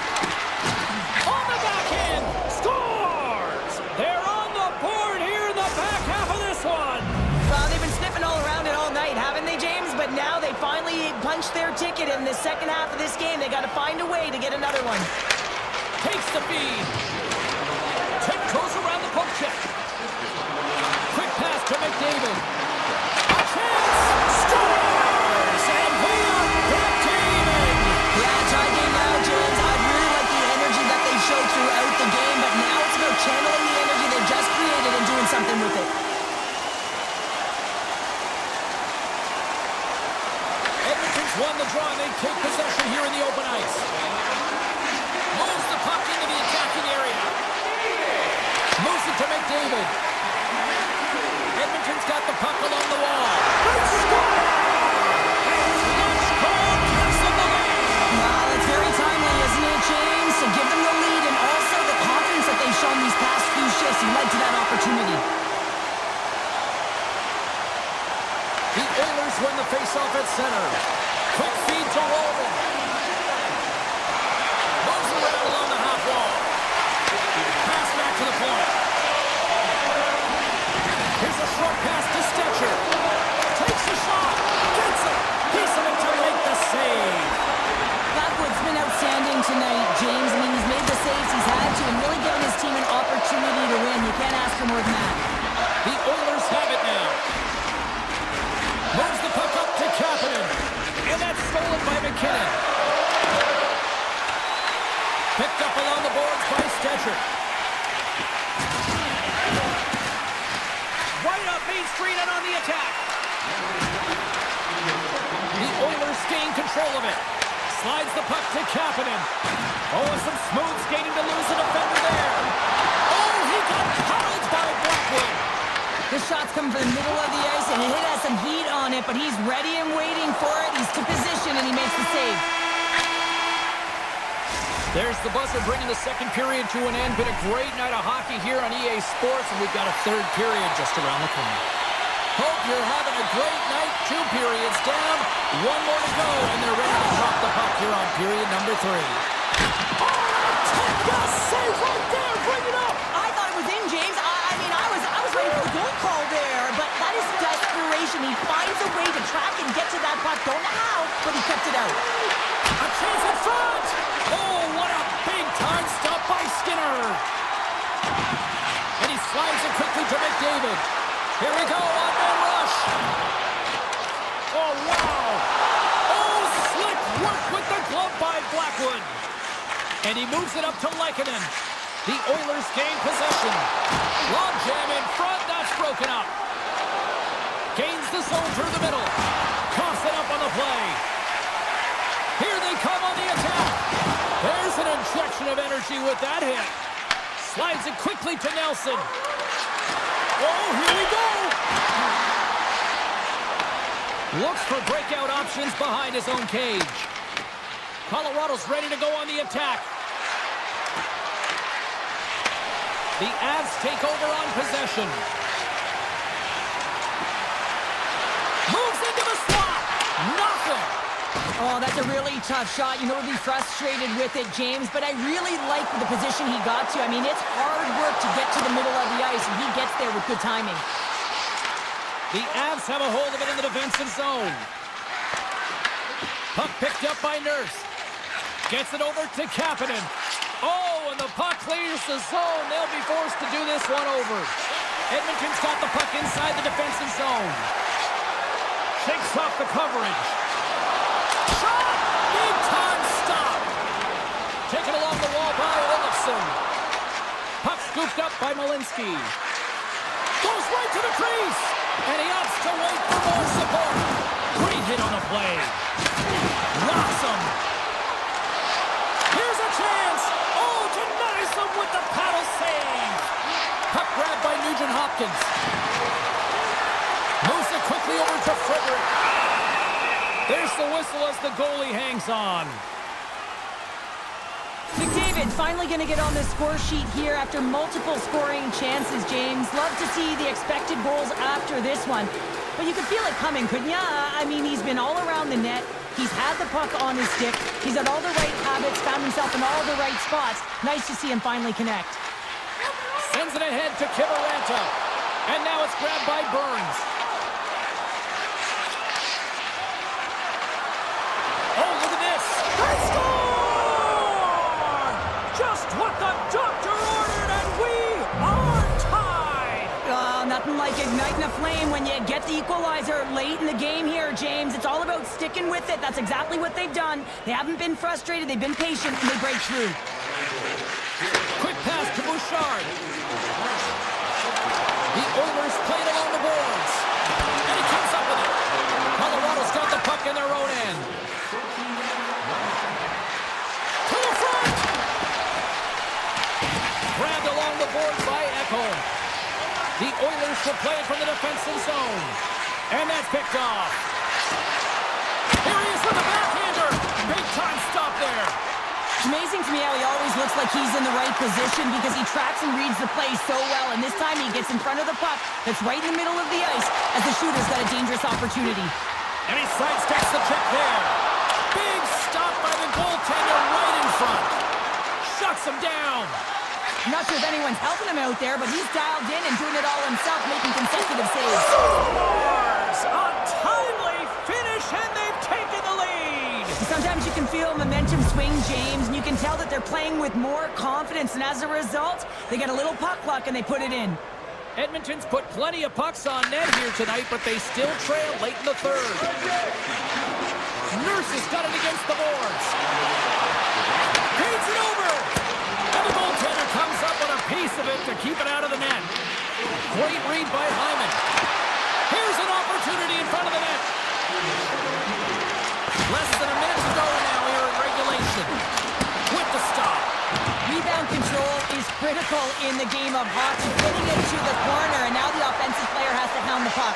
On the backhand, scores! They're on the board here in the back half of this one. Well, they've been sniffing all around it all night, haven't they, James? But now they finally punched their ticket in the second half of this game. They got to find a way to get another one. Takes the feed. Tiptoes around the poke check. Quick pass to McDavid. A chance! Scores! And we are back to even. Yeah, tie game now, James. I really like the energy that they showed throughout the game, but now it's about channeling the energy they just created and doing something with it. Edmonton's won the draw, and they take possession here in the open ice. Moves the puck into the attacking area. Moves it to McDavid. Edmonton's got the puck along the wall. They score! Clutch goal gives them the lead. Well, it's very timely, isn't it, James? To give them the lead and also the confidence that they've shown these past few shifts led to that opportunity. The Oilers win the faceoff at center. Quick feed to Rowan. Moves around along the half wall. Pass back to the point. Here's a short pass to Stetcher. Takes a shot. Gets it. Piece of it to make the save. Blackwood's been outstanding tonight, James. I mean, he's made the saves he's had to and really given his team Oilers gain control of it. Slides the puck to Kapanen. Oh, and some smooth skating to lose a defender there. Oh, he got pounded by Blackwood. The shot's coming from the middle of the ice, and it has some heat on it, but he's ready and waiting for it. He's to position, and he makes the save. There's the buzzer bringing the second period to an end. Been a great night of hockey here on EA Sports, and we've got a third period just around the corner. Hope you're having a great night. 2 periods down, 1 more to go, and they're ready to drop the puck here on period number 3. Save right there, bring it up! I thought it was in, James. I was ready for the goal call there, but that is desperation. He finds a way to track and get to that puck. Don't know how, but he kept it out. A chance in front! Oh, what a big-time stop by Skinner! And he slides it quickly to McDavid. Here we go, on-man rush! Oh, wow! Oh, slick work with the glove by Blackwood! And he moves it up to Lehkonen. The Oilers gain possession. Long jam in front, that's broken up. Gains the zone through the middle. Coughs it up on the play. Here they come on the attack. There's an injection of energy with that hit. Slides it quickly to Nelson. Oh, here we go. Looks for breakout options behind his own cage. Colorado's ready to go on the attack. The Avs take over on possession. Moves into the slot. Nothing. Oh, that's a really tough shot. You know, we'll be frustrated with it, James, but I really like the position he got to. I mean, it's hard work to get to the middle of the ice, and he gets there with good timing. The Avs have a hold of it in the defensive zone. Puck picked up by Nurse. Gets it over to Kapanen. Oh, and the puck clears the zone. They'll be forced to do this one over. Edmonton's got the puck inside the defensive zone. Shakes off the coverage. Shot! Big time stop. Taken along the wall by Olofsson. Puck scooped up by Malinsky. Goes right to the crease. And he opts to wait for more support. Great hit on the play. Rocks him. Here's a chance. Oh, denies him with the paddle save. Puck grabbed by Nugent-Hopkins. Moves it quickly over to Frederick. There's the whistle as the goalie hangs on. McDavid finally going to get on the score sheet here after multiple scoring chances, James. Love to see the expected goals after this one. But you could feel it coming, couldn't ya? I mean, he's been all around the net. He's had the puck on his stick. He's had all the right habits, found himself in all the right spots. Nice to see him finally connect. Sends it ahead to Kiviranta. And now it's grabbed by Burns. Oh, look at this. They score! Just what the doctor ordered, and we are tied! Nothing like igniting a flame when you get the equalizer late in the game here, James. It's all about sticking with it. That's exactly what they've done. They haven't been frustrated. They've been patient, and they break through. Quick pass to Bouchard. The Oilers play it along the boards. And he comes up with it. Colorado's got the puck in their own end. To the front! Grabbed along the boards by Ekholm. The Oilers will play it from the defensive zone. And that's picked off. Here he is with the backhander. Big time stop there. It's amazing to me how he always looks like he's in the right position because he tracks and reads the play so well. And this time he gets in front of the puck that's right in the middle of the ice as the shooter's got a dangerous opportunity. And he sidesteps the check there. Big stop by the goaltender right in front. Shuts him down. I'm not sure if anyone's helping him out there, but he's dialed in and doing it all himself, making consecutive saves. Scores! A timely finish, and they've taken the lead! Sometimes you can feel momentum swing, James, and you can tell that they're playing with more confidence, and as a result, they get a little puck luck and they put it in. Edmonton's put plenty of pucks on net here tonight, but they still trail late in the third. Nurse has got it against the boards. Feeds it over! And the goaltender comes up with a piece of it to keep it out of the net. Great read by Hyman. Here's an opportunity in front of the net. Less than a minute to go now here in regulation. With the stop. Rebound control is critical in the game of hockey. Putting it to the corner, and now the offensive player has to hound the puck.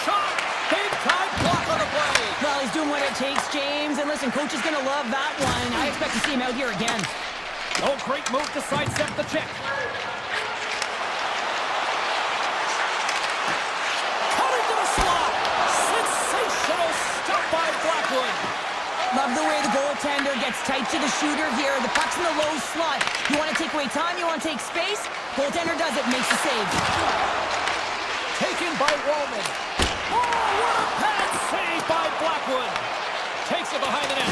Shot! Big time block on the play. Well, he's doing what it takes, James. And listen, coach is going to love that one. I expect to see him out here again. Oh, great move to sidestep the check. Cutting to the slot. Sensational stop by Blackwood. Love the way the goaltender gets tight to the shooter here. The puck's in the low slot. You want to take away time, you want to take space. Goaltender does it, makes the save. Taken by Wallman. Oh, what a pad save by Blackwood. Takes it behind the net.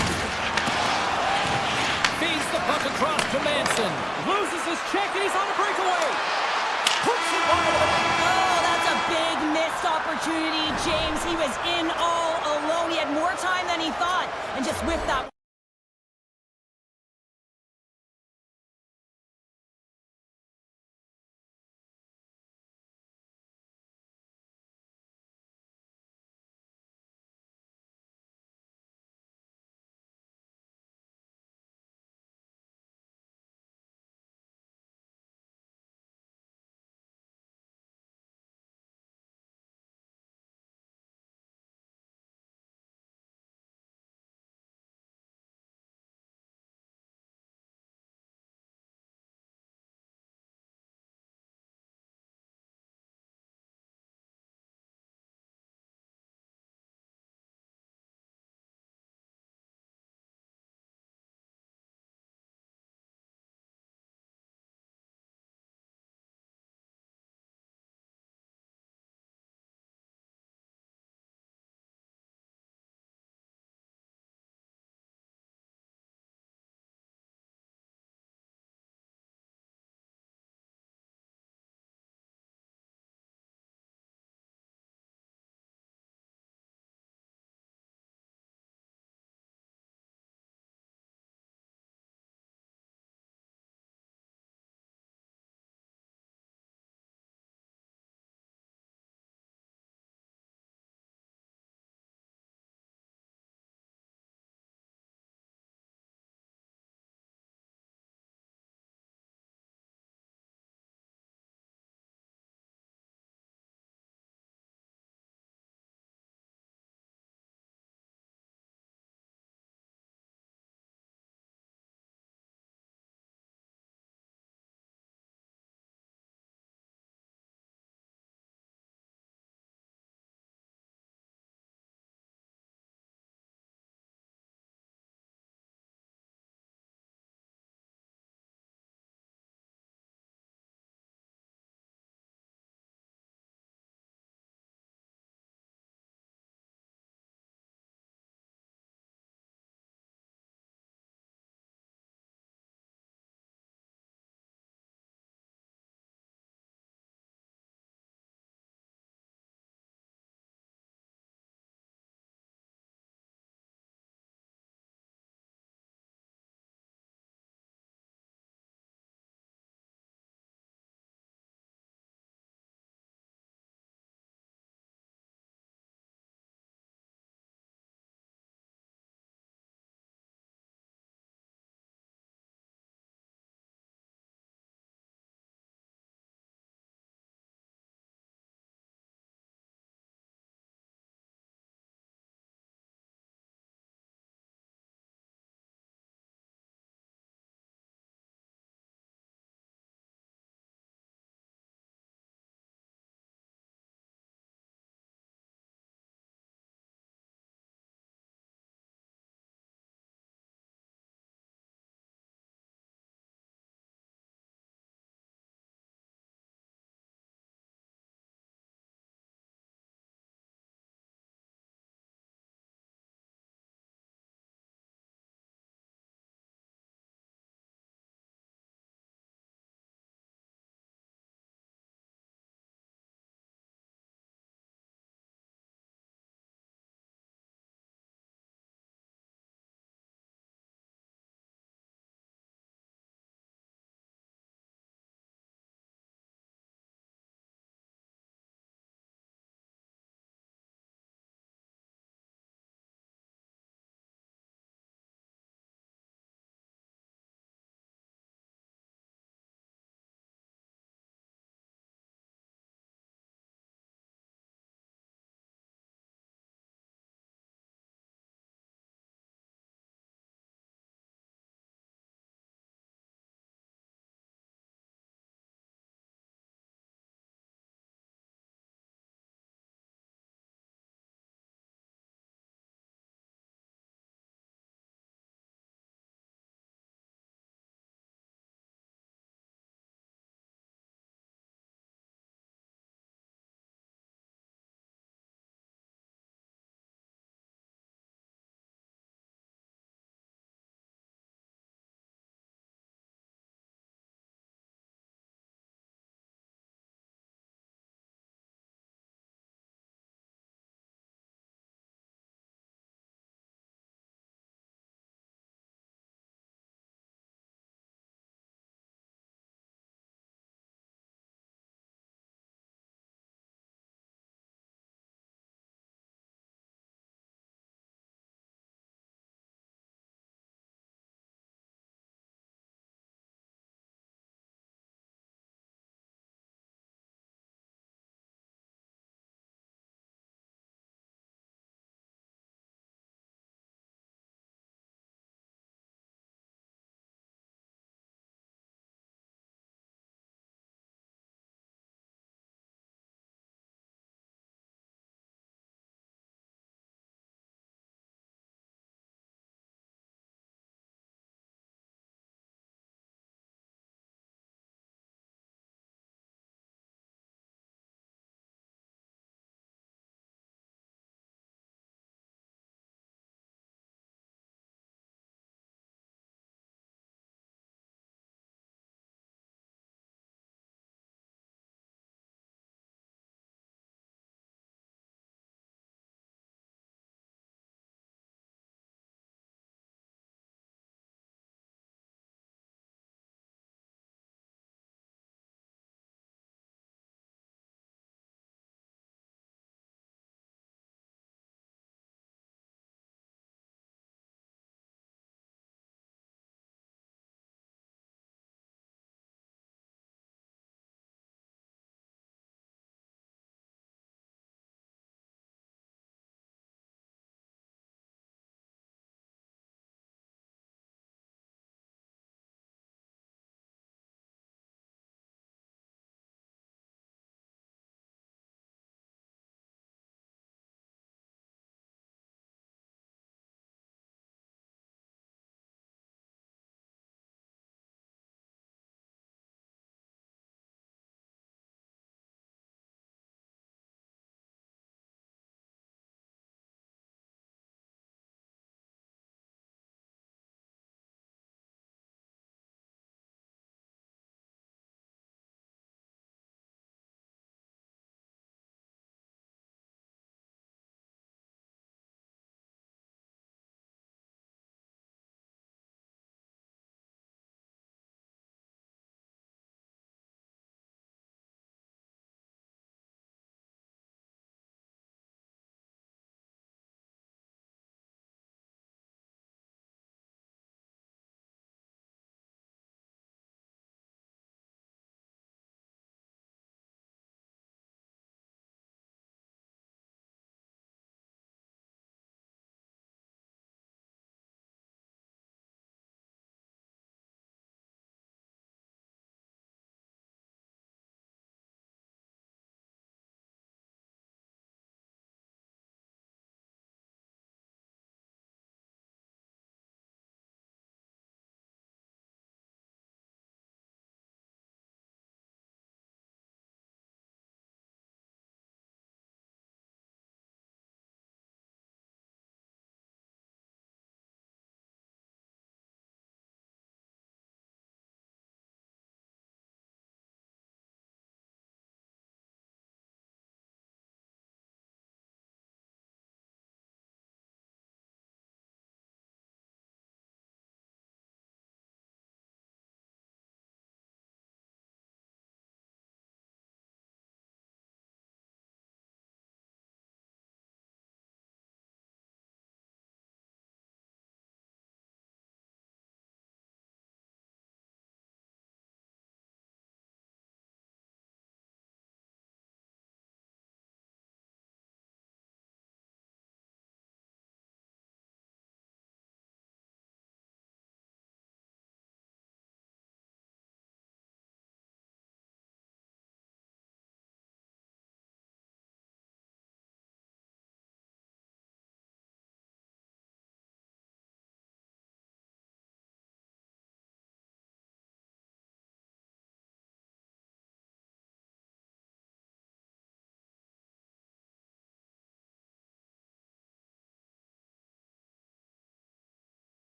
Feeds the puck across to Manson. Loses his check and he's on a breakaway. Puts it wide of the net. Oh, that's a big missed opportunity, James. He was in all alone. He had more time than he thought. And just whiffed that.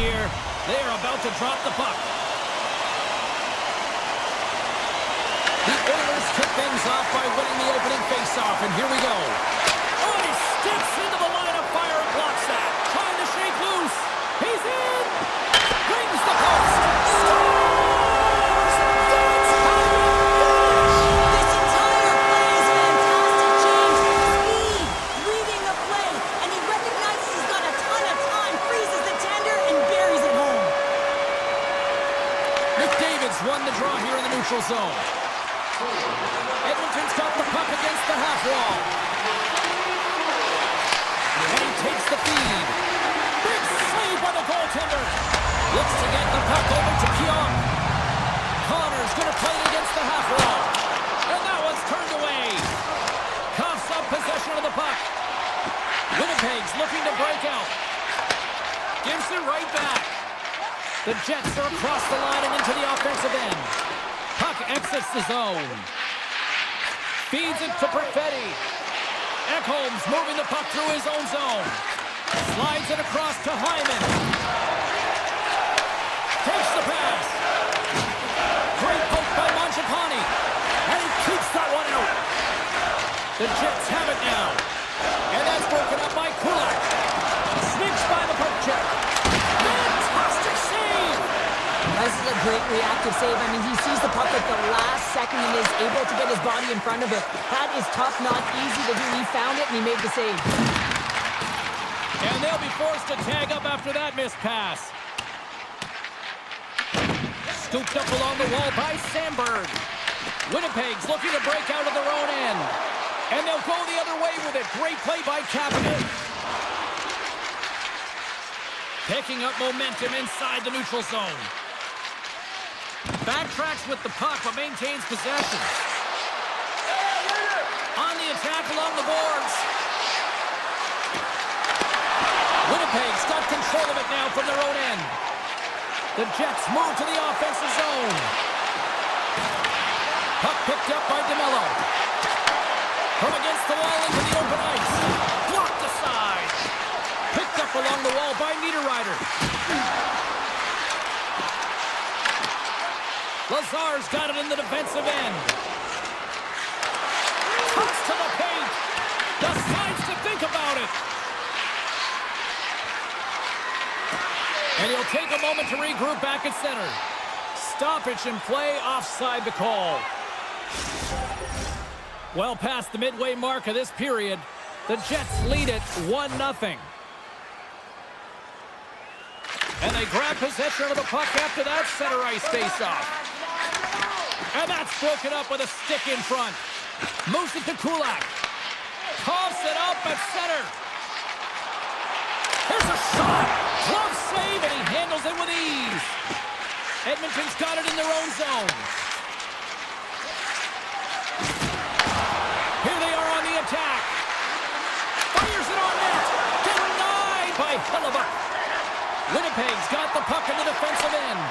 here. They are about to drop the puck. The Oilers kick things off by winning the opening faceoff, and here we go. Oh, he steps into the line of fire and blocks that. Trying to shake loose. He's in. Brings the post. Scores! That's how you finish! This entire play is fantastic, James. Speed, reading the play, and he recognizes he's got a ton of time, freezes the tender, and buries it home. McDavid's won the draw here in the neutral zone. Edmonton's got the puck against the half wall. And he takes the feed. Big save by the goaltender. Looks to get the puck over to Keon. Connor's going to play it against the half wall. And that one's turned away. Coughs up possession of the puck. Winnipeg's looking to break out. Gives it right back. The Jets are across the line and into the offensive end. Puck exits the zone. Feeds it to Perfetti. Ekholm's moving the puck through his own zone. Slides it across to Hyman. Takes the pass. Great poke by Mangiapane. And he keeps that one out. The Jets have it now. And that's broken up by Kulak. Sneaks by the poke check. Fantastic save! This is a great reactive save. I mean, he sees the puck at the last second and is able to get his body in front of it. That is tough, not easy to do. He found it and he made the save. And they'll be forced to tag up after that missed pass. Scooped up along the wall by Sandberg. Winnipeg's looking to break out of their own end. And they'll go the other way with it. Great play by Kapanen. Picking up momentum inside the neutral zone. Backtracks with the puck, but maintains possession. On the attack along the boards. Winnipeg's got control of it now from their own end. The Jets move to the offensive zone. Puck picked up by DeMello. From against the wall into the open ice. Blocked aside. Picked up along the wall by Niederreiter. Lazar's got it in the defensive end. Cuts to the paint. Decides to think about it. And he'll take a moment to regroup back at center. Stoppage in play, offside the call. Well past the midway mark of this period, the Jets lead it 1-0. And they grab possession of the puck after that center ice face-off. And that's broken up with a stick in front. Moves it to Kulak. Coughs it up at center. Here's a shot. Glove save, and he handles it with ease. Edmonton's got it in their own zone. Here they are on the attack. Fires it on net. Denied by Hellebuck. Winnipeg's got the puck in the defensive end.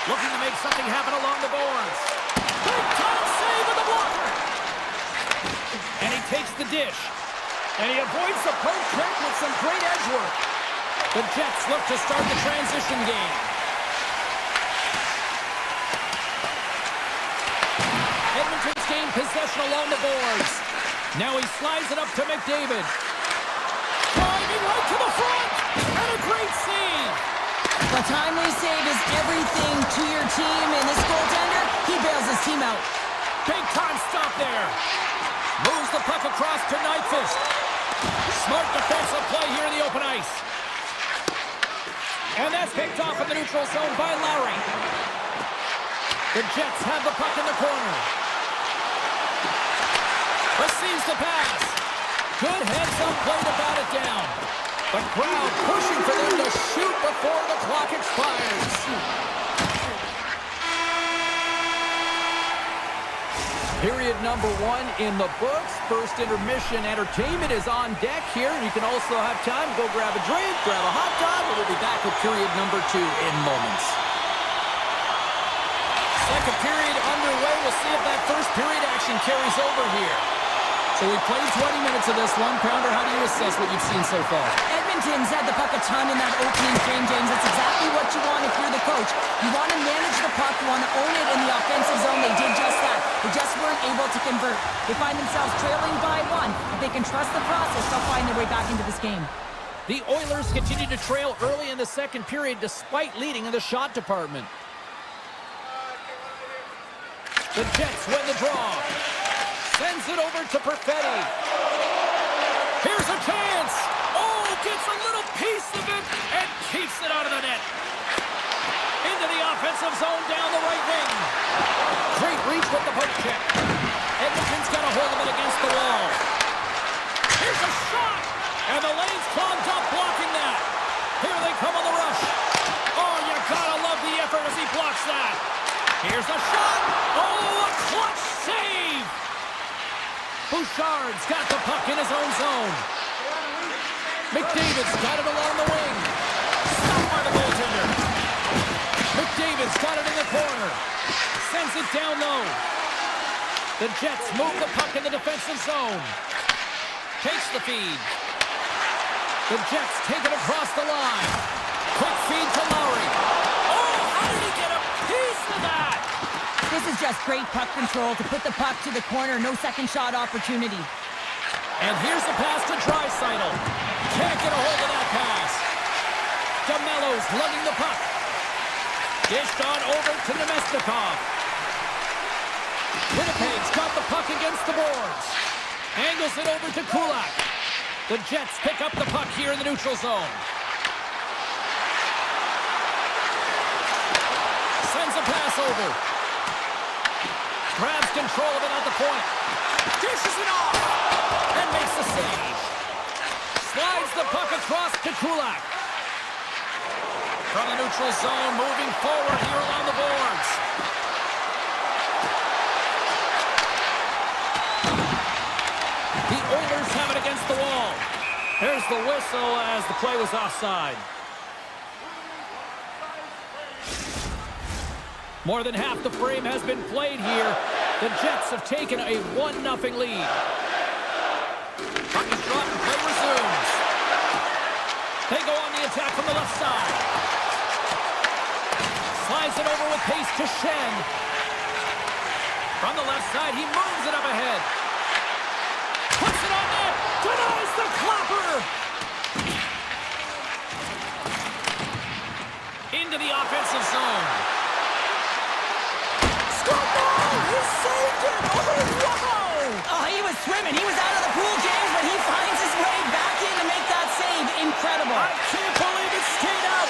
Looking to make something happen along the boards. Big time save with the blocker. And he takes the dish. And he avoids the poke check with some great edge work. The Jets look to start the transition game. Edmonton's gained possession along the boards. Now he slides it up to McDavid. Driving right to the front. And a great save. A timely save is everything to your team, and this goaltender, he bails his team out. Big time stop there. Moves the puck across to Nyquist. Smart defensive play here in the open ice. And that's picked off in the neutral zone by Lowry. The Jets have the puck in the corner. Receives the pass. Good heads-up play to bat it down. The crowd pushing for them to shoot before the clock expires. Period number 1 in the books. First intermission entertainment is on deck here. You can also have time to go grab a drink, grab a hot dog, and we'll be back with period number 2 in moments. Second period underway. We'll see if that first period action carries over here. So we played 20 minutes of this one. Pounder, how do you assess what you've seen so far? Edmonton's had the puck a ton in that opening frame, James. That's exactly what you want if you're the coach. You want to manage the puck. You want to own it in the offensive zone. They did just that. They just weren't able to convert. They find themselves trailing by one. If they can trust the process, they'll find their way back into this game. The Oilers continue to trail early in the second period despite leading in the shot department. The Jets win the draw. Sends it over to Perfetti. Here's a chance. Oh, gets a little piece of it and keeps it out of the net. Into the offensive zone down the right wing. Great reach with the poke check. Edmonton's got a hold of it against the wall. Here's a shot. And the lane's clogged up blocking that. Here they come on the rush. Oh, you gotta love the effort as he blocks that. Here's a shot. Oh, a clutch save. Bouchard's got the puck in his own zone. McDavid's got it along the wing. Stopped by the goaltender. McDavid's got it in the corner. Sends it down low. The Jets move the puck in the defensive zone. Takes the feed. The Jets take it across the line. Quick feed to Lowry. Oh, how did he get a piece of that? This is just great puck control to put the puck to the corner. No second shot opportunity. And here's the pass to Draisaitl. Can't get a hold of that pass. DeMello's lugging the puck. Dished on over to Nemestikov. Winnipeg's got the puck against the boards. Angles it over to Kulak. The Jets pick up the puck here in the neutral zone. Sends a pass over. Grabs control of it at the point. Dishes it off. And makes the save. Slides the puck across to Kulak. From the neutral zone, moving forward here along the boards. The Oilers have it against the wall. There's the whistle as the play was offside. More than half the frame has been played here. The Jets have taken a 1-0 lead. Puck is dropped and play resumes. They go on the attack from the left side. Slides it over with pace to Shen. From the left side, he moves it up ahead. Puts it on net. Denies the clapper. Into the offensive zone. He saved it! Oh, wow! Oh, he was swimming. He was out of the pool, James, but he finds his way back in to make that save. Incredible. I can't believe it stayed out.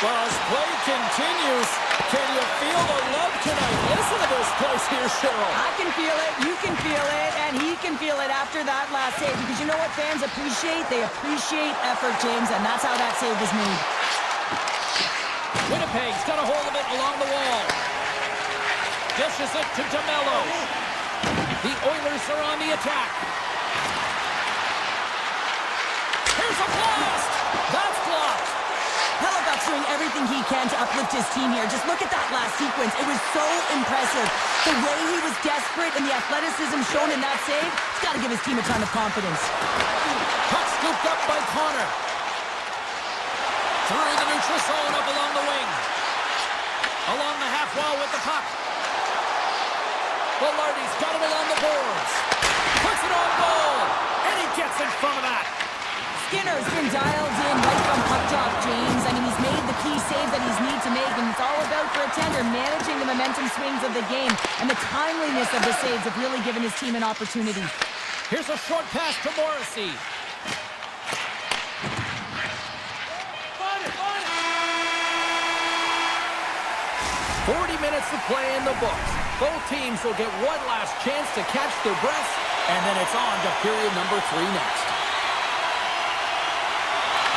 Well, as play continues, can you feel the love tonight? Listen to this place here, Cheryl. I can feel it, you can feel it, and he can feel it after that last save. Because you know what fans appreciate? They appreciate effort, James, and that's how that save was made. Winnipeg's got a hold of it along the wall. Dishes it to DeMello. The Oilers are on the attack. Here's a blast! That's blocked. Hellebuyck's doing everything he can to uplift his team here. Just look at that last sequence. It was so impressive. The way he was desperate and the athleticism shown in that save, he's got to give his team a ton of confidence. Puck scooped up by Connor. Through the neutral zone up along the wing. Along the half wall with the puck. Velarde's got it along the boards. Puts it on goal. And he gets in front of that. Skinner's been dialed in right from puck drop, James. I mean, he's made the key save that he's need to make, and it's all about for a tender managing the momentum swings of the game, and the timeliness of the saves have really given his team an opportunity. Here's a short pass to Morrissey. 40 minutes to play in the books. Both teams will get one last chance to catch their breaths, and then it's on to period number 3 next.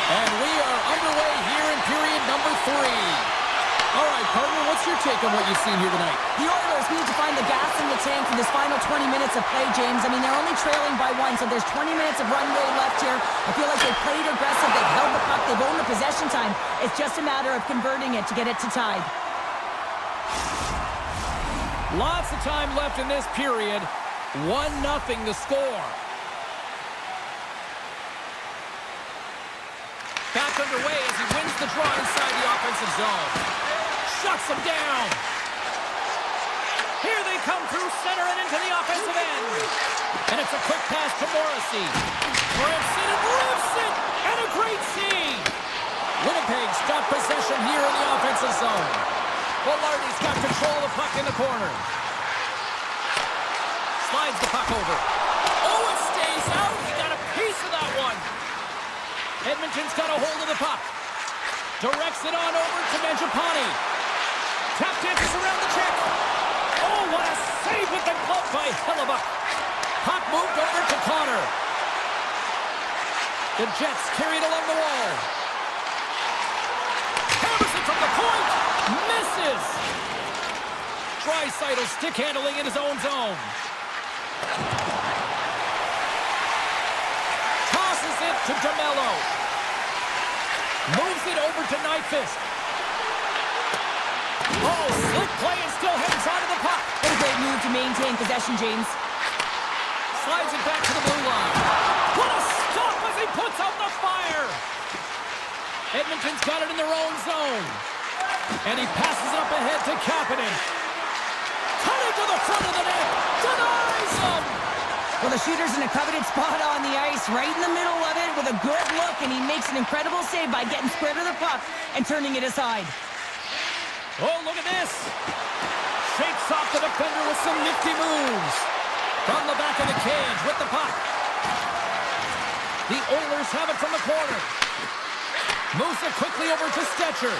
And we are underway here in period number 3. All right, partner, what's your take on what you've seen here tonight? The Oilers need to find the gas in the tank for this final 20 minutes of play, James. I mean, they're only trailing by 1, so there's 20 minutes of runway left here. I feel like they've played aggressive, they've held the puck, they've owned the possession time. It's just a matter of converting it to get it to tied. Lots of time left in this period. 1-0 the score. Back underway as he wins the draw inside the offensive zone. Shuts him down. Here they come through center and into the offensive end. And it's a quick pass to Morrissey. Grips it and lifts it. And a great save. Winnipeg's got possession here in the offensive zone. Velarde's got control of the puck in the corner. Slides the puck over. Oh, it stays out. He got a piece of that one. Edmonton's got a hold of the puck. Directs it on over to Mangiapane. Tap dances around the check. Oh, what a save with the glove by Hellebuyck. Puck moved over to Connor. The Jets carried along the wall. Hammers it from the point. Misses. Draisaitl stick handling in his own zone. Tosses it to DeMello. Moves it over to Nyquist. Oh, slick play and still hangs on to the puck. What a great move to maintain possession, James. Slides it back to the blue line. What a stop as he puts out the fire. Edmonton's got it in their own zone. And he passes it up ahead to Kapanen. Cutting to the front of the net. Denies him. Well, the shooter's in a coveted spot on the ice, right in the middle of it with a good look, and he makes an incredible save by getting square to the puck and turning it aside. Oh, look at this. Shakes off the defender with some nifty moves. From the back of the cage with the puck. The Oilers have it from the corner. Moves it quickly over to Stetcher.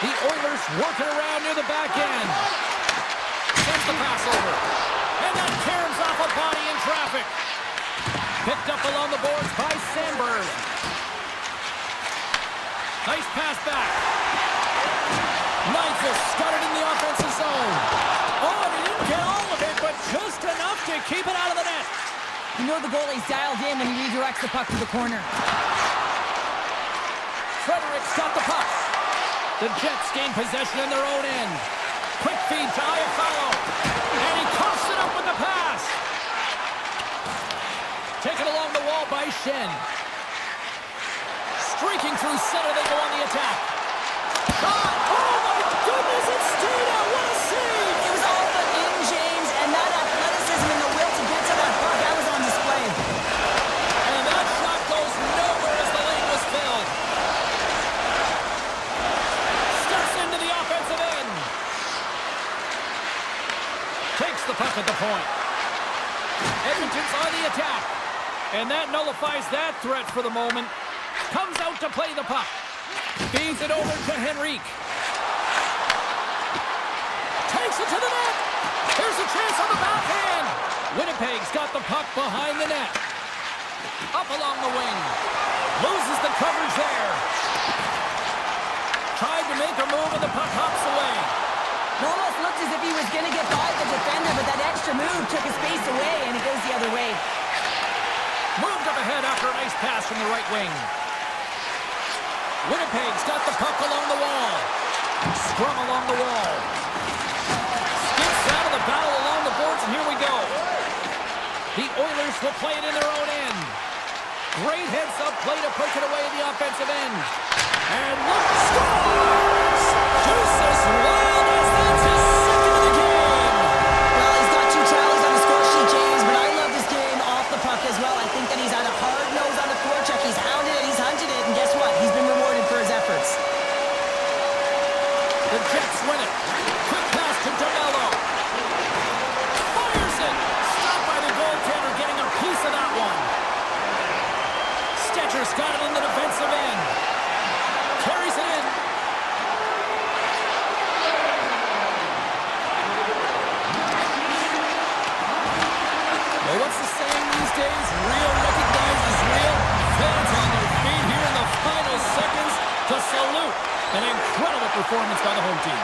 The Oilers working around near the back end. Sends the pass over. And that caroms off a body in traffic. Picked up along the boards by Sandberg. Nice pass back. Nyquist got it in the offensive zone. Oh, he didn't get all of it, but just enough to keep it out of the net. You know the goalie's dialed in when he redirects the puck to the corner. Frederic's got the puck. The Jets gain possession in their own end. Quick feed to Iafallo. And he coughs it up with the pass. Taken along the wall by Shen. Streaking through center, they go on the attack. Shot! Oh my goodness, it stayed out. What a save! It was all but in, James, and that athleticism and the will to get to that puck, that was on display. And that shot goes nowhere as the lane was filled. Steps into the offensive end. Takes the puck at the point. Edmonton's on the attack. And that nullifies that threat for the moment. Comes out to play the puck. Feeds it over to Henrique. Takes it to the net. Here's a chance on the backhand. Winnipeg's got the puck behind the net. Up along the wing. Loses the coverage there. Tried to make a move and the puck hops away. It almost looked as if he was going to get by the defender, but that extra move took his space away, and it goes the other way. Moved up ahead after a nice pass from the right wing. Winnipeg's got the puck along the wall. Scrum along the wall. Skips out of the battle along the boards, and here we go. The Oilers will play it in their own end. Great heads-up play to push it away at the offensive end. And look, scores! Jesus Wild as that's his second of the game. Well, he's got 2 tallies on the score sheet, James, but I love this game off the puck as well. I think that he's had a hard nose on the forecheck. He's hounded it, he's hunted it, and guess what? He's been rewarded for his efforts. The Jets win it. Quick pass to DeMello. Fires it. Stopped by the goaltender, getting a piece of that one. Stetcher's got it in the defensive end. Carries it in. Well, what's the saying these days? Real recognizes real. Fans on their feet here in the final seconds to salute an incredible performance by the home team.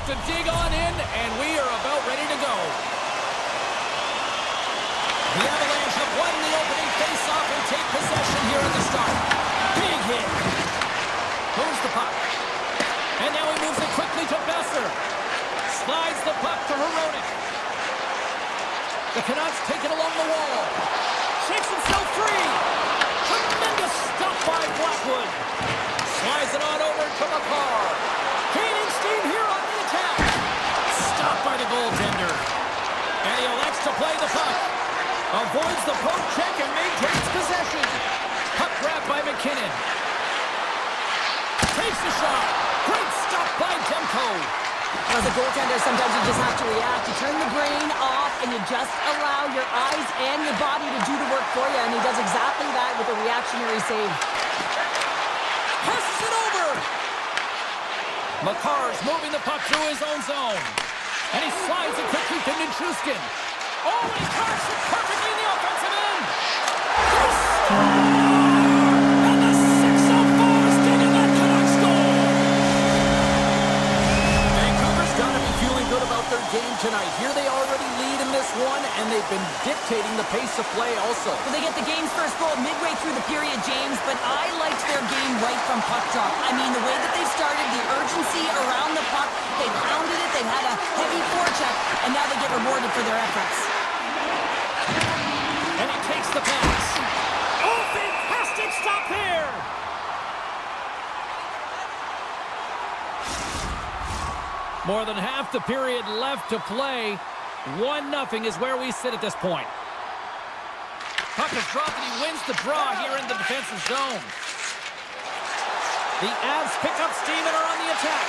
to dig on in, and we are about ready to go. The Avalanche have won the opening face-off and take possession here at the start. Big hit. Moves the puck. And now he moves it quickly to Besser. Slides the puck to Hronek. The Canucks take it along the wall. Shakes himself free. Tremendous stop by Blackwood. Slides it on over to McCarr. Kane and Steve here on the attack. Stopped by the goaltender. And he elects to play the puck. Avoids the poke check and maintains possession. Puck grabbed by McKinnon. Takes the shot. Great stop by Demko. As a goaltender, sometimes you just have to react. You turn the brain off and you just allow your eyes and your body to do the work for you. And he does exactly that with a reactionary save. Passes it over. McCarr's moving the puck through his own zone. And he slides it quickly to Nichushkin. Oh, he carves it perfectly in the offensive end. And the 6-0-4 is digging that Canucks goal. Vancouver's got to be feeling good about their game tonight. Here they already lead in this one, and they've been dictating the pace of play also. Well, they get the game's first goal midway through the period, James, but I liked their game right from puck drop. I mean, the way that they started, the urgency around the puck, they pounded it, they had a heavy forecheck, and now they get rewarded for their efforts. And he takes the pass. Oh, fantastic stop here! More than half the period left to play. 1-0 is where we sit at this point. Puck is dropped and he wins the draw here in the defensive zone. The Avs pick up steam and are on the attack.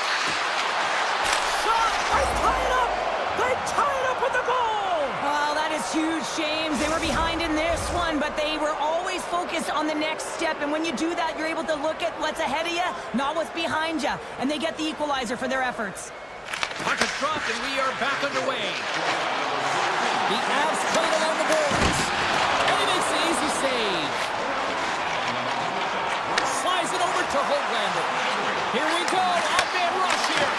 Shot! They tie it up! They tie it up with the goal! Wow, that is huge, James. They were behind in this one, but they were always focused on the next step. And when you do that, you're able to look at what's ahead of you, not what's behind you. And they get the equalizer for their efforts. Puck is dropped and we are back underway. The Avs play it along the boards. And he makes an easy save. Slides it over to Hoglander. Here we go. Odd-man rush here.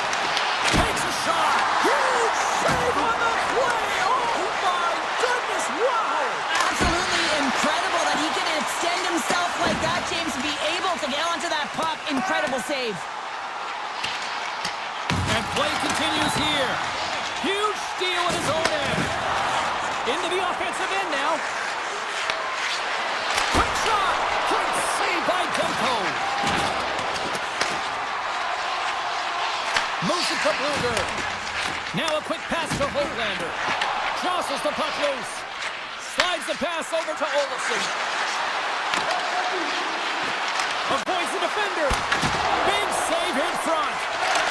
Takes a shot. Huge save on the play. Oh my goodness. Wow. Absolutely incredible that he can extend himself like that, James, and be able to get onto that puck. Incredible save. And play continues here. Huge steal at his own end. Into the offensive end now. Quick shot. Good save by Demko. Moves it to Bluger. Now a quick pass to Hoglander. Jostles the puck loose. Slides the pass over to Olofsson. Avoids the defender. Big save in front.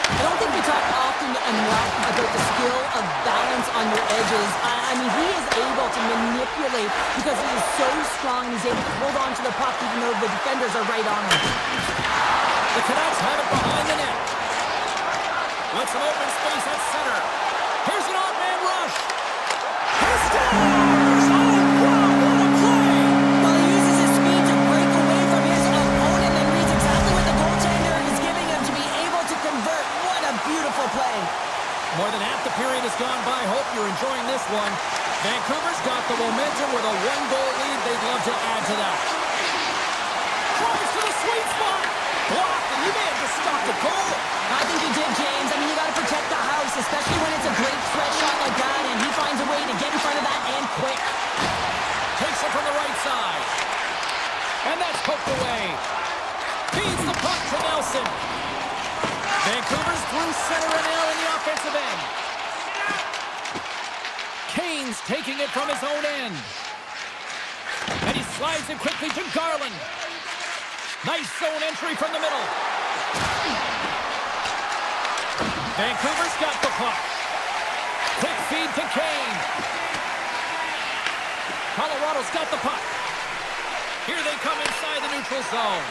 I don't think we talk often enough about the skill of balance on your edges. I mean, he is able to manipulate because he is so strong. He's able to hold on to the puck even though the defenders are right on him. The Canucks have it behind the net. With some open space at center. Here's an odd-man rush. He scores! Oh, wow, what a play! Well, he uses his speed to break away from his opponent and reads exactly what the goaltender is giving him to be able to convert. What a beautiful play. More than half the period has gone by. Hope you're enjoying this one. Vancouver's got the momentum with a one-goal lead. They'd love to add to that. Tries to the sweet spot. Blocked, and he may have just stopped the goal. I think he did, James. I mean, you got to protect the house, especially when it's a great threat shot like that, and he finds a way to get in front of that and quick. Takes it from the right side. And that's poked away. Feeds the puck to Nelson. Vancouver's through center and now in the offensive end. Kane's taking it from his own end. And he slides it quickly to Garland. Nice zone entry from the middle. Vancouver's got the puck. Quick feed to Kane. Colorado's got the puck. Here they come inside the neutral zone.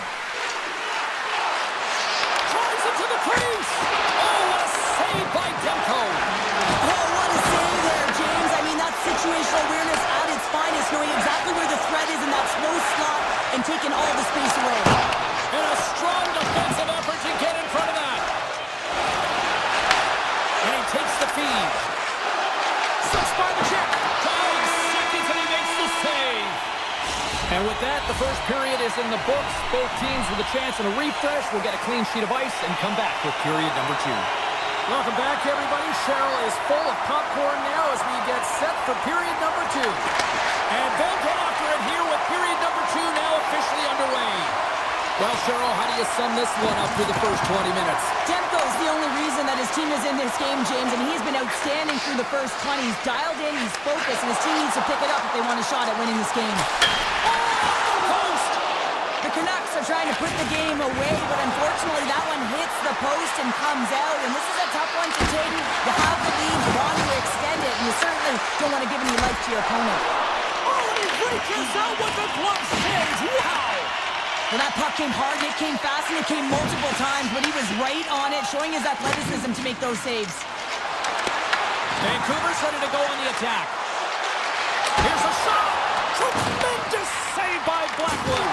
Drives it to the crease. Oh, what a save by Demko. Oh, what a save there, James. I mean, that's situational awareness at its finest, knowing exactly where the threat is in that slow slot and taking all the space away. And a strong defensive effort to get in front of that. And And with that, the first period is in the books. Both teams with a chance and a refresh will get a clean sheet of ice and come back with period number 2. Welcome back, everybody. Cheryl is full of popcorn now as we get set for period number 2. And they'll get after it here with period number 2 now officially underway. Well, Cheryl, how do you sum this one up through the first 20 minutes? Tempo's the only reason that his team is in this game, James, and he's been outstanding through the first 20. He's dialed in, he's focused, and his team needs to pick it up if they want a shot at winning this game. Post! The Canucks are trying to put the game away, but unfortunately that one hits the post and comes out, and this is a tough one to take. You have the lead, you want to extend it, and you certainly don't want to give any life to your opponent. Oh, and he reaches out with the glove save. Wow! Well, that puck came hard, it came fast, and it came multiple times, but he was right on it, showing his athleticism to make those saves. Vancouver's ready to go on the attack. Here's a shot! Tremendous save by Blackwood!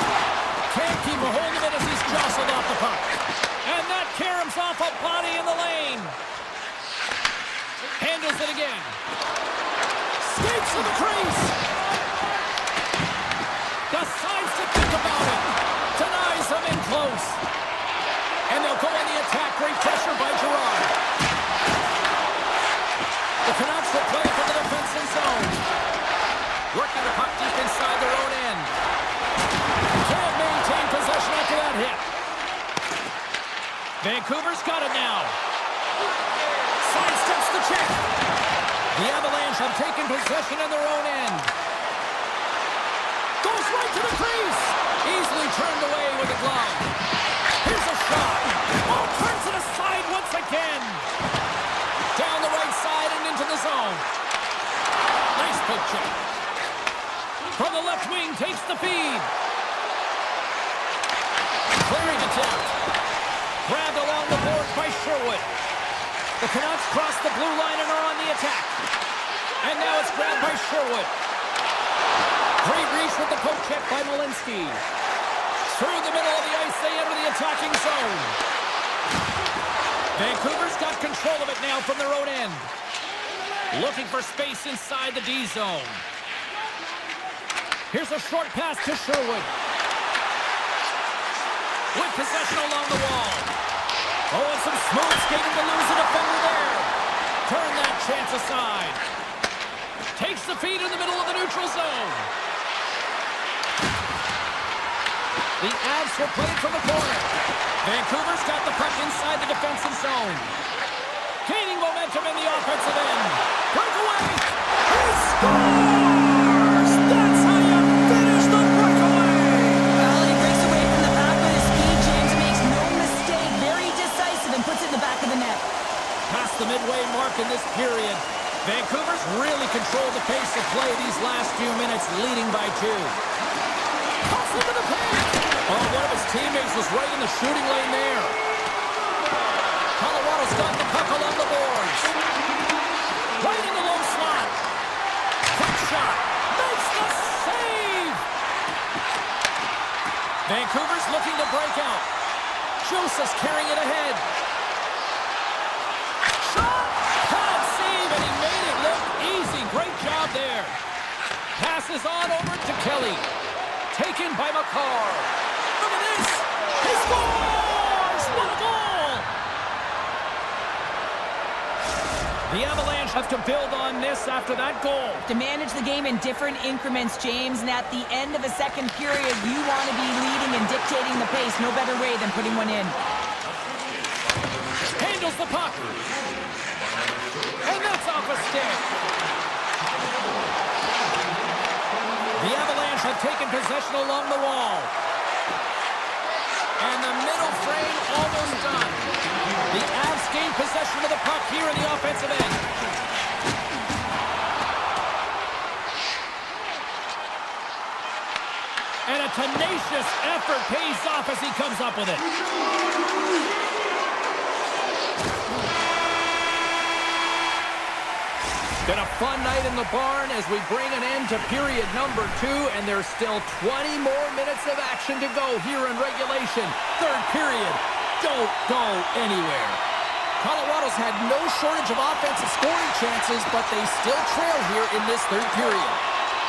Can't keep a hold of it as he's jostled off the puck. And that caroms off a body in the lane. Handles it again. Skates to the crease. Decides to think about it. Denies him in close. And they'll go on the attack. Great pressure by Gerard. The Canucks will play for the defensive zone. Working the puck deep inside their own end. Can't maintain possession after that hit. Vancouver's got it now. Sidesteps the check. The Avalanche have taken possession in their own end. Goes right to the crease. Easily turned away with the glove. Here's a shot. Oh, turns it aside once again. Down the right side and into the zone. Nice poke check. From the left wing, takes the feed. Clearing attempt. Grabbed along the boards by Sherwood. The Canucks cross the blue line and are on the attack. And now it's grabbed by Sherwood. Great reach with the poke check by Malinsky. Through the middle of the ice, they enter the attacking zone. Vancouver's got control of it now from their own end. Looking for space inside the D zone. Here's a short pass to Sherwood. With possession along the wall. Oh, and some smooth skating to lose a defender there. Turn that chance aside. Takes the feed in the middle of the neutral zone. The Avs were played from the corner. Vancouver's got the puck inside the defensive zone. Gaining momentum in the offensive end. Breakaway. He scores! That's how you finish the breakaway! Well, he breaks away from the back with his speed, James, makes no mistake. Very decisive and puts it in the back of the net. Past the midway mark in this period. Vancouver's really controlled the pace of play these last few minutes, leading by 2. Toss into the paint! Oh, one of his teammates was right in the shooting lane there. Colorado's got the puck along the boards. Right in the low slot. Quick shot. Makes the save! Vancouver's looking to break out. Joseph's carrying it ahead. Shot! Pad save, and he made it look easy. Great job there. Passes on over to Kelly. Taken by McCarr. Look at this! He scores! What a goal! The Avalanche have to build on this after that goal. To manage the game in different increments, James, and at the end of a second period, you want to be leading and dictating the pace. No better way than putting one in. Handles the puck. And that's off a stick. The Avalanche have taken possession along the wall. And the middle frame almost done. The Avs gain possession of the puck here in the offensive end. And a tenacious effort pays off as he comes up with it. Been a fun night in the barn as we bring an end to period number 2, and there's still 20 more minutes of action to go here in regulation. Third period. Don't go anywhere. Colorado's had no shortage of offensive scoring chances, but they still trail here in this third period.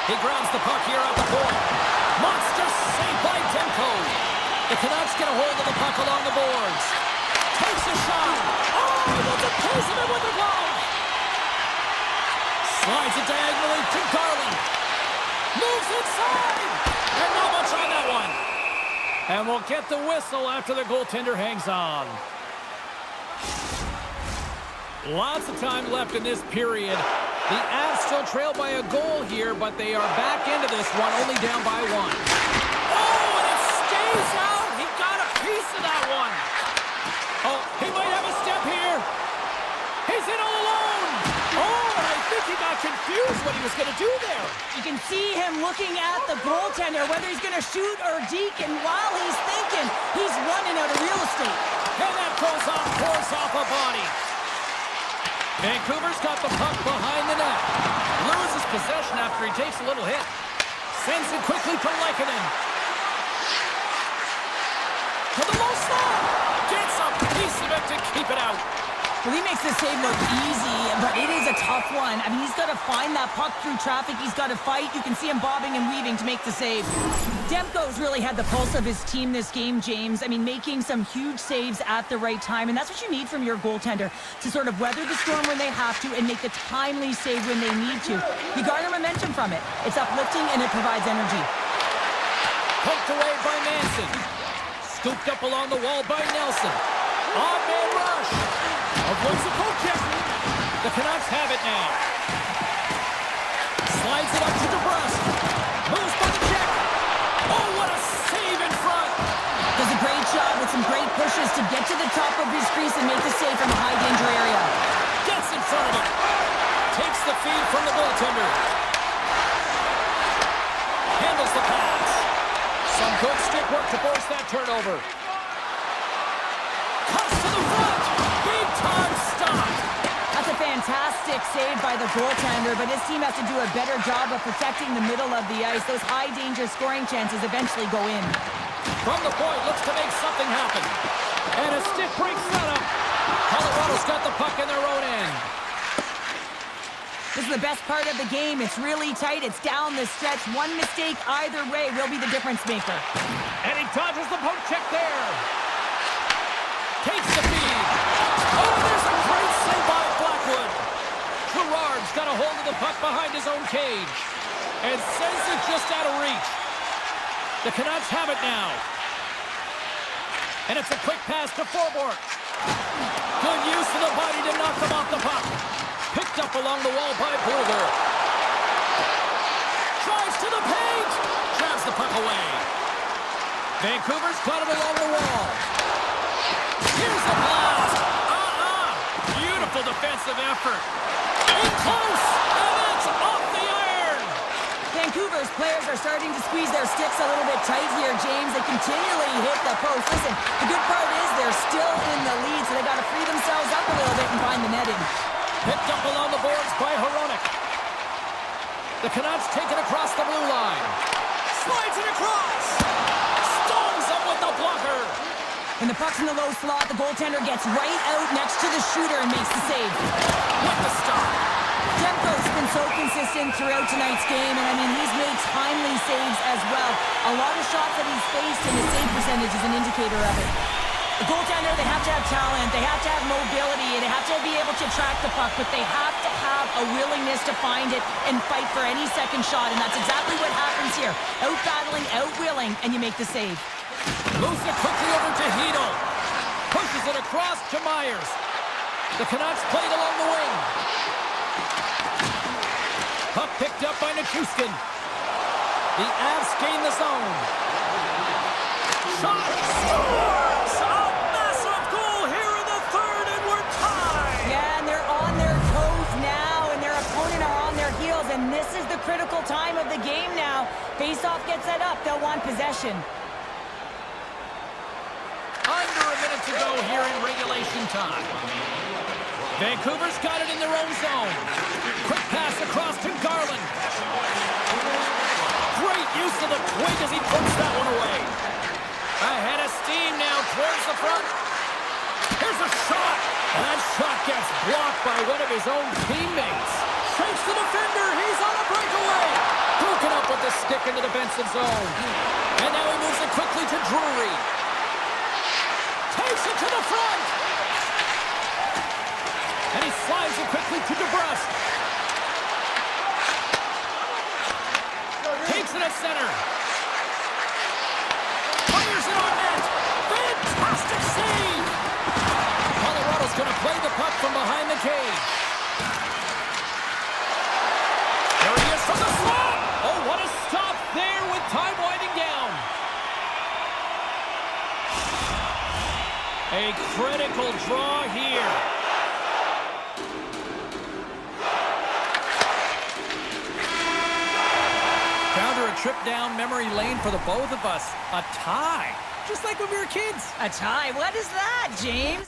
He grounds the puck here at the point. Monson along the boards. Takes a shot. Oh, he gets a piece of it with the glove. Slides it diagonally to Garland. Moves inside. And not much on that one. And we'll get the whistle after the goaltender hangs on. Lots of time left in this period. The Avs still trail by a goal here, but they are back into this one, only down by one. Oh, and it stays out. He got a piece of that one. Oh, he might have a step here. He's in all alone. Oh, and I think he got confused what he was going to do there. You can see him looking at the goaltender, whether he's going to shoot or deke, and while he's thinking, he's running out of real estate. And that goes off, course off a body. Vancouver's got the puck behind the net. Loses possession after he takes a little hit. Sends it quickly for Lehkonen. To the low slot. Gets a piece of it to keep it out. Well, he makes the save look easy, but it is a tough one. I mean, he's got to find that puck through traffic. He's got to fight. You can see him bobbing and weaving to make the save. Demko's really had the pulse of his team this game, James. I mean, making some huge saves at the right time, and that's what you need from your goaltender, to sort of weather the storm when they have to and make the timely save when they need to. You garner momentum from it. It's uplifting and it provides energy. Poked away by Manson. Scooped up along the wall by Nelson. Odd man rush. Avoids the poke check. The Canucks have it now. Slides it up to DeBrusque. Moves by the check. Oh, what a save in front. Does a great job with some great pushes to get to the top of his crease and make the save from a high danger area. Gets in front of him. Takes the feed from the goaltender. Handles the pass. Some good stick work to force that turnover. Cuts to the front. Big time stop. That's a fantastic save by the goaltender, but his team has to do a better job of protecting the middle of the ice. Those high-danger scoring chances eventually go in. From the point, looks to make something happen. And a stick breaks that up. Colorado's got the puck in their own end. This is the best part of the game. It's really tight. It's down the stretch. One mistake either way will be the difference maker. And he dodges the poke check there. Takes the feed. Oh, there's a great save by Blackwood. Gerard's got a hold of the puck behind his own cage. And sends it just out of reach. The Canucks have it now. And it's a quick pass to Forborg. Good use of the body to knock them off the puck. Picked up along the wall by Boulder. Drives to the paint. Grabs the puck away. Vancouver's got it along the wall. Here's a blast. Beautiful defensive effort. In close. And it's off the iron. Vancouver's players are starting to squeeze their sticks a little bit tight here, James. They continually hit the post. Listen, the good part is they're still in the lead, so they got to free themselves up a little bit and find the netting. Picked up along the boards by Hronek. The Canucks take it across the blue line. Slides it across. Stones up with the blocker. When the puck's in the low slot, the goaltender gets right out next to the shooter and makes the save. With the stop. Demko's been so consistent throughout tonight's game, and I mean, he's made timely saves as well. A lot of shots that he's faced, and the save percentage is an indicator of it. The goaltender, they have to have talent, they have to have mobility, and they have to be able to track the puck, but they have to have a willingness to find it and fight for any second shot, and that's exactly what happens here. Out-battling, out-willing, and you make the save. Moves it quickly over to Hedl. Pushes it across to Myers. The Canucks played along the wing. Puck picked up by Nichushkin. The Avs gain the zone. Shot! Scores! A massive goal here in the third, and we're tied! Yeah, and they're on their toes now, and their opponent are on their heels, and this is the critical time of the game now. Face-off gets set up. They'll want possession. Under a minute to go here in regulation time. Vancouver's got it in their own zone. Quick pass across to Garland. Great use of the twig as he puts that one away. Ahead of steam now towards the front. Here's a shot. And that shot gets blocked by one of his own teammates. Shakes the defender. He's on a breakaway. Broken up with the stick in the defensive zone. And now he moves it quickly to Drury. Drury gets it. Moves it quickly over to Hedl. Hedl. Slides it up to DeBrusque. Drives it to the front. And he slides it quickly to DeBrusque. Takes it at center. Fires it on net. Fantastic save. Colorado's going to play the puck from behind the cage. There he is from the slot. Oh, what a stop there with time winding down. A critical draw here. Counter a trip down memory lane for the both of us. A tie. Just like when we were kids. A tie? What is that, James?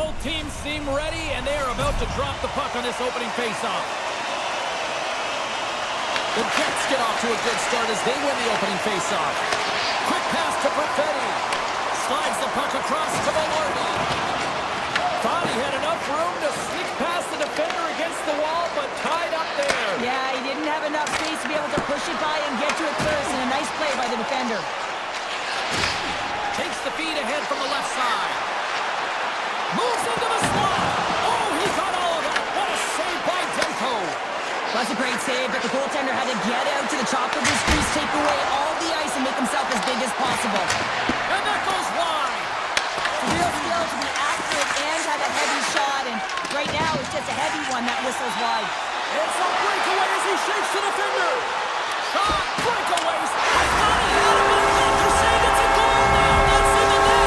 Both teams seem ready, and they are about to drop the puck on this opening faceoff. The Jets get off to a good start as they win the opening faceoff. Quick pass to Perfetti. Slides the puck across to Velarde. Thought he had enough room to sneak past the defender against the wall, but tied up there. Yeah, he didn't have enough space to be able to push it by and get to it first, and a nice play by the defender. Takes the feed ahead from the left side. Moves into the slot. Oh, he got all of that. What a save by Demko. That's a great save, but the goaltender had to get out to the top of his crease, take away all the ice, and make himself as big as possible. And that goes wide. It's a real skill to be accurate and have a heavy shot, and right now it's just a heavy one that whistles wide. It's a breakaway as he shakes the defender. Shot, breakaways. I thought he had it, but they're saying it's a goal now. That's in the net.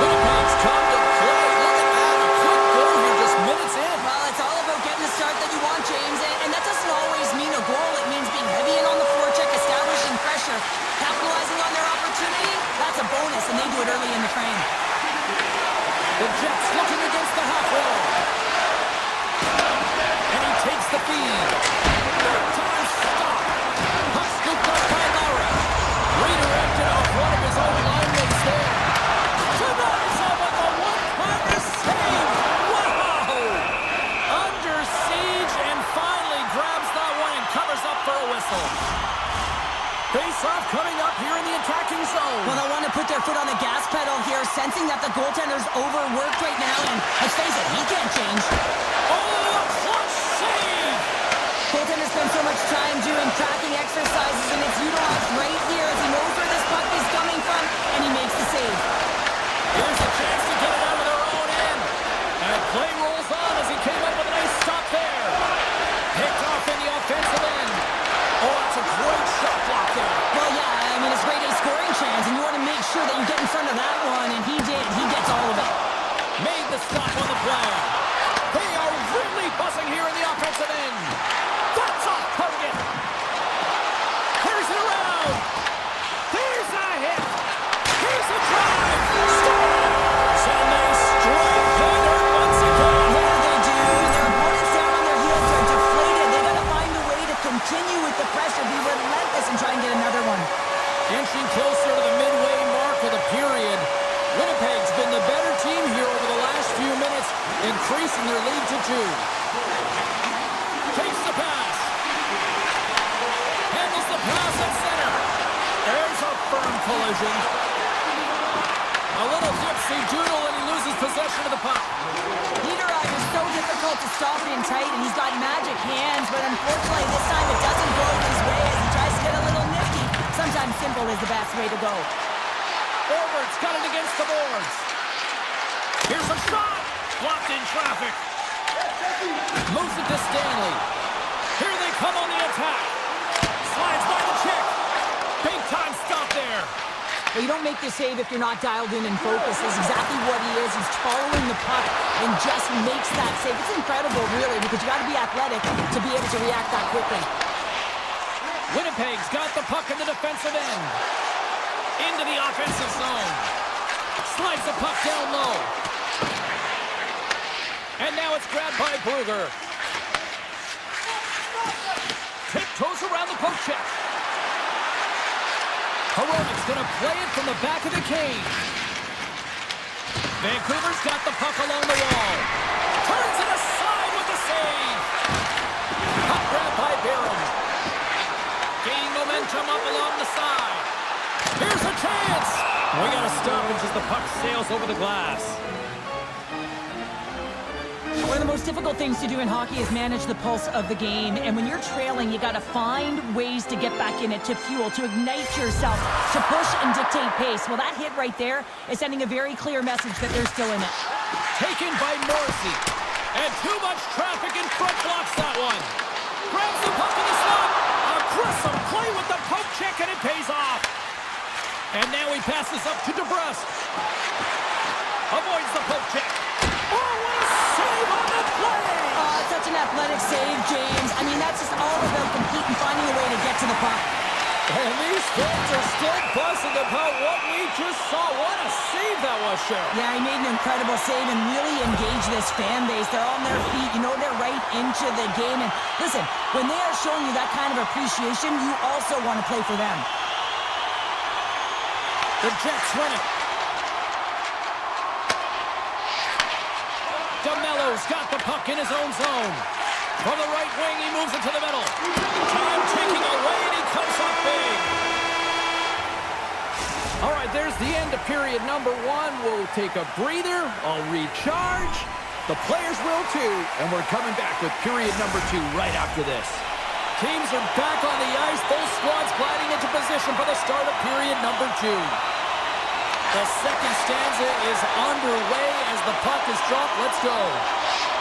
Winnipeg's come to play. Look at that. A quick goal here just minutes in. Well, it's all about getting the start that you want, James, and that doesn't always mean a goal. It means being heavy in on the forecheck, establishing pressure, capitalizing on their opportunity. That's a bonus, and they do it early in the frame. The Jets looking against the half wall. And he takes the feed. Big time stop. Puck scooped up by Lowry. Redirected off one of his own line mates there. Tonight's up with a one-timer save. Wow! Under siege and finally grabs that one and covers up for a whistle. Face-off coming up here in the attacking zone. Well, they want to put their foot on the gas pedal here, sensing that the goaltender's overworked right now, and let's face it, he can't change. Oh, a clutch save! Goaltender spends so much time doing tracking exercises, and it's utilized right here as he knows where this puck is coming from, and he makes the save. Here's a chance to get it out of their own end. And play rolls on as he came up with a nice stop there. Picked off in the offensive end. Oh, that's a great shot block there. Well, yeah, I mean, it's grade A scoring chance, and you want to make sure that you get in front of that one, and he did. He gets all of it. Made the stop on the play. They are really buzzing here in the offensive end. That's off target. Here's it around. There's a hit. Here's a drive. Scores. And they strike Peter once again. Yeah, they do. Their opponents down on their heels are deflated. They got to find a way to continue with the pressure, be relentless, and try and get another one. Inching closer to the midway mark of the period. Winnipeg's been the better team here over the last few minutes, increasing their lead to 2. Takes the pass. Handles the pass at center. There's a firm collision. A little dipsy doodle and he loses possession of the puck. Peter is so difficult to stop in tight, and he's got magic hands, but unfortunately this time it doesn't go his way as he tries to get a little nifty. Sometimes simple is the best way to go. Forward's got it against the boards. Here's a shot. Blocked in traffic. Moves it to Stanley. Here they come on the attack. Slides by the check. Big time stop there. Well, you don't make the save if you're not dialed in and focused. That's exactly what he is. He's following the puck and just makes that save. It's incredible, really, because you got to be athletic to be able to react that quickly. Winnipeg's got the puck in the defensive end. Into the offensive zone. Slides the puck down low. And now it's grabbed by Brugger. Tiptoes around the poke check. Heroic's gonna play it from the back of the cage. Vancouver's got the puck along the wall. Turns it aside with the save. Puck grab by Barron. Gaining momentum up along the side. Here's a chance. We got a stoppage as the puck sails over the glass. One of the most difficult things to do in hockey is manage the pulse of the game. And when you're trailing, you got to find ways to get back in it, to fuel, to ignite yourself, to push and dictate pace. Well, that hit right there is sending a very clear message that they're still in it. Taken by Morrissey. And too much traffic in front blocks that one. Grabs the puck in the slot. Aggressive play with the poke check, and it pays off. And now he passes up to DeBrusque. Avoids the poke check. Oh, what a save on the play! Oh, it's such an athletic save, James. I mean, that's just all about compete and finding a way to get to the puck. And these fans are still buzzing about what we just saw. What a save that was, Cheryl. Yeah, he made an incredible save and really engaged this fan base. They're on their feet. You know, they're right into the game. And listen, when they are showing you that kind of appreciation, you also want to play for them. The Jets win it. DeMello's got the puck in his own zone. From the right wing, he moves it to the middle. Time taking away, and he comes up big. All right, there's the end of period number one. We'll take a breather. I'll recharge. The players will too. And we're coming back with period number two right after this. Teams are back on the ice. Both squads gliding into position for the start of period number two. The second stanza is underway as the puck is dropped. Let's go.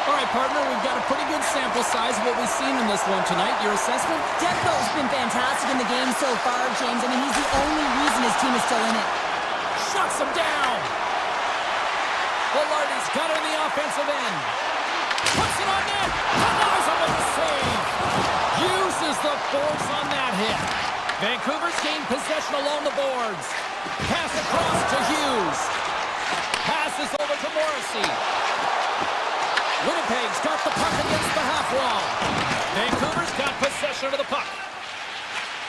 All right, partner, we've got a pretty good sample size of what we've seen in this one tonight. Your assessment? Demko's been fantastic in the game so far, James. I mean, he's the only reason his team is still in it. Shuts him down. Velarde's got it in the offensive end. Puts it on net. Denies him with a save. Uses the force on that hit. Vancouver's gained possession along the boards. Pass across to Hughes. Passes over to Morrissey. Winnipeg's got the puck against the half wall. Vancouver's got possession of the puck.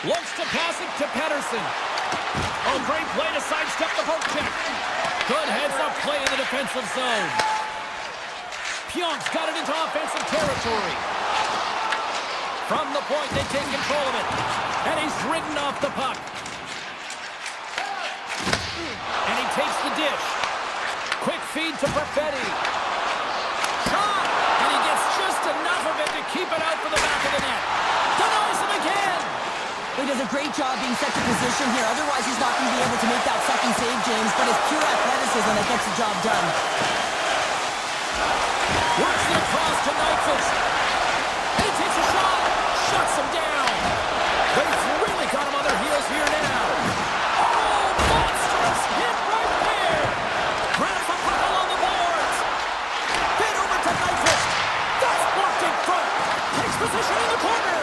Looks to pass it to Pettersson. Oh, great play to sidestep the poke check. Good heads-up play in the defensive zone. Pionk's got it into offensive territory. From the point, they take control of it. And he's ridden off the puck. And he takes the dish. Quick feed to Perfetti. Shot! And he gets just enough of it to keep it out for the back of the net. Denies him again! He does a great job being set to position here. Otherwise, he's not going to be able to make that second save, James. But it's pure athleticism that gets the job done. Works it across to Nyquist. And he takes a shot. Shuts him down. They've really got him on their heels here now. Oh, monstrous hit right there. Grabs the puck along the boards. Fed over to Nyquist. That's blocked in front. Takes position in the corner.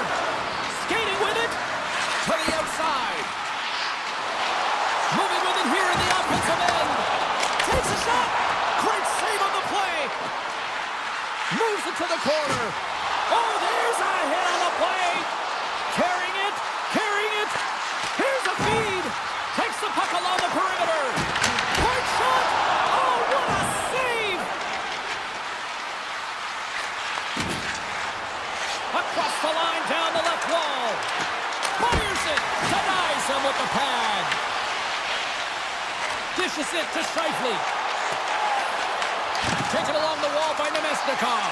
Skating with it to the outside. Moving with it here in the offensive end. Takes a shot. Great save on the play. Moves it to the corner. Oh, there's a hit on the play. Carrying it. Here's a feed. Takes the puck along the perimeter. Point shot. Oh, what a save. Across the line, down the left wall. Fires it. Denies him with the pad. Dishes it to Scheifele. Taken along the wall by Nemesnikov.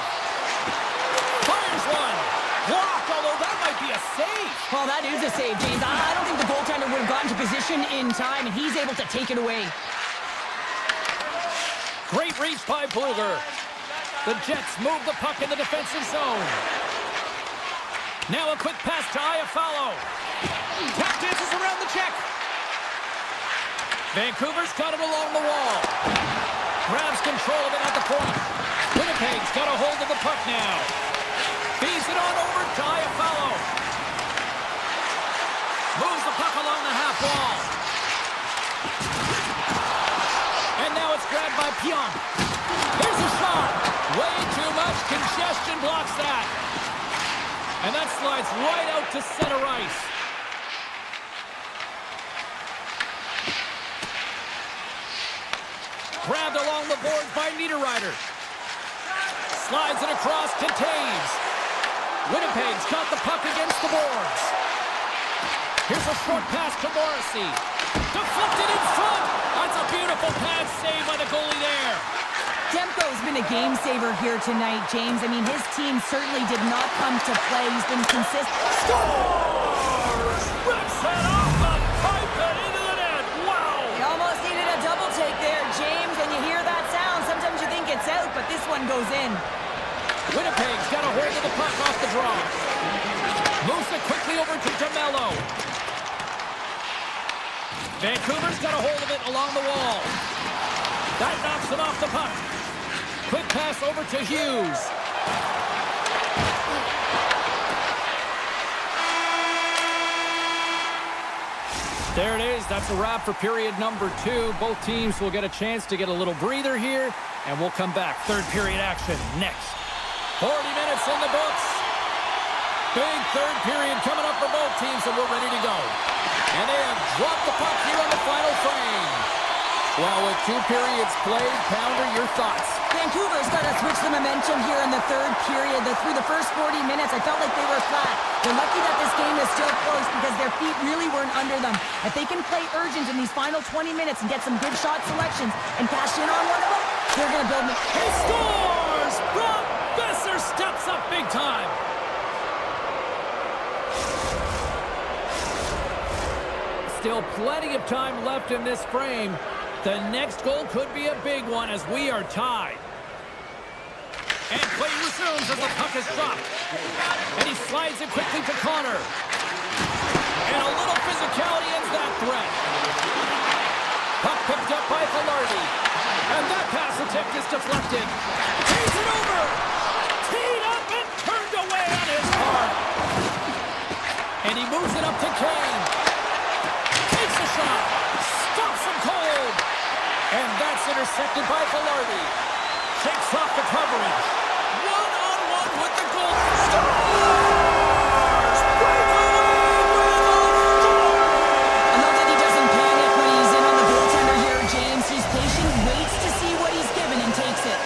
Fires one. Blocked, although that might be a save. Well, that is a save, James. I don't think the goaltender would have gotten to position in time, and he's able to take it away. Great reach by Bluger. The Jets move the puck in the defensive zone. Now a quick pass to Iafallo. Tap dances around the check. Vancouver's got it along the wall. Grabs control of it at the point. Winnipeg's got a hold of the puck now. Feeds it on over to Iafallo. Moves the puck along the half wall. And now it's grabbed by Pionk. Here's a shot. Way too much congestion blocks that. And that slides right out to center ice. Grabbed along the boards by Niederreiter. Slides it across to Taves. Winnipeg's got the puck against the boards. Here's a short pass to Morrissey. Deflected in front. That's a beautiful pad save by the goalie there. Demko's been a game saver here tonight, James. I mean, his team certainly did not come to play. He's been consistent. Scores! Rips it off the pipe and into the net. Wow! He almost needed a double take there, James. When you hear that sound, sometimes you think it's out, but this one goes in. Winnipeg's got a hold of the puck off the draw. Moves it quickly over to DeMello. Vancouver's got a hold of it along the wall. That knocks him off the puck. Quick pass over to Hughes. There it is. That's a wrap for period number 2. Both teams will get a chance to get a little breather here, and we'll come back. Third period action next. 40 minutes in the books. Big third period coming up for both teams, and we're ready to go. And they have dropped the puck here on the final frame. Well, with 2 periods played, Pounder, your thoughts? Vancouver's got to switch the momentum here in the third period. Through the first 40 minutes, I felt like they were flat. They're lucky that this game is still close because their feet really weren't under them. If they can play urgent in these final 20 minutes and get some good shot selections and cash in on one of them, they're going to build... He scores! Brock Besser steps up big time. Still plenty of time left in this frame. The next goal could be a big one as we are tied. And play resumes as the puck is dropped. And he slides it quickly to Connor. And a little physicality ends that threat. Puck picked up by Velarde. And that pass attempt is deflected. Takes it over. Teed up and turned away on his part. And he moves it up to Kane. Takes a shot. Stops him cold. And that's intercepted by Velarde. Shakes off the coverage. One-on-one with the goal. Scores! Breakaway with authority! I love that he doesn't panic when he's in on the goaltender here, James. He's patient, waits to see what he's given, and takes it.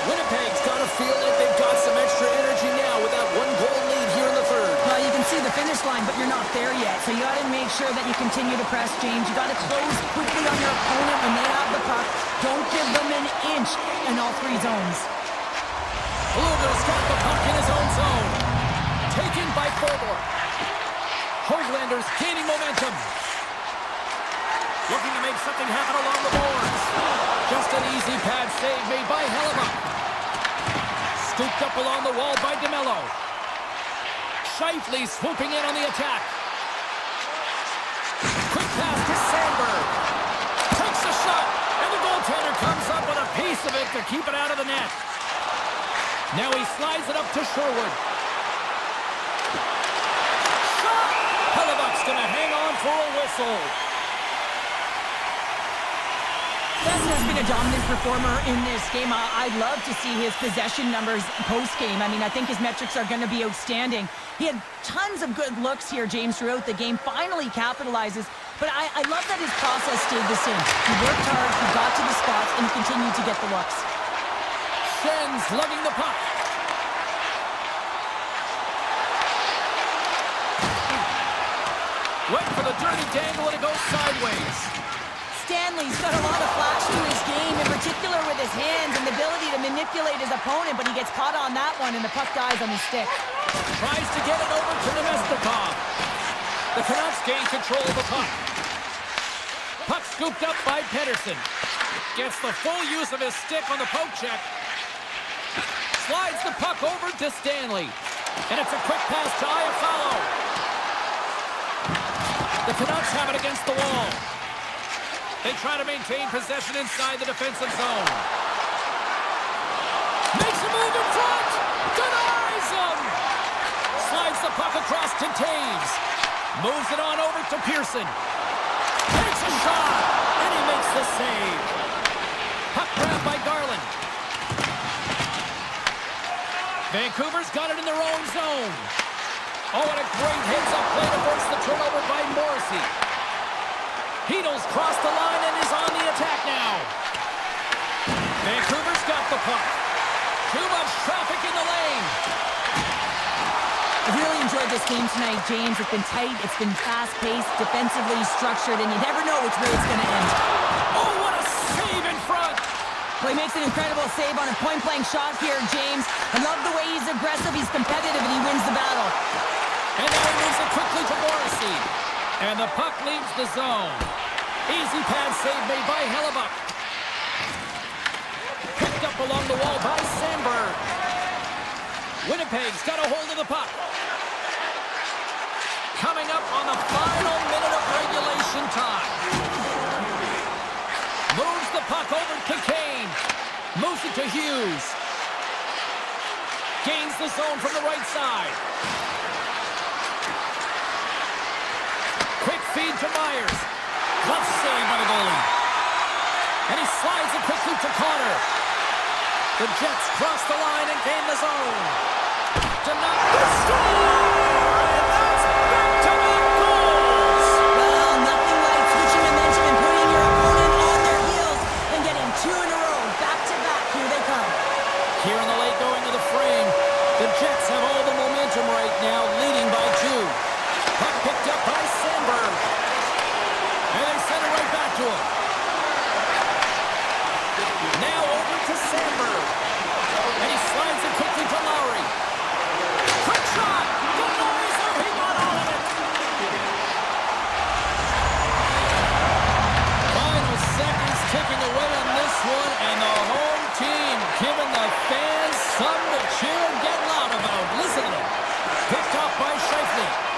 Winnipeg's got to feel like they've got some extra energy now with that 1-goal lead here in the third. Well, you can see the finish line, but you're not there yet. So you got to make sure that you continue to press, James. You got to close quickly on your opponent when they have the puck. Don't give them an inch in all 3 zones. Luger's got the puck in his own zone. Taken by Forbort. Hoaglanders gaining momentum. Looking to make something happen along the boards. Just an easy pad save made by Hellebuck. Scooped up along the wall by DeMello. Shifley swooping in on the attack. Quick pass to Sandberg. Takes a shot, and the goaltender comes up with a piece of it to keep it out of the net. Now he slides it up to Sherwood. Shot! Hellebuck's going to hang on for a whistle. Besson has been a dominant performer in this game. I'd love to see his possession numbers post-game. I mean, I think his metrics are going to be outstanding. He had tons of good looks here, James, throughout the game. Finally capitalizes. But I love that his process stayed the same. He worked hard, he got to the spots, and he continued to get the looks. Schen's lugging the puck. Went for the dirty dangle, and it goes sideways. Stanley's got a lot of flash to his game, in particular with his hands and the ability to manipulate his opponent, but he gets caught on that one, and the puck dies on his stick. Tries to get it over to Nemestikov. The Canucks gain control of the puck. Puck scooped up by Pedersen. Gets the full use of his stick on the poke check. Slides the puck over to Stanley. And it's a quick pass to Iafallo. The Canucks have it against the wall. They try to maintain possession inside the defensive zone. Makes a move in front. Denies him. Slides the puck across to Taves. Moves it on over to Pearson. Takes a shot. And he makes the save. Puck grab by Garland. Vancouver's got it in their own zone. Oh, and a great heads-up play to force the turnover by Morrissey. Heedles crossed the line and is on the attack now. Vancouver's got the puck. Too much traffic in the lane. I really enjoyed this game tonight, James. It's been tight, it's been fast-paced, defensively structured, and you never know which way it's going to end. Oh, what a save in front. Well, he makes an incredible save on a point-blank shot here, James. I love the way he's aggressive, he's competitive, and he wins the battle. And now he moves it quickly to Morrissey. And the puck leaves the zone. Easy pad save made by Hellebuck. Picked up along the wall by Sandberg. Winnipeg's got a hold of the puck. Coming up on the final minute of regulation time. Moves the puck over to Kane. Moves it to Hughes. Gains the zone from the right side. Quick feed feed to Myers. Glove save by the goalie. And he slides it quickly to Connor. The Jets cross the line and gain the zone. Denied. The score! And that's back-to-back goals! Well, nothing like switching momentum and putting your opponent on their heels and getting two in a row. Back-to-back, here they come. Here in the late going of the frame, the Jets have all the momentum right now, leading by 2. Puck picked up by Sandberg. And they send it right back to him. Now over to Sandberg. And he slides it quickly to Lowry. Quick shot! The Noiser, he got all of it! Final seconds ticking away on this one, and the home team giving the fans something to cheer and get loud about. Listen to them. Picked up by Scheifele.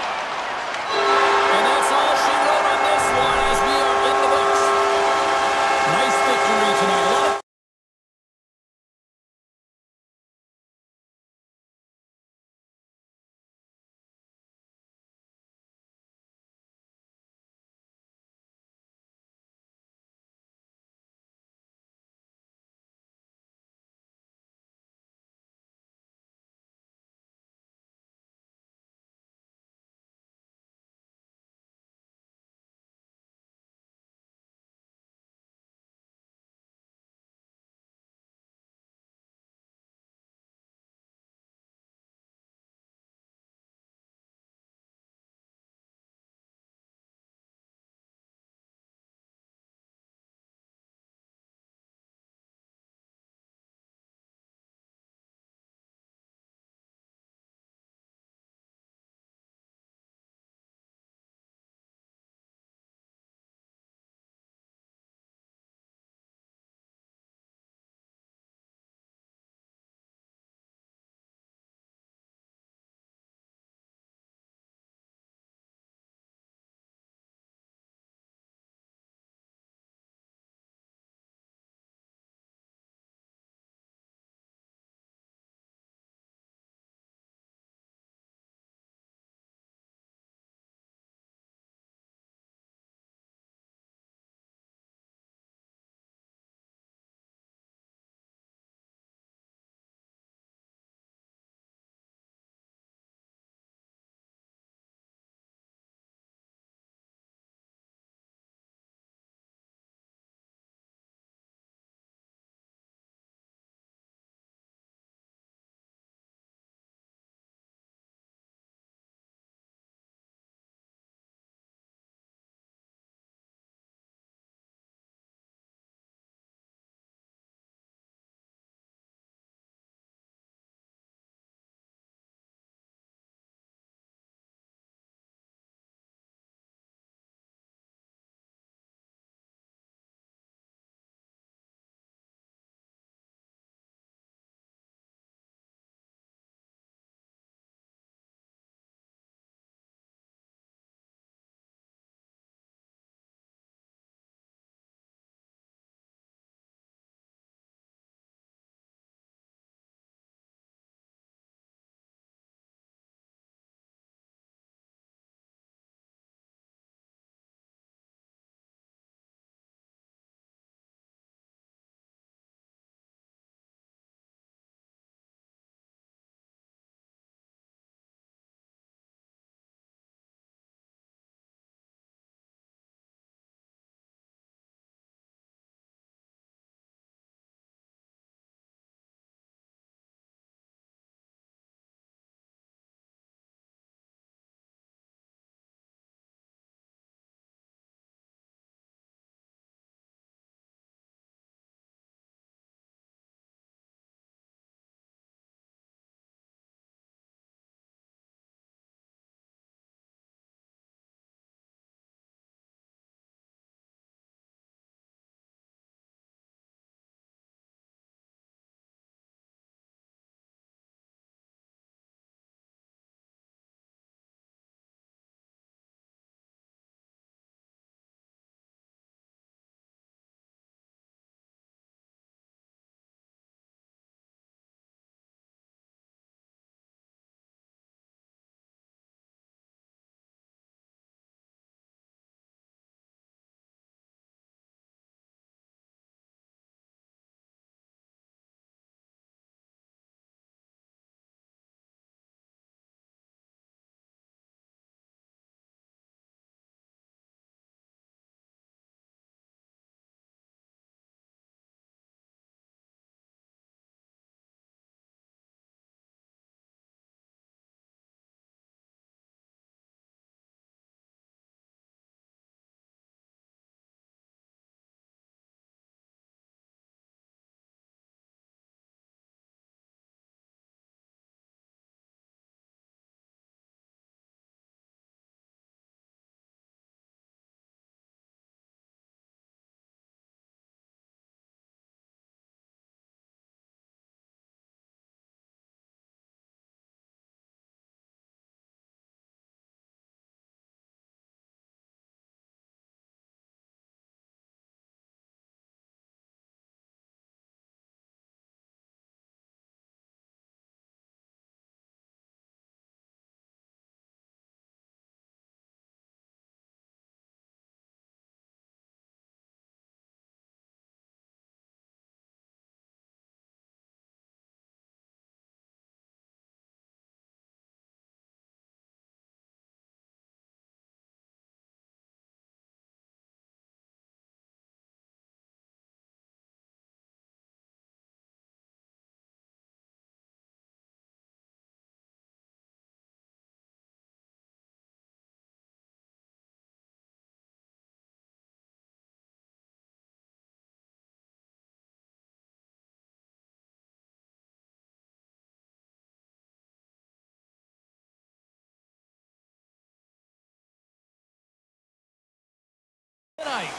tonight.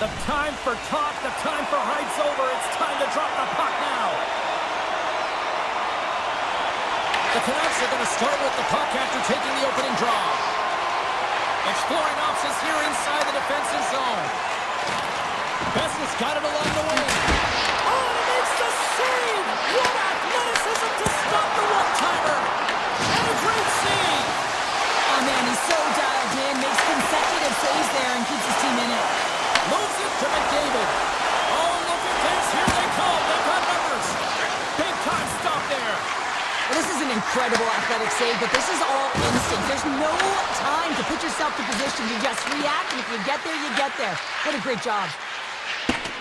The time for talk, the time for hype's over. It's time to drop the puck now. The Canucks are going to start with the puck after taking the opening draw. Exploring options here inside the defensive zone. Bessett's got it along the wing. Oh, and he makes the save! What athleticism to stop the one-timer! And a great save! Oh man, he's so dialed in, makes consecutive saves there and keeps his team in it. Moves it to McDavid. Oh, look at this. Here they come. They've got numbers. Big time stop there. Well, this is an incredible athletic save, but this is all instinct. There's no time to put yourself to position. You just react, and if you get there, you get there. What a great job.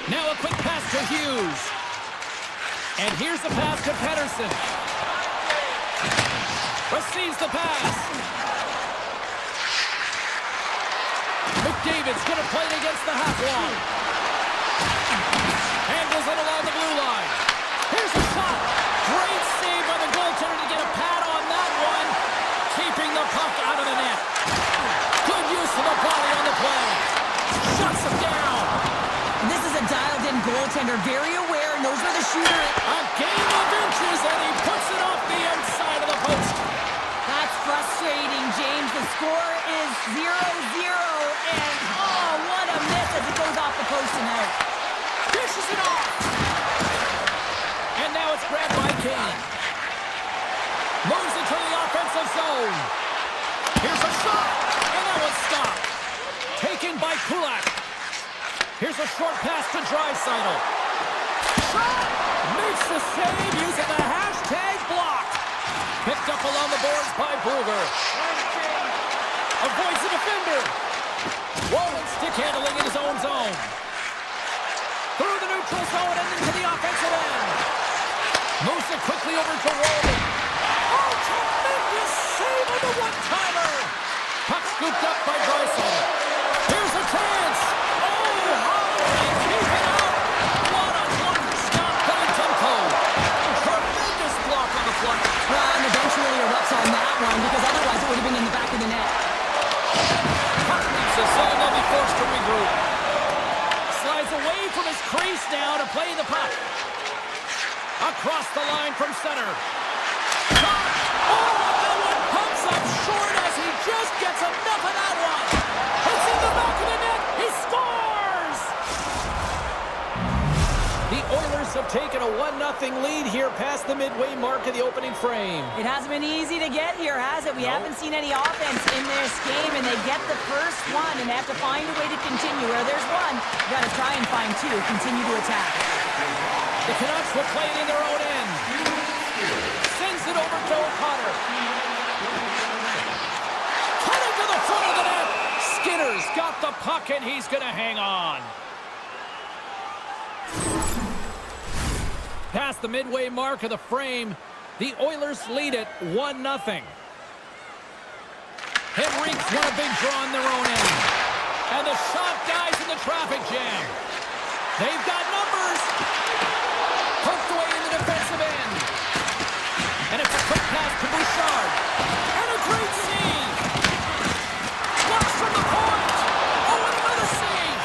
Now a quick pass to Hughes. And here's the pass to Pettersson. Receives the pass. McDavid's going to play it against the half wall. Handles it along the blue line. Here's a shot. Great save by the goaltender to get a pad on that one. Keeping the puck out of the net. Good use of the body on the play. Shuts him down. This is a dialed-in goaltender, very aware, knows where the shooter is. A game of inches, and he puts it off the inside of the post. That's frustrating, James. The score is 0-0, and oh, what a miss as it goes off the post and out. Dishes it off. And now it's grabbed by Kane. Moves it to the offensive zone. Here's a shot, and that one's stopped. Taken by Kulak. Here's a short pass to Draisaitl. Shot! Makes the save using the hashtag block. Picked up along the boards by Brugger. Avoids the defender. Wallen stick handling in his own zone. Through the neutral zone and into the offensive end. Moves it quickly over to Wallen. Oh, tremendous save on the one-timer. Puck scooped up by Draisaitl. Here's a chance. And the bench really erupts on that one because otherwise it would have been in the back of the net. Puck leaves the zone, they'll be forced to regroup. Slides away from his crease now to play the puck. Across the line from center. Shot! Oh, that one pumps up short as he just gets enough of that one. It's in the back of the net. He scores! The Oilers have taken a 1-0 lead here past the midway mark of the opening frame. It hasn't been easy to get here, has it? We haven't seen any offense in this game, and they get the first one, and they have to find a way to continue. Where there's one, you got to try and find two. Continue to attack. The Canucks will play it in their own end. Sends it over to O'Connor. Cutting to the front of the net. Skinner's got the puck, and he's going to hang on. Past the midway mark of the frame, the Oilers lead it 1-0. Henrique's won a big draw on their own end. And the shot dies in the traffic jam. They've got numbers. Poked away in the defensive end. And it's a quick pass to Bouchard. And a great save. Blocks from the point. Oh, and another save.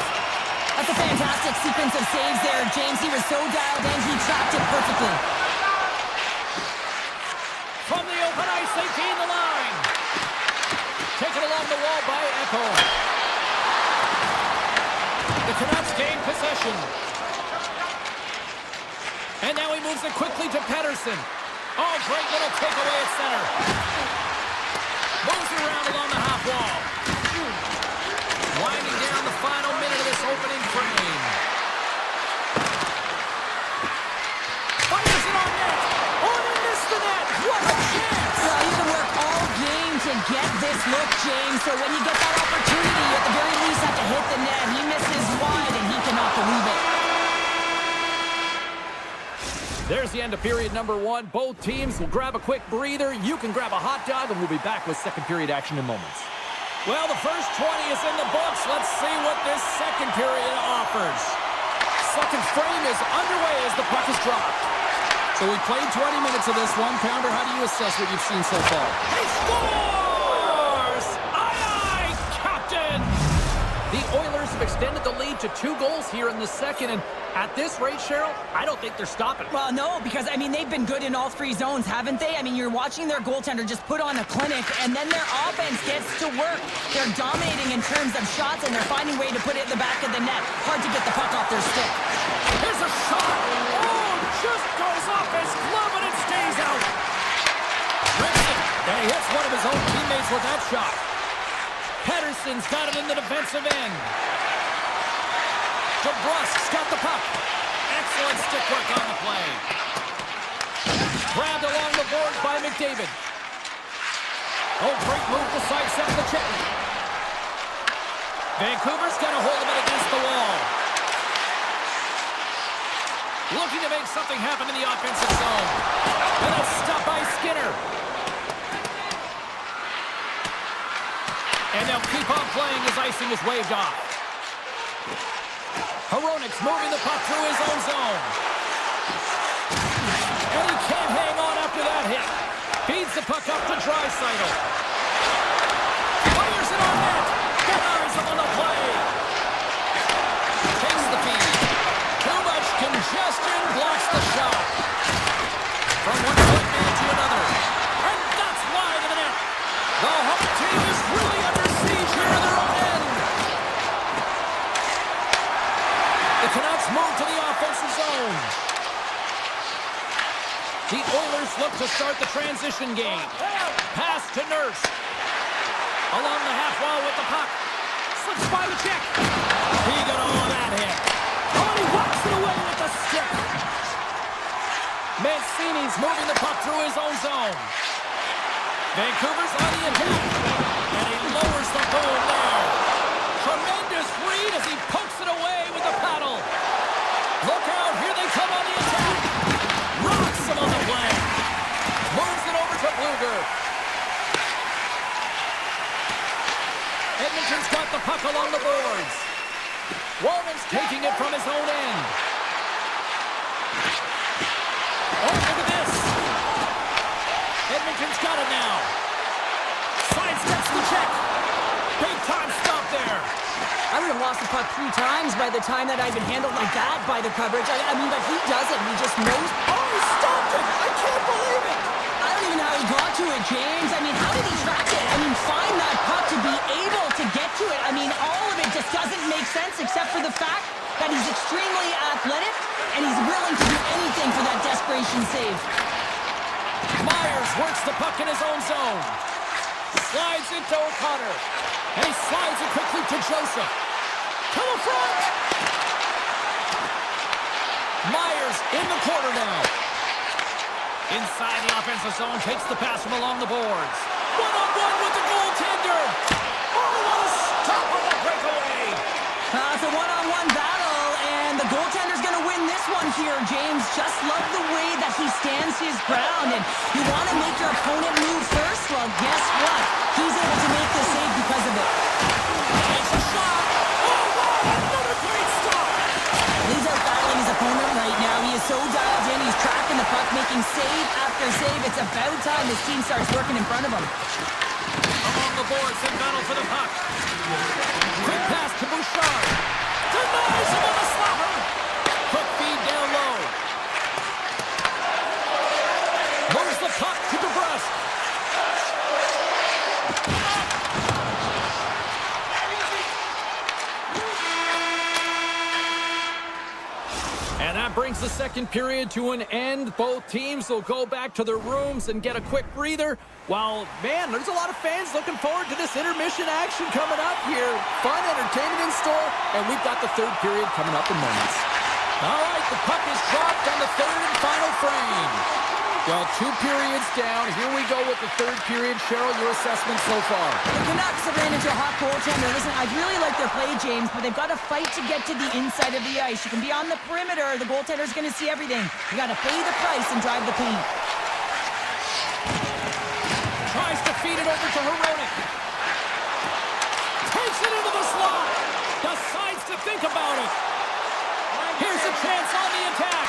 That's a fantastic sequence of saves there, James. He was so dialed in, he trapped it perfectly. From the open ice, they gain the line. Taken along the wall by Echo. The Canucks gain possession. And now he moves it quickly to Pettersson. Oh, great little takeaway at center. Moves it around along the half wall. Winding down the final minute of this opening frame. Fires it on net. Oh, they missed the net. What a chance. Well, you can work all game to get this look, James. So when you get that opportunity, you at the very least have to hit the net. He misses wide, and he cannot believe it. There's the end of period number one. Both teams will grab a quick breather. You can grab a hot dog, and we'll be back with second period action in moments. Well, the first 20 is in the books. Let's see what this second period offers. Second frame is underway as the puck is dropped. So we played 20 minutes of this one. Pounder, how do you assess what you've seen so far? He scores! Aye, aye! extended the lead to 2 goals here in the second, and at this rate, Cheryl, I don't think they're stopping. Well, no, because, I mean, they've been good in all 3 zones, haven't they? I mean, you're watching their goaltender just put on a clinic, and then their offense gets to work. They're dominating in terms of shots, and they're finding a way to put it in the back of the net. Hard to get the puck off their stick. Here's a shot. Oh, just goes off his glove, and it stays out. Rips it, and he hits one of his own teammates with that shot. Pedersen's got it in the defensive end. DeBrusk's got the puck. Excellent stick work on the play. Grabbed along the boards by McDavid. Oh, great move to sidestep the check. Vancouver's got a hold of it against the wall. Looking to make something happen in the offensive zone. And a stop by Skinner. And they'll keep on playing as icing is waved off. Hronik's moving the puck through his own zone. And he can't hang on after that hit. Feeds the puck up to Draisaitl. Fires it on net. Denies him on the play. Takes the feed. Too much congestion. Blocks the shot. From one foot man to another. And that's wide of the net. The home team is really under siege here in their own end. The Canucks move to the offensive zone. The Oilers look to start the transition game. Pass to Nurse. Along the half wall with the puck. Slips by the check. He got all of that hit. Oh, and he walks it away with the stick. Mancini's moving the puck through his own zone. Vancouver's on the attack. And he lowers the boom there. Tremendous read as he pokes it away with the paddle. Look out, here they come on the attack. Rocks him on the play. Moves it over to Bluger. Edmonton's got the puck along the boards. Walman's taking it from his own end. Oh, look at this. Edmonton's got it now. Sidesteps the check. Big time stop there. I would have lost the puck 3 times by the time that I've been handled like that by the coverage. I mean, but he doesn't. He just knows. Oh, he stopped it. I can't believe it. I don't even know how he got to it, James. I mean, how did he track it? I mean, find that puck to be able to get to it. I mean, all of it just doesn't make sense except for the fact that he's extremely athletic and he's willing to do anything for that desperation save. Myers works the puck in his own zone. Slides into O'Connor. And he slides it quickly to Joseph. To the front! Myers in the corner now. Inside the offensive zone, takes the pass from along the boards. One-on-one with the goaltender. Oh, what a stop on the breakaway. It's a one-on-one battle, and the goaltender's going to win this one here, James. Just love the way that he stands his ground, and you want to make your opponent move first? Well, guess what? He's able to make the save because of it. Takes a shot. Oh, wow, another great stop. He's out battling his opponent right now. He is so dialed in. He's tracking the puck, making save after save. It's about time his team starts working in front of him. Along the boards in battle for the puck. Quick pass to Bouchard. Denies him on the slapper. Quick feed down low. Moves the puck to DeBrusk. And that brings the second period to an end. Both teams will go back to their rooms and get a quick breather. While, man, there's a lot of fans looking forward to this intermission action coming up here. Fun entertainment in store, and we've got the third period coming up in moments. All right, the puck is dropped on the third and final frame. Well, 2 periods down. Here we go with the third period. Cheryl, your assessment so far? The Canucks have ran into a hot goaltender. Listen, I really like their play, James, but they've got to fight to get to the inside of the ice. You can be on the perimeter. The goaltender's going to see everything. You got to pay the price and drive the paint. Tries to feed it over to Hronik. Takes it into the slot. Decides to think about it. Here's a chance on the attack.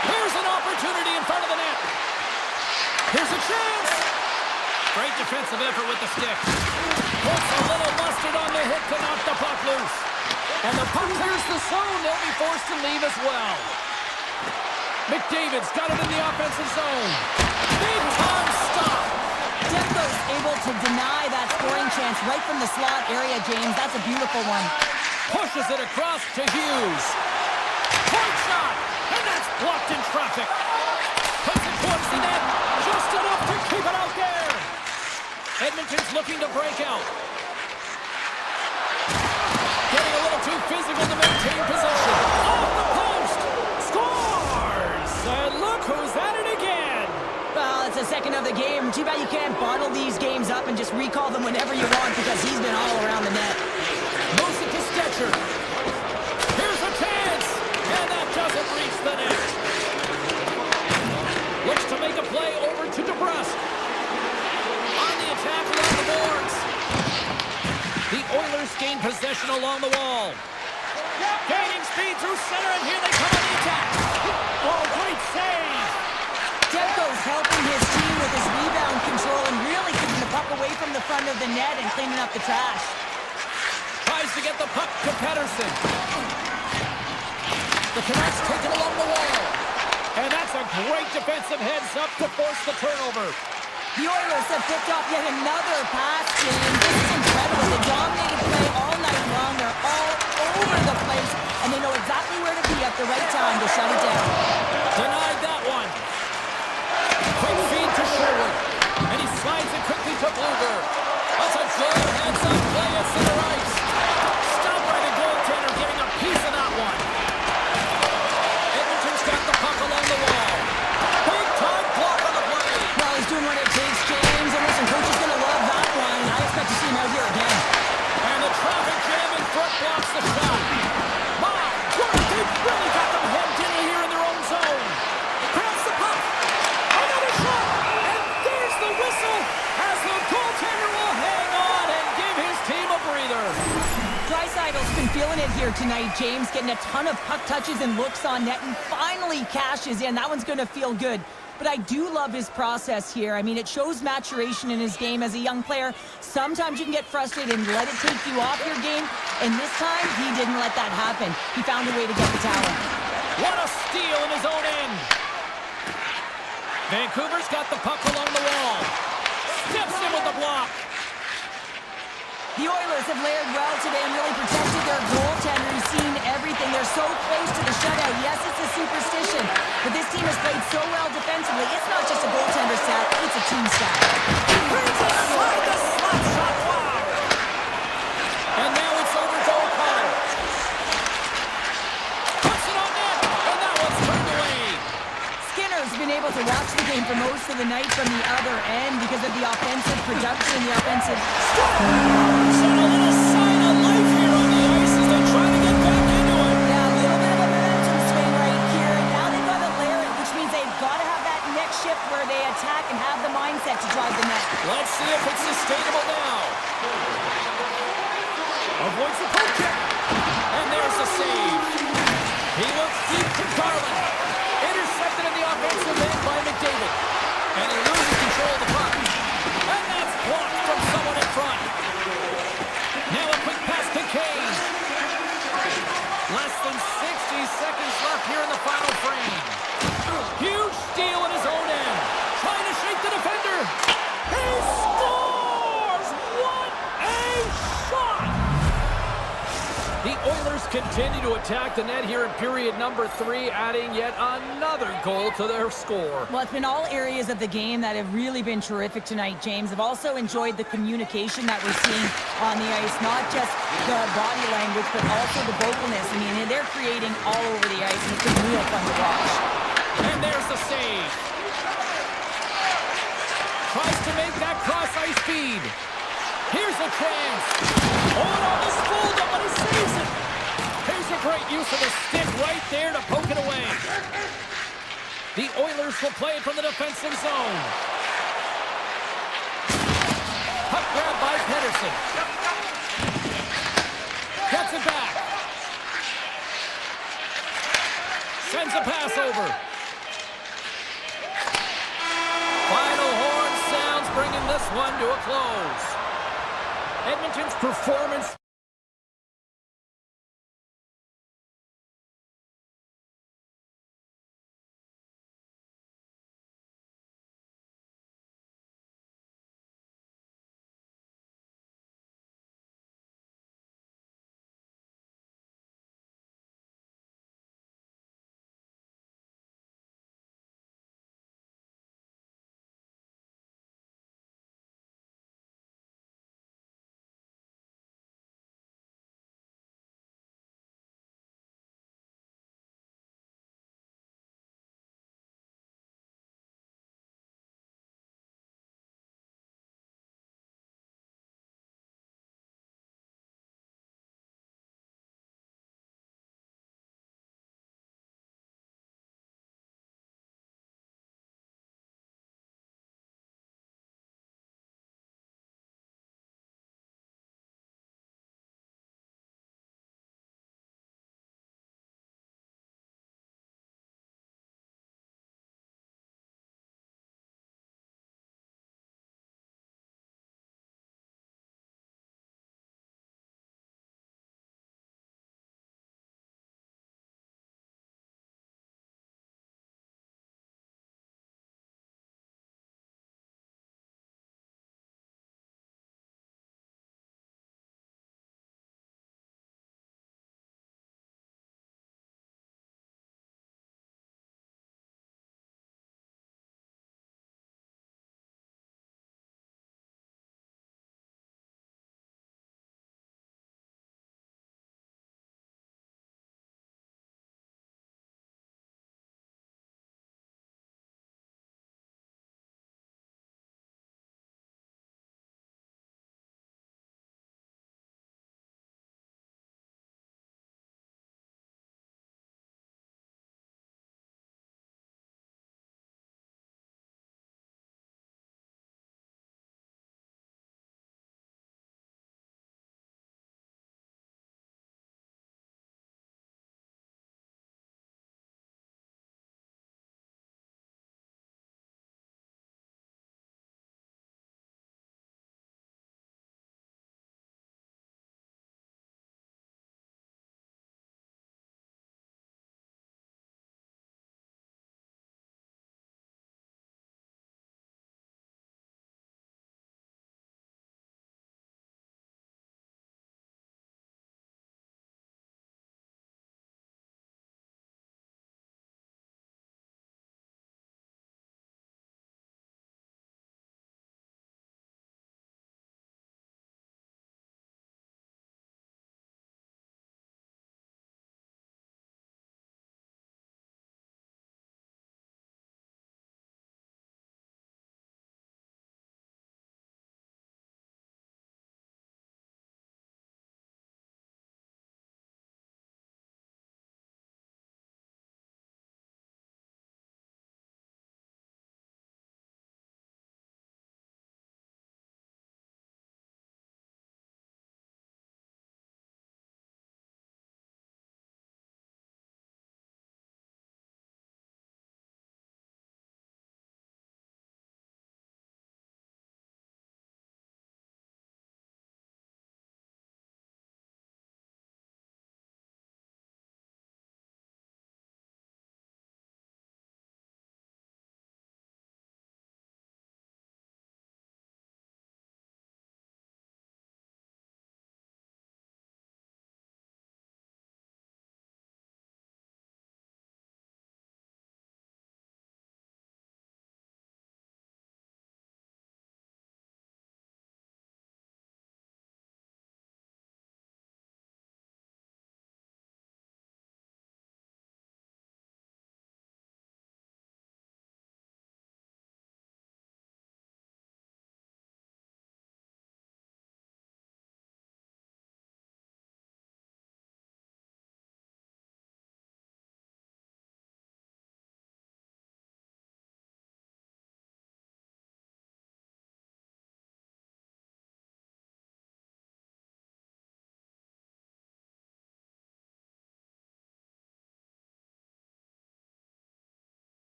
Here's an opportunity in front of the net. Here's a chance. Great defensive effort with the stick. Puts a little mustard on the hit to knock the puck loose. And the puck clears the zone. They'll be forced to leave as well. McDavid's got it in the offensive zone. Big time stop. Demko's able to deny that scoring chance right from the slot area, James. That's a beautiful one. Pushes it across to Hughes. Point shot. And that's blocked in traffic. Puts it towards the net. Just enough to keep it out there. Edmonton's looking to break out. Getting a little too physical to maintain possession. Off the post. Scores. And look who's at it again. Well, it's the second of the game. Too bad you can't bottle these games up and just recall them whenever you want because he's been all around the net. Moves it to Stetcher. Here's a chance. And that doesn't reach the net. Looks to make a play over to DeBrusque. On the attack along the boards. The Oilers gain possession along the wall. Gaining speed through center, and here they come on the attack. Oh, great save. Demko's helping his team with his rebound control and really keeping the puck away from the front of the net and cleaning up the trash. Tries to get the puck to Pettersson. The Canucks take it along the wall. And that's a great defensive heads-up to force the turnover. The Oilers have picked up yet another pass, James. This is incredible. They dominated play all night long. They're all over the place, and they know exactly where to be at the right time to shut it down. Denied that one. Quick feed to Sherwood. And he slides it quickly to Bluger. That's a good heads-up play at center ice. Stopped by the goaltender, getting a piece of that one. Edmonton's got the puck along the wall. Big time block on the play. Well, he's doing what it takes, James. And listen, coach is going to love that one. I expect to see him out here again. And the traffic jam in front blocks the shot. My word, they've really got them hemmed in here in their own zone. Grabs the puck. Another shot. And there's the whistle as the goaltender will hang on and give his team a breather. Dreisaitl's been feeling it here tonight, James, getting a ton of puck touches and looks on net and finally cashes in. That one's going to feel good. But I do love his process here. I mean, it shows maturation in his game as a young player. Sometimes you can get frustrated and let it take you off your game. And this time, he didn't let that happen. He found a way to get the talent. What a steal in his own end. Vancouver's got the puck along the wall. Steps in with the block. The Oilers have layered well today and really protected their goaltender. He's seen everything. They're so close to the shutout. Yes, it's a superstition, but this team has played so well defensively. It's not just a goaltender stat, it's a team stat. He brings it inside the slap shot. Wow. And now it's over to O'Connor. Puts it on net, and that one's turned away. Skinner's been able to watch the game for most of the night from the other end because of the offensive production, the offensive So a little sign of life here on the ice as they try to get back into it. Yeah, a little bit of a momentum swing right here, and now they've got to layer it, which means they've got to have that next shift where they attack and have the mindset to drive the net. Let's see if it's sustainable now. Avoids the poke check. And there's the save. He looks deep to Garland. Intercepted in the offensive end by McDavid. And he loses control of the puck. And that's blocked from someone in front. Now a quick pass to Kane. Less than 60 seconds left here in the final frame. Huge steal in his own end. Trying to shake the defender. He scores! What a shot! The Oilers continue to attack the net here in period number 3, adding yet another goal to their score. Well, it's been all areas of the game that have really been terrific tonight, James. I've also enjoyed the communication that we're seeing on the ice, not just the body language, but also the vocalness. I mean, they're creating all over the ice, and it's been real fun to watch. And there's the save. Tries to make that cross-ice feed. Here's a chance. On this fold-up, but he saves it. Here's a great use of the stick right there to poke it away. The Oilers will play it from the defensive zone. Puck grab by Pettersson. Gets it back. Sends a pass over. Final horn sounds, bringing this one to a close. Edmonton's performance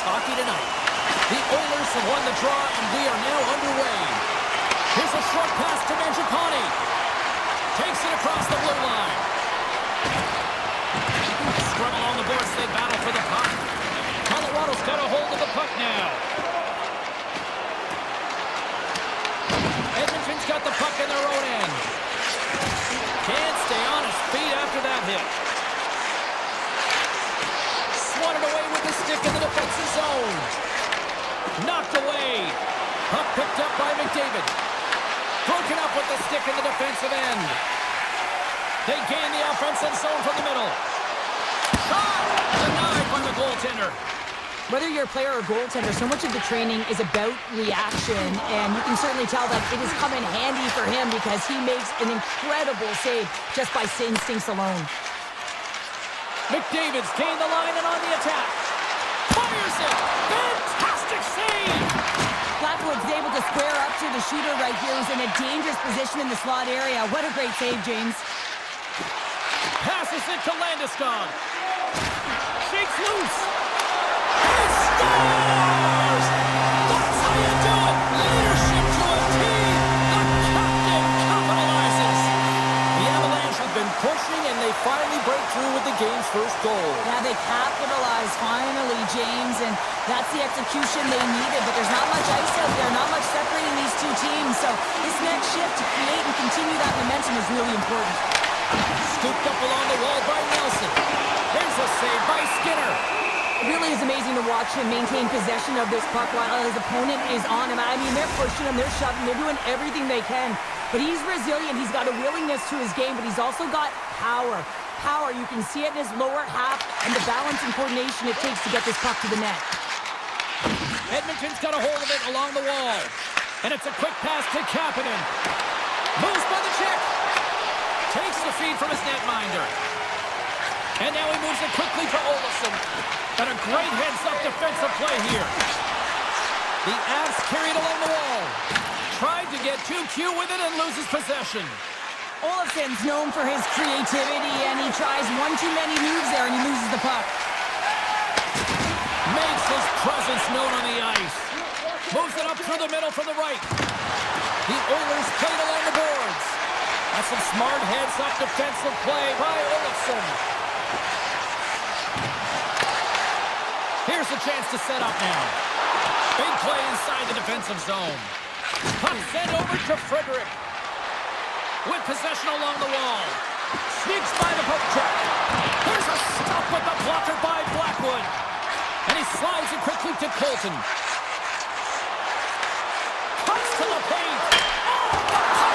hockey tonight. The Oilers have won the draw, and we are now underway. Here's a short pass to Mangiapane. Takes it across the blue line. Scrabble on the boards, they battle for the puck. Colorado's got a hold of the puck now. Edmonton's got the puck in their own end. Can't stay on his feet after that hit. Swatted away with the stick in the defensive zone. Knocked away. Puck picked up by McDavid. Broken up with the stick in the defensive end. They gain the offensive zone from the middle. Shot! Denied by the goaltender. Whether you're a player or goaltender, so much of the training is about reaction, and you can certainly tell that it has come in handy for him because he makes an incredible save just by instincts alone. McDavid's gained the line and on the attack. Fires it! Fantastic save! Blackwood's able to square up to the shooter right here, who's in a dangerous position in the slot area. What a great save, James. Passes it to Landeskog. Shakes loose. He scores! That's how you do it! Leadership to a team! The captain capitalizes! The Avalanche have been pushing, and they finally break through with the game's first goal. Yeah, they capitalized finally, James, and that's the execution they needed, but there's not much ice out there, not much separating these two teams, so this next shift to create and continue that momentum is really important. Scooped up along the wall by Nelson. There's a save by Skinner. It really is amazing to watch him maintain possession of this puck while his opponent is on him. I mean, they're pushing him, they're shoving, they're doing everything they can. But he's resilient, he's got a willingness to his game, but he's also got power. Power, you can see it in his lower half and the balance and coordination it takes to get this puck to the net. Edmonton's got a hold of it along the wall. And it's a quick pass to Kapanen. Moves by the check. Takes the feed from his netminder. And now he moves it quickly to Olofsson. And a great heads-up defensive play here. The Avs carry it along the wall. Tried to get too cute with it and loses possession. Olofsson's known for his creativity, and he tries one too many moves there, and he loses the puck. Makes his presence known on the ice. Moves it up through the middle from the right. The Oilers play it along the boards. That's some smart heads-up defensive play by Olofsson. Here's a chance to set up now. Big play inside the defensive zone. Puck sent over to Frederick. With possession along the wall. Sneaks by the poke check. There's a stop with the blocker by Blackwood. And he slides it quickly to Colton. Cuts to the paint. Oh, the puck!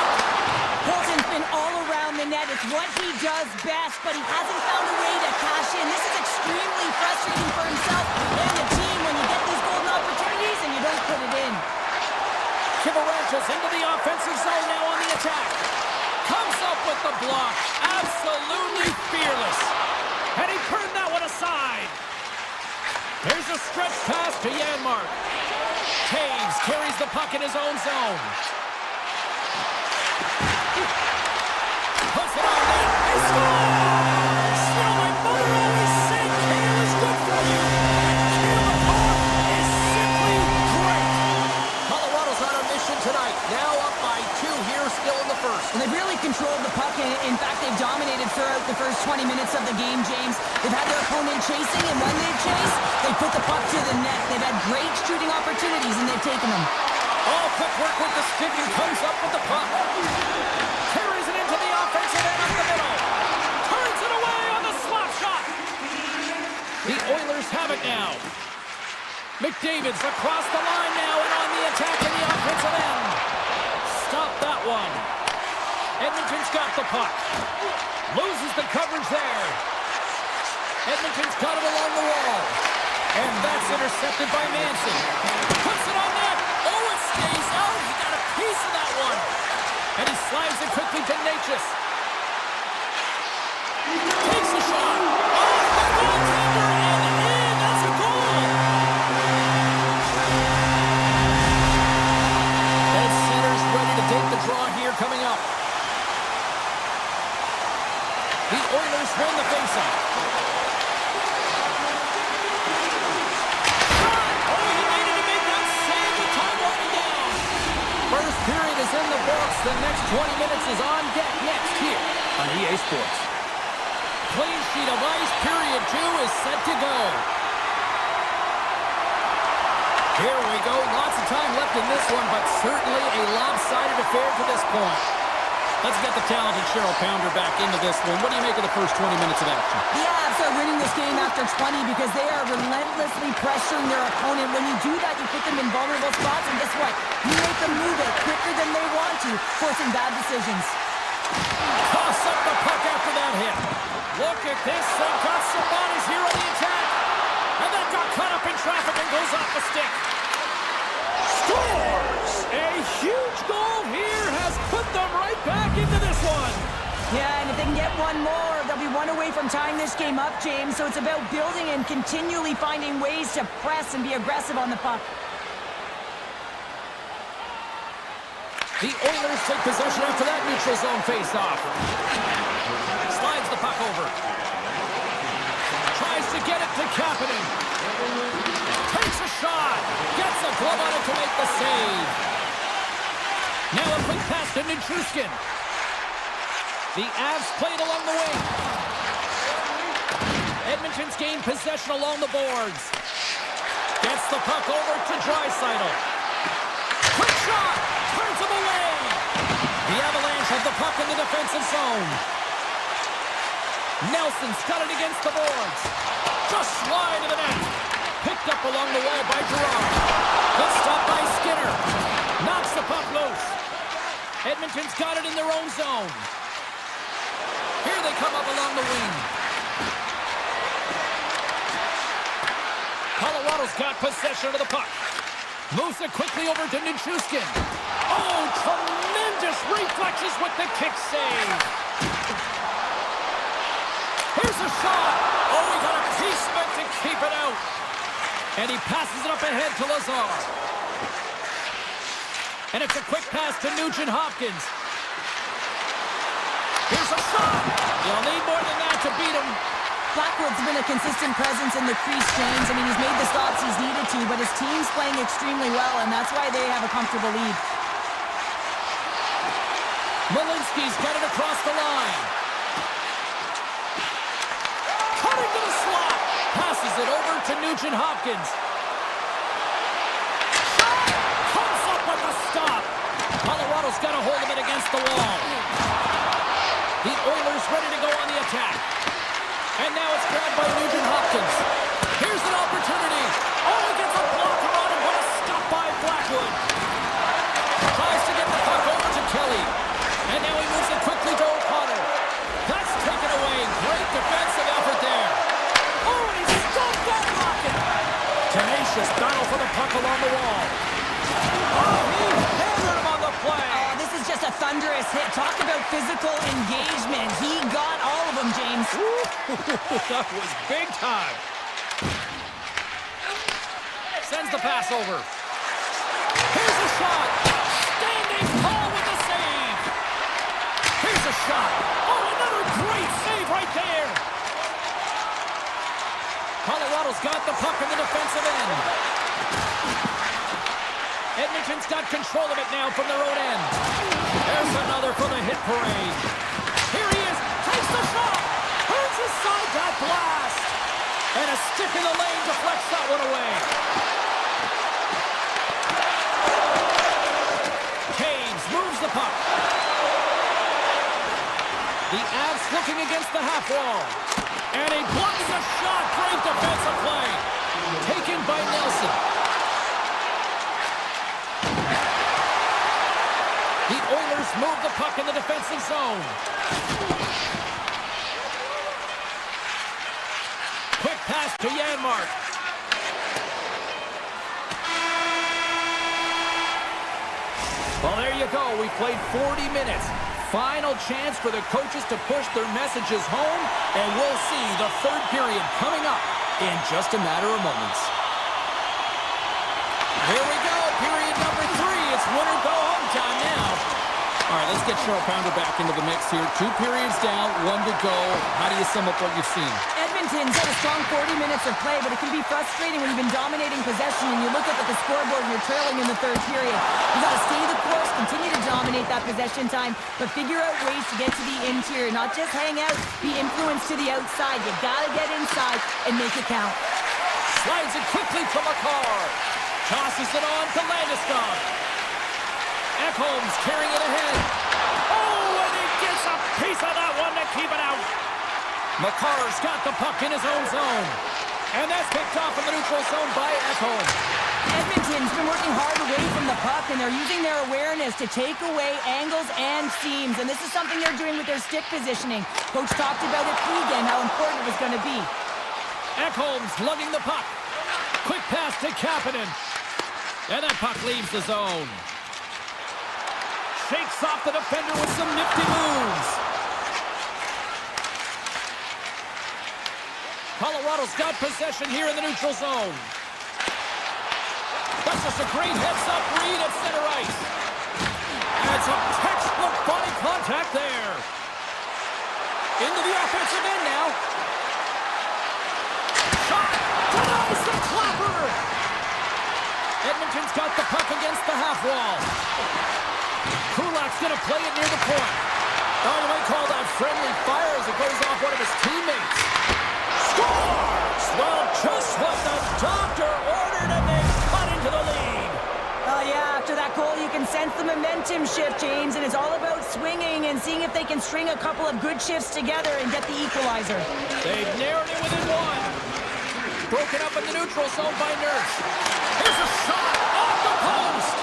Colton's been all around the net. It's what he does best, but he hasn't found a way to cash in. This is extremely frustrating for himself and the team when you get these golden opportunities and you don't put it in. Kivaranchas into the offensive zone now on the attack. Comes up with the block. Absolutely fearless. And he turned that one aside. There's a stretch pass to Janmark. Taves carries the puck in his own zone. Puts it on net. He scores! You know, my mother always said kale is good for you. And kale is simply great. Colorado's on a mission tonight. Now up by 2 here still in the first. And they've really controlled the puck. In fact, they've dominated throughout the first 20 minutes of the game, James. They've had their opponent chasing, and when they've chased, they put the puck to the net. They've had great shooting opportunities, and they've taken them. All quick work with the stick and comes up with the puck. Carries it into the offensive end up the middle. Turns it away on the slap shot. The Oilers have it now. McDavid's across the line now and on the attack in the offensive end. Stop that one. Edmonton's got the puck. Loses the coverage there. Edmonton's got it along the wall. And that's intercepted by Manson. Puts it on net. Oh, it stays out. He got a piece of that one. And he slides it quickly to Natchez. Takes the shot. Off the goaltender and in. That's a goal. And center's ready to take the draw here coming up. The Oilers win the faceoff. Shot! The next 20 minutes is on deck next here on EA Sports. Clean sheet of ice. Period 2 is set to go. Here we go. Lots of time left in this one, but certainly a lopsided affair to this point. Let's get the talented Cheryl Pounder back into this one. What do you make of the first 20 minutes of action? The Avs are winning this game after 20 because they are relentlessly pressuring their opponent. When you do that, you put them in vulnerable spots, and guess what? You make them move it quicker than they want to, forcing bad decisions. Toss up the puck after that hit. Look at this. They've got some bodies here on the attack. And that got caught up in traffic and goes off the stick. Scores! A huge goal here has put them right back into this one. Yeah, and if they can get one more, they'll be one away from tying this game up, James. So it's about building and continually finding ways to press and be aggressive on the puck. The Oilers take possession after that neutral zone face-off. Slides the puck over. Tries to get it to Kapanen. Takes a shot. Gets a glove on it to make the save. Now a quick pass to Nichushkin. The Avs played along the wing. Edmonton's gained possession along the boards. Gets the puck over to Draisaitl. Quick shot. Turns him away. The Avalanche have the puck in the defensive zone. Nelson's got it against the boards. Just slide to the net. Picked up along the wall by Gerard. Good stop by Skinner. Knocks the puck loose. Edmonton's got it in their own zone. Here they come up along the wing. Colorado's got possession of the puck. Moves it quickly over to Nichushkin. Oh, tremendous reflexes with the kick save. Here's a shot. Oh, he got a piece of it to keep it out. And he passes it up ahead to Lazar. And it's a quick pass to Nugent-Hopkins. Here's a shot. You'll need more than that to beat him. Blackwood's been a consistent presence in the crease, James. I mean, he's made the stops he's needed to, but his team's playing extremely well, and that's why they have a comfortable lead. Malinsky's got it across the line. Cutting to the slot. Passes it over to Nugent-Hopkins. Shot! Comes up with the stop. Colorado's got a hold of it against the wall. The Oilers ready to go on the attack. And now it's grabbed by Nugent-Hopkins. Here's an opportunity. Oh, he gets a blocker on him. What a stop by Blackwood. Tries to get the puck over to Kelly. And now he moves it quickly to O'Connor. That's taken away. Great defensive effort there. Oh, and he stopped that rocket. Tenacious battle for the puck along the wall. Oh, he hammered him on the play. Oh, this is just a thunderous hit. Talk about physical engagement. He got all of them, James. That was big time. Sends the pass over. Here's a shot. Standing tall with the save. Here's a shot. Oh, another great save right there. Colorado's got the puck in the defensive end. Edmonton's got control of it now from their own end. There's another for the hit parade. Here he is. Takes the shot. Turns aside that blast. And a stick in the lane deflects that one away. Caves moves the puck. The Avs looking against the half wall. And he blocks a shot. Great defensive play. Taken by Nelson. The Oilers move the puck in the defensive zone. Quick pass to Janmark. Well, there you go. We played 40 minutes. Final chance for the coaches to push their messages home, and we'll see the third period coming up in just a matter of moments. Here we go. Period number 3. It's win or go home time now. All right, let's get Cheryl Pounder back into the mix here. 2 periods down, 1 to go. How do you sum up what you've seen? Edmonton's had a strong 40 minutes of play, but it can be frustrating when you've been dominating possession and you look up at the scoreboard and you're trailing in the third period. You've got to stay the course, continue to dominate that possession time, but figure out ways to get to the interior, not just hang out, be influenced to the outside. You got to get inside and make it count. Slides it quickly to McCarr. Tosses it on to Landeskog. Ekholm's carrying it ahead. Oh, and he gets a piece of that one to keep it out. McCarr's got the puck in his own zone. And that's picked off in the neutral zone by Ekholm. Edmonton's been working hard away from the puck, and they're using their awareness to take away angles and seams. And this is something they're doing with their stick positioning. Coach talked about it pre-game, how important it was going to be. Ekholm's lugging the puck. Quick pass to Kapanen. And that puck leaves the zone. Shakes off the defender with some nifty moves. Colorado's got possession here in the neutral zone. That's just a great heads-up read at center ice. And it's a textbook body contact there. Into the offensive end now. Shot! Denies the clapper! Edmonton's got the puck against the half wall. Kulak's going to play it near the point. Oh, you might call that friendly fire as it goes off one of his teammates. Scores! Well, just what the doctor ordered, and they cut into the lead. Oh, yeah, after that goal, you can sense the momentum shift, James, and it's all about swinging and seeing if they can string a couple of good shifts together and get the equalizer. They've narrowed it within one. Broken up in the neutral zone by Nurse. Here's a shot off the post.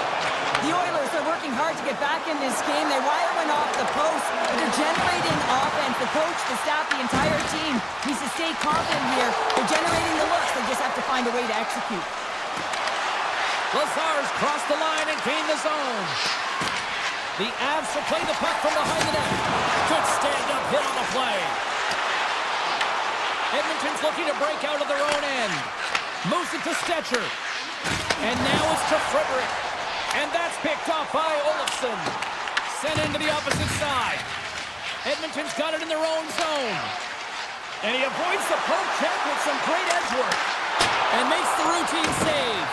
The Oilers are working hard to get back in this game. They wire one off the post, but they're generating offense. The coach, the staff, the entire team needs to stay confident here. They're generating the looks. They just have to find a way to execute. Lazar's crossed the line and gained the zone. The Avs will play the puck from behind the net. Good stand-up hit on the play. Edmonton's looking to break out of their own end. Moves it to Stetcher. And now it's to Frederick. And that's picked off by Olofsson. Sent into the opposite side. Edmonton's got it in their own zone. And he avoids the poke check with some great edge work. And makes the routine save.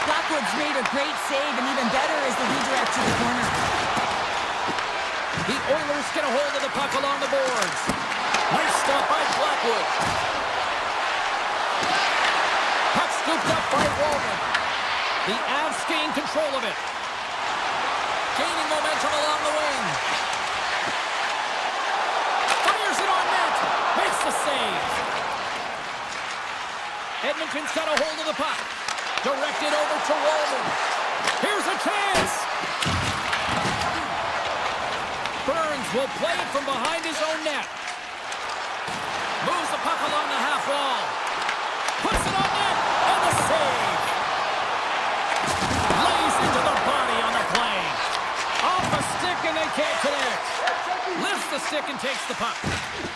Blackwood's made a great save, and even better is the redirect to the corner. The Oilers get a hold of the puck along the boards. Nice stop by Blackwood. Puck scooped up by Walden. The Avs gain control of it. Gaining momentum along the wing. Fires it on net. Makes the save. Edmonton's got a hold of the puck. Directed over to Walden. Here's a chance. Burns will play it from behind his own net. Moves the puck along the half wall. Puts it on net. And the save. Lays into the body on the play. Off a stick and they can't connect. Lifts the stick and takes the puck.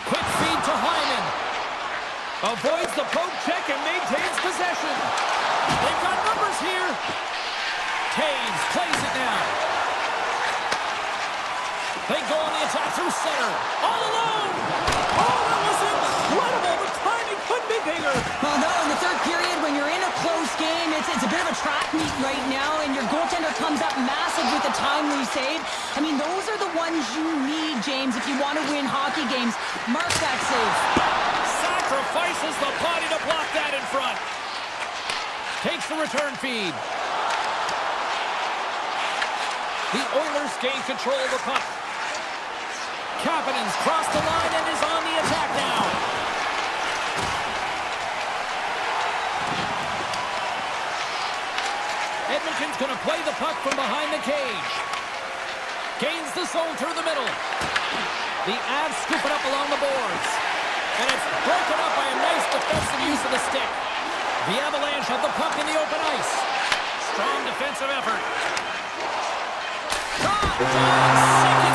Quick feed to Hyman. Avoids the poke check and maintains possession. They've got numbers here. Taves plays it now. They go on the attack through center. All alone. Oh, that was incredible. The timing couldn't be bigger. Well, no, in the third period, when you're in a close game, it's a bit of a track meet right now, and your goaltender comes up massive with a timely save. I mean, those are the ones you need, James, if you want to win hockey games. Mark that save. Sacrifices the body to block that in front. Takes the return feed. The Oilers gain control of the puck. Kapanen's crossed the line and is on the attack now. Edmonton's going to play the puck from behind the cage. Gains the zone through the middle. The Avs scoop it up along the boards. And it's broken up by a nice defensive use of the stick. The Avalanche have the puck in the open ice. Strong defensive effort. Shot!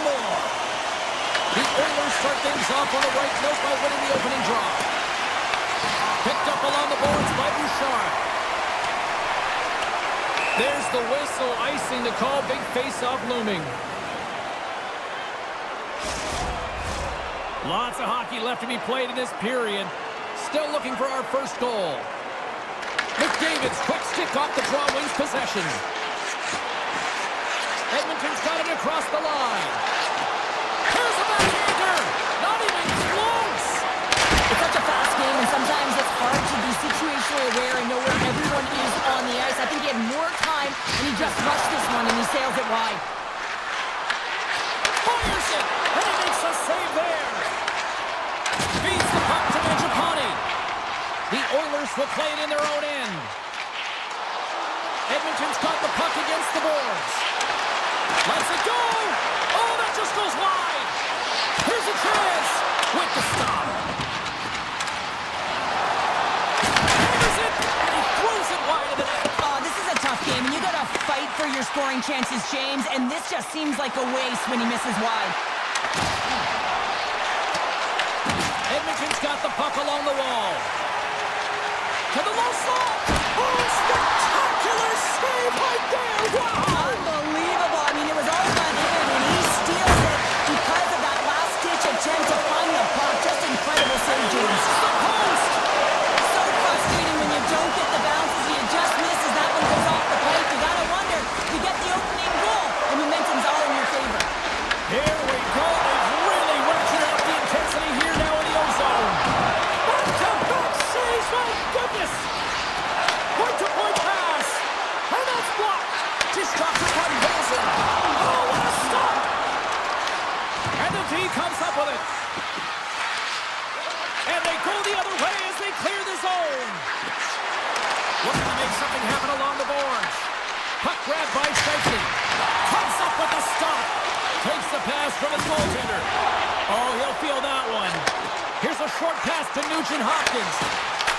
more. The Oilers start things off on the right note by winning the opening draw. Picked up along the boards by Bouchard. There's the whistle, icing the call. Big face-off looming. Lots of hockey left to be played in this period. Still looking for our first goal. McDavid's quick stick off the draw wings possession. Edmonton's got it across the line. Here's a backhander! Not even close! It's such a fast game, and sometimes it's hard to be situationally aware and know where everyone is on the ice. I think he had more time, and he just rushed this one, and he sails it wide. Fires it! And he makes a save there! Feeds the puck to Mangiapane. The Oilers will play it in their own end. Edmonton's got the puck against the boards. Lets it go! Oh, that just goes wide! Here's a chance! With the stop. Hammers it! And he throws it wide of the net. Oh, this is a tough game, and you gotta fight for your scoring chances, James, and this just seems like a waste when he misses wide. Edmonton's got the puck along the wall. To the low slot! Oh, spectacular save right there! Wow! Unbelievable. I mean, it was all done in, and he steals it because of that last-ditch attempt to find the puck. Just incredible save, James. The post! So frustrating when you don't get the bounces. You just misses. That one goes off the pipe. You gotta wonder, you get the opening goal, and momentum's all in your favor. Here we go. They've really ratcheted up the intensity here now in the O-zone. Back-to-back saves, my goodness! Point-to-point pass! And that's blocked! Just drops it on Wilson. Oh, what a stop! And the D comes up with it. And they go the other way as they clear the zone. Looking to make something happen along the boards. Puck grab by Steichen. Comes up with the stop. Takes the pass from his goaltender. Oh, he'll feel that one. Here's a short pass to Nugent Hopkins.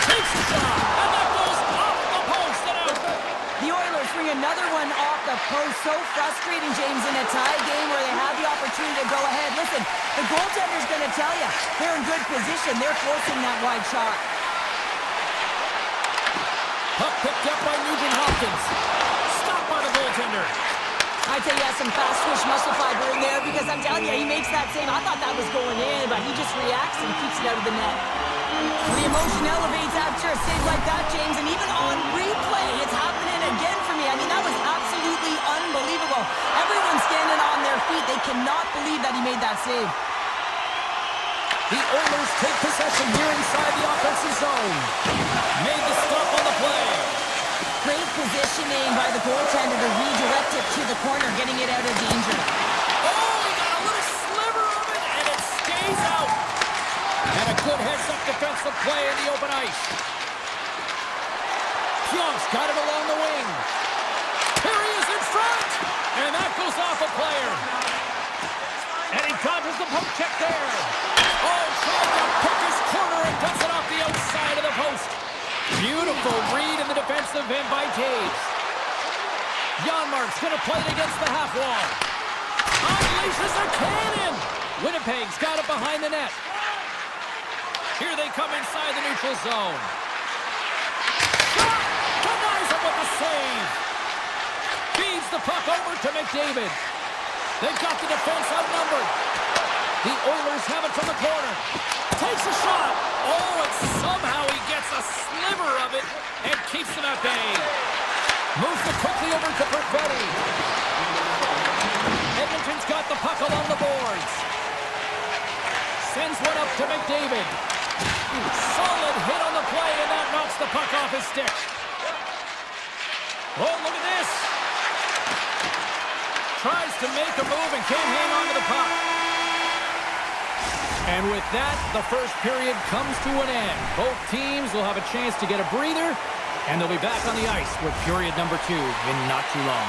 Takes the shot. And that goes off the post and out. The Oilers bring another one off the post. So frustrating, James, in a tie game where they have the opportunity to go ahead. Listen, the goaltender's going to tell you they're in good position. They're forcing that wide shot. Puck picked up by Nugent Hopkins. Stopped by the goaltender. I'd say he has some fast twitch muscle fiber in there because I'm telling you, he makes that save. I thought that was going in, but he just reacts and keeps it out of the net. The emotion elevates after a save like that, James, and even on replay, it's happening again for me. I mean, that was absolutely unbelievable. Everyone's standing on their feet. They cannot believe that he made that save. The Oilers take possession here inside the offensive zone. Made the stop on the play. Great positioning by the goaltender to redirect it to the corner, getting it out of danger. Oh, he got a little sliver of it, and it stays out. And a good heads-up defensive play in the open ice. Pionk's got it along the wing. Here he is in front, and that goes off a player. And he dodges the poke check there. Oh, trying to pick his corner and puts it off the outside of the post. Beautiful read in the defensive end by Taves. Janmark's going to play it against the half wall. Unleashes a cannon. Winnipeg's got it behind the net. Here they come inside the neutral zone. Shot! Denies him with the save. Feeds the puck over to McDavid. They've got the defense outnumbered. The Oilers have it from the corner. Takes a shot. Oh, and somehow he gets a sliver of it and keeps them at bay. Moves it quickly over to Perfetti. Edmonton's got the puck along the boards. Sends one up to McDavid. Solid hit on the play, and that knocks the puck off his stick. Oh, look at this. Tries to make a move and can't hang on to the puck. And with that, the first period comes to an end. Both teams will have a chance to get a breather, and they'll be back on the ice with period number 2 in not too long.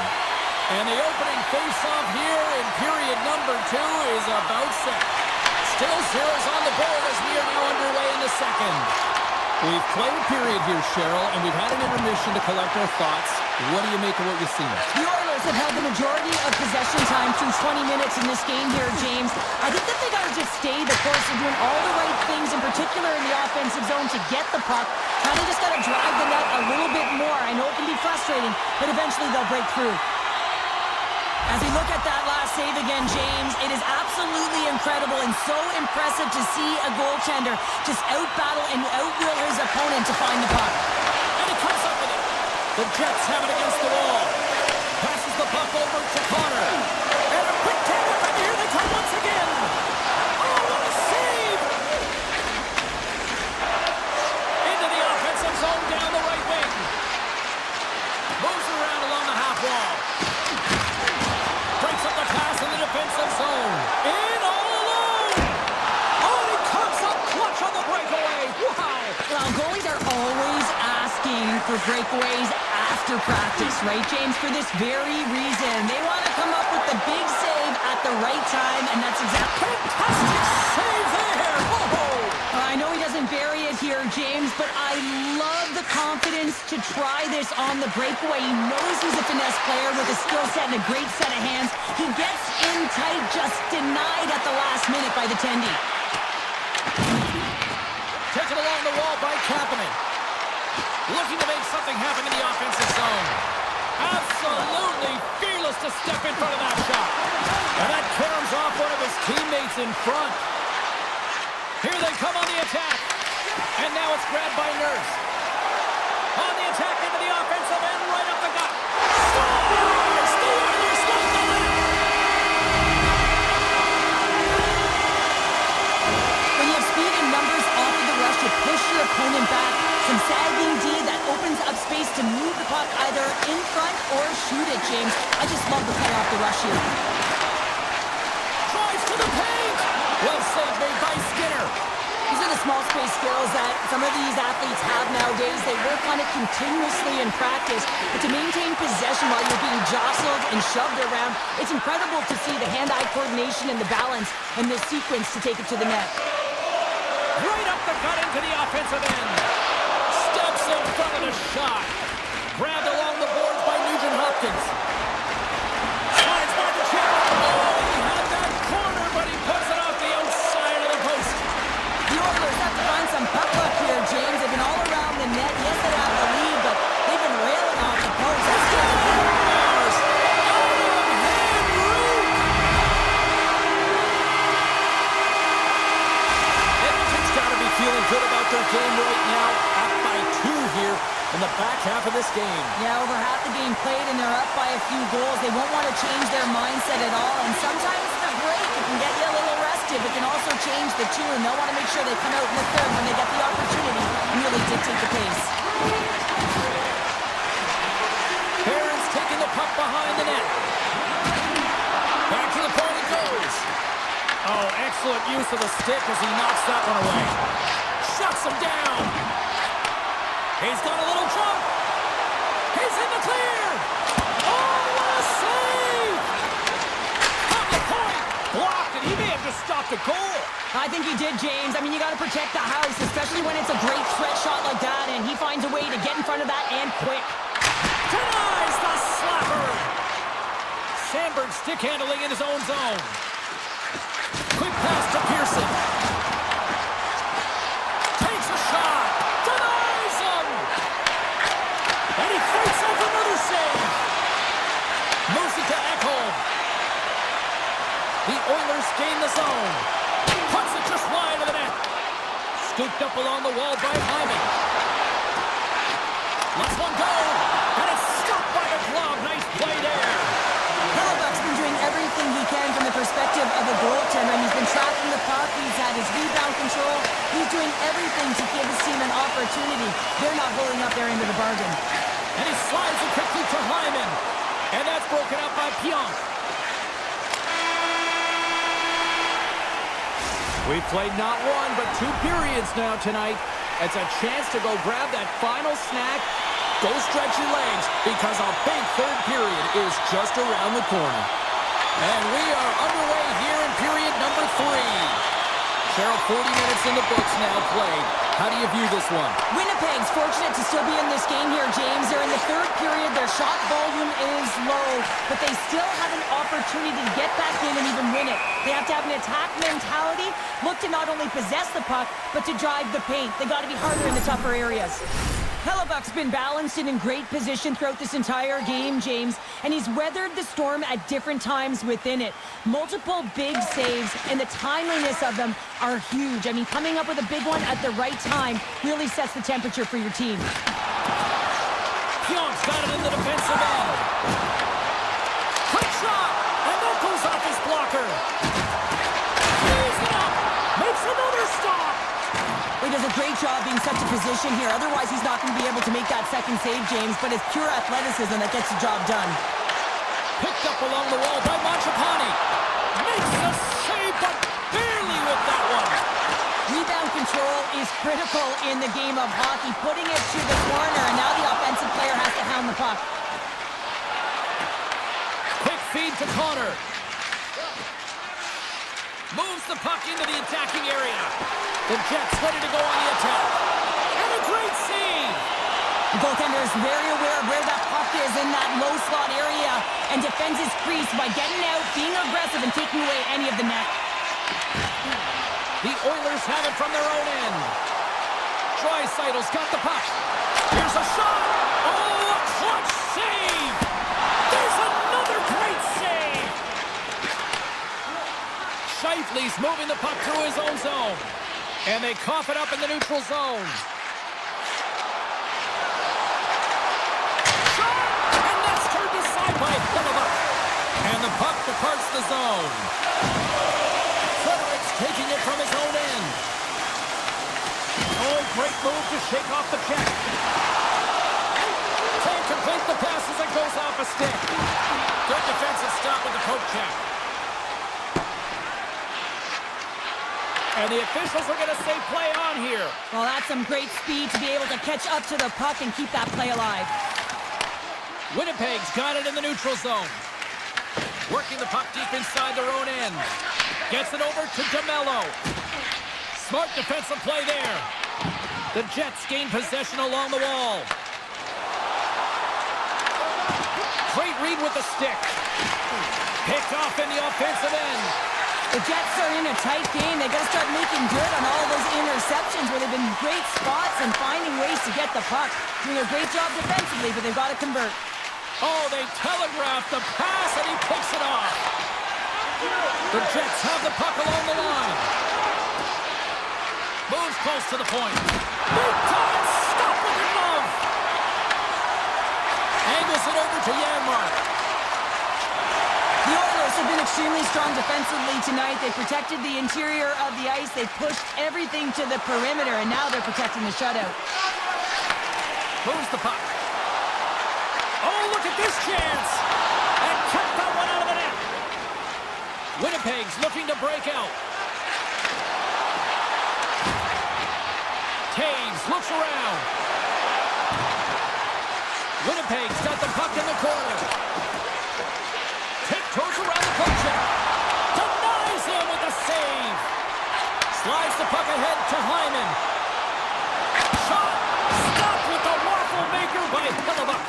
And the opening face-off here in period number 2 is about set. Still zeros on the board as we are now underway in the second. We've played a period here, Cheryl, and we've had an intermission to collect our thoughts. What do you make of what you've seen? The Oilers Jets have held the majority of possession time through 20 minutes in this game here, James. I think that they got to just stay the course of doing all the right things, in particular in the offensive zone, to get the puck. Kind of just got to drive the net a little bit more. I know it can be frustrating, but eventually they'll break through. As we look at that last save again, James, it is absolutely incredible and so impressive to see a goaltender just out-battle and out-will his opponent to find the puck. And he comes up with it. The Jets have it against the wall. Passes the puck over to Connor. And a quick tap, and here they come once again. Oh, what a save! Into the offensive zone down the right wing. Moves around along the half wall. Breaks up the pass in the defensive zone. In all alone. Oh, he comes up clutch on the breakaway. Wow. Well, goalies are always asking for breakaways after practice, right, James? For this very reason. They want to come up with the big save at the right time, and that's exactly... Fantastic save there. Whoa. I know he doesn't bury it here, James, but I love the confidence to try this on the breakaway. He knows he's a finesse player with a skill set and a great set of hands. He gets in tight, just denied at the last minute by the Tendy. Taken along the wall by Kapanen. Looking to make something happen in the offensive zone. Absolutely fearless to step in front of that shot. And that caroms off one of his teammates in front. Here they come on the attack. And now it's grabbed by Nurse. On the attack into the offensive end, right up the gut. Scores! The Oilers stop the lead! When you have speed and numbers off of the rush, you push your opponent back. Some sagging D that opens up space to move the puck either in front or shoot it, James. I just love the play off the rush here. Drives to the paint! Well saved made by Skinner. These are the small space skills that some of these athletes have nowadays. They work on it continuously in practice, but to maintain possession while you're being jostled and shoved around, it's incredible to see the hand-eye coordination and the balance in this sequence to take it to the net. Right up the gut into the offensive end. Steps in front of the shot. Grabbed along the boards by Nugent Hopkins. Slides by the chip. Oh, he had that corner, but he puts it off the outside of the post. The Oilers have to find some puck luck here, James. They've been all around the net. Yes, they have the lead, but they've been railing off the post. That's good. Edmonton's got to be feeling good about their game right now. Up by 2 here in the back half of this game. Yeah, over half the game played, and they're up by a few goals. They won't want to change their mindset at all, and sometimes the break, it can get you a little rested, but can also change the tune. They'll want to make sure they come out in the third when they get the opportunity and really dictate the pace. Barron's taking the puck behind the net. Back to the point it goes. Oh, excellent use of the stick as he knocks that one away. Shuts him down. He's got a little jump. He's in the clear. Oh, what a save! From the point. Blocked, and he may have just stopped a goal. I think he did, James. I mean, you got to protect the house, especially when it's a great threat shot like that, and he finds a way to get in front of that and quick. Denies the slapper. Sandberg stick handling in his own zone. Quick pass to Pearson. Takes a shot. Denies him. And he fights off another save. Moves it to Ekholm. The Oilers gain the zone. Puts it just wide of the net. Scooped up along the wall by Hyman. Lets one go. And it's stopped by the glove. Nice play there. Hellebuyck's been doing everything he can from the perspective of a goaltender. He's been tracking the puck. He's had his rebound control. He's doing everything to give his team an opportunity. They're not holding up their end of the bargain. And he slides it quickly to Hyman. And that's broken up by Pionk. We've played not one, but 2 periods now tonight. It's a chance to go grab that final snack. Go stretch your legs, because a big third period is just around the corner. And we are underway here in period number 3. Cheryl, 40 minutes in the books now played. How do you view this one? Winnipeg's fortunate to still be in this game here, James. They're in the third period. Their shot volume is low, but they still have an opportunity to get back in and even win it. They have to have an attack mentality, look to not only possess the puck, but to drive the paint. They got to be harder in the tougher areas. Hellebuck's been balanced and in great position throughout this entire game, James, and he's weathered the storm at different times within it. Multiple big saves, and the timeliness of them are huge. I mean, coming up with a big one at the right time really sets the temperature for your team. Pionk's got it in the defensive end. Quick shot, and that goes off his blocker. He's it up, makes another stop. He does a great job being such a position here. Otherwise, he's not going to be able to make that second save, James, but it's pure athleticism that gets the job done. Picked up along the wall by Manchapani. Makes a save, but barely with that one. Rebound control is critical in the game of hockey, putting it to the corner, and now the offensive player has to hound the puck. Quick feed to Connor. Moves the puck into the attacking area. The Jets ready to go on the attack. And a great save! The goaltender is very aware of where that puck is in that low slot area and defends his crease by getting out, being aggressive, and taking away any of the net. The Oilers have it from their own end. Draisaitl's got the puck. Here's a shot! Oh, a clutch save! There's another great save! Scheifele's moving the puck through his own zone. And they cough it up in the neutral zone. Shot! And that's turned aside by Hellebuck. And the puck departs the zone. Fredericks taking it from his own end. Oh, great move to shake off the check. Can't complete the pass as it goes off a stick. Good defensive stop with the poke check. And the officials are going to say play on here. Well, that's some great speed to be able to catch up to the puck and keep that play alive. Winnipeg's got it in the neutral zone. Working the puck deep inside their own end. Gets it over to DeMello. Smart defensive play there. The Jets gain possession along the wall. Great read with the stick. Picked off in the offensive end. The Jets are in a tight game. They got to start making good on all of those interceptions where they've been great spots and finding ways to get the puck. Doing a great job defensively, but they've got to convert. Oh, they telegraphed the pass, and he picks it off. The Jets have the puck along the line. Moves close to the point. Big time stop with the glove. Angles it over to Janmark. The Oilers have been extremely strong defensively tonight. They protected the interior of the ice. They pushed everything to the perimeter, and now they're protecting the shutout. Moves the puck. Oh, look at this chance! And kept that one out of the net. Winnipeg's looking to break out. Taves looks around. Winnipeg's got the puck in the corner. Tiptoes around the poke check. Denies him with a save. Slides the puck ahead to Hyman. Shot. Stopped with the waffle maker by Hellebuck.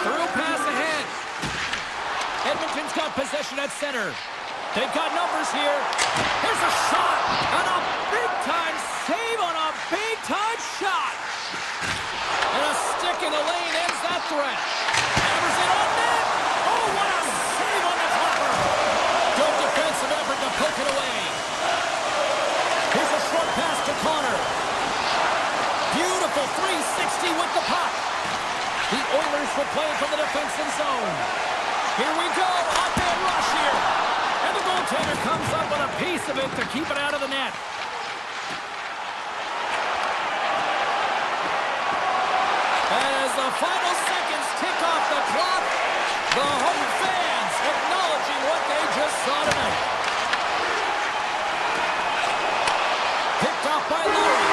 Through pass ahead. Edmonton's got possession at center. They've got numbers here. Here's a shot. And a big-time save on a big-time shot. And a stick in the lane ends that threat. Hammers it on net. Oh, what a save on the flapper. Good defensive effort to poke it away. Here's a short pass to Connor. Beautiful 360 with the puck. The Oilers will play it from the defensive zone. Here we go. Up and rush here. And the goaltender comes up with a piece of it to keep it out of the net. As the final seconds tick off the clock, the home fans acknowledging what they just saw tonight. Picked off by Lowry.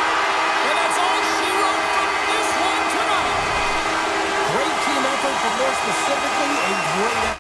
And that's all she wrote from this one tonight. Great team effort, but more specifically, a great effort.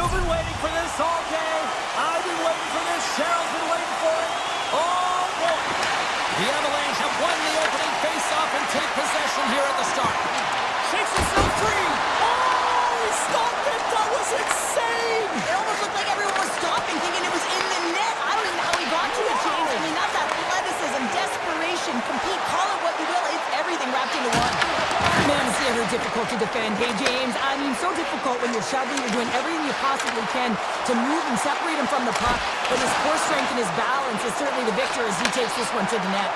You've been waiting for this all day. I've been waiting for this. Cheryl's been waiting for it. Oh, boy. The Avalanche have won the opening face-off and take possession here at the start. Shakes himself free. Oh, he stopped it. That was insane. It almost looked like everyone was stopping, thinking it was in the net. I don't even know how he got to it, James. I mean, that's athleticism, desperation, compete, call it what you will. It's everything wrapped into one. Man, it's ever difficult to defend. Hey, James, I mean, so difficult when you're shoving, you're doing everything you possibly can to move and separate him from the puck. But his core strength and his balance is certainly the victor as he takes this one to the net.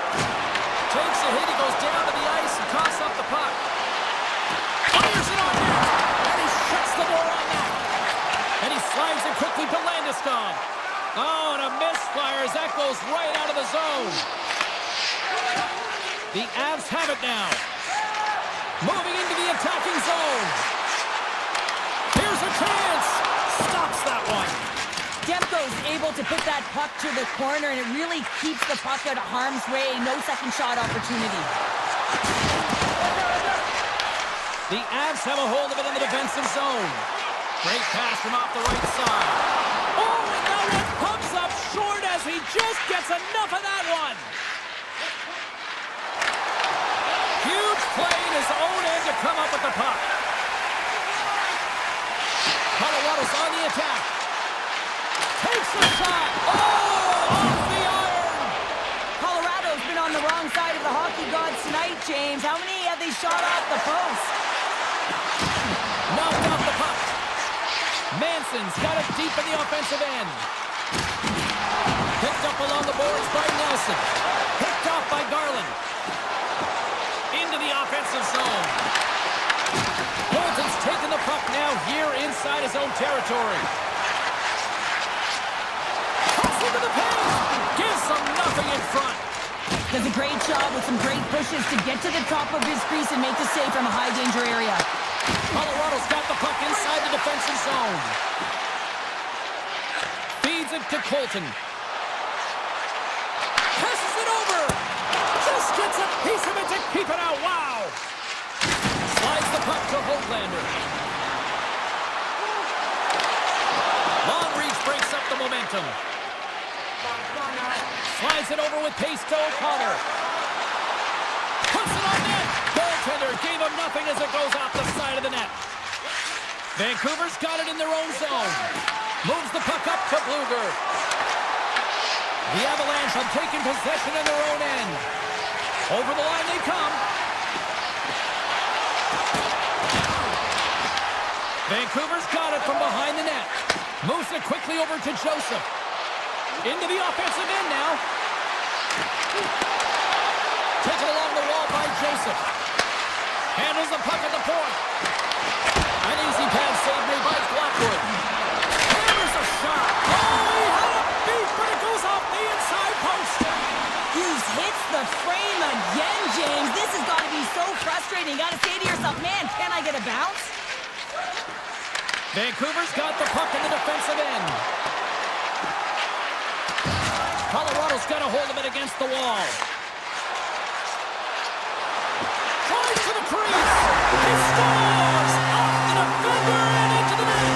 Takes a hit, he goes down to the ice and coughs up the puck. Fires it on net, and he shuts the door on that. And he slides it quickly to Landeskog. Oh, and a misfire as that goes right out of the zone. The Avs have it now. Moving into the attacking zone. Here's a chance. Stops that one. Demko's able to put that puck to the corner, and it really keeps the puck out of harm's way. No second shot opportunity. The Avs have a hold of it in the defensive zone. Great pass from off the right side. Oh, and that one comes up short as he just gets enough of that one. Huge play in his own end to come up with the puck. Colorado's on the attack. Takes the shot. Oh, off the iron. Colorado's been on the wrong side of the hockey gods tonight, James. How many have they shot off the post? Knocked off the puck. Manson's got it deep in the offensive end. Picked up along the boards by Nelson. Picked off by Garland. Into the offensive zone. Bolton's taking the puck now here inside his own territory. Cuts into the paint. Gives them nothing in front. Does a great job with some great pushes to get to the top of his crease and make the save from a high-danger area. Colorado's got the puck inside the defensive zone. Feeds it to Colton. Passes it over. Just gets a piece of it to keep it out. Wow. Slides the puck to Hoglander. Long reach breaks up the momentum. Slides it over with pace to O'Connor. Puts it on net. Goaltender gave him nothing as it goes off the side of the net. Vancouver's got it in their own zone. Moves the puck up to Bluger. The Avalanche have taken possession in their own end. Over the line they come. Vancouver's got it from behind the net. Moves it quickly over to Joseph. Into the offensive end now. Taken along the wall by Joseph. Handles the puck at the point. An easy pad save made by Blackwood. Hammers a shot. Oh, he had a beat, but it goes off the inside post. Hughes hits the frame again, James. This has got to be so frustrating. You got to say to yourself, man, can I get a bounce? Vancouver's got the puck in the defensive end. Colorado's got a hold of it against the wall. Tries to the crease. He scores! Off the defender and into the net.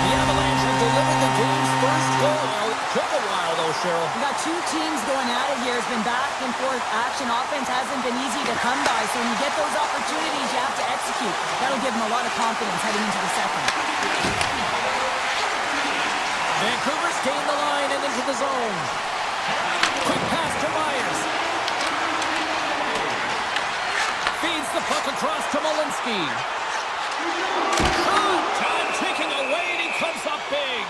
The Avalanche have delivered the game's first goal. It took a while, though, Cheryl. We got two teams going at it here. It's been back and forth action. Offense hasn't been easy to come by. So when you get those opportunities, you have to execute. That'll give them a lot of confidence heading into the second. Vancouver's gained the line and into the zone. Quick pass to Myers. Feeds the puck across to Malinsky. Shot! Time ticking away and he comes up big.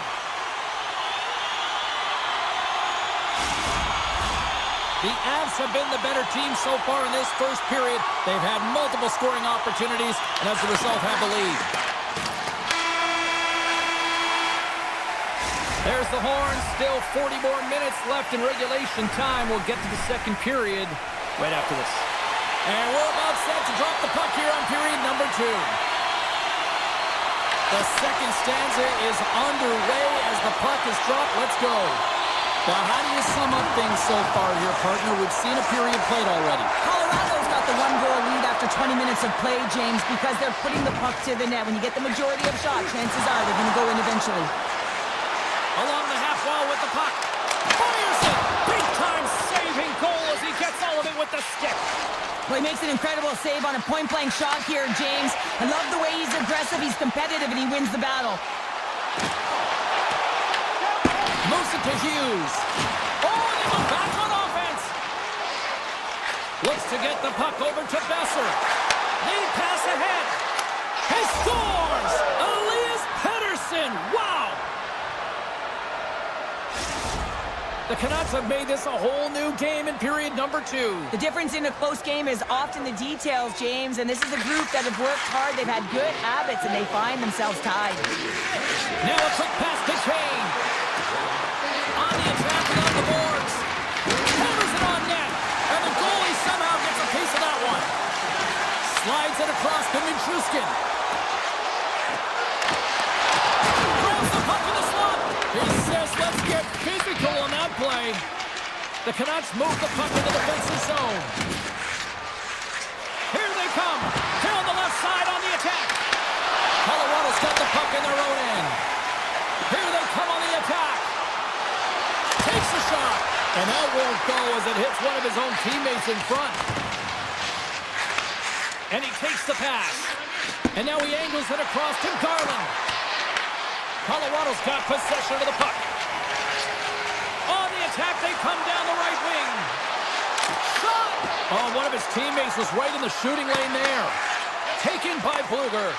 The Avs have been the better team so far in this first period. They've had multiple scoring opportunities and as a result have the lead. There's the horn. Still 40 more minutes left in regulation time. We'll get to the second period right after this. And we're about set to drop the puck here on period number 2. The second stanza is underway as the puck is dropped. Let's go. Now, how do you sum up things so far here, partner? We've seen a period played already. Colorado's got got the one-goal lead after 20 minutes of play, James, because they're putting the puck to the net. When you get the majority of shots, chances are they're going to go in eventually. Along the half wall with the puck. Fires it! Big-time saving goal as he gets all of it with the stick. Well, he makes an incredible save on a point-blank shot here, James. I love the way he's aggressive, he's competitive, and he wins the battle. Moves it to Hughes. Oh, and they go back on offense. Looks to get the puck over to Besser. Lead pass ahead. He scores! Elias Pettersson! Wow! The Canucks have made this a whole new game in period number 2. The difference in a close game is often the details, James, and this is a group that have worked hard, they've had good habits, and they find themselves tied. Now a quick pass to Kane. On the attack and on the boards. Hammers it on net. And the goalie somehow gets a piece of that one. Slides it across to Minchuskin. Grabs the puck in the slot. He says, let's get physical on that play. The Canucks move the puck into the defensive zone. Here they come. Here on the left side on the attack. Colorado's got the puck in their own end. Here they come on the attack. Takes a shot. And that won't go as it hits one of his own teammates in front. And he takes the pass. And now he angles it across to Garland. Colorado's got possession of the puck. On the attack, they come down the right wing. Shot! Oh, one of his teammates was right in the shooting lane there. Taken by Bluger.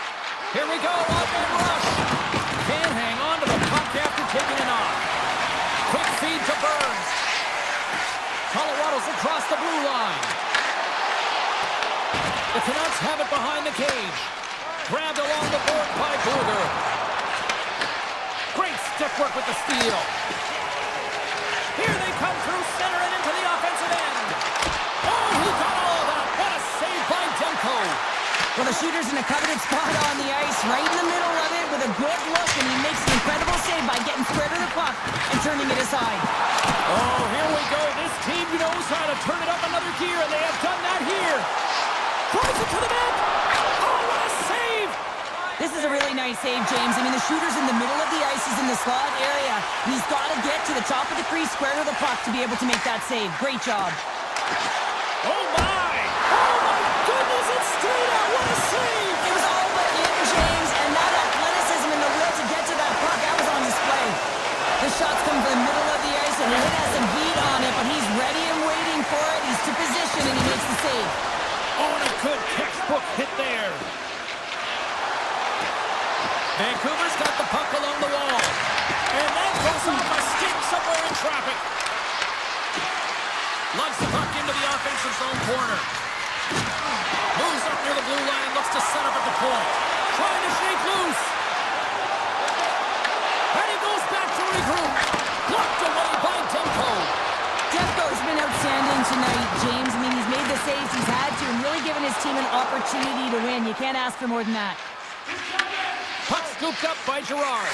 Here we go, up-and rush. Can't hang on to the puck after taking it off. Quick feed to Burns. Colorado's across the blue line. The Canucks have it behind the cage. Grabbed along the board by Bluger. Great stick work with the steal. Here they come through center and into the offensive end. Oh, he got all of that. What a save by Demko. Well, the shooter's in a coveted spot on the ice, right in the middle of it with a good look, and he makes an incredible save by getting spread of the puck and turning it aside. Oh, here we go. This team knows how to turn it up another gear, and they have done that here. Drives it to the net. Oh, what a save. This is a really nice save, James. I mean, the shooter's in the middle of the ice. He's in the slot area. And he's got to get to the top of the crease, square to the puck to be able to make that save. Great job. Oh, my. Oh, my goodness. It's straight out. What a save. It was all but in, James. And that athleticism and the will to get to that puck, that was on display. The shots come from the middle of the ice, and he has some heat on it, but he's ready and waiting for it. He's to position, and he makes the save. Oh, and a good textbook hit there. Vancouver's got the puck along the wall. And that goes off a stick somewhere in traffic. Lugs the puck into the offensive zone corner. Moves up near the blue line and looks to set up at the point. Trying to shake loose. And he goes back to regroup. Blocked away by Demko. Demko's been outstanding tonight, James. I mean, he's made the saves he's had to and really given his team an opportunity to win. You can't ask for more than that. Puck scooped up by Girard.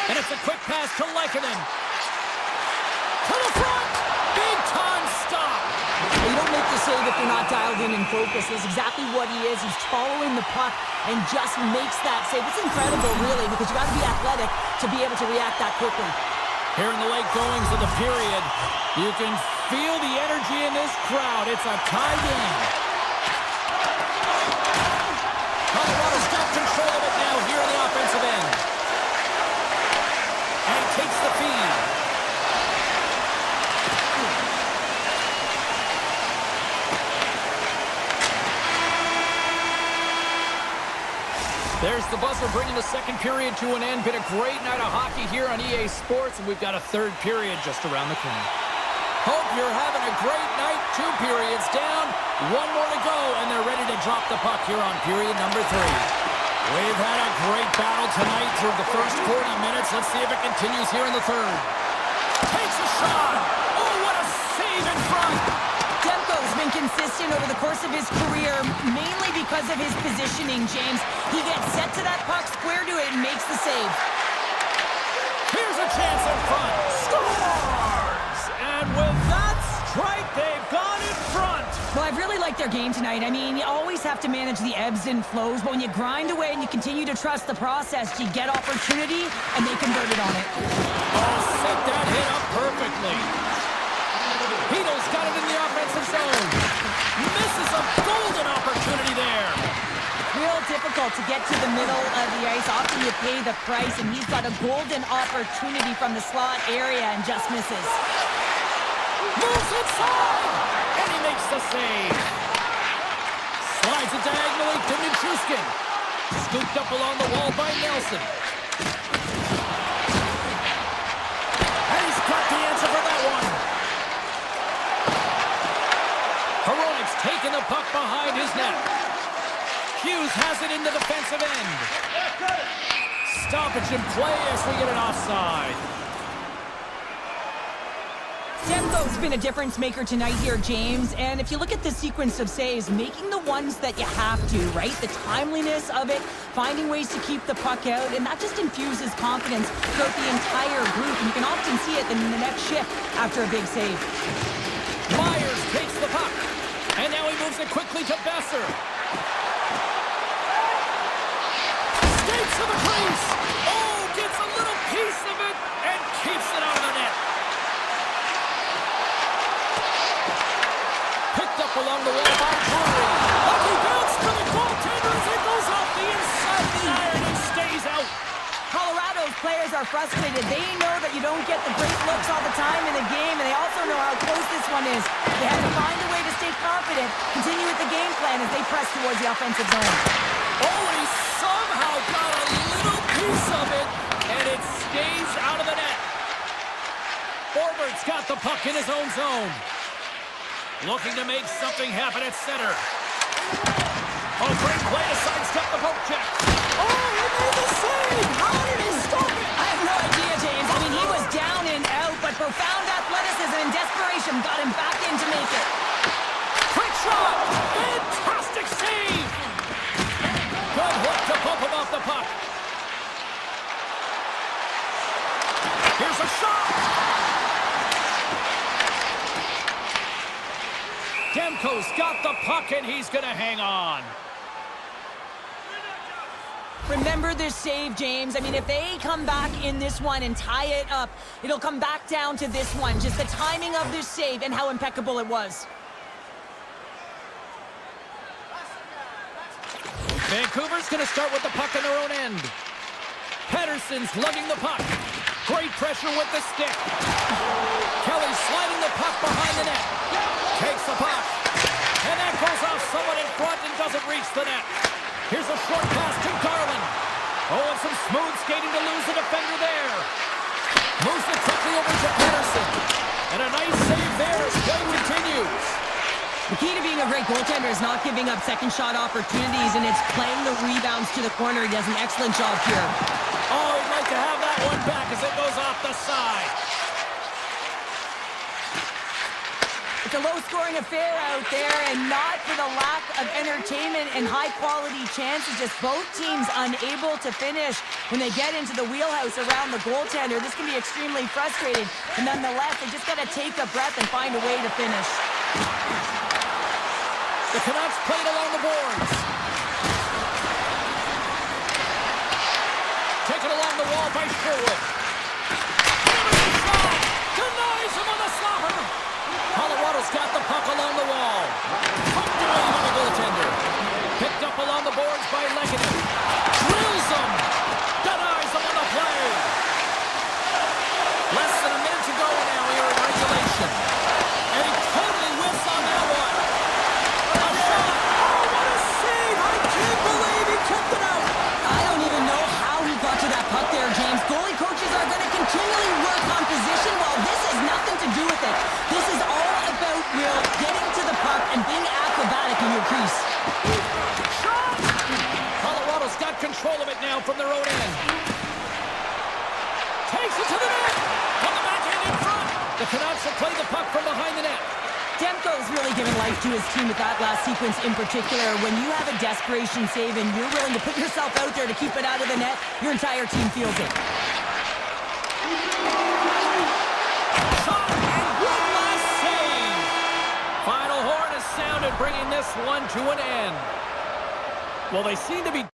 And it's a quick pass to Lehkonen. To the front! Big time stop! You don't make the save if you're not dialed in and focused. That's exactly what he is. He's following the puck and just makes that save. It's incredible, really, because you got to be athletic to be able to react that quickly. Here in the late goings of the period, you can feel the energy in this crowd. It's a tie game. Colorado's got control of it now here in the offensive end. And takes the feed. There's the buzzer bringing the second period to an end. Been a great night of hockey here on EA Sports, and we've got a third period just around the corner. Hope you're having a great night. 2 periods down, 1 more to go, and they're ready to drop the puck here on period number 3. We've had a great battle tonight through the first 40 minutes. Let's see if it continues here in the third. Takes a shot. Oh, what a save in front. Demko's been consistent over the course of his career, mainly because of his positioning, James. He gets set to that puck, square to it, and makes the save. Here's a chance in front. Scores! And with that strike, they've gone in front. Well, I've really liked like their game tonight. I mean, you always have to manage the ebbs and flows, but when you grind away and you continue to trust the process, you get opportunity, and they converted on it. Oh, set that hit up perfectly. Hedo's got it in the offensive zone. Misses a golden opportunity there. Real difficult to get to the middle of the ice. Often you pay the price, and he's got a golden opportunity from the slot area and just misses. Moves inside, and he makes the save. Slides it diagonally to Nichushkin. Scooped up along the wall by Nelson. And he's got the answer for that one. Hronik's taking the puck behind his net. Hughes has it in the defensive end. Stoppage in play as we get an offside. Demko's been a difference maker tonight here, James. And if you look at the sequence of saves, making the ones that you have to, right? The timeliness of it, finding ways to keep the puck out, and that just infuses confidence throughout the entire group. And you can often see it in the next shift after a big save. Myers takes the puck, and now he moves it quickly to Besser. Skates to the crease. Oh, gets a little piece of it and keeps it out of the net. Picked up along the wall by Drury. Lucky bounce for the goaltender as it goes off the inside of the iron and stays out. Colorado's players are frustrated. They know that you don't get the great looks all the time in the game, and they also know how close this one is. They have to find a way to stay confident, continue with the game plan as they press towards the offensive zone. Oh, he somehow got a little piece of it, and it stays out of the net. Forward's got the puck in his own zone. Looking to make something happen at center. Oh, great play to sidestep the poke check. Oh, he made the save! How did he stop it? I have no idea, James. I mean, he was down and out, but profound athleticism and desperation got him back in to make it. Quick shot! Fantastic save! Good hook to bump him off the puck. Here's a shot! Demko's got the puck, and he's going to hang on. Remember this save, James. I mean, if they come back in this one and tie it up, it'll come back down to this one. Just the timing of this save and how impeccable it was. Vancouver's going to start with the puck in their own end. Pedersen's lugging the puck. Great pressure with the stick. Kelly sliding the puck behind the net. Takes the puck. And that goes off someone in front and doesn't reach the net. Here's a short pass to Garland. Oh, and some smooth skating to lose the defender there. Moves it quickly over to Pedersen. And a nice save there as play continues. The key to being a great goaltender is not giving up second shot opportunities, and it's playing the rebounds to the corner. He does an excellent job here. Oh, he'd like to have that one back as it goes off the side. It's a low-scoring affair out there, and not for the lack of entertainment and high-quality chances. Just both teams unable to finish when they get into the wheelhouse around the goaltender. This can be extremely frustrating, but nonetheless, they just got to take a breath and find a way to finish. The Canucks played along the boards. Taken along the wall by Sherwood. Denies him on the slapper. Colorado's got the puck along the wall. Pucked away by the goaltender. Picked up along the boards by Lekkonen. Drills him. Denies him on the play. Less than a minute to go now here in regulation. And he totally whiffs on that one. A shot. Oh, what a save. I can't believe he kept it out. I don't even know how he got to that puck there, James. Goalie coaches are going to continually work on position. Well, this has nothing to do with it. This is all about Will getting to the puck and being acrobatic in your crease. Shot! Colorado's got control of it now from their own end. Takes it to the net. On the backhand in front. The Canucks will play the puck from behind the net. Demko's really given life to his team with that last sequence in particular. When you have a desperation save and you're willing to put yourself out there to keep it out of the net, your entire team feels it. Shot and one last save. Final horn is sounded, bringing this this one to an end. Well, they seem to be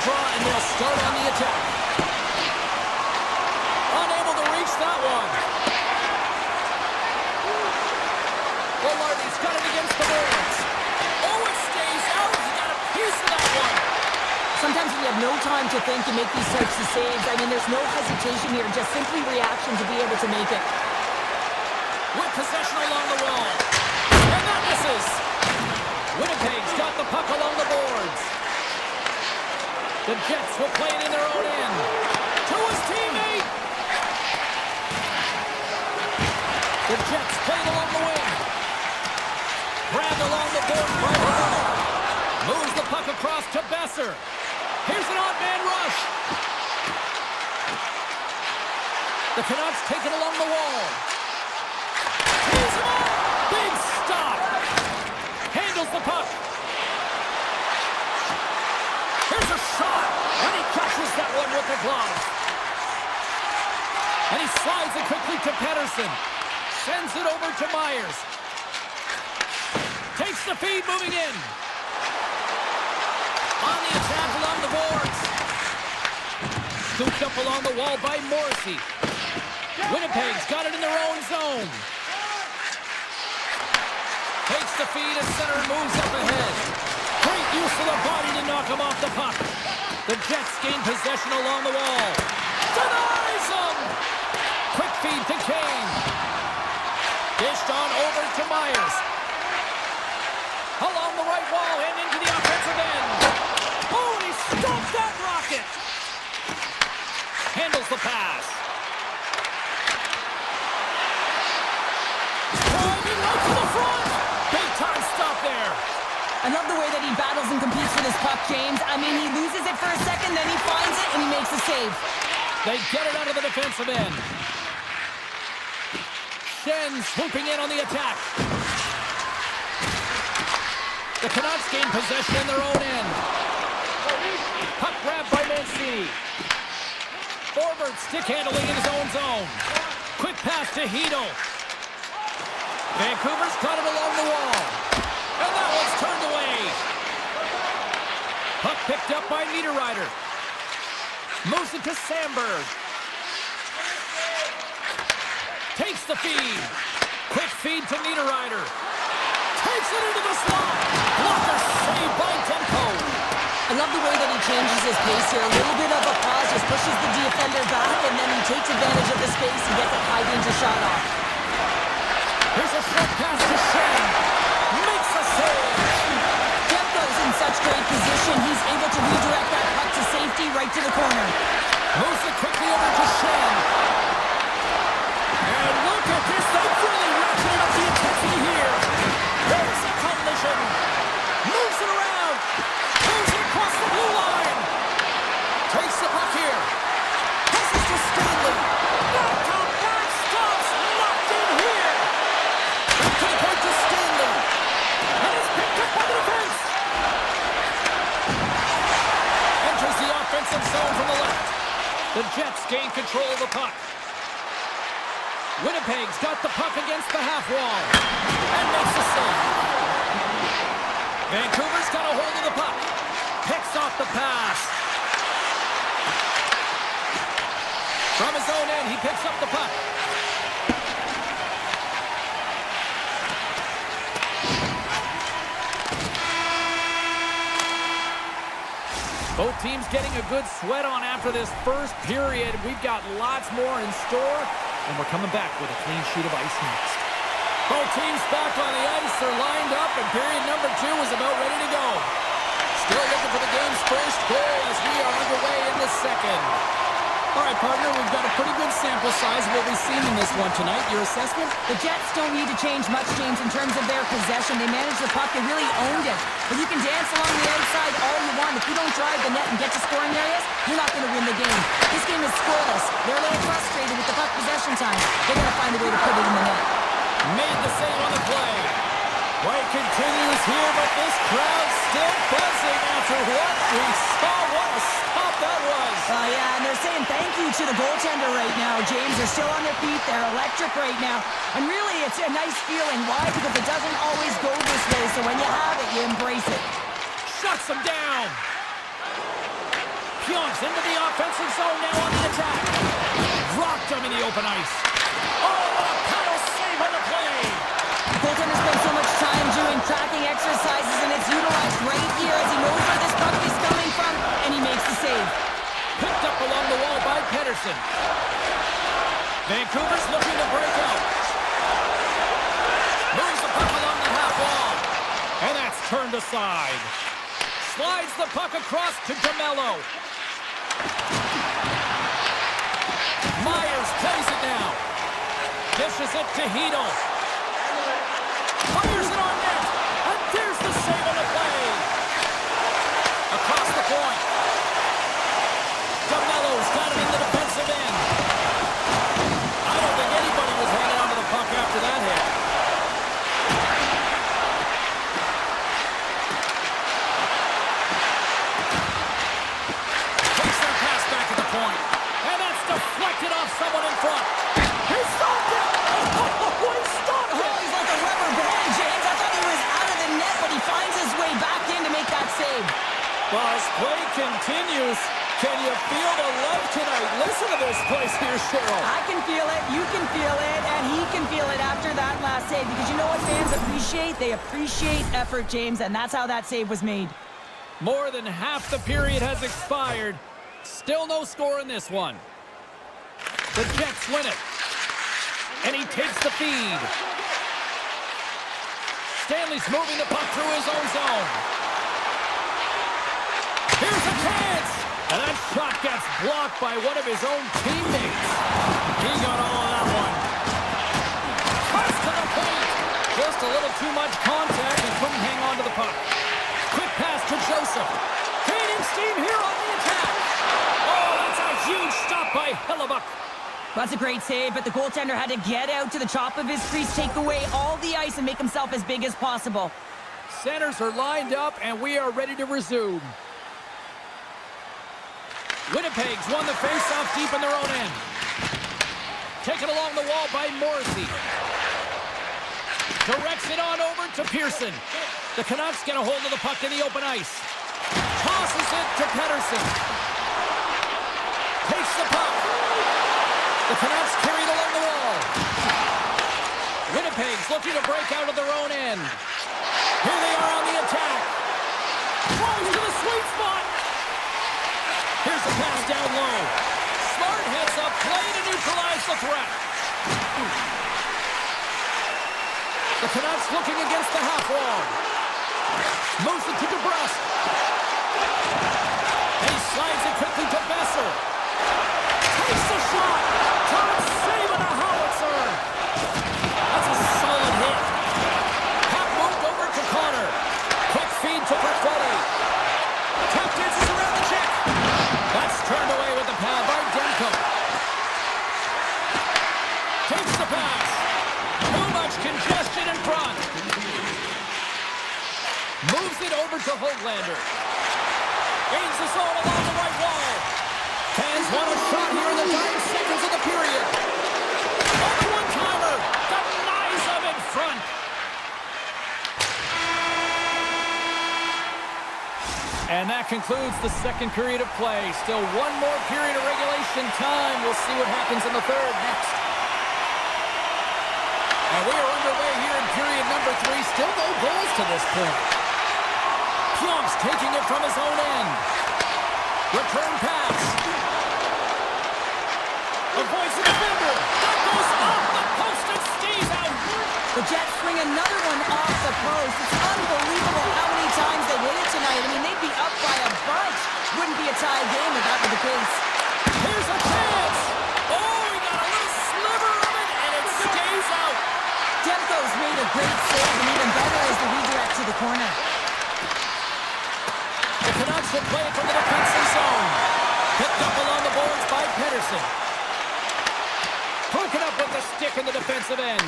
draw, and they'll start on the attack. Unable to reach that one. Lombardi's got it against the boards. Oh, it stays out. He got a piece of that one. Sometimes when you have no time to think and make these types of saves, I mean, there's no hesitation here, just simply reaction to be able to make it. With possession along the wall. And that misses. Winnipeg's got the puck along the boards. The Jets will play it in their own end. To his teammate. The Jets play it along the wing. Grabbed along the board right below. Moves the puck across to Besser. Here's an odd man rush. The Canucks take it along the wall. Tees him up. Big stop. Handles the puck. Here's a shot. And he catches that one with the glove. And he slides it quickly to Pettersson. Sends it over to Myers. Takes the feed, moving in. On the attack along the boards. Scooped up along the wall by Morrissey. Winnipeg's got it in their own zone. Takes the feed and center moves up ahead. Great use of the body to knock him off the puck. The Jets gain possession along the wall. Denies him! Quick feed to Kane. Dished on over to Myers. Along the right wall and into the offensive end. Oh, and he stopped that rocket. Handles the pass. Driving right to the front. Big time stop there. I love the way that he battles and competes for this puck, James. I mean, he loses it for a second, then he finds it, and he makes a save. They get it out of the defensive end. Shen swooping in on the attack. The Canucks gain possession in their own end. Puck grabbed by Mancini. Forward stick handling in his own zone. Quick pass to Hito. Vancouver's got it along the wall. And that one's turned away. Puck picked up by Niederreiter. Moves it to Sandberg. Takes the feed. Quick feed to Niederreiter. Takes it into the slot. Blocker saved by Tempo. I love the way that he changes his pace here. A little bit of a pause, just pushes the defender back, and then he takes advantage of the space and gets a high-danger shot off. Here's a short pass to Shen. Makes a save. Tempo's in such great position, he's able to redirect that puck to safety right to the corner. Moves it quickly over to Shen. And look at this. They've really ratcheted up the intensity here. There's a collision. Moves it around. Moves it across the blue line. Takes the puck here. Passes to Stanley. Back to back stops. Locked in here. Back to the point to Stanley. And it's picked up by the defense. Enters the offensive zone from the left. The Jets gain control of the puck. Winnipeg's got the puck against the half wall. And makes the save. Vancouver's got a hold of the puck. Picks off the pass. From his own end, he picks up the puck. Both teams getting a good sweat on after this first period. We've got lots more in store, and we're coming back with a clean sheet of ice next. Both teams back on the ice. They're lined up, and period number 2 is about ready to go. Still looking for the game's first goal as we are underway in the second. All right, partner, we've got a pretty good sample size of what we've seen in this one tonight. Your assessment? The Jets don't need to change much, James, in terms of their possession. They managed the puck. They really owned it. But you can dance along the outside all you want. If you don't drive the net and get to scoring areas, you're not going to win the game. This game is scoreless. They're a little frustrated with the puck possession time. They're going to find a way to put it in the net. Made the save on the play. Play continues here, but this crowd still buzzing after what we saw. What a stop that was. Yeah, and they're saying thank you to the goaltender right now, James. They're still on their feet. They're electric right now. And really, it's a nice feeling. Why? Because it doesn't always go this way. So when you have it, you embrace it. Shuts them down. Pionks into the offensive zone, now on the attack. Rocked him in the open ice. Oh, what a paddle save on the play. Goaltender spends so much time doing tracking exercises, and it's utilized right here as he knows where this puck is coming from, and he makes the save. Picked up along the wall by Pedersen. Vancouver's looking to break out. Moves the puck along the half wall. And that's turned aside. Slides the puck across to DeMello. Myers plays it now. Dishes it to Hedel. Fires it on net. And there's the save on the play. Across the point. DeMello's got him in the defensive end. I don't think anybody was hanging onto the puck after that hit. Takes their pass back at the point. And that's deflected off someone in front. He stopped it! Oh, he stopped it! Oh, he's like a rubber band, James. I thought he was out of the net, but he finds his way back in to make that save. Well, as play continues, can you feel the love tonight? Listen to this place here, Cheryl. I can feel it, you can feel it, and he can feel it after that last save. Because you know what fans appreciate? They appreciate effort, James, and that's how that save was made. More than half the period has expired. Still no score in this one. The Jets win it. And he takes the feed. Stanley's moving the puck through his own zone. Here's a chance! And that shot gets blocked by one of his own teammates. He got all of that one. Cuts to the paint. Just a little too much contact and couldn't hang on to the puck. Quick pass to Joseph. Gaining steam here on the attack. Oh, that's a huge stop by Hellebuck. That's a great save, but the goaltender had to get out to the top of his crease, take away all the ice, and make himself as big as possible. Centers are lined up, and we are ready to resume. Winnipeg's won the face-off deep in their own end. Taken along the wall by Morrissey. Directs it on over to Pearson. The Canucks get a hold of the puck in the open ice. Tosses it to Pedersen. Takes the puck. The Canucks carry it along the wall. Winnipeg's looking to break out of their own end. Here they are on the attack. Throws to the sweet spot. Here's the pass down low. Smart heads up play to neutralize the threat. The Canucks looking against the half wall. Moves it to DeBrusque. And he slides it quickly to Besser. Takes the shot. Top save on a howitzer. That's a solid hit. Puck moved over to Connor. Quick feed to Perfetti. Tap dances around the check. That's turned away with the pad by Demko. Takes the pass. Too much congestion in front. Moves it over to Hoglander. Gains the zone along the right wall. Fans want a shot here in the 9 seconds of the period. On the one-timer. Denies him in front. And that concludes the second period of play. Still one more period of regulation time. We'll see what happens in the third next. And we are underway here in period number 3. Still no goals to this point. Pionks taking it from his own end. Return pass. Avoids the defender. That goes off the post and stays out. The Jets swing another one off the post. It's unbelievable how many times they win it tonight. I mean, they'd be up by a bunch. Wouldn't be a tie game if that were the case. Here's a chance. Oh, he got a little sliver of it, and it stays out. Demko's made a great save, and even better is the redirect to the corner. The Canucks will play it from the defensive zone. Picked up along the boards by Pedersen. Broken up with the stick in the defensive end.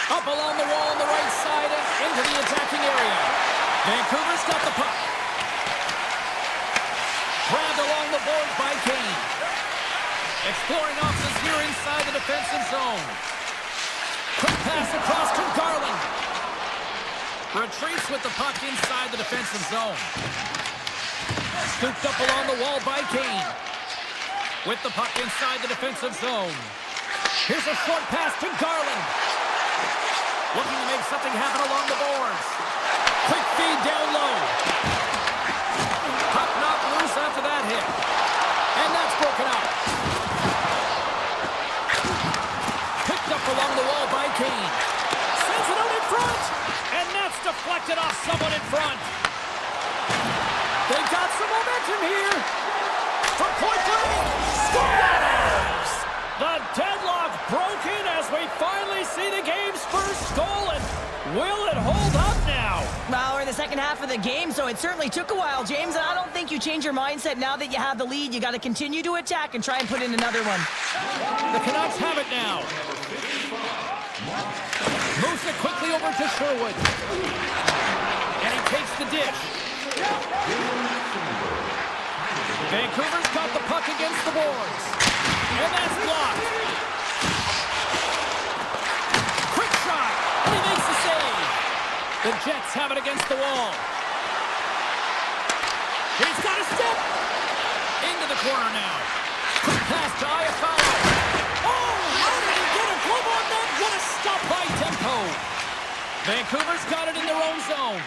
Up along the wall on the right side and into the attacking area. Vancouver's got the puck. Grabbed along the boards by Kane. Exploring options here inside the defensive zone. Quick pass across to Garland. Retreats with the puck inside the defensive zone. Scooped up along the wall by Kane. With the puck inside the defensive zone. Here's a short pass to Garland. Looking to make something happen along the boards. Quick feed down low. Puck knocked loose after that hit. And that's broken up. Picked up along the wall by Kane. Sends it out in front. And that's deflected off someone in front. They've got some momentum here. From point blank. Scores! The deadlock broken as we finally see the game's first goal. And will it hold up now? Well, we're in the second half of the game, so it certainly took a while, James. And I don't think you change your mindset now that you have the lead. You got to continue to attack and try and put in another one. The Canucks have it now. Moves it quickly over to Sherwood. And he takes the dish. Vancouver's got the puck against the boards. And that's blocked. Quick shot. And he makes the save. The Jets have it against the wall. He's got a step. Into the corner now. Quick pass to Iafallo. Oh, how did he get a glove on that? What a stop by Tempo. Vancouver's got it in their own zone.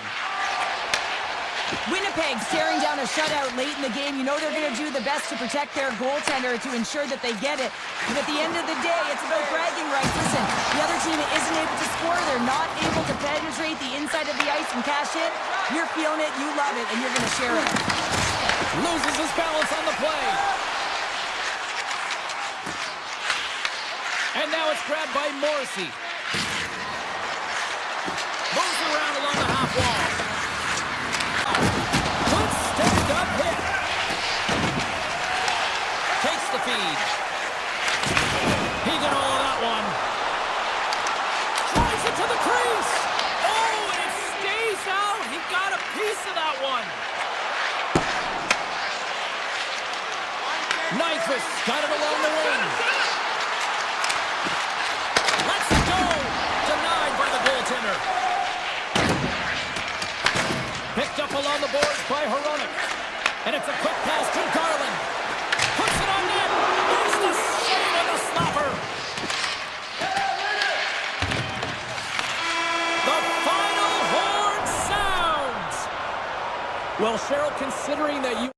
Winnipeg staring down a shutout late in the game. You know they're going to do the best to protect their goaltender to ensure that they get it. But at the end of the day, it's about bragging rights. Listen, the other team isn't able to score. They're not able to penetrate the inside of the ice and cash it. You're feeling it, you love it, and you're going to share it. Loses his balance on the play. And now it's grabbed by Morrissey. Moves around along the half wall. Good stand-up hit. Takes the feed. He got all of that one. Drives it to the crease. Oh, and it stays out. He got a piece of that one. Nyquist got it along the wing. Let's go. Denied by the goaltender. Picked up along the boards by Hronek. And it's a quick pass to Garland. Puts it on net. There's the save on the stopper. The final horn sounds. Well, Cheryl, considering that you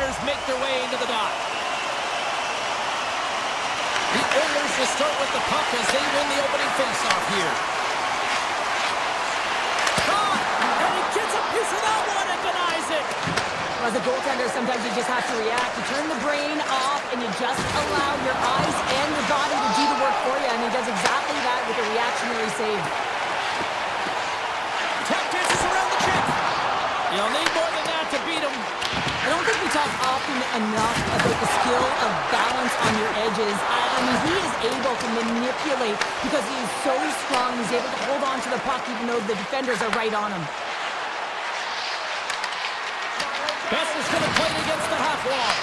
Oilers make their way into the dot. The Oilers will start with the puck as they win the opening faceoff here. Shot! And he gets a piece of that one and denies it. As a goaltender, sometimes you just have to react. You turn the brain off and you just allow your eyes and your body to do the work for you. And he does exactly that with a reactionary save. Tap dances around the chip. You'll need more than that to beat him. I don't think we talk often enough about the skill of balance on your edges. I mean, he is able to manipulate because he is so strong. He's able to hold on to the puck even though the defenders are right on him. Best is going to play it against the half wall.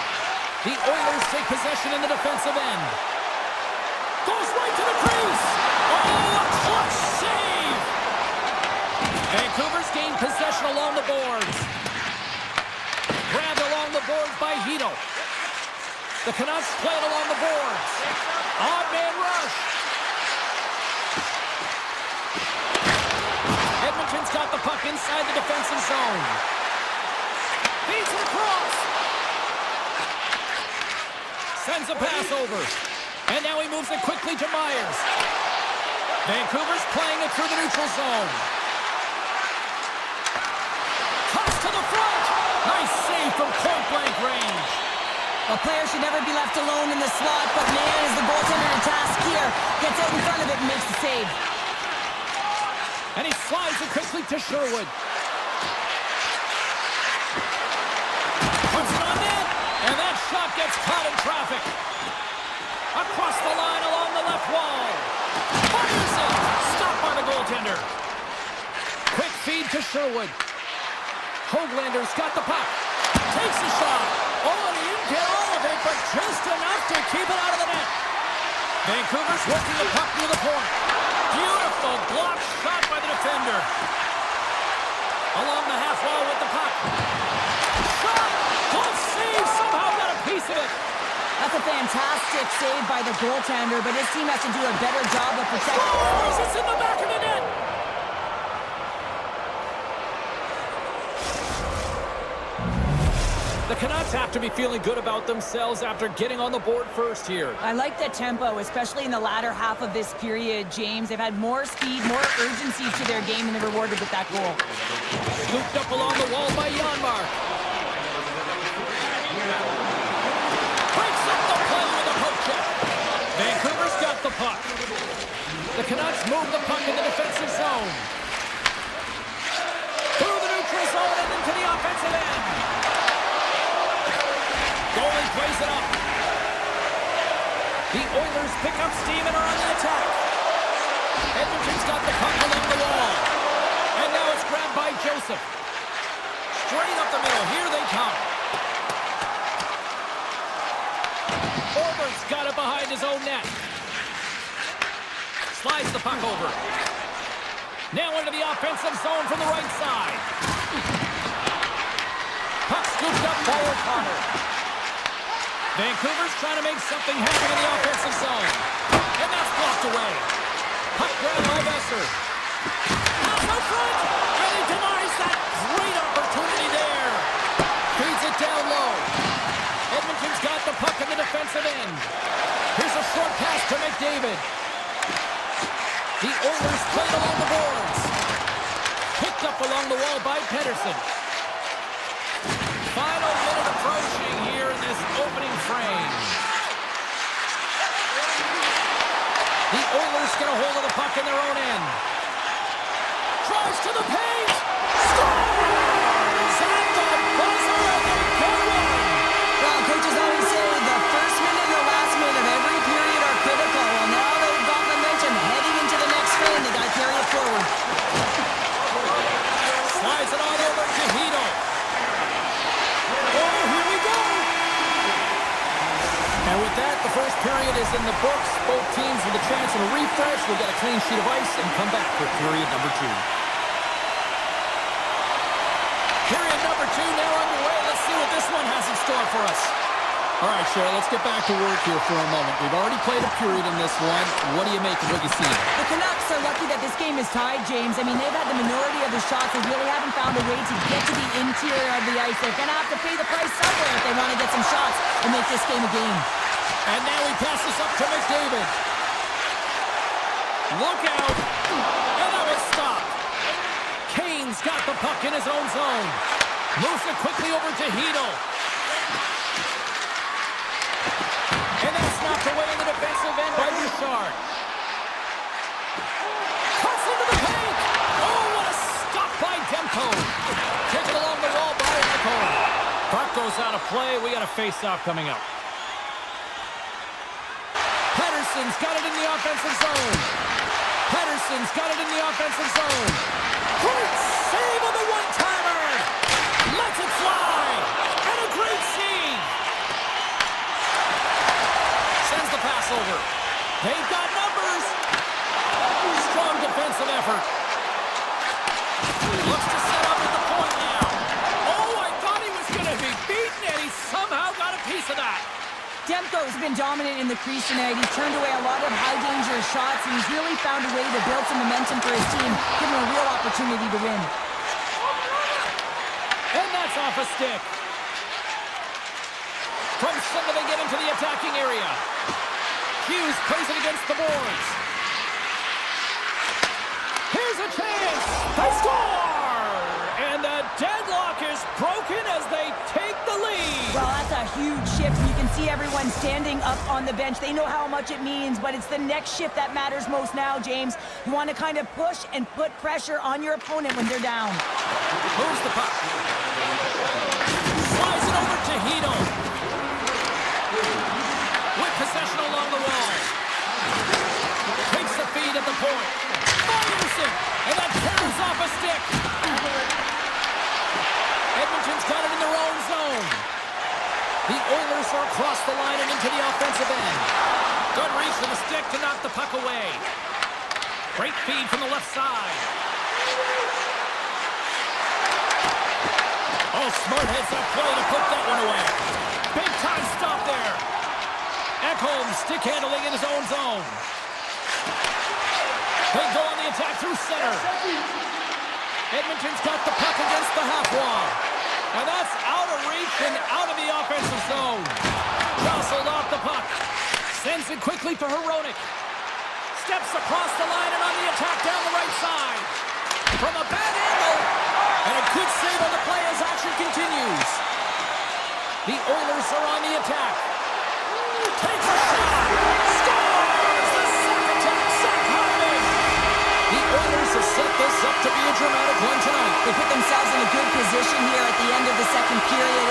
The Oilers take possession in the defensive end. Goes right to the crease. Oh, a clutch save. Vancouver's gained possession along the boards. Grabbed along the boards by Hito. The Canucks play it along the boards. Odd man rush. Edmonton's got the puck inside the defensive zone. Feeds it across. Sends a pass over. And now he moves it quickly to Myers. Vancouver's playing it through the neutral zone. Toss to the front. Nice save from point-blank range. A player should never be left alone in the slot, but man, is the goaltender in task here. Gets out in front of it and makes the save. And he slides it quickly to Sherwood. Puts it on net, and that shot gets caught in traffic. Across the line along the left wall. Fires it. Stopped by the goaltender. Quick feed to Sherwood. Hoaglander's got the puck. Takes a shot. Oh, and he didn't get all of it, but just enough to keep it out of the net. Vancouver's working the puck near the point. Beautiful block shot by the defender. Along the half wall with the puck. Shot! Close save! Somehow got a piece of it. That's a fantastic save by the goaltender, but his team has to do a better job of protecting. Oh, it's in the back of the net. The Canucks have to be feeling good about themselves after getting on the board first here. I like the tempo, especially in the latter half of this period, James. They've had more speed, more urgency to their game, and they're rewarded with that goal. Scooped up along the wall by Janmark. Breaks up the play with a poke check. Vancouver's got the puck. The Canucks move the puck in the defensive zone. Through the neutral zone and into the offensive end. Goalie plays it up. The Oilers pick up steam and are on the attack. Edmonton's got the puck along the wall. And now it's grabbed by Joseph. Straight up the middle. Here they come. Orbert's got it behind his own net. Slides the puck over. Now into the offensive zone from the right side. Puck scooped up forward corner. Vancouver's trying to make something happen in the offensive zone. And that's blocked away. Puck grab by Besser. Out in front. And he denies that great opportunity there. Feeds it down low. Edmonton's got the puck in the defensive end. Here's a short pass to McDavid. The Oilers played along the boards. Picked up along the wall by Pedersen. Final minute approaching here in this opening frame. The Oilers get a hold of the puck in their own end. Tries to the paint. Scores! At the buzzer, and they get one. Well, coaches always say the first minute and the last minute of every period are critical. Well, now they've got momentum heading into the next frame. They got to carry it forward. Slides it on over to Hito. Oh, here we go. And with that, the first period is in the books. Both teams with a chance of a refresh will get a clean sheet of ice and come back for period number 2. Period number 2 now underway. Let's see what this one has in store for us. All right, Cheryl, let's get back to work here for a moment. We've already played a period in this one. What do you make of what you see? The Canucks are lucky that this game is tied, James. I mean, they've had the minority of the shots. They really haven't found a way to get to the interior of the ice. They're going to have to pay the price somewhere if they want to get some shots and make this game a game. And now he passes up to McDavid. Look out. And that was stopped. Kane's got the puck in his own zone. Moves it quickly over to Hedl. And that's knocked away in the defensive end by Bouchard. Cuts into the paint. Oh, what a stop by Demko. Taken along the wall by Demko. Puck goes out of play. We got a face-off coming up. Pettersson's got it in the offensive zone. Pettersson's got it in the offensive zone. Great save on the one-timer. Lets it fly. And a great save. Sends the pass over. They've got numbers. Strong defensive effort. Looks to set up at the point now. Oh, I thought he was going to be beaten, and he somehow got a piece of that. Demko's been dominant in the crease tonight. He's turned away a lot of high-danger shots, and he's really found a way to build some momentum for his team, giving him a real opportunity to win. And that's off a stick. From center, they get into the attacking area. Hughes plays it against the boards. Here's a chance. They score! And the deadlock is broken as they take the lead. Well, that's a huge shift. You can see everyone standing up on the bench. They know how much it means, but it's the next shift that matters most now, James. You want to kind of push and put pressure on your opponent when they're down. Moves the puck. Slides it over to Hedl. With possession along the wall. Takes the feed at the point. Fires it. And that carries off a stick. Edmonton's got it in their own zone. The Oilers are across the line and into the offensive end. Good reach for the stick to knock the puck away. Great feed from the left side. Oh, smart heads up play to put that one away. Big time stop there. Ekholm stick handling in his own zone. They go on the attack through center. Edmonton's got the puck against the half wall. And that's out of reach and out of the offensive zone. Jostled off the puck. Sends it quickly to Hronek. Steps across the line and on the attack down the right side. From a bad angle. And a good save on the play as action continues. The Oilers are on the attack. Takes a shot. Scores! The second time, Zach Hyman. The Oilers have set this up to be a dramatic one tonight. They put themselves in a good position here at the end of the second period.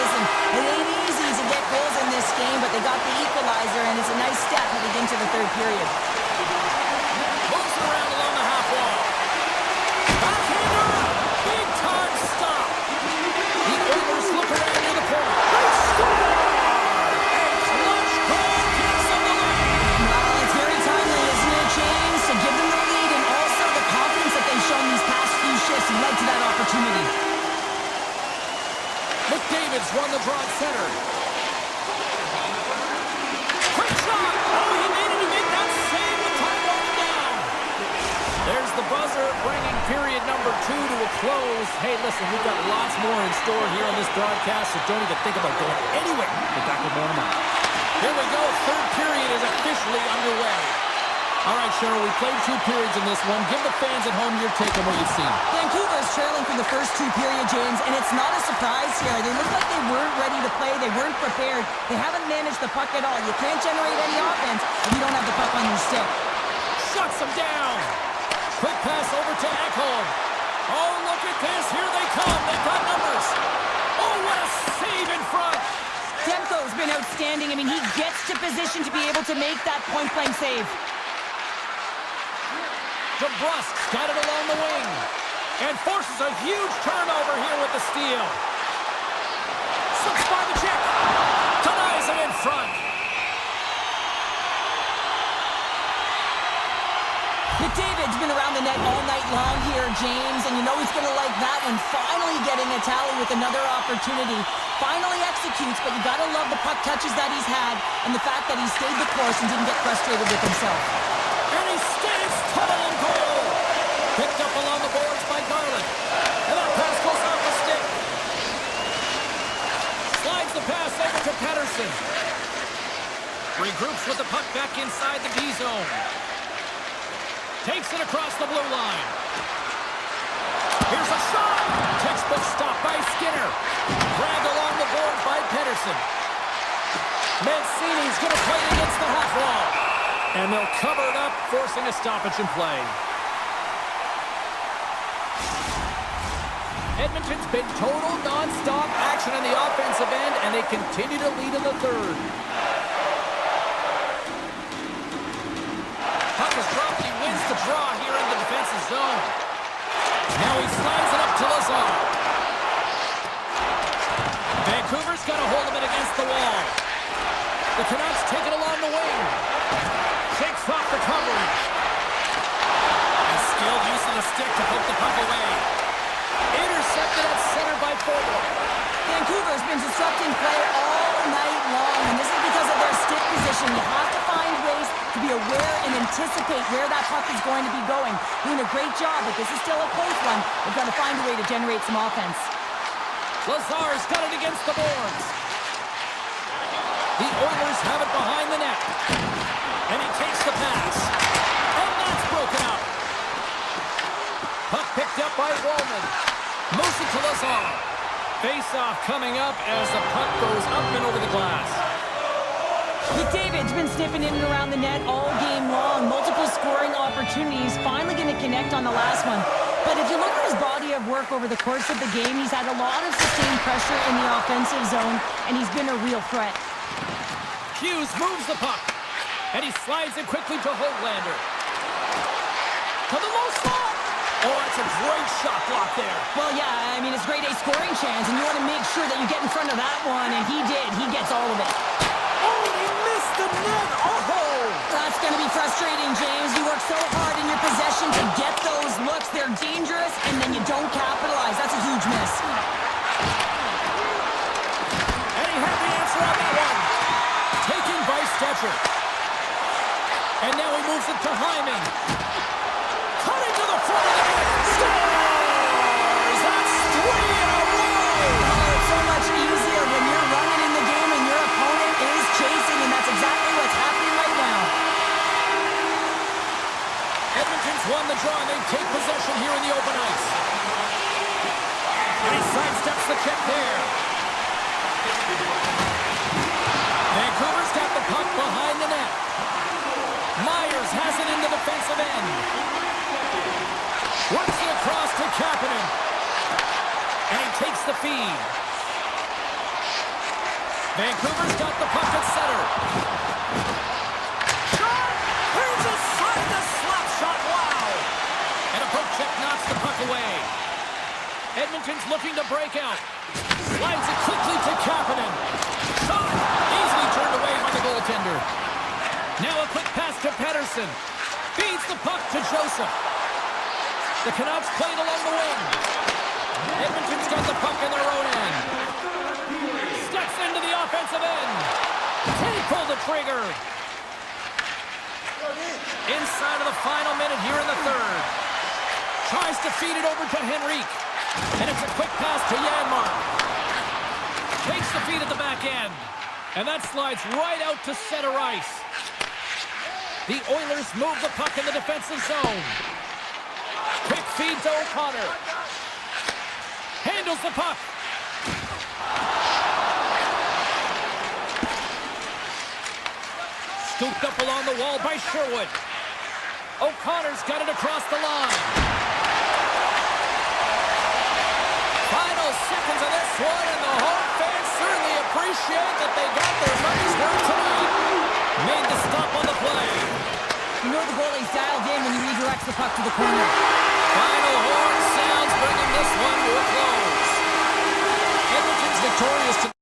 It ain't easy to get goals in this game, but they got the equalizer, and it's a nice step heading into the third period. Moves around along the half wall. Backhander! Big time stop. The Oilers look around near the point. They score! A clutch goal gives them the lead. Well, it's very timely, isn't it, James? To give them the lead and also the confidence that they've shown these past few shifts led to that opportunity. McDavid's won the draw at center. Quick shot! Oh, he needed to make that save with time running down. There's the buzzer, bringing period number 2 to a close. Hey, listen, we've got lots more in store here on this broadcast, so don't even think about going anywhere. We're back with more in a moment. Here we go. Third period is officially underway. All right, Cheryl, we played 2 periods in this one. Give the fans at home your take on what you've seen. Vancouver's trailing for the first 2 periods, James, and it's not a surprise here. They look like they weren't ready to play. They weren't prepared. They haven't managed the puck at all. You can't generate any offense if you don't have the puck on your stick. Shuts them down. Quick pass over to Ekholm. Oh, look at this. Here they come. They've got numbers. Oh, what a save in front. Demko's been outstanding. I mean, he gets to position to be able to make that point-blank save. DeBrusk's got it along the wing and forces a huge turnover here with the steal. Slips by the check. Denies it in front. McDavid's been around the net all night long here, James, and you know he's going to like that one. Finally getting a tally with another opportunity. finally executes, but you gotta love the puck touches that he's had and the fact that he stayed the course and didn't get frustrated with himself. And he stays tall and goal. Picked up along the boards by Garland. And that pass goes off the stick. Slides the pass over to Pettersson. Regroups with the puck back inside the D zone. Takes it across the blue line. Here's a shot. Textbook stop by Skinner. Grabbed along the boards by Pettersson. Mancini's going to play it against the half wall. And they'll cover it up, forcing a stoppage in play. Edmonton's been total non-stop action on the offensive end, and they continue to lead in the third. Puck is dropped, he wins the draw here in the defensive zone. Now he slides it up to Lazar. Vancouver's got a hold of it against the wall. The Canucks take it along the wing. Shakes off the coverage. And skilled use of the stick to poke the puck away. Intercepted at center by Fogle. Vancouver's been disrupting play all night long, and this is because of their stick position. You have to find ways to be aware and anticipate where that puck is going to be going. Doing a great job, but this is still a close one. They've got to find a way to generate some offense. Lazar's got it against the boards. The Oilers have it behind the net. And he takes the pass. And that's broken up. Puck picked up by Wallman. Moves it to Lazar. Face-off coming up as the puck goes up and over the glass. McDavid's been sniffing in and around the net all game long. Multiple scoring opportunities. Finally going to connect on the last one. But if you look at his body of work over the course of the game, he's had a lot of sustained pressure in the offensive zone, and he's been a real threat. Hughes moves the puck. And he slides it quickly to Hoglander. To the low slot. Oh, that's a great shot block there. Well, yeah, I mean, it's grade A scoring chance, and you want to make sure that you get in front of that one, and he did. He gets all of it. Oh, he missed the net. Oh! That's going to be frustrating, James. You work so hard in your possession to get those looks. They're dangerous, and then you don't capitalize. That's a huge miss. And he had the answer on that one. Taken by Stetcher. And now he moves it to Hyman. Cutting to the front of the net. Scores! That's 3 in a row! Oh, it's so much easier when you're running in the game and your opponent is chasing, and that's exactly what's happening right now. Edmonton's won the draw, and they take possession here in the open ice. And he sidesteps the check there. Vancouver's got the puck behind the net. Myers has it in the defensive end. Works it across to Kapanen. And he takes the feed. Vancouver's got the puck at center. Shot! Here's a side to slap shot. Wow! And a poke check knocks the puck away. Edmonton's looking to break out. Slides it quickly to Kapanen. Shot! Easily turned away by the goaltender. Now a quick pass to Pettersson. Feeds the puck to Joseph. The Canucks played along the wing. Edmonton's got the puck in their own end. Steps into the offensive end. Can he pull the trigger? Inside of the final minute here in the third. Tries to feed it over to Henrique. And it's a quick pass to Janmark. Takes the feed at the back end. And that slides right out to center ice. The Oilers move the puck in the defensive zone. Quick feed to O'Connor. Handles the puck. Scooped up along the wall by Sherwood. O'Connor's got it across the line. Final seconds of this one, and the home fans certainly appreciate that they got their money's worth tonight. Made the stop on the play. You know the goalie's dialed in when he redirects the puck to the corner. Final horn sounds, bringing this one to a close. Edmonton's victorious tonight.